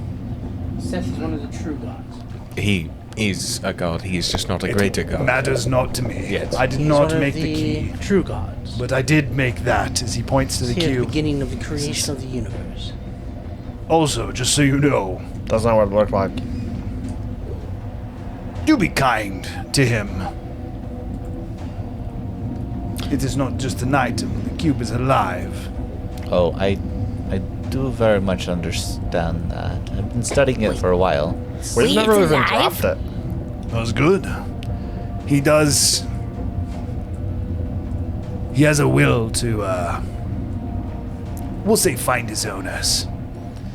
Seth is one of the true gods. He is a god. He is just not a It greater god. matters not to me. Yes. I did He's not one of make the key, true gods. but I did make that, as he points to the Here at the cube. beginning of the creation of the universe. Also, just so you know, That's not what it looked like. do be kind to him. It is not just a night, the cube is alive. Oh, I do very much understand that. I've been studying it for a while. Wait, We've never it's even alive? dropped it. That was good. He does. He has a will to, we'll say, find his owners.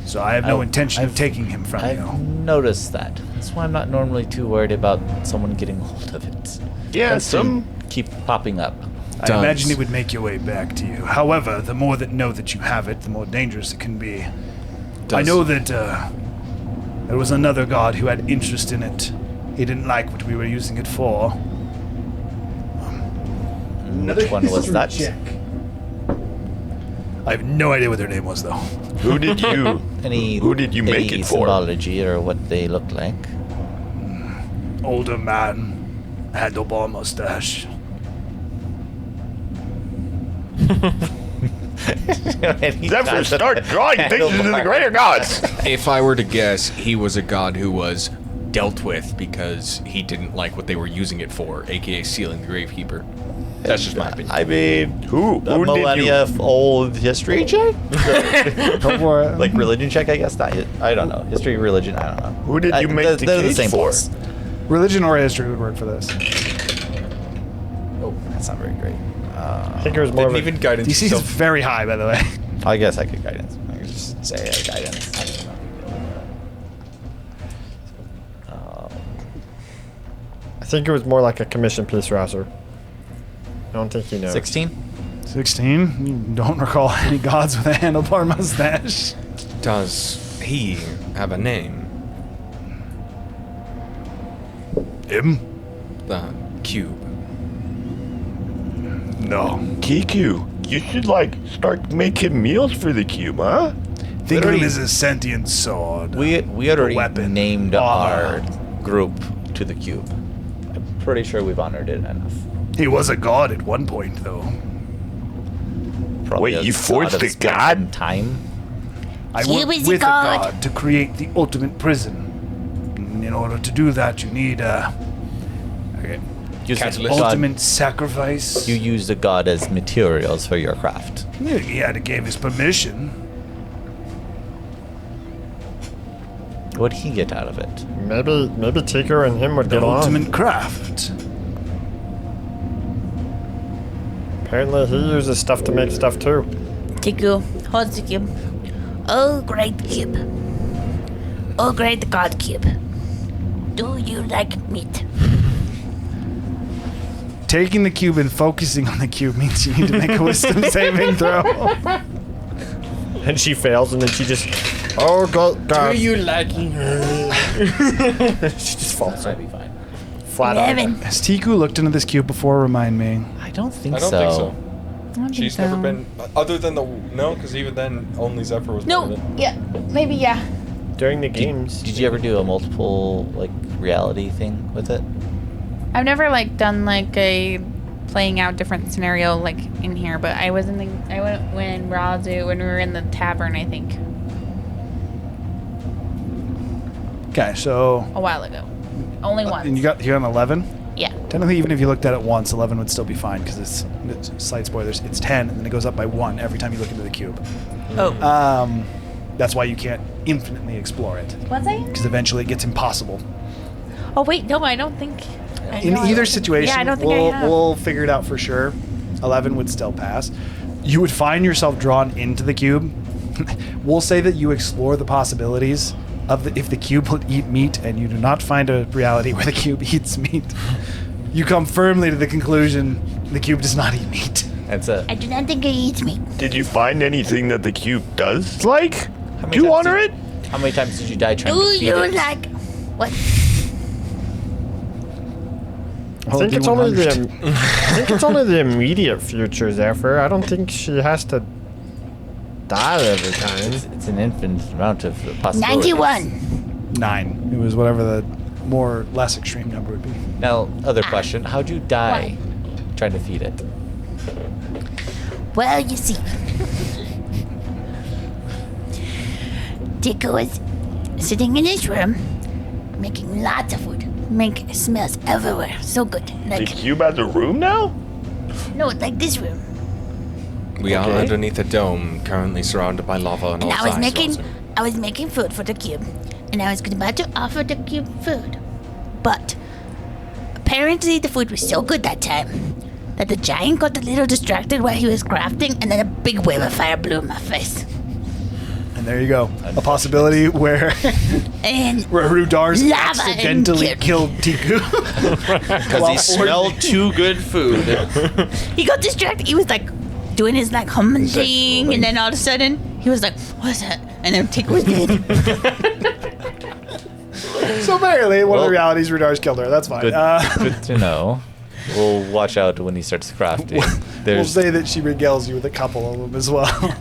So I have no intention of taking him from I've you. noticed that. That's why I'm not normally too worried about someone getting hold of it. Yeah, Tends to some. keep popping up. I imagine it would make your way back to you. However, the more that know that you have it, the more dangerous it can be. I know that there was another god who had interest in it. He didn't like what we were using it for. Which one was that? I have no idea what their name was, though. Who did you? Who did you make any it for? symbology or what they look like? Older man, handlebar mustache. Zephyr, start drawing things into the greater gods. If I were to guess, he was a god who was dealt with because he didn't like what they were using it for, aka sealing the gravekeeper. That's just my opinion. I mean, Who a did you? millennia of old history check? Go for it. Like religion check, I guess. Not. I don't know. History, religion. I don't know. Who did you make the they're the case same for? place. Religion or history would work for this. Oh, that's not very great. I think it was more of Didn't a, even guidance DC is yourself. very high, by the way. I guess I could guidance. I could just say guidance. I don't know. I think it was more like a commission piece, Rouser. I don't think you know. 16? 16. You don't recall any gods with a handlebar mustache. Does he have a name? Him? The cube. No. Kiku, you should start making meals for the cube, huh? Think of him as a sentient sword. We already weapon. named Armor. our group to the cube. I'm pretty sure we've honored it enough. He was a god at one point, though. Probably Wait, a you forged god of a space god? and time. I He worked was a with god. a god to create the ultimate prison. And in order to do that, you need Use the Catalyst. god- ultimate sacrifice. You use the god as materials for your craft. Yeah, he had to give his permission. What'd he get out of it? Maybe Tigger and him would The get along. ultimate craft. Apparently he uses stuff to make stuff too. Tiku, hold the cube. Oh, great cube. Oh, great god cube. Do you like meat? Taking the cube and focusing on the cube means you need to make a wisdom saving throw. And she fails, and then she just, oh god, Do you liking her? she just falls That'd be fine. flat out. 11. Has Tiku looked into this cube before? Remind me. I don't think I don't so. think so. I don't think She's so. never been, other than because even then, only Zephyr was part No, of it. yeah, maybe yeah. During the games. Did you ever do a multiple reality thing with it? I've never done a playing out different scenario in here, but I was in the I went when Razu when we were in the tavern, I think, Okay, so a while ago. Only once. and you got an 11. Yeah. Technically, even if you looked at it once, 11 would still be fine because it's slight spoilers. It's 10, and then it goes up by 1 every time you look into the cube. Oh. That's why you can't infinitely explore it Was I? because eventually it gets impossible. Oh wait, no, I don't think. In either situation, Yeah, I don't think we'll, I have. we'll figure it out for sure. 11 would still pass. You would find yourself drawn into the cube. We'll say that you explore the possibilities of if the cube will eat meat, and you do not find a reality where the cube eats meat. You come firmly to the conclusion the cube does not eat meat. That's it. I do not think it eats meat. Did you find anything that the cube does like? How many Do you times honor did- it? How many times did you die trying Do to feed you it? like what? I think it's only the immediate future, Zephyr. I don't think she has to die every time. It's an infinite amount of possibilities. 91. 9. It was whatever the more less extreme number would be. Now, other question: how'd you die trying to feed it? Well, you see, Tiku was sitting in his room, making lots of food. Make smells everywhere. So good. The cube has a room now? No, like this room. We are underneath a dome, currently surrounded by lava on all And sides. I was making food for the cube, and and I was about to offer the cube food. But apparently the food was so good that time that the giant got a little distracted while he was crafting, and then a big wave of fire blew in my face. And there you go. A possibility where And Rudarz lava accidentally and killed Tiku. Because he smelled too good food. he got distracted. He was like doing his like humming thing, and then all of a sudden he was like, "What's that?" And then Tiku was dead. So apparently, one of the Well, realities, Rudarz killed her. That's fine. Good to know. We'll watch out when he starts crafting. We'll say that she regales you with a couple of them as well.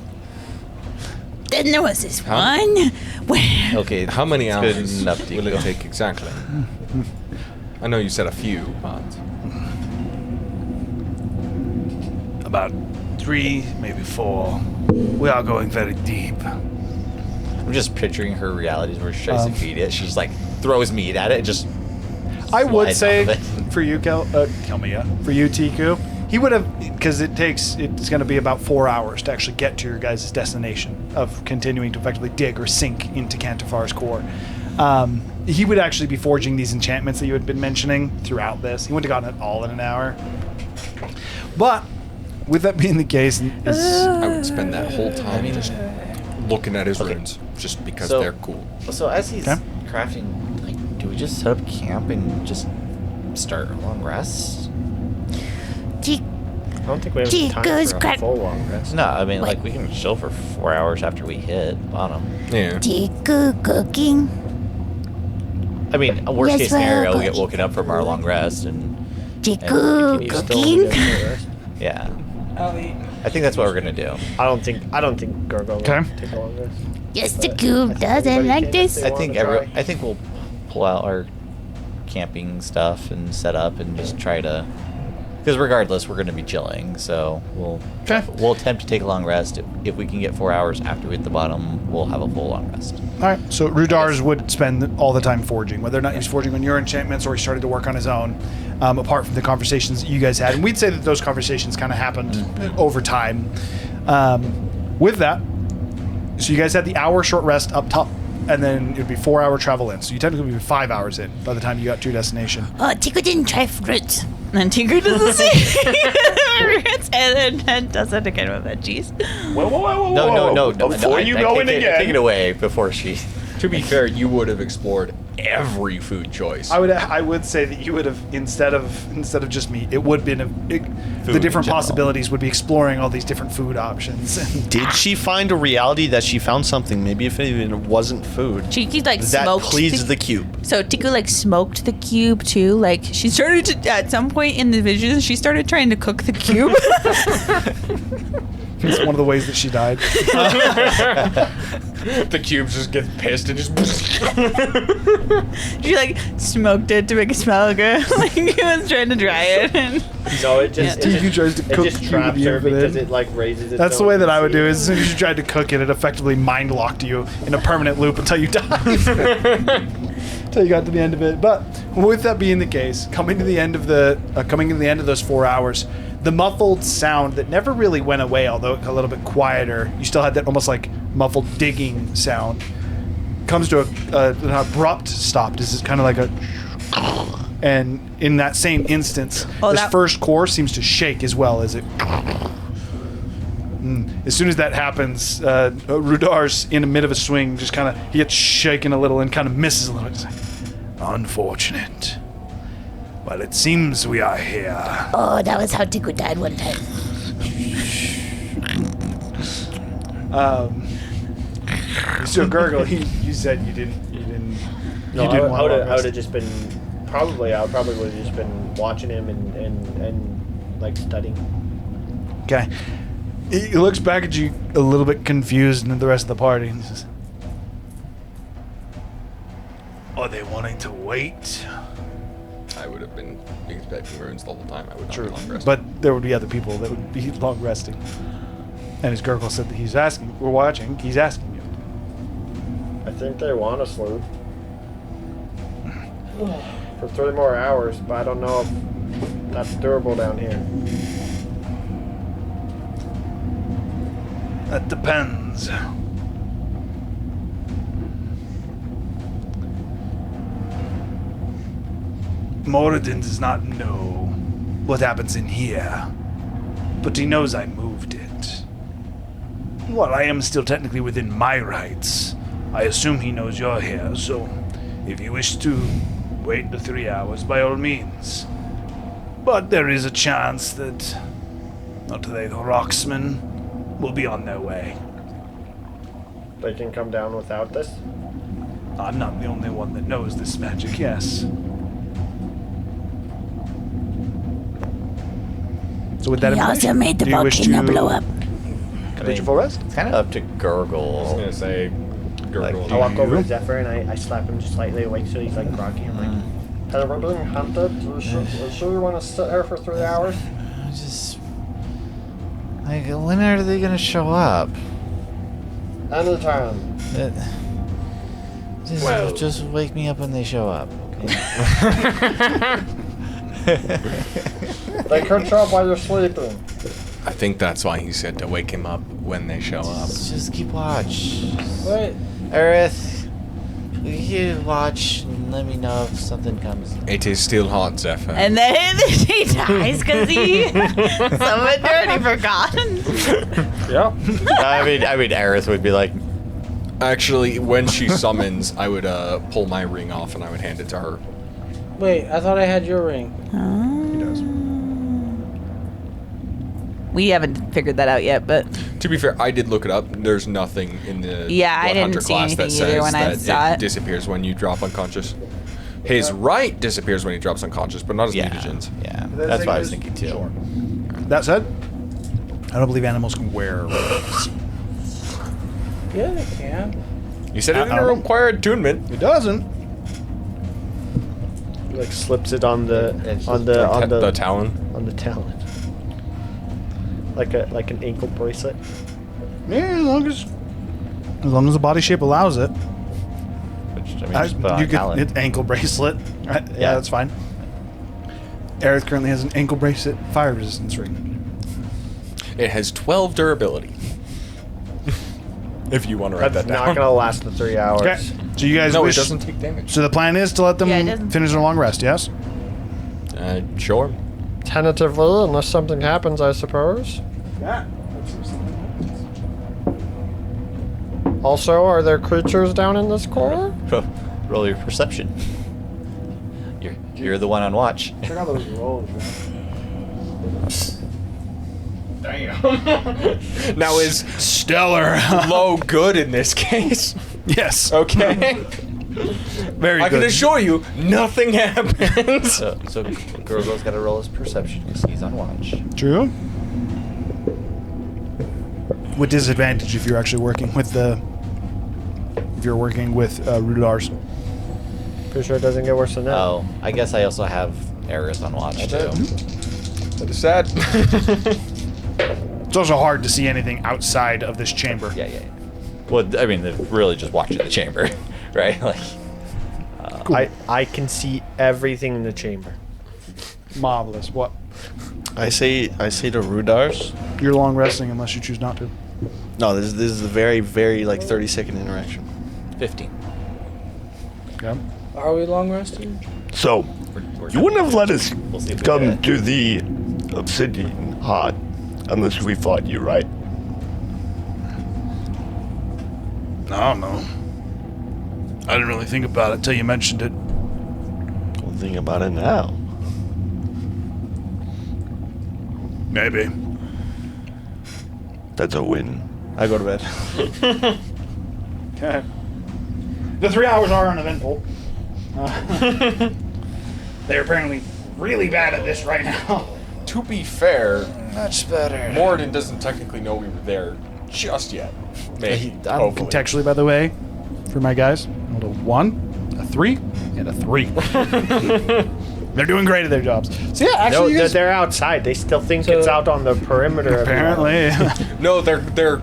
Then there was this one where Okay. How many it's good hours enough, will Tico. it take exactly? I know you said a few, but About 3, maybe 4. We are going very deep. I'm just picturing her realities where she tries to feed it. She's like throws meat at it and just. I would slides say off it. for you, for you, Tiku, he would have, because it's going to be about 4 hours to actually get to your guys' destination of continuing to effectively dig or sink into Cantifar's core. He would actually be forging these enchantments that you had been mentioning throughout this. He wouldn't have gotten it all in an hour. But with that being the case, I would spend that whole time just looking at his runes, just because So- they're cool. So as he's Okay. crafting, like, do we just set up camp and just start a long rest? Ti- I don't think we have Gee, time goes for a crack- full long rest. No, I mean, Wait. like, we can chill for 4 hours after we hit bottom. Yeah. Tiku cooking. I mean, a worst Yes, case scenario, well, we get woken up from our long rest and Tiku continue cooking. yeah. I think that's what we're gonna do. I don't think Gurgle will take a long rest. Yes, the cube doesn't like this. I think we'll pull out our camping stuff and set up and just try to. Because regardless, we're going to be chilling, so we'll attempt to take a long rest. If we can get 4 hours after we hit the bottom, we'll have a full long rest. all right. So Rudarz would spend all the time forging, whether or not he's forging on your enchantments or he started to work on his own. Apart from the conversations that you guys had, and we'd say that those conversations kind of happened over time. With that, so you guys had the hour short rest up top, and then it would be 4 hour travel in. So you technically would be 5 hours in by the time you got to your destination. Oh, Tiku didn't try fruits. And then Tinker does the same. and then does it again with veggies. No. Before you go in again. Take it away before she. To be fair, you would have explored every food choice. I would say that you would have instead of just meat, it would have been the in different general. possibilities would be exploring all these different food options. Did she find a reality that she found something? Maybe if it even wasn't food. Cheeky like That smoked pleased the cube. So Tiku like smoked the cube too. Like she started to at some point in the vision, she started trying to cook the cube. It's one of the ways that she died. The cubes just get pissed and just. She like smoked it to make it smell good. Like he was trying to dry it. And No, it just Tiku tries to cook just cube traps with the her because infinite. it like raises its That's the own way that I would do it. conceit. As soon as you tried to cook it, it effectively mind locked you in a permanent loop until you died. Until you got to the end of it. But with that being the case, coming to the end of those 4 hours, the muffled sound that never really went away, although a little bit quieter, you still had that almost like muffled digging sound, comes to an abrupt stop. This is kind of like a. And in that same instance, this first core seems to shake as well as it. As soon as that happens, Rudarz, in the mid of a swing, just kind of he gets shaken a little and kind of misses a little bit. Unfortunate. Well, it seems we are here. Oh, that was how Tiku died one time. So Gurgle, you said you didn't. No, you didn't I want would to have just been I probably would have just been watching him and like studying. Okay. He looks back at you a little bit confused and at the rest of the party. And he says, Are they wanting to wait? I would have been expecting runes the whole time. I would not be long resting. but there would be other people that would be long resting. And as Gurgle said that he's asking, we're watching, he's asking you. I think they want to sleep for 3 more hours, but I don't know if that's durable down here. That depends. Moradin does not know what happens in here, but he knows I moved it. While I am still technically within my rights, I assume he knows you're here, so if you wish to wait the 3 hours, by all means. But there is a chance that not they, the Rocksmen, will be on their way. They can come down without this? I'm not the only one that knows this magic, yes. So with that He also information, made the do you wish volcano to blow up. Did you full rest? It's kind of up to Gurgle. I was gonna say, Gurgle. I walk over to Zephyr and I slap him just slightly awake so he's like groggy. I'm like, Hey, we're being hunted. You sure you want to sit here for 3 hours? Just like, when are they gonna show up? Anytime. Just wake me up when they show up. They could show up while you're sleeping. I think that's why he said to wake him up when they show up. Just keep watch. What? Aerith, you watch and let me know if something comes. It is still hot, Zephyr. And then he dies because he summoned her and he forgot. Yeah. I mean, Aerith would be like. Actually, when she summons, I would pull my ring off and I would hand it to her. Wait, I thought I had your ring. He does. We haven't figured that out yet, but To be fair, I did look it up. There's nothing in the Yeah, I didn't Bloodhunter see class that anything either says when I that saw it. disappears when you drop unconscious. His right disappears when he drops unconscious, but not his mutagens. Yeah, that's what I was thinking too. That said, I don't believe animals can wear robes. Yeah, they can. You said it didn't require attunement. It doesn't. like slips it on the the talon. On the talon. Like an ankle bracelet. Yeah, as long as the body shape allows it. Which I mean, just put on you a talon. could ankle bracelet. Right? Yeah, Yeah. that's fine. Aerith currently has an ankle bracelet fire resistance ring. It has 12 durability. If you want to write That's that down. not gonna last the 3 hours. Okay. So you guys No, it wish. doesn't take damage. So the plan is to let them Yeah, it doesn't. finish their long rest. Yes. Sure. Tentatively, unless something happens, I suppose. Yeah. Also, are there creatures down in this core? Roll your perception. You're the one on watch. Check out those rolls, man. Now is stellar low good in this case? Yes. Okay. Very I good. can assure you, nothing happens. So Gurgle's got to roll his perception because he's on watch. True. With disadvantage if you're actually working with Rudarz. Pretty sure it doesn't get worse than that. Oh, I guess I also have Aerith on watch too. That is sad. It's also hard to see anything outside of this chamber. Yeah. Well, I mean, they're really just watching the chamber, right? Like, I can see everything in the chamber. Marvelous. What? I say to Rudarz. You're long resting unless you choose not to. No, this is a very, very 30-second interaction. 15. Okay. Are we long resting? So, you wouldn't have let us We'll see if we come get it. to the Obsidian Hut unless we fought you, right? I don't know. I didn't really think about it till you mentioned it. Well, think about it now. Maybe. That's a win. I go to bed. Okay. The 3 hours are uneventful. They're apparently really bad at this right now. To be fair, Much better. Morden doesn't technically know we were there just yet. Maybe. Hopefully. Contextually, by the way, for my guys, rolled a 1, a 3, and a 3. They're doing great at their jobs. So yeah, actually, No, you guys, they're outside. They still think it's out on the perimeter. apparently. No, they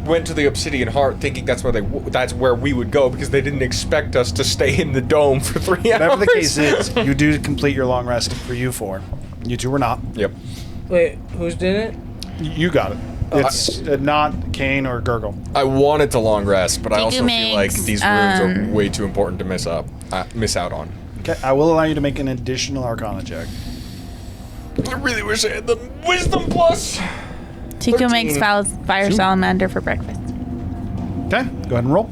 went to the Obsidian Heart thinking that's where we would go because they didn't expect us to stay in the dome for 3 hours. Whatever the case is, you do complete your long rest for you four. You two were not. Yep. Wait, who's did it? You got it. It's not Kane or Gurgle. I wanted to long rest, but I also feel like Cubix, these runes are way too important to miss out on. Okay, I will allow you to make an additional Arcana check. I really wish I had the wisdom plus. Tico makes fire salamander for breakfast. Okay, go ahead and roll.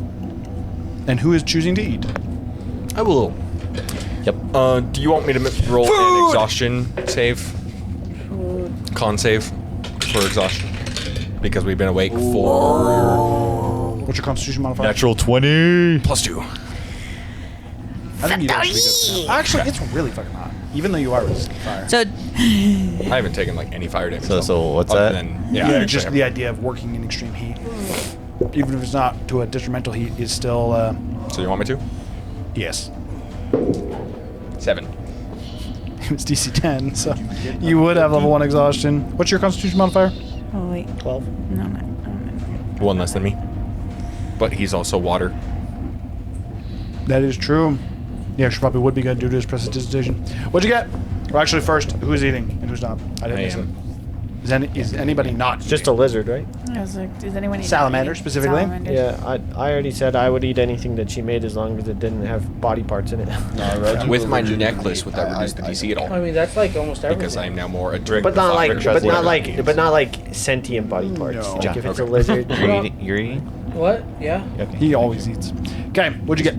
And who is choosing to eat? I will. Yep. Do you want me to roll an exhaustion save? Con save for exhaustion? Because we've been awake for... What's your Constitution modifier? Natural 20. +2. I think you'd actually be good. Actually, it's really fucking hot. Even though you are resistant to fire. So, I haven't taken like any fire damage. So what's other that? than- yeah, actually, just the idea of working in extreme heat. Even if it's not to a detrimental heat, is still... So you want me to? yes. 7. It's DC 10, so you would have level 1 exhaustion. What's your Constitution modifier? oh wait. 12. No. One less than me. But he's also water. That is true. Yeah, she probably would be good due to his prestidigitation. What'd you get? Well, actually, first, who's eating and who's not? I didn't miss it. Is anybody not? It's just a lizard, right? I was like, does anyone eat Salamander, anything? specifically? Salamanders. Yeah, I already said I would eat anything that she made as long as it didn't have body parts in it. With my necklace, would that reduce the DC at all? I mean, that's like almost everything. Because I am now more adric. But not like sentient body parts. No. Like if it's a lizard. You're eating? What? Yeah. Okay. He always eats. Okay, what'd you get?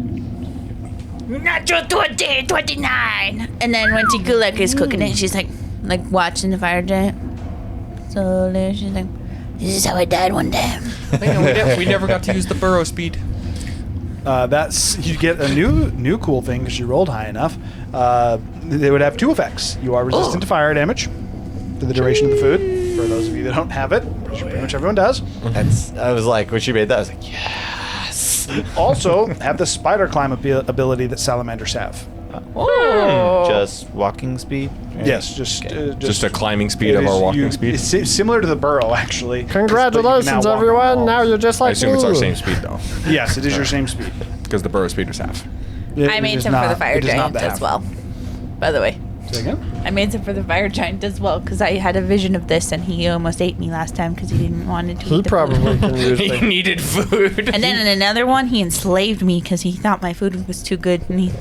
Natural 20, 29. And then when Tigulek is cooking it, she's like watching the fire giant. So there she's like, this is how I died one day. We never got to use the burrow speed. That's you get a new cool thing because you rolled high enough. They would have 2 effects. You are resistant to fire damage for the duration of the food. For those of you that don't have it, which pretty much everyone does. I was like, when she made that, I was like, yes. You also have the spider climb ability that salamanders have. Just walking speed? Right? Yes, Just a climbing speed of our walking speed. It's similar to the burrow, actually. Congratulations, But you can now walk everyone! on Now walls. you're just I like assume it's our me. same speed though. Yes, it is your same speed. Because the burrow speed was half. I made some for the fire giant as well. By the way. Say again? I made some for the fire giant as well because I had a vision of this and he almost ate me last time because he didn't want to He eat the probably food. can use He like, needed food. And then in another one, he enslaved me because he thought my food was too good and he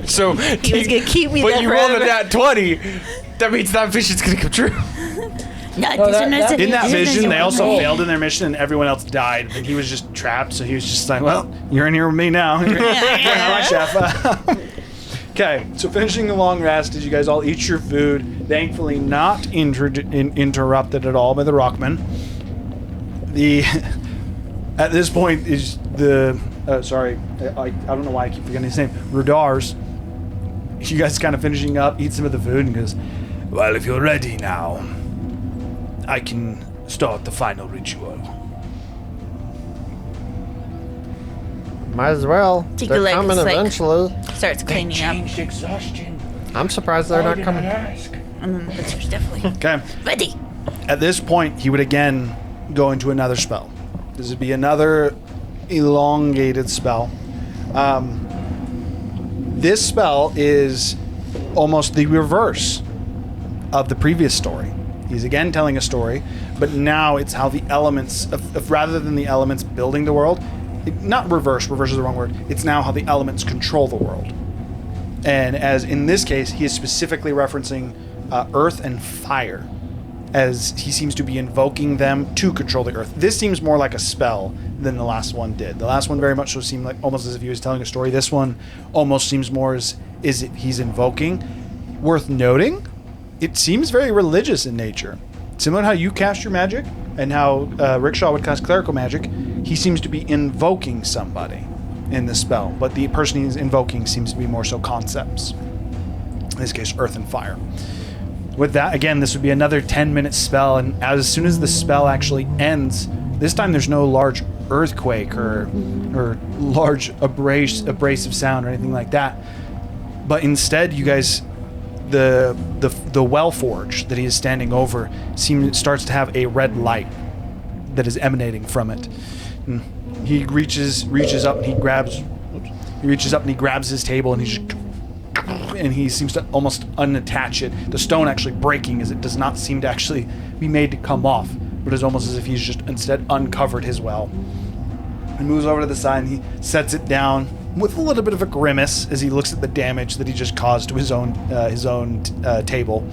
So he was gonna keep me but there you rolled a forever. nat 20. That means that vision's gonna come true. No, In that vision, they also failed in their mission and everyone else died. And he was just trapped, so he was just like, well, you're in here with me now. You're my chef. Okay, so finishing the long rest, as you guys all eat your food, thankfully not interrupted at all by the Rockman. At this point is the... I don't know why I keep forgetting his name. Rudarz. You guys kind of finishing up, eat some of the food, and goes, Well, if you're ready now, I can start the final ritual. might as well. They're Tigulek coming is like- eventually. Starts cleaning up. exhaustion. I'm surprised they're not coming. And then Butcher's definitely okay. Ready. At this point, he would again go into another spell. This would be another elongated spell. This spell is almost the reverse of the previous story. He's again telling a story, but now it's how the elements, rather than the elements building the world, not reverse is the wrong word, it's now how the elements control the world. And as in this case, he is specifically referencing earth and fire, as he seems to be invoking them to control the earth. This seems more like a spell than the last one did. The last one very much so seemed like almost as if he was telling a story. This one almost seems more as he's invoking. Worth noting, it seems very religious in nature. Similar to how you cast your magic and how Rickshaw would cast clerical magic, he seems to be invoking somebody in the spell, but the person he's invoking seems to be more so concepts. In this case, earth and fire. With that, again, this would be another 10-minute spell, and as soon as the spell actually ends, this time there's no large earthquake or large abrasive sound or anything like that. But instead, you guys, the well forge that he is standing over starts to have a red light that is emanating from it. And he reaches up and he grabs his table and he seems to almost unattach it. The stone actually breaking as it does not seem to actually be made to come off, but it's almost as if he's just instead uncovered his well. He moves over to the side and he sets it down with a little bit of a grimace as he looks at the damage that he just caused to his own table.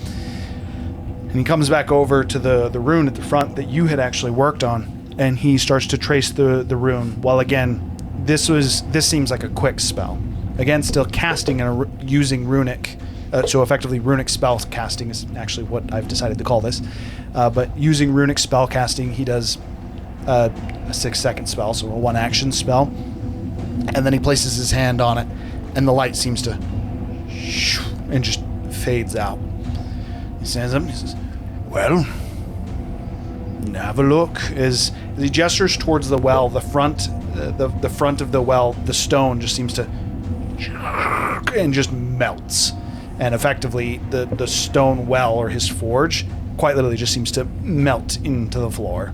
And he comes back over to the rune at the front that you had actually worked on, and he starts to trace the rune. While again, this seems like a quick spell. Again, still casting and using runic. So effectively, runic spell casting is actually what I've decided to call this. But using runic spell casting, he does a 6-second spell, so a 1-action spell. And then he places his hand on it, and the light seems to and just fades out. He stands up and he says, "Well, have a look." As he gestures towards the well, the front of the well, the stone just seems to and just melts. And effectively, the stone well, or his forge, quite literally just seems to melt into the floor,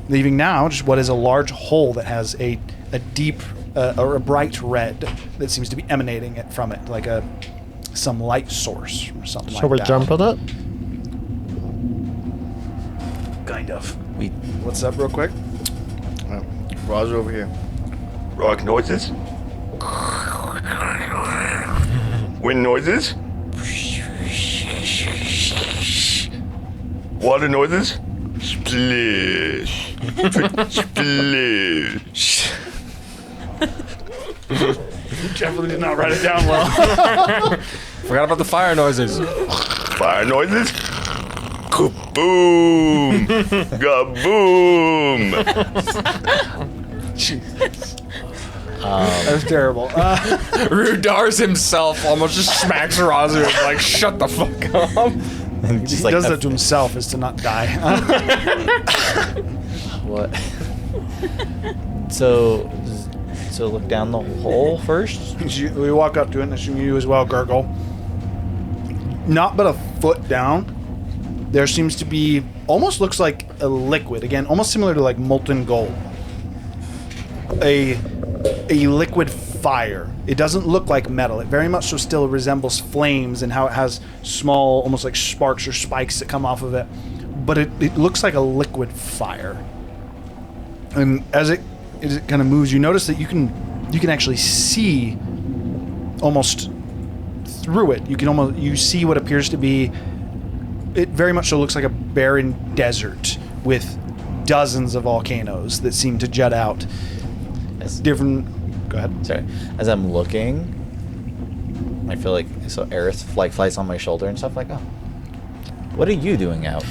leaving now just what is a large hole that has a deep or a bright red that seems to be emanating from it, like some light source or something like that. Shall we jump at it? Kind of. What's up, real quick? Roz over here. Rock noises. Wind noises. Water noises. Splish. Splish. Definitely did not write it down well. Forgot about the fire noises. Fire noises. Kaboom. Gaboom. Jesus. That was terrible. Rudarz himself almost just smacks Razu and like, shut the fuck up. And he does that to himself is to not die. What? So look down the hole first? We walk up to it, and assuming you as well, Gurgle. Not but a foot down, there seems to be, almost looks like a liquid, again, almost similar to like molten gold. A liquid fire. It doesn't look like metal. It very much so still resembles flames and how it has small, almost like sparks or spikes that come off of it. But it looks like a liquid fire. And as it kind of moves, you notice that you can actually see almost through it. You see what appears to be, it very much so looks like a barren desert with dozens of volcanoes that seem to jut out. Different. Go ahead. Sorry. As I'm looking, I feel like Aerith flies on my shoulder and stuff like, oh, what are you doing out?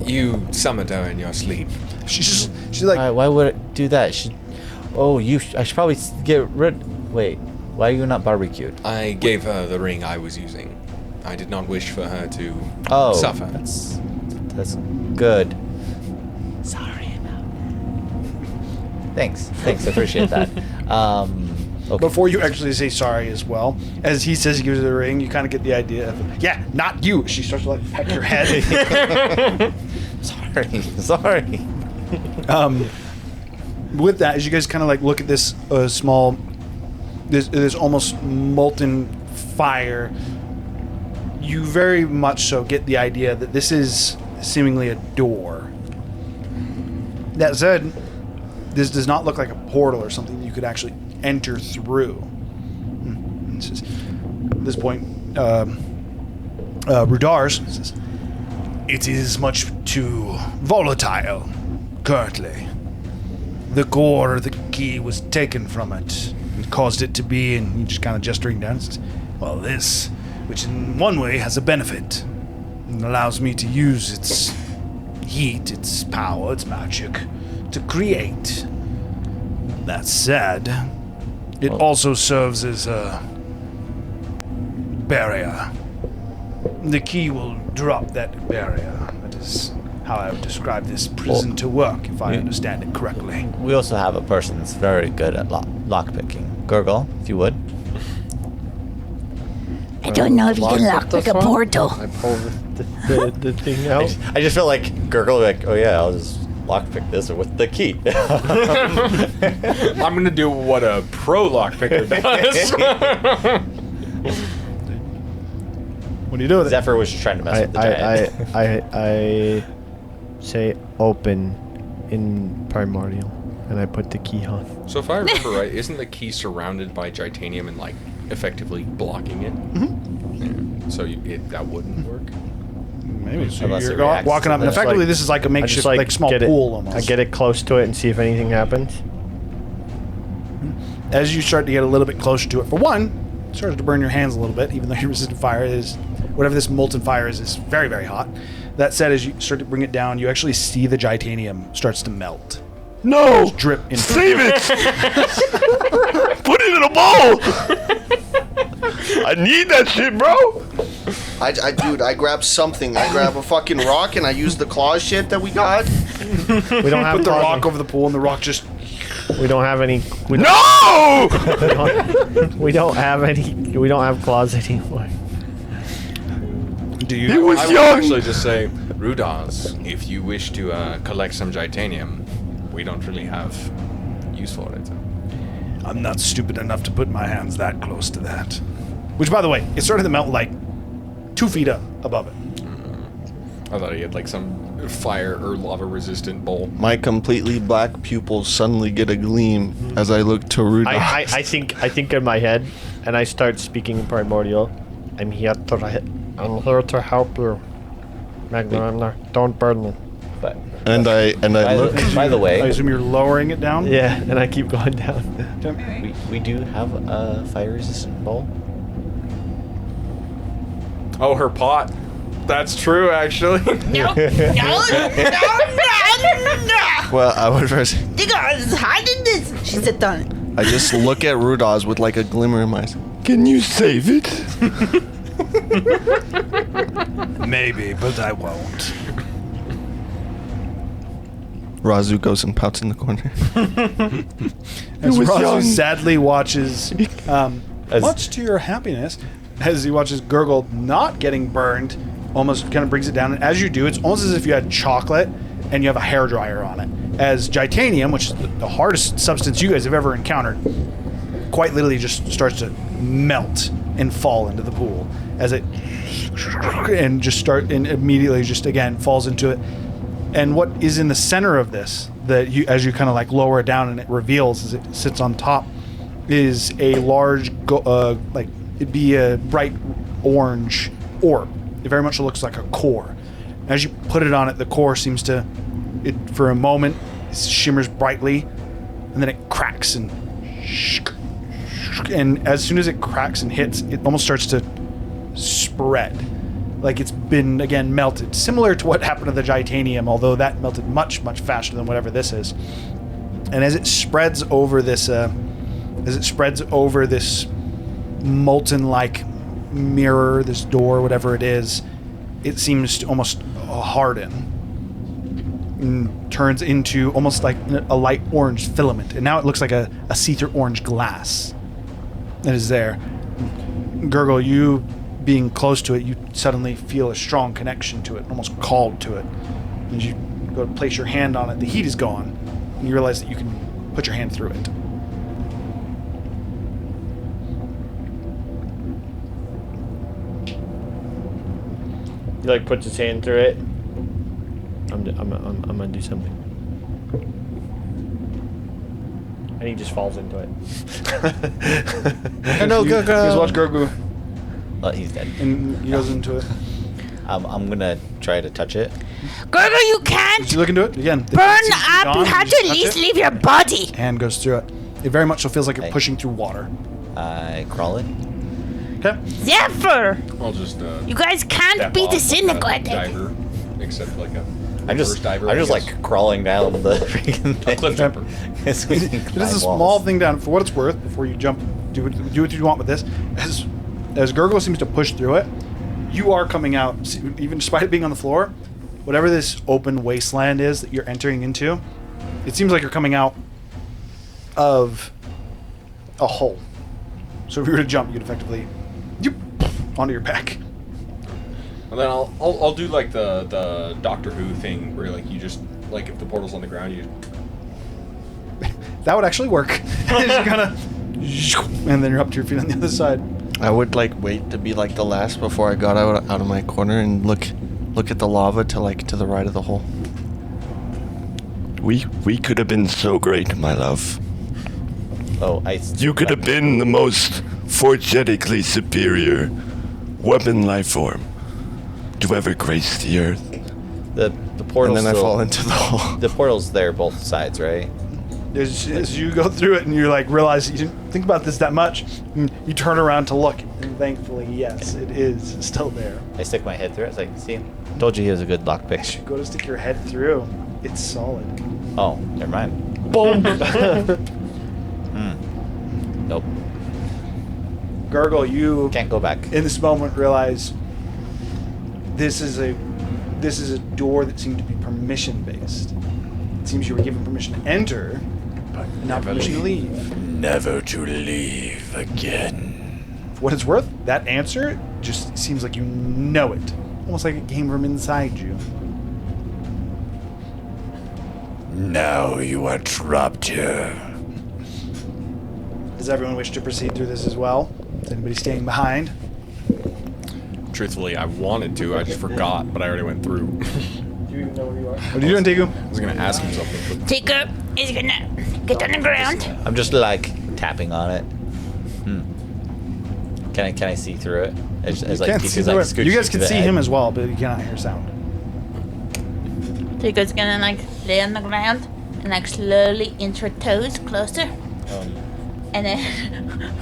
You summoned her in your sleep. She's like, why would it do that? I should probably get rid. Wait, why are you not barbecued? I gave her the ring I was using. I did not wish for her to suffer. That's good. Sorry. Thanks, I appreciate that. Okay. Before you actually say sorry as well, as he says he gives her the ring, you kind of get the idea of, yeah, not you. She starts to like peck your head. Sorry. With that, as you guys kind of like look at this this almost molten fire, you very much so get the idea that this is seemingly a door. That said, this does not look like a portal or something you could actually enter through. At this point, Rudarz says, "It is much too volatile currently. The core, the key was taken from it and caused it to be," and he just kind of gesturing down and says, "Well, this, which in one way has a benefit, and allows me to use its heat, its power, its magic to create. That said, it also serves as a barrier. The key will drop that barrier. That is how I would describe this prison to work, if I understand it correctly." We also have a person that's very good at lockpicking. Gurgle, if you would. I don't know if you can lockpick a portal. I pull the thing out. I just feel like Gurgle like, oh yeah, I'll just lockpick this with the key. I'm gonna do what a pro lockpicker does. What do you do with it? Zephyr was just trying to mess with the giant. I say open in primordial. and I put the key on. So if I remember right, isn't the key surrounded by titanium and like effectively blocking it? Mm-hmm. Yeah. So that wouldn't work. Maybe. So Unless you're it reacts walking to up, and the- effectively like- this is like a I makeshift, just like small get it- pool almost. I get it close to it and see if anything happens. As you start to get a little bit closer to it, for one, it starts to burn your hands a little bit, even though your resistant fire is, whatever this molten fire is very, very hot. That said, as you start to bring it down, you actually see the titanium starts to melt. No! Just drip in. Save it! Put it in a bowl! I need that shit, bro! Dude, I grab something. I grab a fucking rock and I use the claw shit that we got. We don't have Put the claws rock in- over the pool, and the rock just. We don't have any. We don't, No! we don't have any. We don't have claws anymore. Do He you? was I would young! actually just say, Rudarz, if you wish to collect some titanium, we don't really have use for it. I'm not stupid enough to put my hands that close to that. Which, by the way, it started to melt like 2 feet up above it. I thought he had like some fire or lava resistant bowl. My completely black pupils suddenly get a gleam as I look to Rudarz. I think in my head, and I start speaking in primordial. I'm here to help you, Magna. Don't burn me. But And I look. by the I way, assume you're lowering it down? Yeah, and I keep going down. we do have a fire resistant bowl. Oh, her pot. That's true, actually. No. Well, I would first. You guys hiding this. She said done. I just look at Rudarz with like a glimmer in my eyes. Can you save it? Maybe, but I won't. Razu goes and pouts in the corner. As was Razu young. sadly watches, much to your happiness, as he watches Gurgle not getting burned, almost kind of brings it down. And as you do, it's almost as if you had chocolate and you have a hairdryer on it. As titanium, which is the hardest substance you guys have ever encountered, quite literally just starts to melt and fall into the pool as it and immediately just again falls into it. And what is in the center of this, that you, as you kind of like lower it down and it reveals as it sits on top, is a large, like it'd be a bright orange orb. It very much looks like a core. As you put it on it, the core seems to, for a moment, it shimmers brightly, and then it cracks and as soon as it cracks and hits, it almost starts to spread. Like it's been, again, melted. Similar to what happened to the titanium, although that melted much, much faster than whatever this is. And as it spreads over this, molten-like mirror, this door, whatever it is, it seems to almost harden and turns into almost like a light orange filament. And now it looks like a see-through orange glass that is there. Gurgle, you being close to it, you suddenly feel a strong connection to it, almost called to it. As you go to place your hand on it, the heat is gone, and you realize that you can put your hand through it. He like puts his hand through it. I'm gonna do something. And he just falls into it. No, go. You guys watch Gurgle, Well, he's dead. and he goes into it. I'm gonna try to touch it. Gurgle, you can't As you look into it, again, the burn heat seems to be up. gone, You have just to at touch least it. leave your body. Hand goes through it. It very much so feels like you're Hey. pushing through water. I crawl it. Okay. Zephyr, I'll just you guys can't step be off like a disintegrated. diver, except like a I'm just diver, I'm I just guess. like crawling down the freaking thing. cliff jumper. So we can It is climb a small walls. thing down. For what it's worth, before you jump, do what you want with this. As Gurgle seems to push through it, you are coming out, even despite it being on the floor, whatever this open wasteland is that you're entering into, it seems like you're coming out of a hole. So if you were to jump, you'd effectively onto your back. And then I'll do like the Doctor Who thing where like you just like if the portal's on the ground you That would actually work. Just kinda, and then you're up to your feet on the other side. I would like wait to be like the last before I got out of my corner and look at the lava to the right of the hole. we could have been so great, my love. Oh, You could have been the most forgetically superior weapon life form to ever grace the earth. The portal. And then I fall into the hole. The portal's there both sides, right? As you go through it and you like realize you didn't think about this that much, and you turn around to look, and thankfully, yes, it is still there. I stick my head through it. It's like, see, told you he was a good lockpick. As you go to stick your head through, it's solid. Oh, never mind. Boom. Nope. Gurgle, you can't go back. In this moment, realize this is a door that seemed to be permission based. It seems you were given permission to enter, but not permission to leave. Never to leave again. For what it's worth, that answer just seems like you know it, almost like it came from inside you. Now you are trapped here. Does everyone wish to proceed through this as well? Is anybody staying behind? Truthfully, I wanted to. I just forgot, but I already went through. Do you even know where you are? What are you doing, Tiku? I was gonna ask him something. But Tiku is gonna get on the ground. I'm just like tapping on it. Can I see through it? As You like, can't see through it. You guys can see him as well, but you cannot hear sound. Tiku's gonna like lay on the ground and like slowly inch her toes closer. And then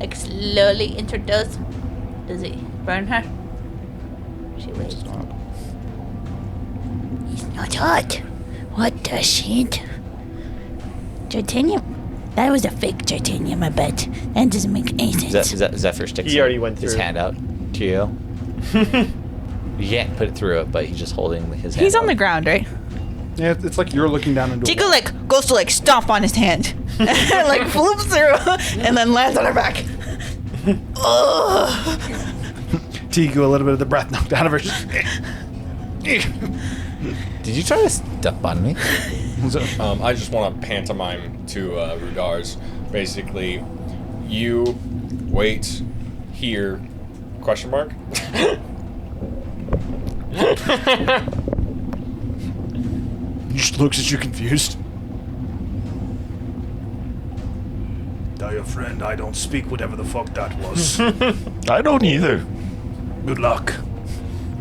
like slowly inch her toes. Does it burn her? She waits. He's not hot. What does she do? Titanium? That was a fake titanium, I bet. That doesn't make any sense. Zephyr sticks He already went his through. hand out to you. You can't put it through it, but he's just holding his hand He's on out. the ground, right? Yeah, it's like you're looking down into a Tiku like goes to like stomp on his hand, and like flips through, and then lands on her back. Tiku, a little bit of the breath knocked out of her. Did you try to step on me? I just want to pantomime to Rudarz. Basically, you wait here. Question mark? He just looks at you confused. Tell your friend I don't speak whatever the fuck that was. I don't either. Good luck.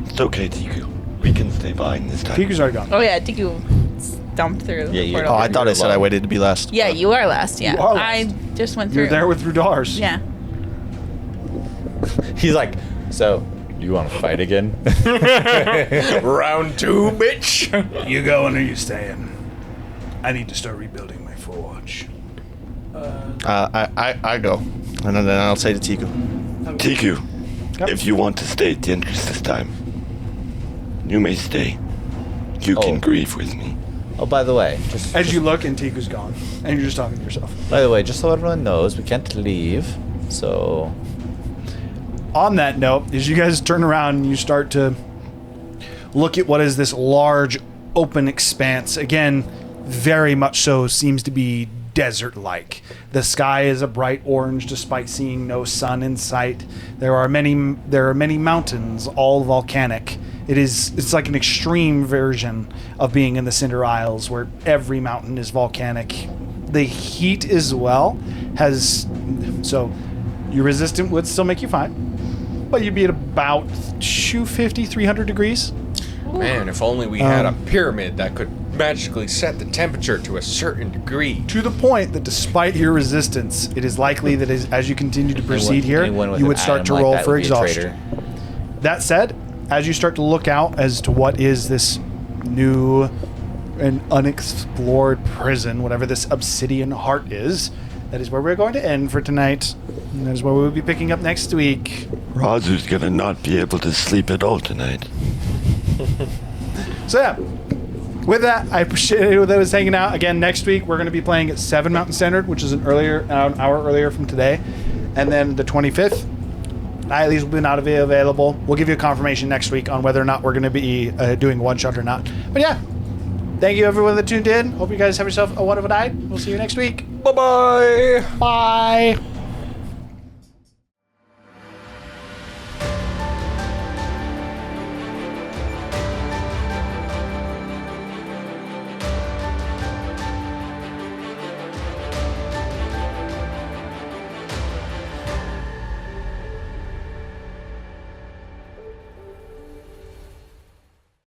It's okay, Tiku. We can stay behind this time. Tiku's already gone. Oh yeah, Tiku stomped through the portal. Oh, I thought I said I waited to be last. Yeah, you are last. Yeah, You are last. I just went through. You're there with Rudarz. Yeah. He's like, so, do you want to fight again? Round 2, bitch. You going or you staying? I need to start rebuilding my forge. I go. And then I'll say to Tiku. Tiku, if you want to stay at the entrance this time, you may stay. You can grieve with me. Oh, by the way, As you look, and Tiku's gone, and you're just talking to yourself. By the way, just so everyone knows, we can't leave. So, On that note, as you guys turn around and you start to look at what is this large open expanse, again, very much so seems to be desert-like. The sky is a bright orange despite seeing no sun in sight. There are many mountains, all volcanic. It's like an extreme version of being in the Cinder Isles, where every mountain is volcanic. The heat as well so your resistant would still make you fine, but you'd be at about 250, 300 degrees. Man, if only we had a pyramid that could magically set the temperature to a certain degree. To the point that despite your resistance, it is likely that as you continue to proceed here, you would start to roll for exhaustion. That said, as you start to look out as to what is this new and unexplored prison, whatever this obsidian heart is, that is where we're going to end for tonight. And that is where we will be picking up next week. Razer's gonna not be able to sleep at all tonight. So yeah, with that, I appreciate everyone that was hanging out. Again, next week we're going to be playing at 7 Mountain Standard, which is an hour earlier from today. And then the 25th, Nightly's will be not available. We'll give you a confirmation next week on whether or not we're going to be doing one shot or not. But yeah, thank you everyone that tuned in. Hope you guys have yourself a wonderful night. We'll see you next week. Bye-bye. Bye.